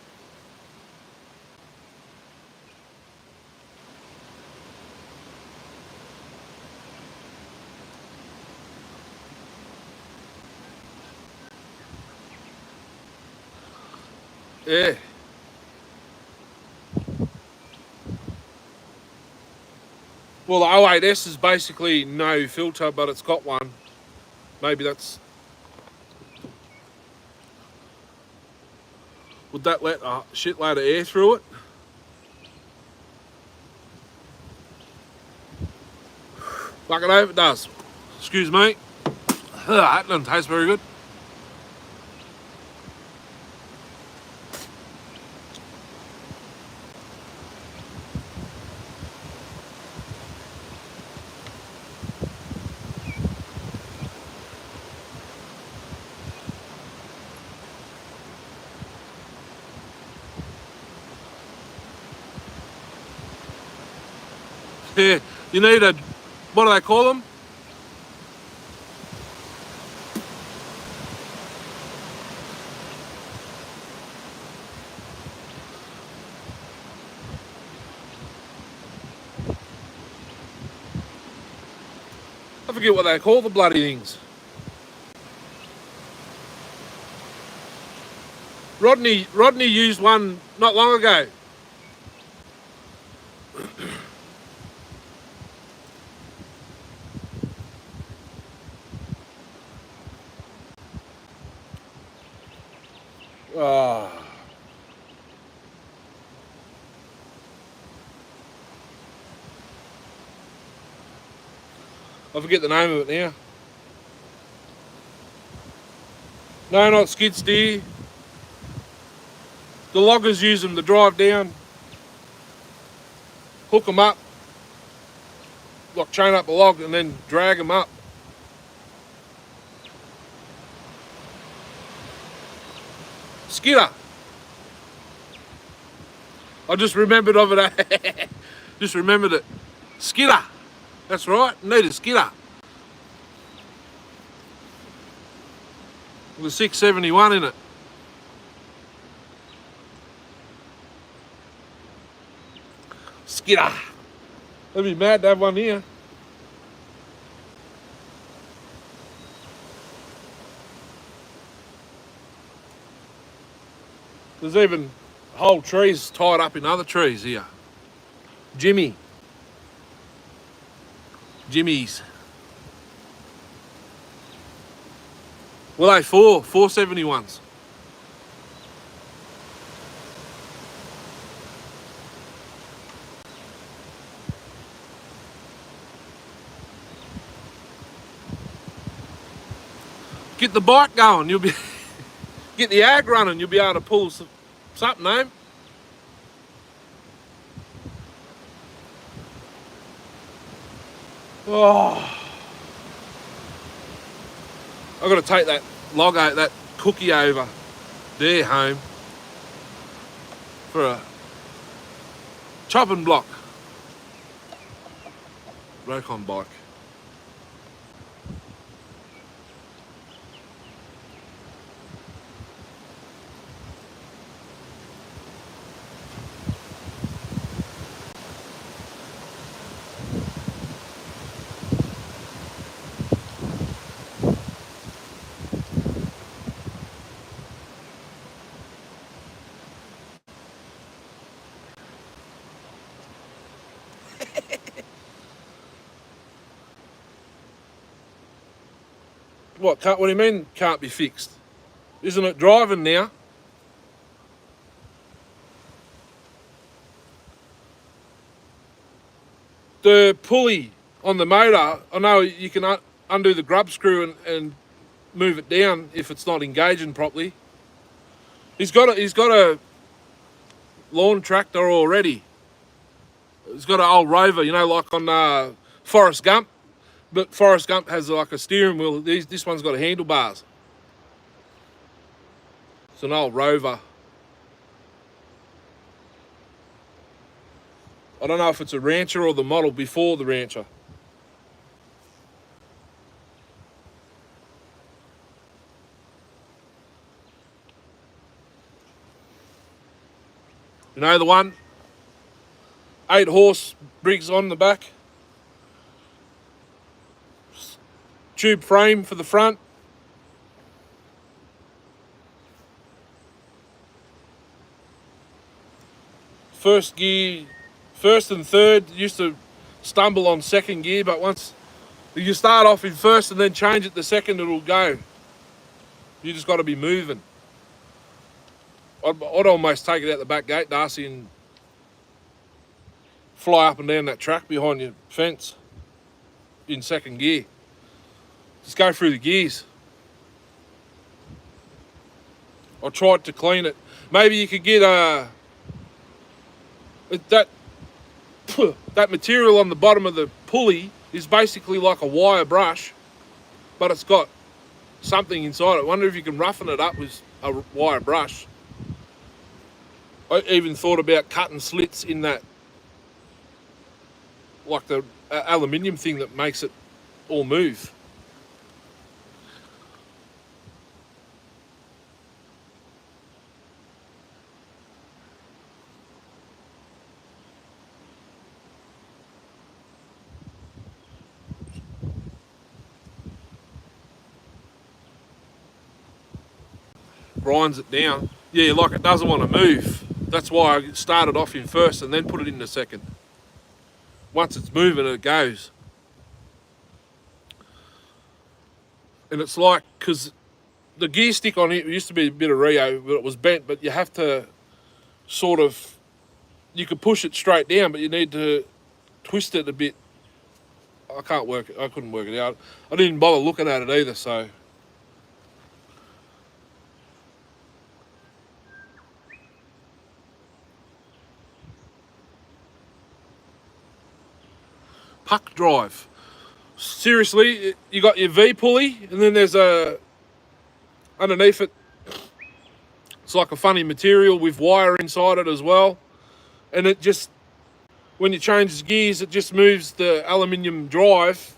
Yeah. Well, the 08S is basically no filter, but it's got one. Maybe that's... Would that let a shitload of air through it? Fucking hope it does. Excuse me. That doesn't taste very good. Yeah, you need a, what do they call them? I forget what they call the bloody things. Rodney used one not long ago. Oh. I forget the name of it now. No, not skid steer. The loggers use them to drive down, hook them up, like chain up a log and then drag them up. Skidder. I just remembered of it. Just remembered it. Skidder. That's right. Need a skidder. With a 671 in it. Skidder. That'd be mad to have one here. There's even whole trees tied up in other trees here. Jimmy's. Well, they 471s. Get the bike going. You'll be get the ag running. You'll be able to pull something home. Oh, I've got to take that log out, that cookie over there home for a chopping block. Rokon bike. What do you mean can't be fixed? Isn't it driving now? The pulley on the motor, I know you can undo the grub screw and move it down if it's not engaging properly. He's got a lawn tractor already. He's got an old Rover, you know, like on Forrest Gump. But Forrest Gump has like a steering wheel. This one's got handlebars. It's an old Rover. I don't know if it's a Rancher or the model before the Rancher. You know the one? 8 horse Briggs on the back. Tube frame for the front. First gear, first and third, used to stumble on second gear, but once you start off in first and then change it to second, it'll go. You just got to be moving. I'd almost take it out the back gate, Darcy, and fly up and down that track behind your fence in second gear. Just go through the gears. I tried to clean it. Maybe you could get that material on the bottom of the pulley is basically like a wire brush, but it's got something inside it. I wonder if you can roughen it up with a wire brush. I even thought about cutting slits in that, like the aluminium thing that makes it all move. Grinds it down. Yeah, like it doesn't want to move. That's why I started off in first and then put it into second. Once it's moving, it goes. And it's like, because the gear stick on it used to be a bit of Rio, but it was bent, but you have to sort of, you could push it straight down, but you need to twist it a bit. I couldn't work it out. I didn't bother looking at it either, so. Puck drive. Seriously, you got your V pulley, and then there's underneath it, it's like a funny material with wire inside it as well. And it just, when you change gears, it just moves the aluminium drive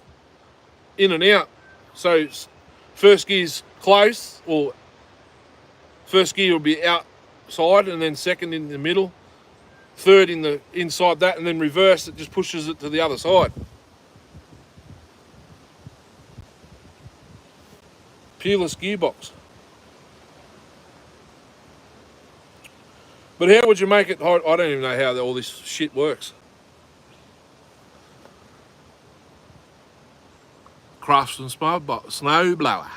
in and out. So first gear's close, or first gear will be outside, and then second in the middle, third in the inside that, and then reverse, it just pushes it to the other side. Peerless gearbox. But how would you make it? I don't even know how all this shit works. Craftsman snow blower.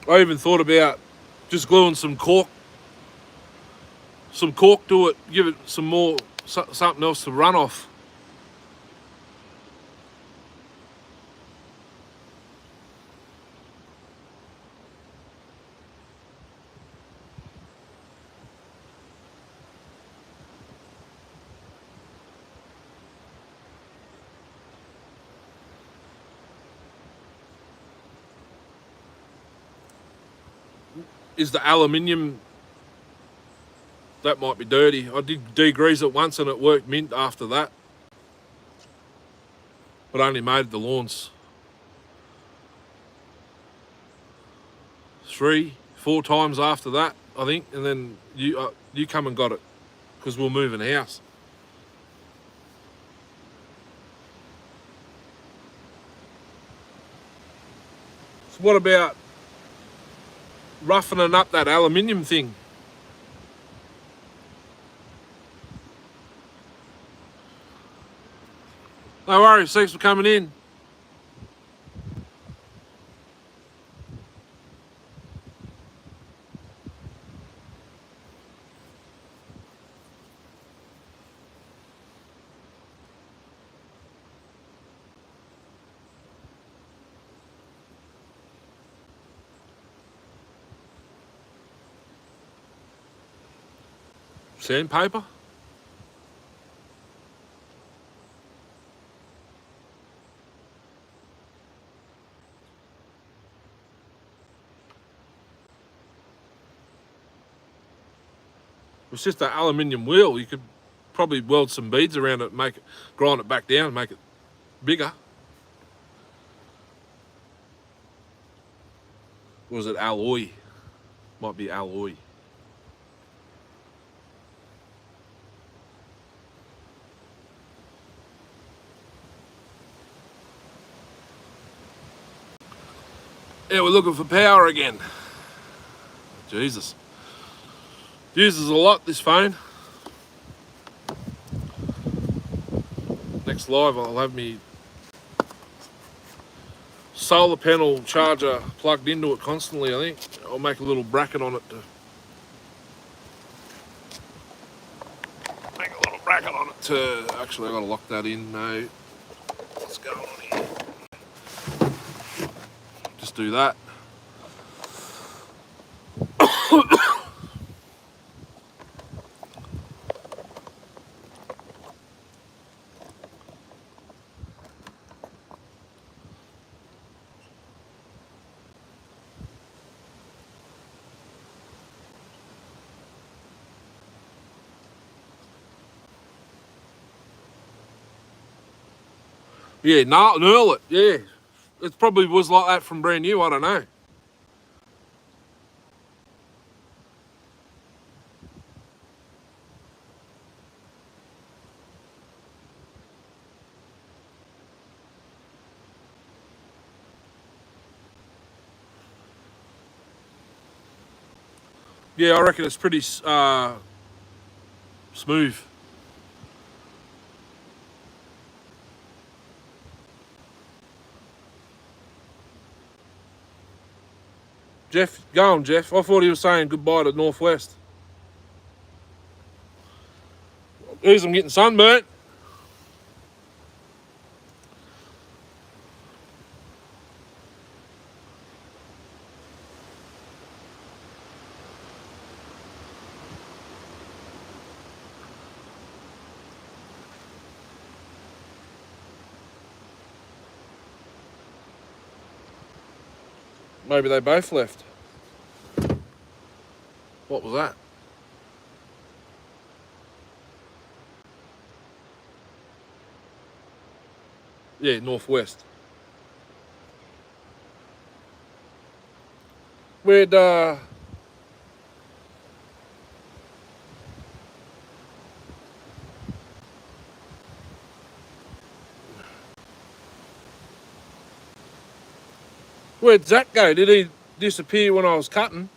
I even thought about just gluing some cork to it, give it some more something else to run off. Is the aluminium, that might be dirty. I did degrease it once and it worked mint after that, but only made the lawns 3-4 times after that, I think, and then you come and got it because we're moving house. So what about roughening up that aluminium thing? No worries, thanks for coming in. Sandpaper? It's just an aluminium wheel. You could probably weld some beads around it, make it, grind it back down, make it bigger. Or was it alloy? Might be alloy. Yeah, we're looking for power again. Jesus. Uses a lot, this phone. Next live I'll have me solar panel charger plugged into it constantly, I think. I'll make a little bracket on it to actually I gotta lock that in. No. What's going on here? Just do that. Yeah, knurl it, yeah. It probably was like that from brand new, I don't know. Yeah, I reckon it's pretty smooth. Jeff, go on, Jeff. I thought he was saying goodbye to Northwest. Here's I'm getting sunburnt. Maybe they both left. What was that? Yeah, Northwest. Where'd where'd Zach go? Did he disappear when I was cutting?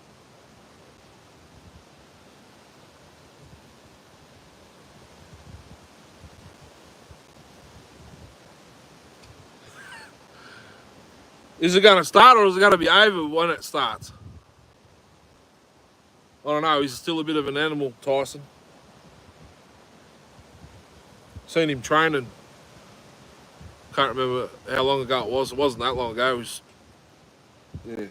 Is it going to start or is it going to be over when it starts? I don't know. He's still a bit of an animal, Tyson. Seen him training. Can't remember how long ago it was. It wasn't that long ago. It was, yeah.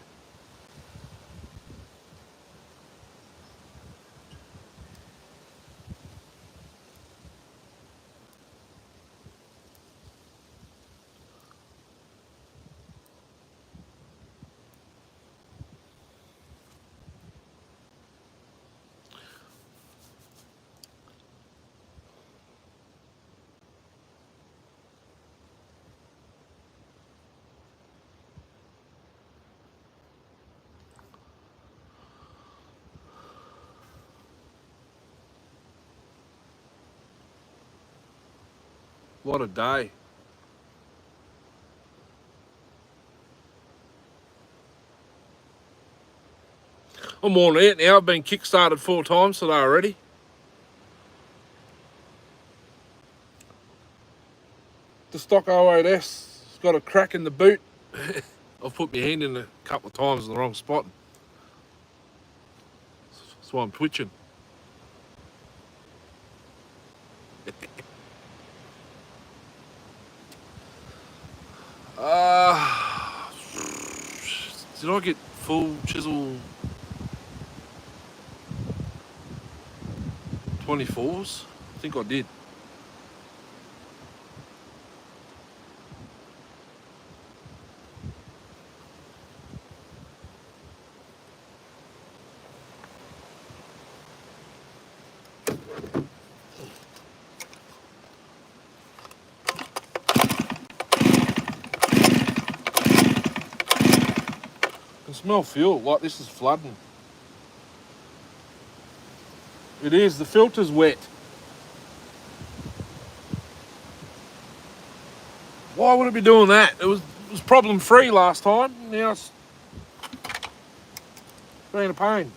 What a day. I'm on it now. I've been kick-started 4 times today already. The stock 08S has got a crack in the boot. I've put my hand in a couple of times in the wrong spot. That's why I'm twitching. Did I get full chisel 24s? I think I did. I can smell fuel, like this is flooding. It is, the filter's wet. Why would it be doing that? It was problem free last time. Now it's being a pain.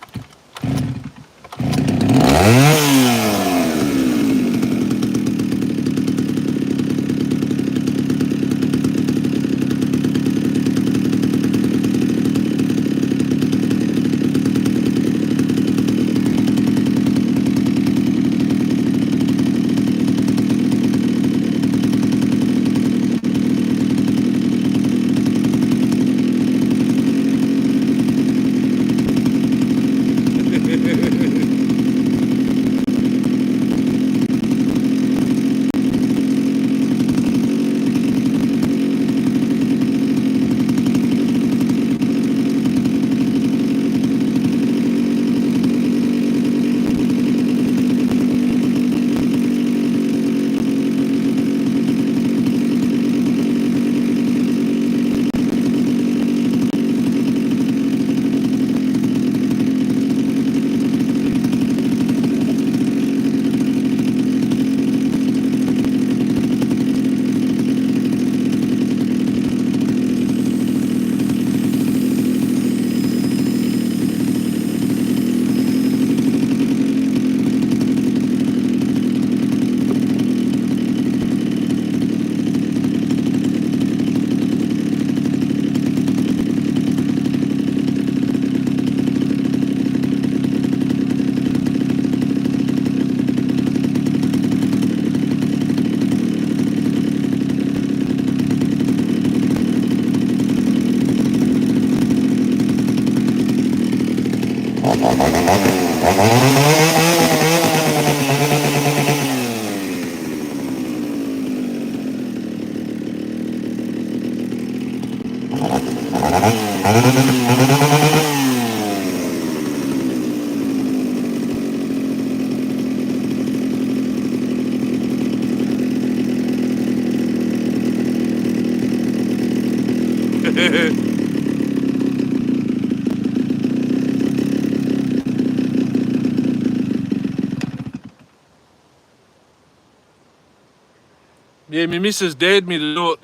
Yeah, my missus dared me to do it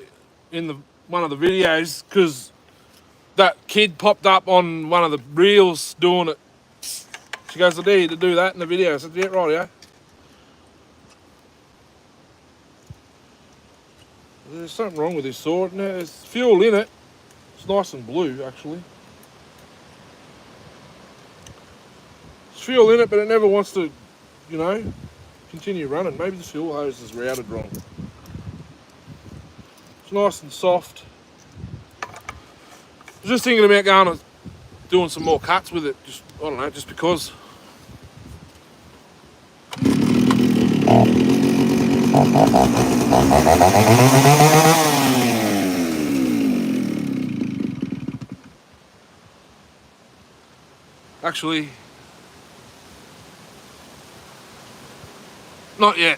in one of the videos because that kid popped up on one of the reels doing it. She goes, I dare you to do that in the video. I said, yeah, right, yeah. There's something wrong with this saw. There's fuel in it. It's nice and blue, actually. There's fuel in it, but it never wants to, you know, continue running. Maybe the fuel hose is routed wrong. It's nice and soft. I was just thinking about going and doing some more cuts with it. Just, I don't know, just because. Actually, not yet.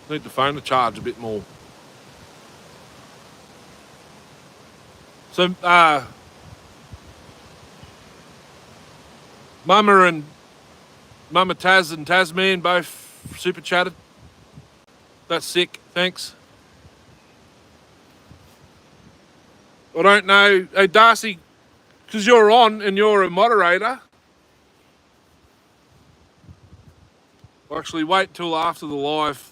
Need the phone to charge a bit more. So, Mama Taz and Tasman both super chatted. That's sick, thanks. I don't know, hey Darcy, because you're on and you're a moderator. I'll actually wait till after the live.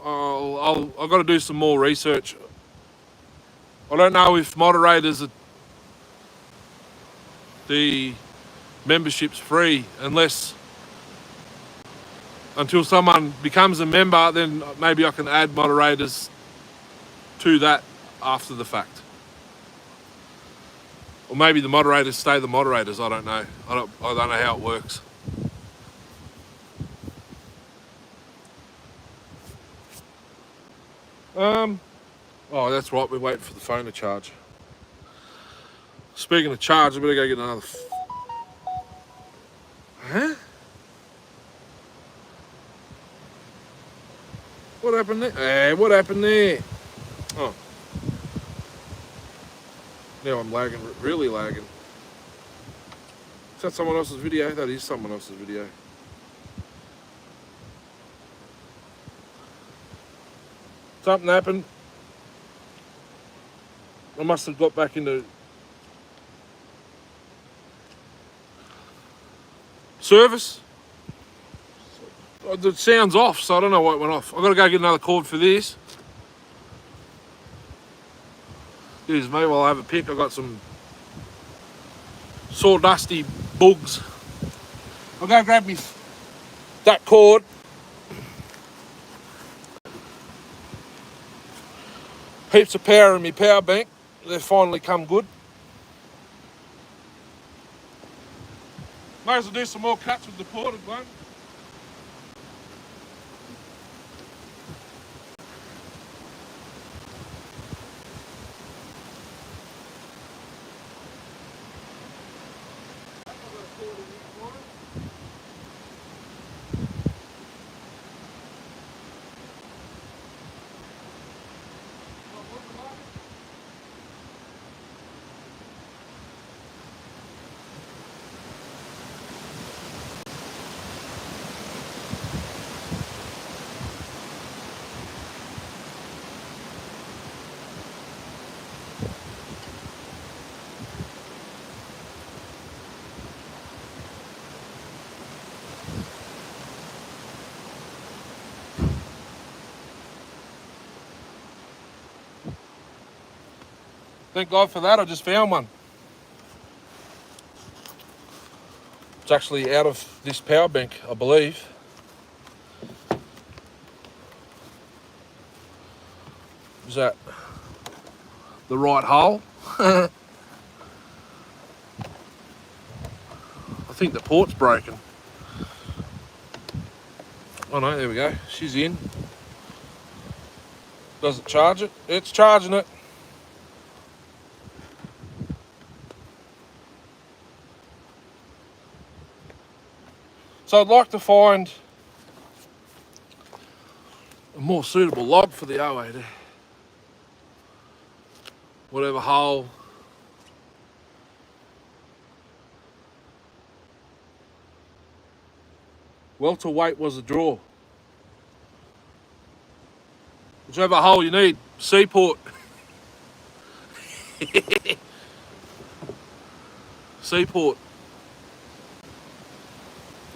I've got to do some more research. I don't know if moderators are, the membership's free until someone becomes a member, then maybe I can add moderators to that after the fact. Or maybe the moderators stay the moderators, I don't know. I don't know how it works. Oh, that's right, we're waiting for the phone to charge. Speaking of charge, I better go get another... Huh? What happened there? Hey, what happened there? Oh. Now I'm lagging, really lagging. Is that someone else's video? That is someone else's video. Something happened. I must have got back into service. The sound's off, so I don't know why it went off. I've got to go get another cord for this. Excuse me while I have a pick. I've got some sawdusty bugs. I'll go grab me that cord. Heaps of power in my power bank. They've finally come good. Might as well do some more cuts with the ported one. Thank God for that, I just found one. It's actually out of this power bank, I believe. Is that the right hole? I think the port's broken. Oh no, there we go. She's in. Does it charge it? It's charging it. So I'd like to find a more suitable log for the OAD. Whatever hole. Welterweight was a draw. Whichever hole you need. Seaport. Seaport.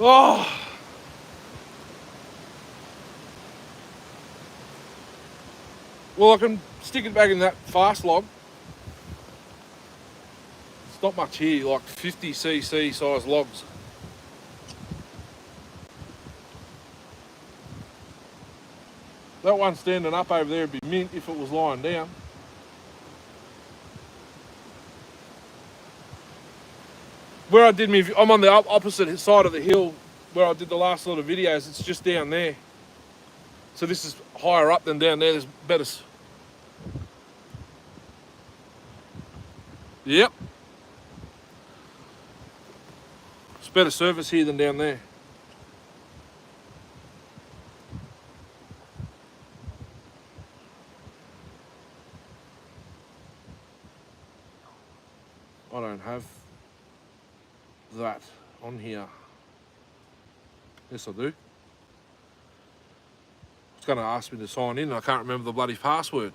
Oh. Well, I can stick it back in that fast log. It's not much here, like 50cc size logs. That one standing up over there would be mint if it was lying down. Where I did me, I'm on the opposite side of the hill where I did the last lot of videos. It's just down there. So this is higher up than down there. There's better. Yep. It's better service here than down there. I don't have that on here. Yes, I do. It's going to ask me to sign in and I can't remember the bloody password.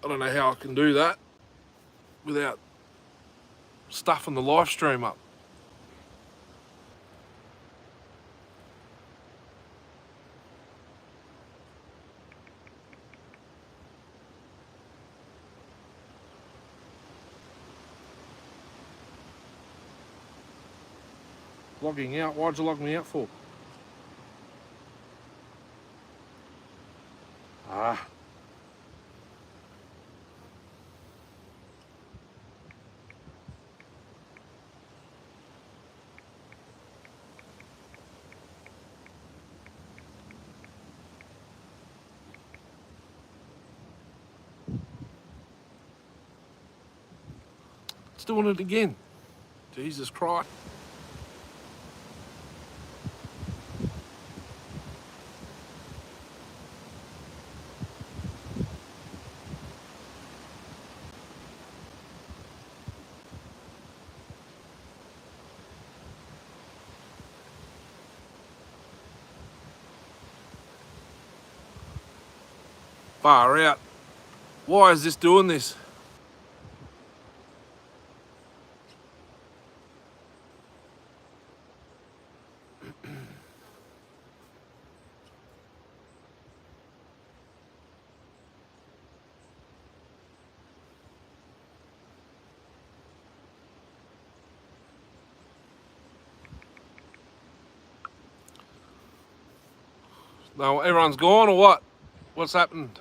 I don't know how I can do that without stuffing the live stream up. Logging out? Why'd you log me out for? Ah. It's doing it again. Jesus Christ. Far out. Why is this doing this? No, everyone's gone or what? What's happened?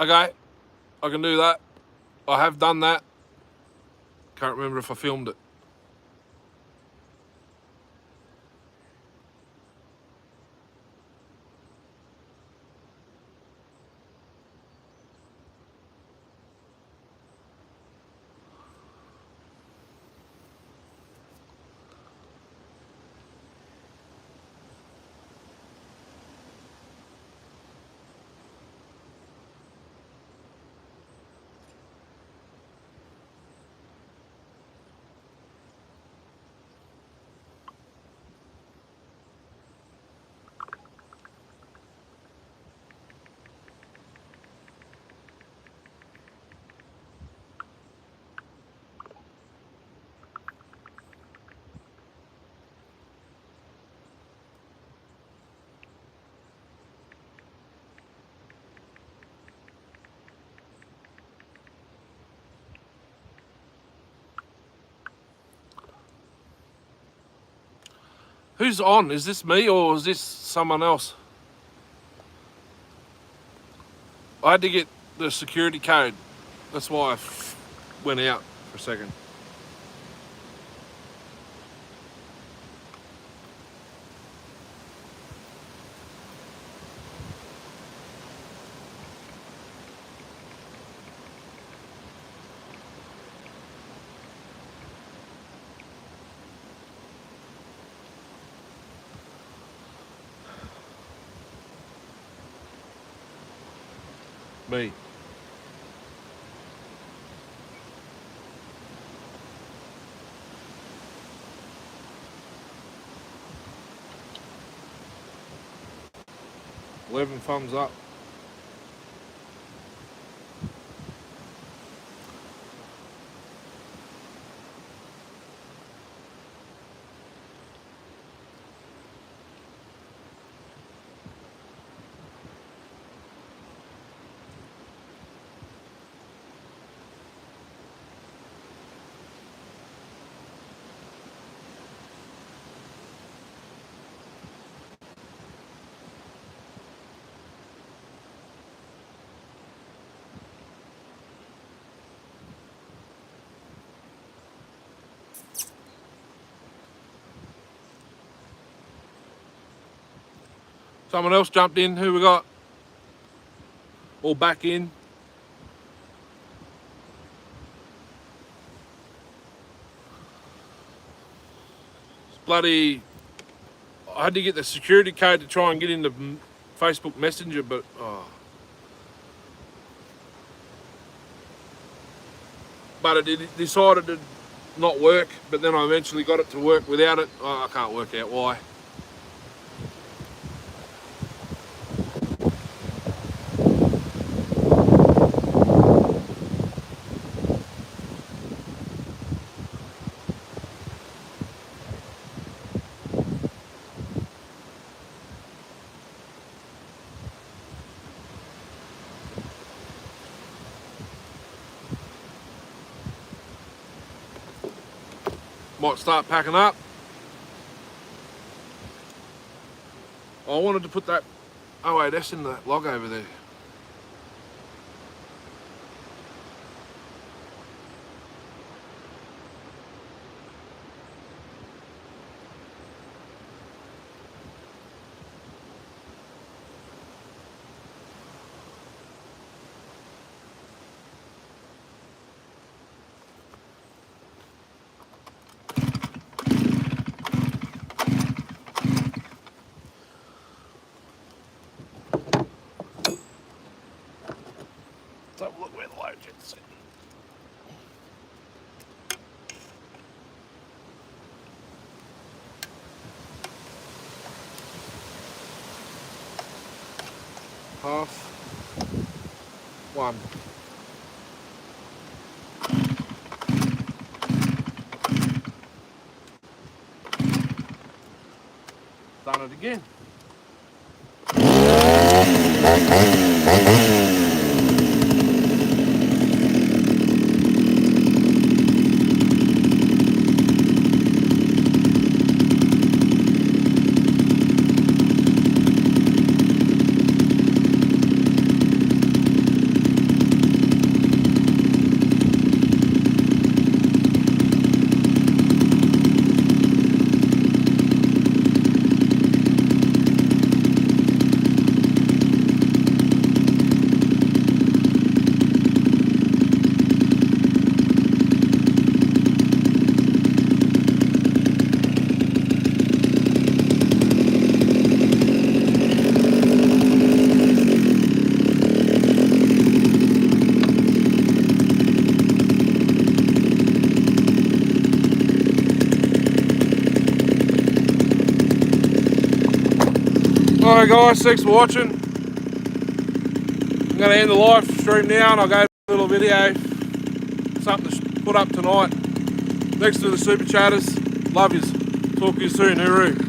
Okay, I can do that. I have done that. Can't remember if I filmed it. Who's on? Is this me or is this someone else? I had to get the security code. That's why I went out for a second. Me. $11 thumbs up. Someone else jumped in. Who we got? All back in. It's bloody. I had to get the security code to try and get into Facebook Messenger, but but it decided to not work. But then I eventually got it to work without it. I can't work out why. Might start packing up. I wanted to put that. Oh wait, that's in the log over there. Let's have a look where the load jet's sitting. Half. One. Done it again. Alright guys, thanks for watching. I'm going to end the live stream now and I'll go a little video, something to put up tonight. Thanks to the super chatters. Love yous. Talk to you soon. Hooroo.